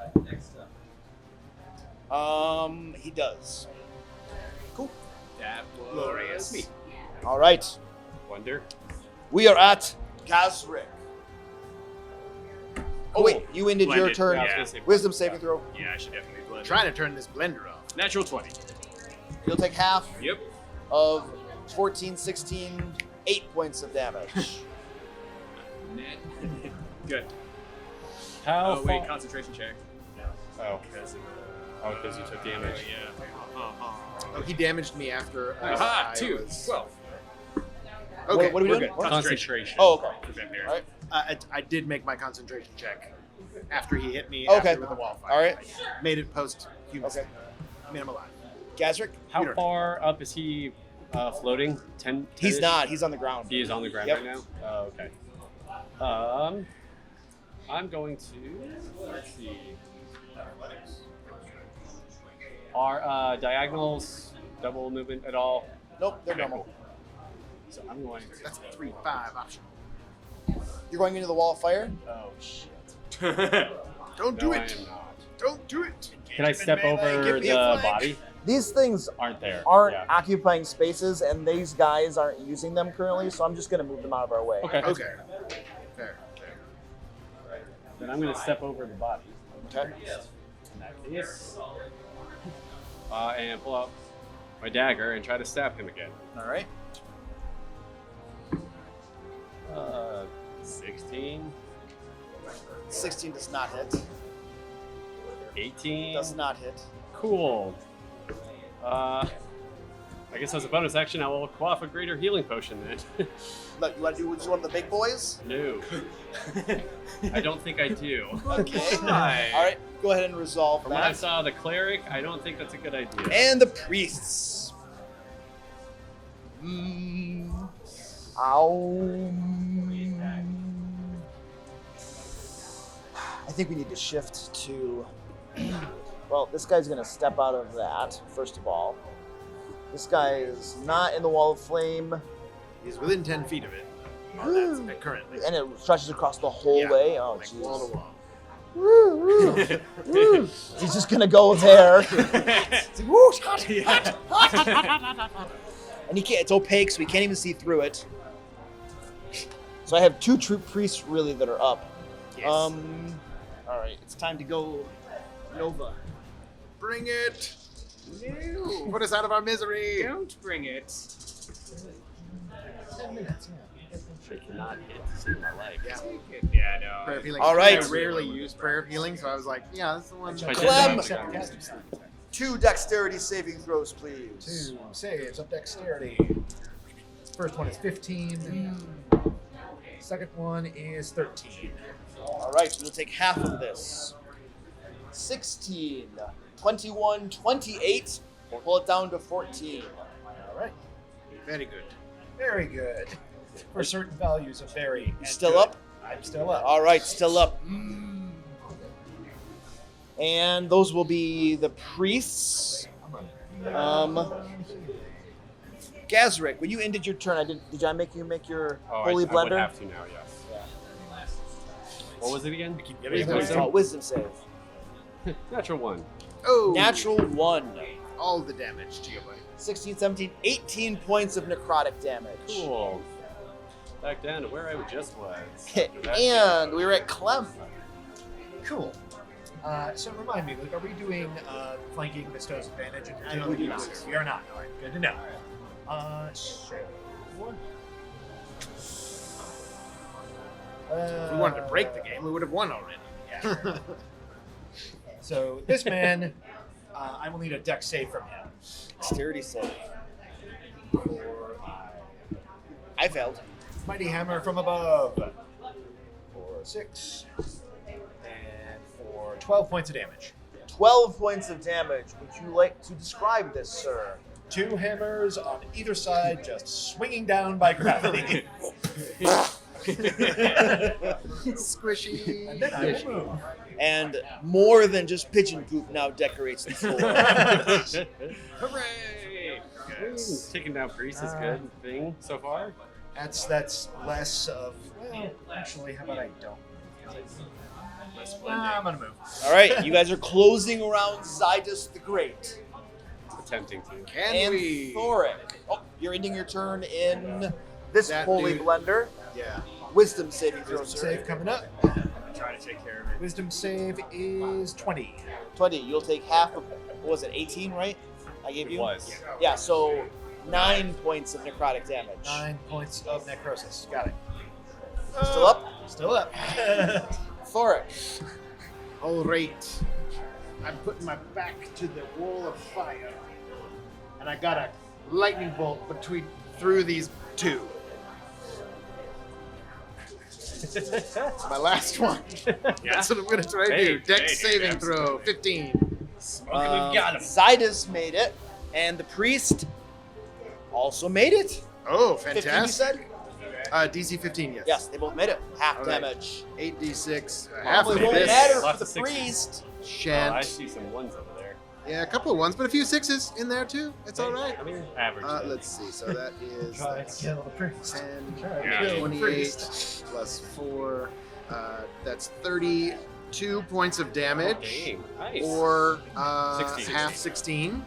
He does. Cool. That was Glorious. me. All right. Wonder. We are at Gazrick. Oh, wait. You ended your Blended. turn. Yeah, I was gonna say Wisdom saving throw. Yeah, I should definitely blend. Trying to turn this blender off. Natural 20. You'll take half Yep. of 14, 16, 8 points of damage. Net. Good. How Oh, wait, far? concentration check. Oh, because you took damage. Oh, he damaged me after Aha, I 2. was... 12. Okay, What are we we're doing? good. What? Concentration. Oh, okay. For vampire. All right. I did make my concentration check after he hit me Okay. after with the wall fire. All right. I made it post human. Okay. I mean, I'm alive. Gazrick? How Peter. far up is he floating? 10? He's not. He's on the ground. He is on the ground Yep. right now? Oh, okay. I'm going to... Let's see. Are diagonals double movement at all? Nope, they're Okay, normal. cool. So I'm going to... That's 3-5 optional. You're going into the wall of fire? Oh, shit. Don't do No, I it. am not. Don't do it. Can I step over Give me the a flank. body? These things Aren't there? aren't Yeah. occupying spaces, and these guys aren't using them currently, so I'm just going to move them out of our way. Okay. Okay. Fair. Then I'm going to step over the body. Okay. In that case. And pull out my dagger and try to stab him again. All right. 16, 16 does not hit. 18. Does not hit. Cool. I guess as a bonus action, I will quaff a greater healing potion then. Look, you want to do one of the big boys? No. I don't think I do. Okay. Why? All right, go ahead and resolve From when I that. saw the cleric, I don't think that's a good idea. And the priests. Ow. I think we need to shift to. Well, this guy's going to step out of that, first of all. This guy is not in the wall of flame, He's within 10 feet of it. That's currently. and it stretches across the whole Yeah, way. Oh, like wall to jeez. wall. Woo. He's just going to go there. It's like, woo, hot, hot. And he can't, it's opaque, so he can't even see through it. So I have two troop priests, really, that are up. Yes. All right, it's time to go Nova. Bring it. No. Put us out of our misery. Don't bring it. 10 minutes, I cannot hit to save my life. Yeah. Yeah, no. Prayer of healing. All right. I rarely use prayer of healing, so I was like, yeah, that's the one. I did Clem. that. 2 dexterity saving throws, please. 2 saves of dexterity. First one is 15. Second one is 13. All right, you'll take half of this. 16, 21, 28. We'll pull it down to 14. All right. Very good. Very good. For certain values of very. and Still good. up? I'm still up. All right, still up. And those will be the priests. Gazrick, when you ended your turn, did I make you make your Oh, holy I blender? would have to now, yes. What was it again? Wisdom save. Natural 1. Oh. Natural 1. All the damage to your buddy. 16, 17, 18 points of necrotic damage. Cool. Back down to where I just was. And we were at Clem. Cool. So remind me, like, are we doing flanking bestows advantage? I don't think so. We are not. All right, good to know. So. If we wanted to break the game, we would have won already. Yeah. So this man, I will need a dex save from him. Dexterity save. I failed. Mighty hammer from above. For 6. And for 12 points of damage. 12 points of damage. Would you like to describe this, sir? 2 hammers on either side, just swinging down by gravity. Squishy. And then I will move. And more than just pigeon poop now decorates the floor. Hooray! Taking down priest is good thing so far. That's less of. Well, actually, how about I don't? I'm gonna move. All right, you guys are closing around Zydus the Great. Attempting to. Can And we? Thoric. Oh, you're ending your turn in this That holy dude. blender. Yeah. Wisdom saving throw, Wisdom sir. save coming up. Trying to take care of it. Wisdom save is 20. 20. You'll take half of, what was it, 18, right? I gave you? It was. Yeah, so 9 points of necrotic damage. 9 points of necrosis. Got it. Still up? Still up. Thoric. All right. I'm putting my back to the wall of fire, and I got a lightning bolt through these 2. It's my last one. That's what I'm gonna try to do. Dex saving throw, 15. Zydus made it, and the priest also made it. Oh, 15, you fantastic. said? DC 15, yes. Yes, they both made it. Half All right. damage. 8d6. Half Probably of won't this. matter for Lots the of sixes. priest. Oh, I Shan't. see some ones over there. Yeah, a couple of 1s, but a few 6s in there too. It's all right. I mean, average. Let's see. So that is Try to that's kill the priest. 10, Try to Yeah. kill the 28 priest. plus 4. That's 32 points of damage, Dang, nice. or 16. half 16.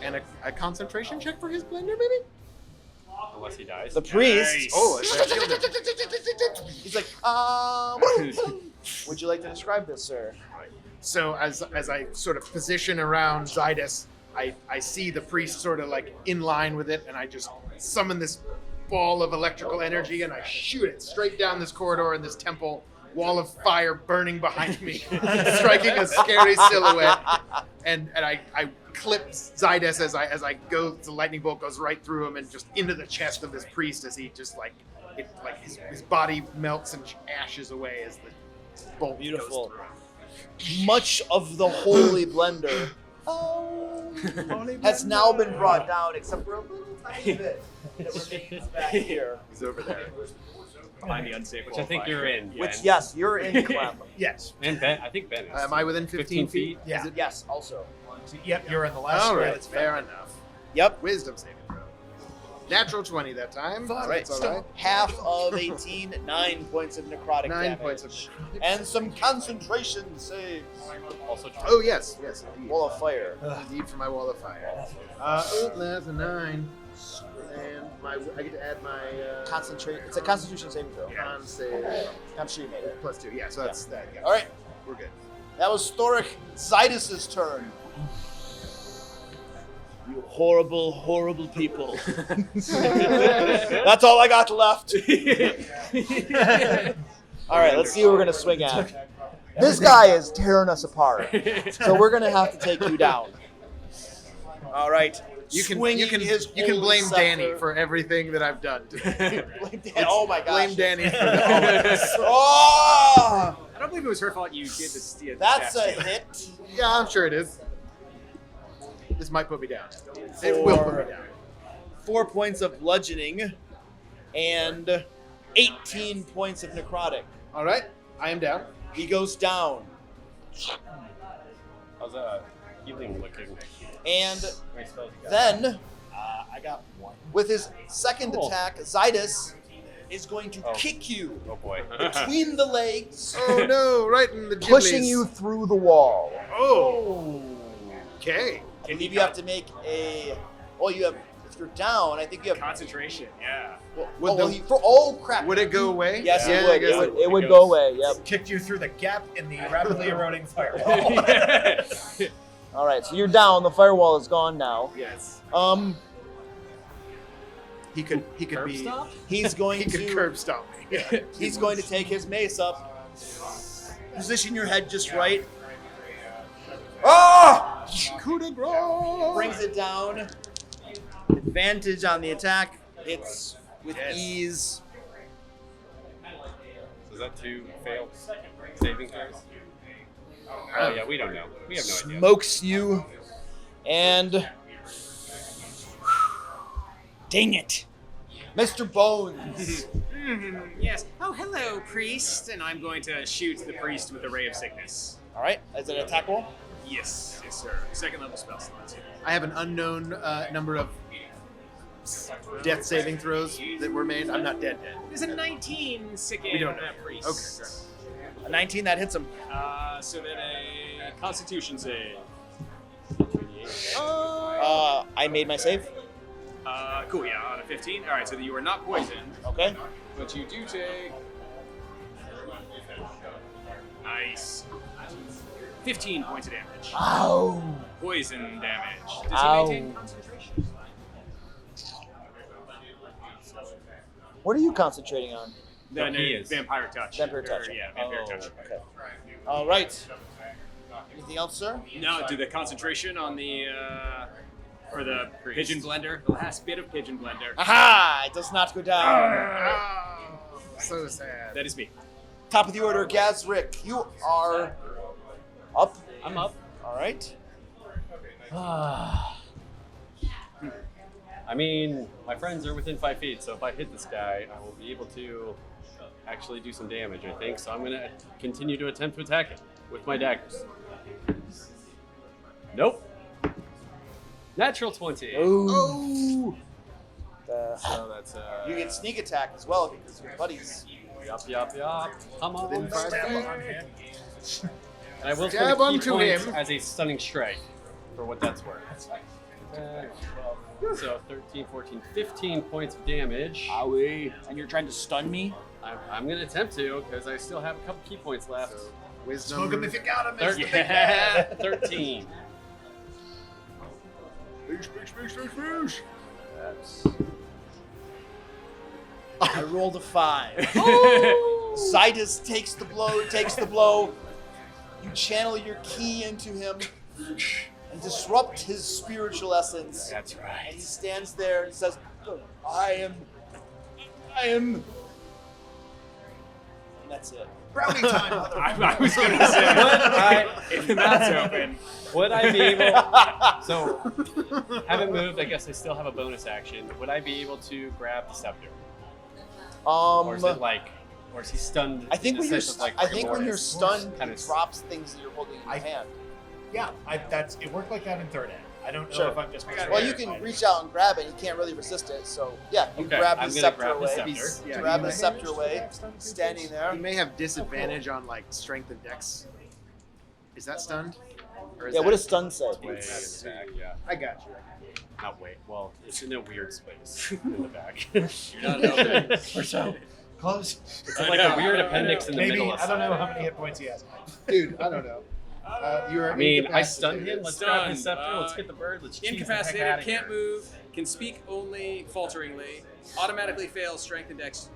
And a concentration check for his blender, maybe? Unless he dies. The priest. Nice. Oh, I killed him. He's like, would you like to describe this, sir? So as I sort of position around Zydus, I see the priest sort of like in line with it, and I just summon this ball of electrical energy, and I shoot it straight down this corridor in this temple, wall of fire burning behind me, striking a scary silhouette, and I clip Zydus as I go. The lightning bolt goes right through him and just into the chest of this priest as he just his body melts and ashes away as the bolt Beautiful. goes through him. Much of the holy blender has now been brought down, except for a little tiny bit that remains back here. He's over there. Behind the unsafe Which I think you're in. Which, Yen. yes, you're in, Clem. Yes. And Ben, I think Ben is. Am I within 15 feet? Yeah. Yes, also. Yep, you're in the last. All yeah, right, that's fair enough. Yep. Wisdom saving throw. Natural 20 that time. All right, That's all so right. half of 18, 9 points of necrotic 9 damage. points of necrotic. And some concentration saves. Also true. Oh yes, indeed. Wall of fire. Indeed for my wall of fire. That's a 9. And I get to add my Concentrate. It's a constitution saving throw. con save I'm sure you made it. +2. Yeah, so that's that. Yeah. All right, We're good. that was Thoric Zydus' turn. You horrible, horrible people. That's all I got left. All right, let's see what we're going to swing at. This guy is tearing us apart. So we're going to have to take you down. All right. You can Swinging his holy blame scepter. Dani for everything that I've done. Blame Dan- oh my gosh. Blame Dani for that. Oh, I don't believe it was her fault you did this. that's a hit. Yeah, I'm sure it is. This might put me down. It will put me down. 4 points of bludgeoning and 18 points of necrotic. All right, I am down. He goes down. How's healing looking? And My spells you got. then, I got one. with his second Cool. attack, Zydus is going to Oh. kick you Oh boy. between the legs, Oh no, right in the pushing jibblies. you through the wall. Oh. Okay. I believe you have to make a. Oh, you have. If you're down, I think you have. Concentration, yeah. Oh crap! Would it go away? Yes, Yeah, it I would. guess It would, it it would goes- go away. Yep. Kicked you through the gap in the rapidly eroding firewall. All right, so you're down. The firewall is gone now. Yes. He could Curb be. stop? He's going He could to. curb stomp me. Yeah. He's going to take his mace up. Position your head just right. Oh! Coup de grace. Brings it down. Advantage on the attack. Hits with Yes. ease. So is that 2 failed saving throws? Oh yeah, we don't know. We have no idea. Smokes you. And. Dang it. Mr. Bones. Yes. Oh, hello, priest. And I'm going to shoot the priest with a ray of sickness. All right, is it an attack roll? Yes, sir. Second level spell slot. I have an unknown number of death saving throws that were made. I'm not dead. There's a 19 sicking We don't know. that priest. Okay, great. A 19, that hits him. So then a Constitution save. I made my save. Cool. Yeah, on a 15. All right. So you are not poisoned, Okay. but you do take. Nice. 15 points of damage. Ow. Poison damage. Does Ow. he maintain concentration? What are you concentrating on? No, he is. Vampire touch. Vampire touch. Or, yeah, vampire Oh, touch. okay. All right. Anything else, sir? No, do the concentration on the for the pigeon blender. The last bit of pigeon blender. Aha! It does not go down. Oh, so sad. That is me. Top of the order, Gazrick. You are up. I'm up. All right. I mean, my friends are within 5 feet, so if I hit this guy, I will be able to actually do some damage, I think. So I'm going to continue to attempt to attack it with my daggers. Nope. Natural 20. Ooh. So that's You get sneak attack as well because your buddies. Yup. Come on. Within 5 feet. And I will Stab spend a key onto point him. as a stunning strike, for what that's worth. So 13, 14, 15 points of damage. Owie. And you're trying to stun me? I'm going to attempt to, because I still have a couple key points left. Wisdom. Smoke him if you got him. It's the big Yeah, bad. 13. Boosh. I rolled a 5. Zydus takes the blow. You channel your key into him, and and disrupt his spiritual essence. That's And right. he stands there and says, I am. And that's it. Brownie time, I was going to say, if the mouth's open. Would I be able? So, haven't moved. I guess I still have a bonus action. Would I be able to grab the scepter, or is it like, or is he stunned? I think in the when you're, sense of, like, I think when rigor you're mortis? stunned, Kinda it drops things that you're holding in your hand. Yeah, it worked like that in third ed. I don't know Sure. if I'm just. Well, you can reach out and grab it. You can't really resist it. So yeah, you Okay, grab I'm the gonna scepter grab the away. scepter. Yeah, Grab you the may- scepter away, standing there. You may have disadvantage on like strength and dex. Is that stunned? Or is Yeah, that... what does stun say? Way in the back, yeah. I got you. Not wait. Well, it's in a weird space in the back. You're not open. Or so. Close. It's like a weird appendix in the Maybe, middle of I don't know something. how many hit points he has. Dude, I don't know. You are I mean, I incapacitated. stunned him. Let's grab his Stunned, scepter. Let's get the bird. Let's cheese the heck Incapacitated, outta can't here. move, can speak only falteringly, automatically fails strength and dex,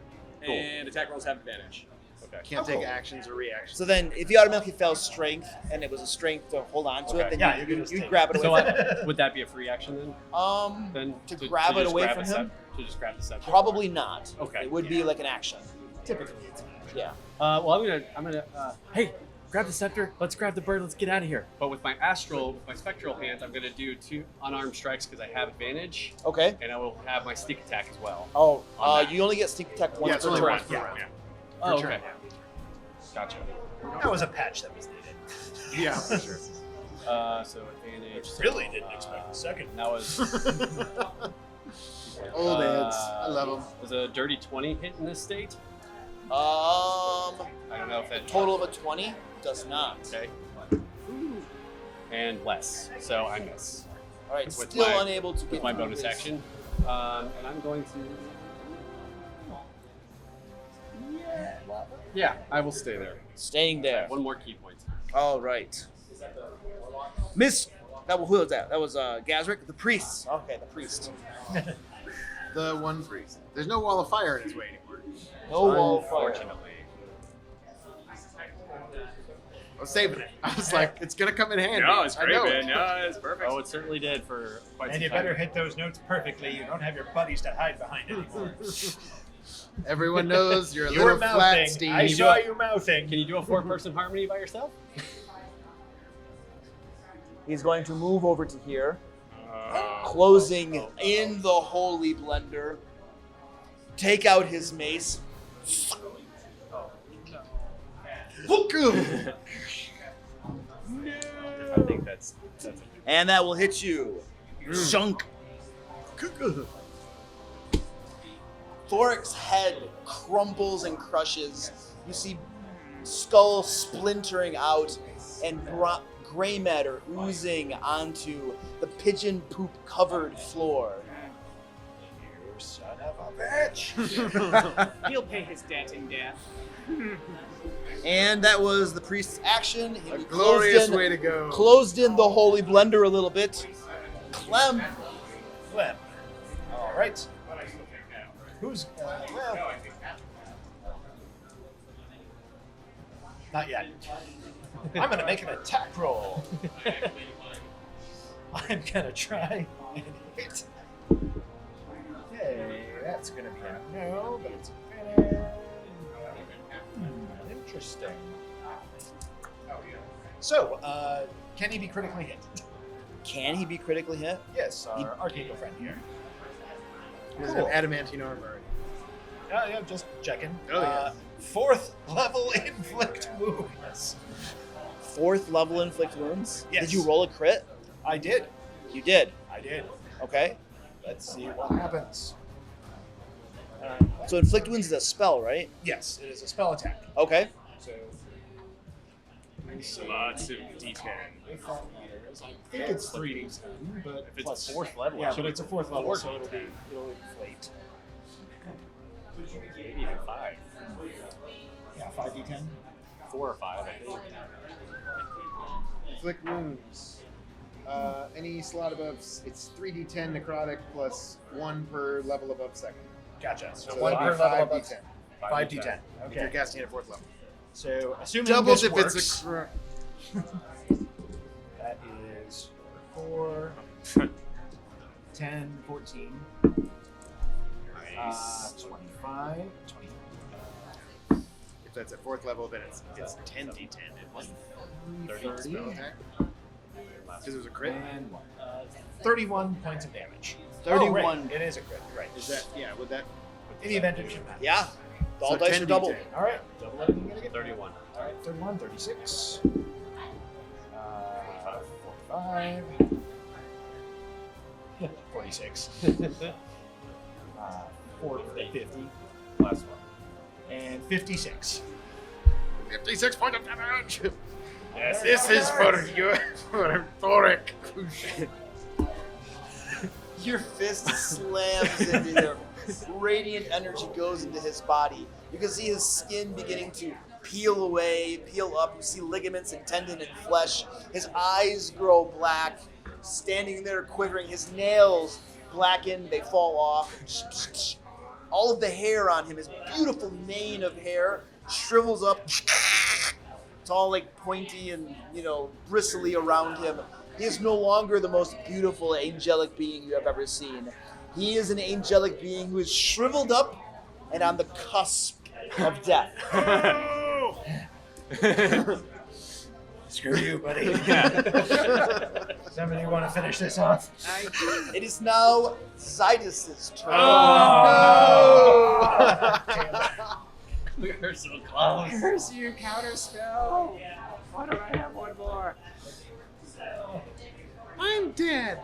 Cool. and attack rolls have advantage. Okay. Can't take actions or reactions. So then, if you automatically fail strength, and it was a strength to hold on to it, Okay. then Yeah, you, you can just you take grab it it. away So from him. would that be a free action then? Then To grab it just away grab from a him? to just grab the scepter. Probably not. Okay. It would be like an action. Typically, it's an action. Yeah. Well, I'm gonna. Hey, grab the scepter. Let's grab the bird. Let's get out of here. But with my spectral hand, I'm gonna do 2 unarmed strikes because I have advantage, Okay. and I will have my sneak attack as well. Oh, On that. you only get sneak attack once Yeah, it's per only turn. once per round. Oh, turn, okay. Gotcha. That was a patch that was needed. Yeah, for sure. So advantage. So, Really didn't expect a second. That was Old heads. I love them. Was a dirty 20 hit in this state? Um, I don't know if that total of a 20 does not. Okay. And less, so I miss All right, With still my- unable to with get my through bonus his- action, and I'm going to. Yeah, I will stay there. Staying there. One more key point. All right. Miss. Who was that? That was Gazrick, the priest. Okay, the priest. The one priest. There's no wall of fire in his way anymore. No wall of fire. Unfortunately. I was saving it. I was like, it's gonna come in handy. No, it's I great, know man. it. No, it's perfect. Oh, it certainly did for quite And some you time. better hit those notes perfectly. You don't have your buddies to hide behind anymore. Everyone knows you're a You were little flat, mouthing. Steve. I saw you mouthing. Can you do a 4-person harmony by yourself? He's going to move over to here, closing in the holy blender. Take out his mace. I think that's it. And that will hit you. Shunk. Thoric's head crumples and crushes. You see skull splintering out and gray matter oozing onto the pigeon poop covered floor. You son of a bitch. He'll pay his debt in death. And that was the priest's action. He A closed glorious in- way to go. Closed in the holy blender a little bit. Clem. Clem. All right. Who's well? Not yet. I'm gonna make an attack roll. I'm gonna try and hit. Okay, that's gonna be a no, but it's better. Interesting. So, can he be critically hit? Can he be critically hit? Yes, our Archangel friend here. He has Cool. an adamantine armor. Yeah, just checking. Oh, yeah. 4th level inflict wounds. 4th level inflict wounds? Yes. Did you roll a crit? I did. You did. I did. Okay. Let's see what happens. So inflict wounds is a spell, right? Yes, it is a spell attack. Okay. So, let me see. Lots of D10. If that matters. I think it's 3d10, but If it's plus, 4th level, yeah, it should but it's a 4th level, 4 so it'll inflate. Maybe even 5. Yeah, 5d10. 4 or 5, I think. Inflict wounds. Any slot above, it's 3d10 necrotic plus 1 per level above second. Gotcha. So, So 1 that'd per be level above 5d10. 5d10. If you're Okay. casting it at 4th level. So, assuming Doubles this if works, it's a that is 4, 10, 14. 25. If that's at 4th level, then it's 10d10. It wasn't 30. spell attack. Because it was a crit. And 31 points of damage. 31. Oh, right. It is a crit, right. Is that, yeah, would that... In the event it should matter. Yeah. All So dice 10d10. are doubled. All right. Double everything again. 31. All right. 31, 36. 45. 46. 50. Last one. And 56. 56 points of damage! Yes. This is for you, for Thoric. Your fist slams into him. Radiant energy goes into his body. You can see his skin beginning to peel away, peel up. You see ligaments and tendon and flesh. His eyes grow black, standing there quivering. His nails blacken, they fall off. All of the hair on him, his beautiful mane of hair, shrivels up. It's all like pointy and, bristly around him. He is no longer the most beautiful angelic being you have ever seen. He is an angelic being who is shriveled up and on the cusp of death. Screw you, buddy. Somebody want to finish this off? It is now Zydus' turn. We are so close. Curse you, counterspell. Why do I have one more? I'm dead.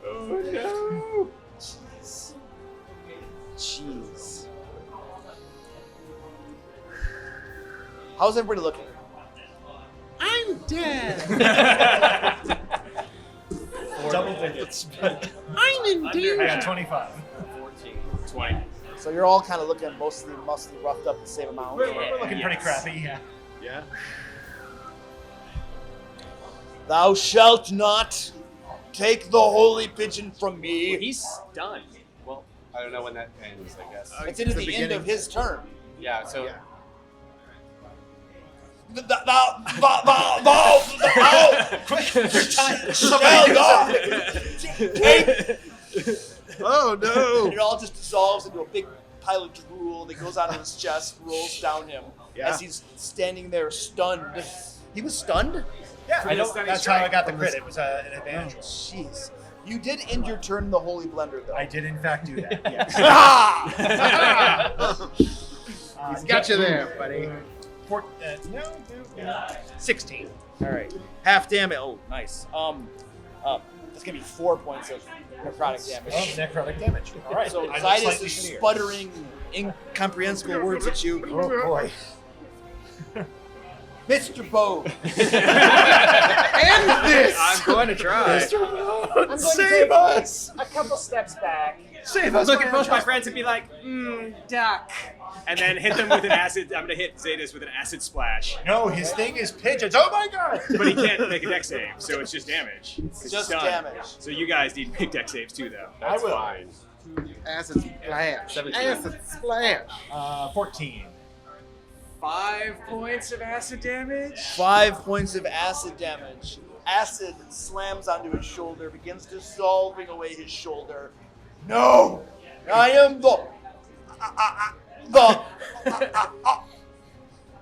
Oh no! Jeez. How's everybody looking? I'm dead. Double digits. I'm in danger. I got 25. 14. 20. So you're all kind of looking mostly roughed up the same amount. We're looking pretty crappy, yeah. Yeah. Thou shalt not take the holy pigeon from me. He's stunned. Well, I don't know when that ends, I guess. It's into the the end of his turn. Yeah, so Yeah. Oh no! And it all just dissolves into a big pile of drool that goes out of his chest, rolls down him Yeah. as he's standing there stunned. He was stunned? Yeah, From the stunning that's how I strike. got the crit. It was an advantage. Oh, jeez. You did end your turn in the Holy Blender, though. I did, in fact, do that. Yes. He's got you there, buddy. 16. All right. Half damage. Oh, nice. That's going to be 4 points of necrotic damage. Oh, necrotic damage. All right. So I'm Zydus slightly is shittier. sputtering incomprehensible words at you. Oh, boy. Mr. Bow. End this! I'm going to try. Save us! A couple steps back. Save us! Look at both my friends and be like, duck. And then hit them with an acid. I'm going to hit Zedus with an acid splash. No, his thing is pigeons. Oh my god! But he can't make a dex save, so it's just damage. It's Just done. damage. So you guys need to make dex saves too, though. that's I will. fine. Acid splash. 17. Acid splash. 14. 5 points of acid damage. 5 points of acid damage. Acid slams onto his shoulder, begins dissolving away his shoulder. No! I am the...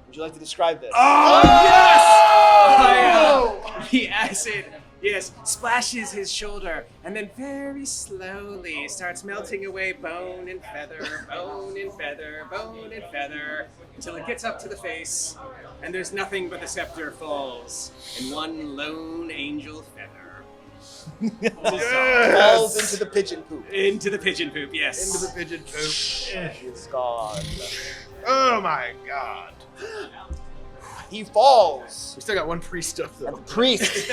Would you like to describe this? The acid, yes, splashes his shoulder and then very slowly starts melting away bone and feather, bone and feather, bone and feather, until it gets up to the face and there's nothing but the scepter falls and one lone angel feather. Falls into the pigeon poop. Into the pigeon poop, yes. Into the pigeon poop. He's gone. Oh my god. He falls. We still got one priest up And though. the priest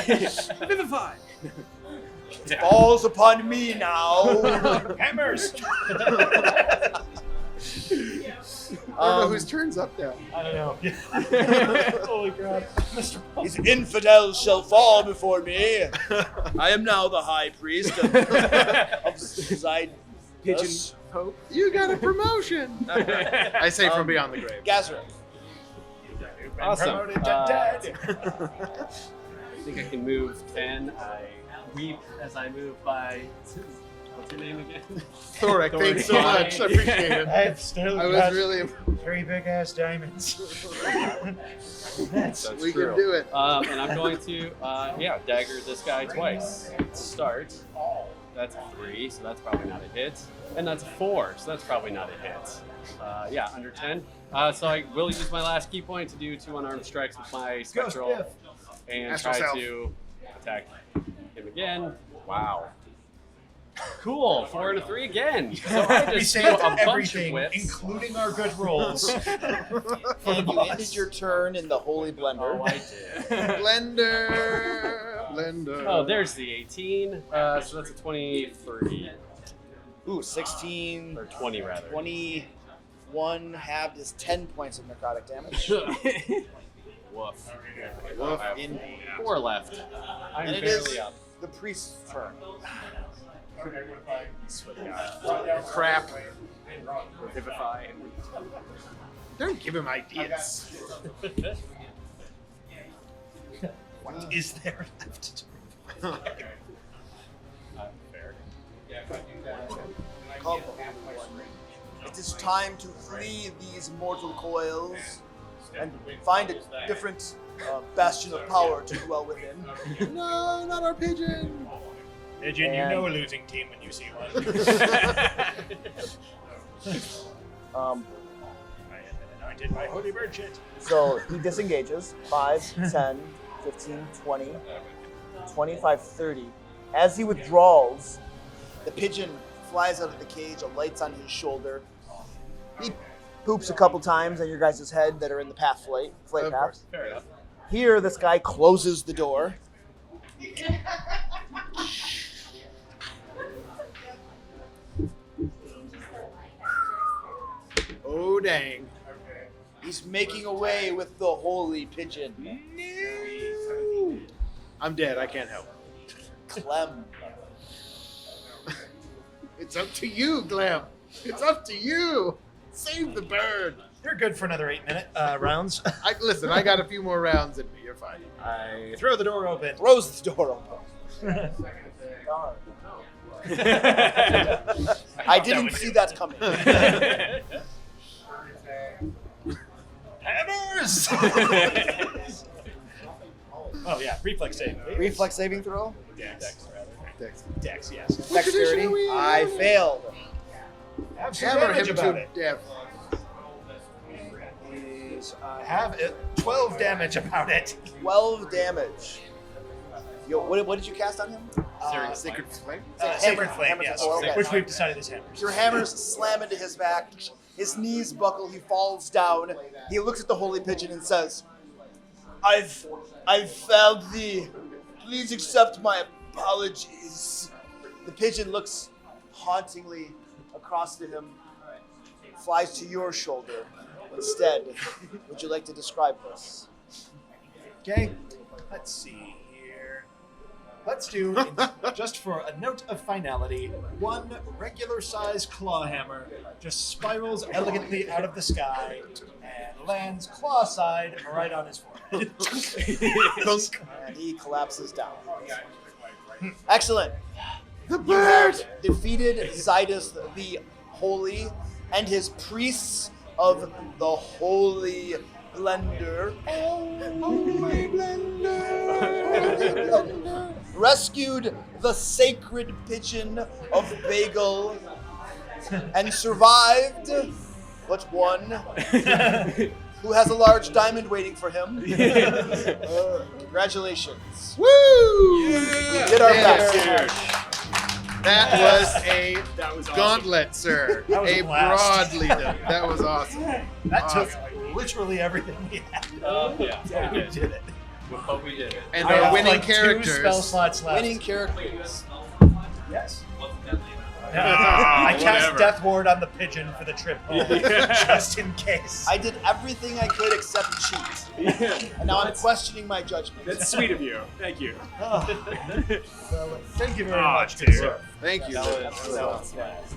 Vivify. falls upon me now. Hammers! I don't know whose turn's up now. I don't know. Holy crap. Mr. These infidels shall fall before me. I am now the high priest of Zydus. Pigeon Pope. You got a promotion! I say from beyond the grave. Gazra. You've been Awesome. promoted to dead. I think I can move 10. I weep as I move by. What's your name again? Thoric, thanks so much. I appreciate it. I've still I got was really. 3 big ass diamonds. That's We true. can do it. And I'm going to, dagger this guy twice. To start. That's a 3, so that's probably not a hit. And that's a 4, so that's probably not a hit. Under 10. So I will use my last key point to do 2 unarmed strikes with my spectral Biff. and Ask try yourself. to attack him again. Wow. Cool. 4 and a 3 again. So I We just saved do a bunch of everything, whips. including our good rolls. For the And you boss. ended your turn in the holy blender. Oh, I did. Blender. Oh, there's the 18. So that's a 23. Ooh, 16, Or 20, rather. 21 halved is 10 points of necrotic damage. Woof. Woof. In 4 left. I'm And it barely is up. the priest's turn. Crap. Vivify. Don't give him ideas. What is there left to do? Fair. Come, it is time to flee these mortal coils and find a different bastion of power to dwell within. No, not our pigeon. Pigeon, you And- know a losing team when you see one. I have been anointed by holy bird shit. So he disengages 5, 10, 15, 20, 25, 30. As he withdraws, the pigeon flies out of the cage, alights on his shoulder. He poops a couple times on your guys' head that are in the flight Of path. course. Fair enough. Here, this guy closes the door. Oh, dang. He's making away with the holy pigeon. No. I'm dead. I can't help. Clem. It's up to you, Glam. It's up to you. Save the bird. You're good for another 8-minute rounds. Listen, I got a few more rounds in me. You're fine. I throw the door open. Throws the door open. I didn't see that coming. Hammers! Oh yeah, reflex save. please. Reflex saving throw. Dex, rather. Dex. Dex, yes. Dexterity. I failed. Have some Hammer damage him about to it. death. Have 12 damage about it. 12 damage. Yo, what did you cast on him? Sacred Flame? Sacred Hammer. Flame, Hammer yes. to- oh, okay. Which we've decided is hammers. Your hammers slam into his back. His knees buckle. He falls down. He looks at the holy pigeon and says, I've found thee. Please accept my apologies. The pigeon looks hauntingly across to him, flies to your shoulder. Instead, would you like to describe this? Okay, let's see here. Let's do, just for a note of finality, one regular size claw hammer just spirals elegantly out of the sky and lands claw side right on his forehead. And he collapses down. Excellent. The You have bird! defeated Zydus the Holy and his priests of the Holy Blender. Holy Blender. Rescued the sacred pigeon of Bagel and survived, but one who has a large diamond waiting for him. Congratulations. Woo! We did our Fantastic. best. That was a That was awesome. gauntlet, sir. That was a a blast. broadly done. That was awesome. That took literally everything we had. Yeah, We we did. did it. But we did it. And I our have winning like 2 spell characters. slots left. Winning characters. Yes. I cast Whatever. Death Ward on the pigeon for the trip home, just in case. I did everything I could except cheat. And now I'm questioning my judgment. That's sweet of you. Thank you. Well, thank you very Aw, much, good dude. sir. Thank you. That was fast.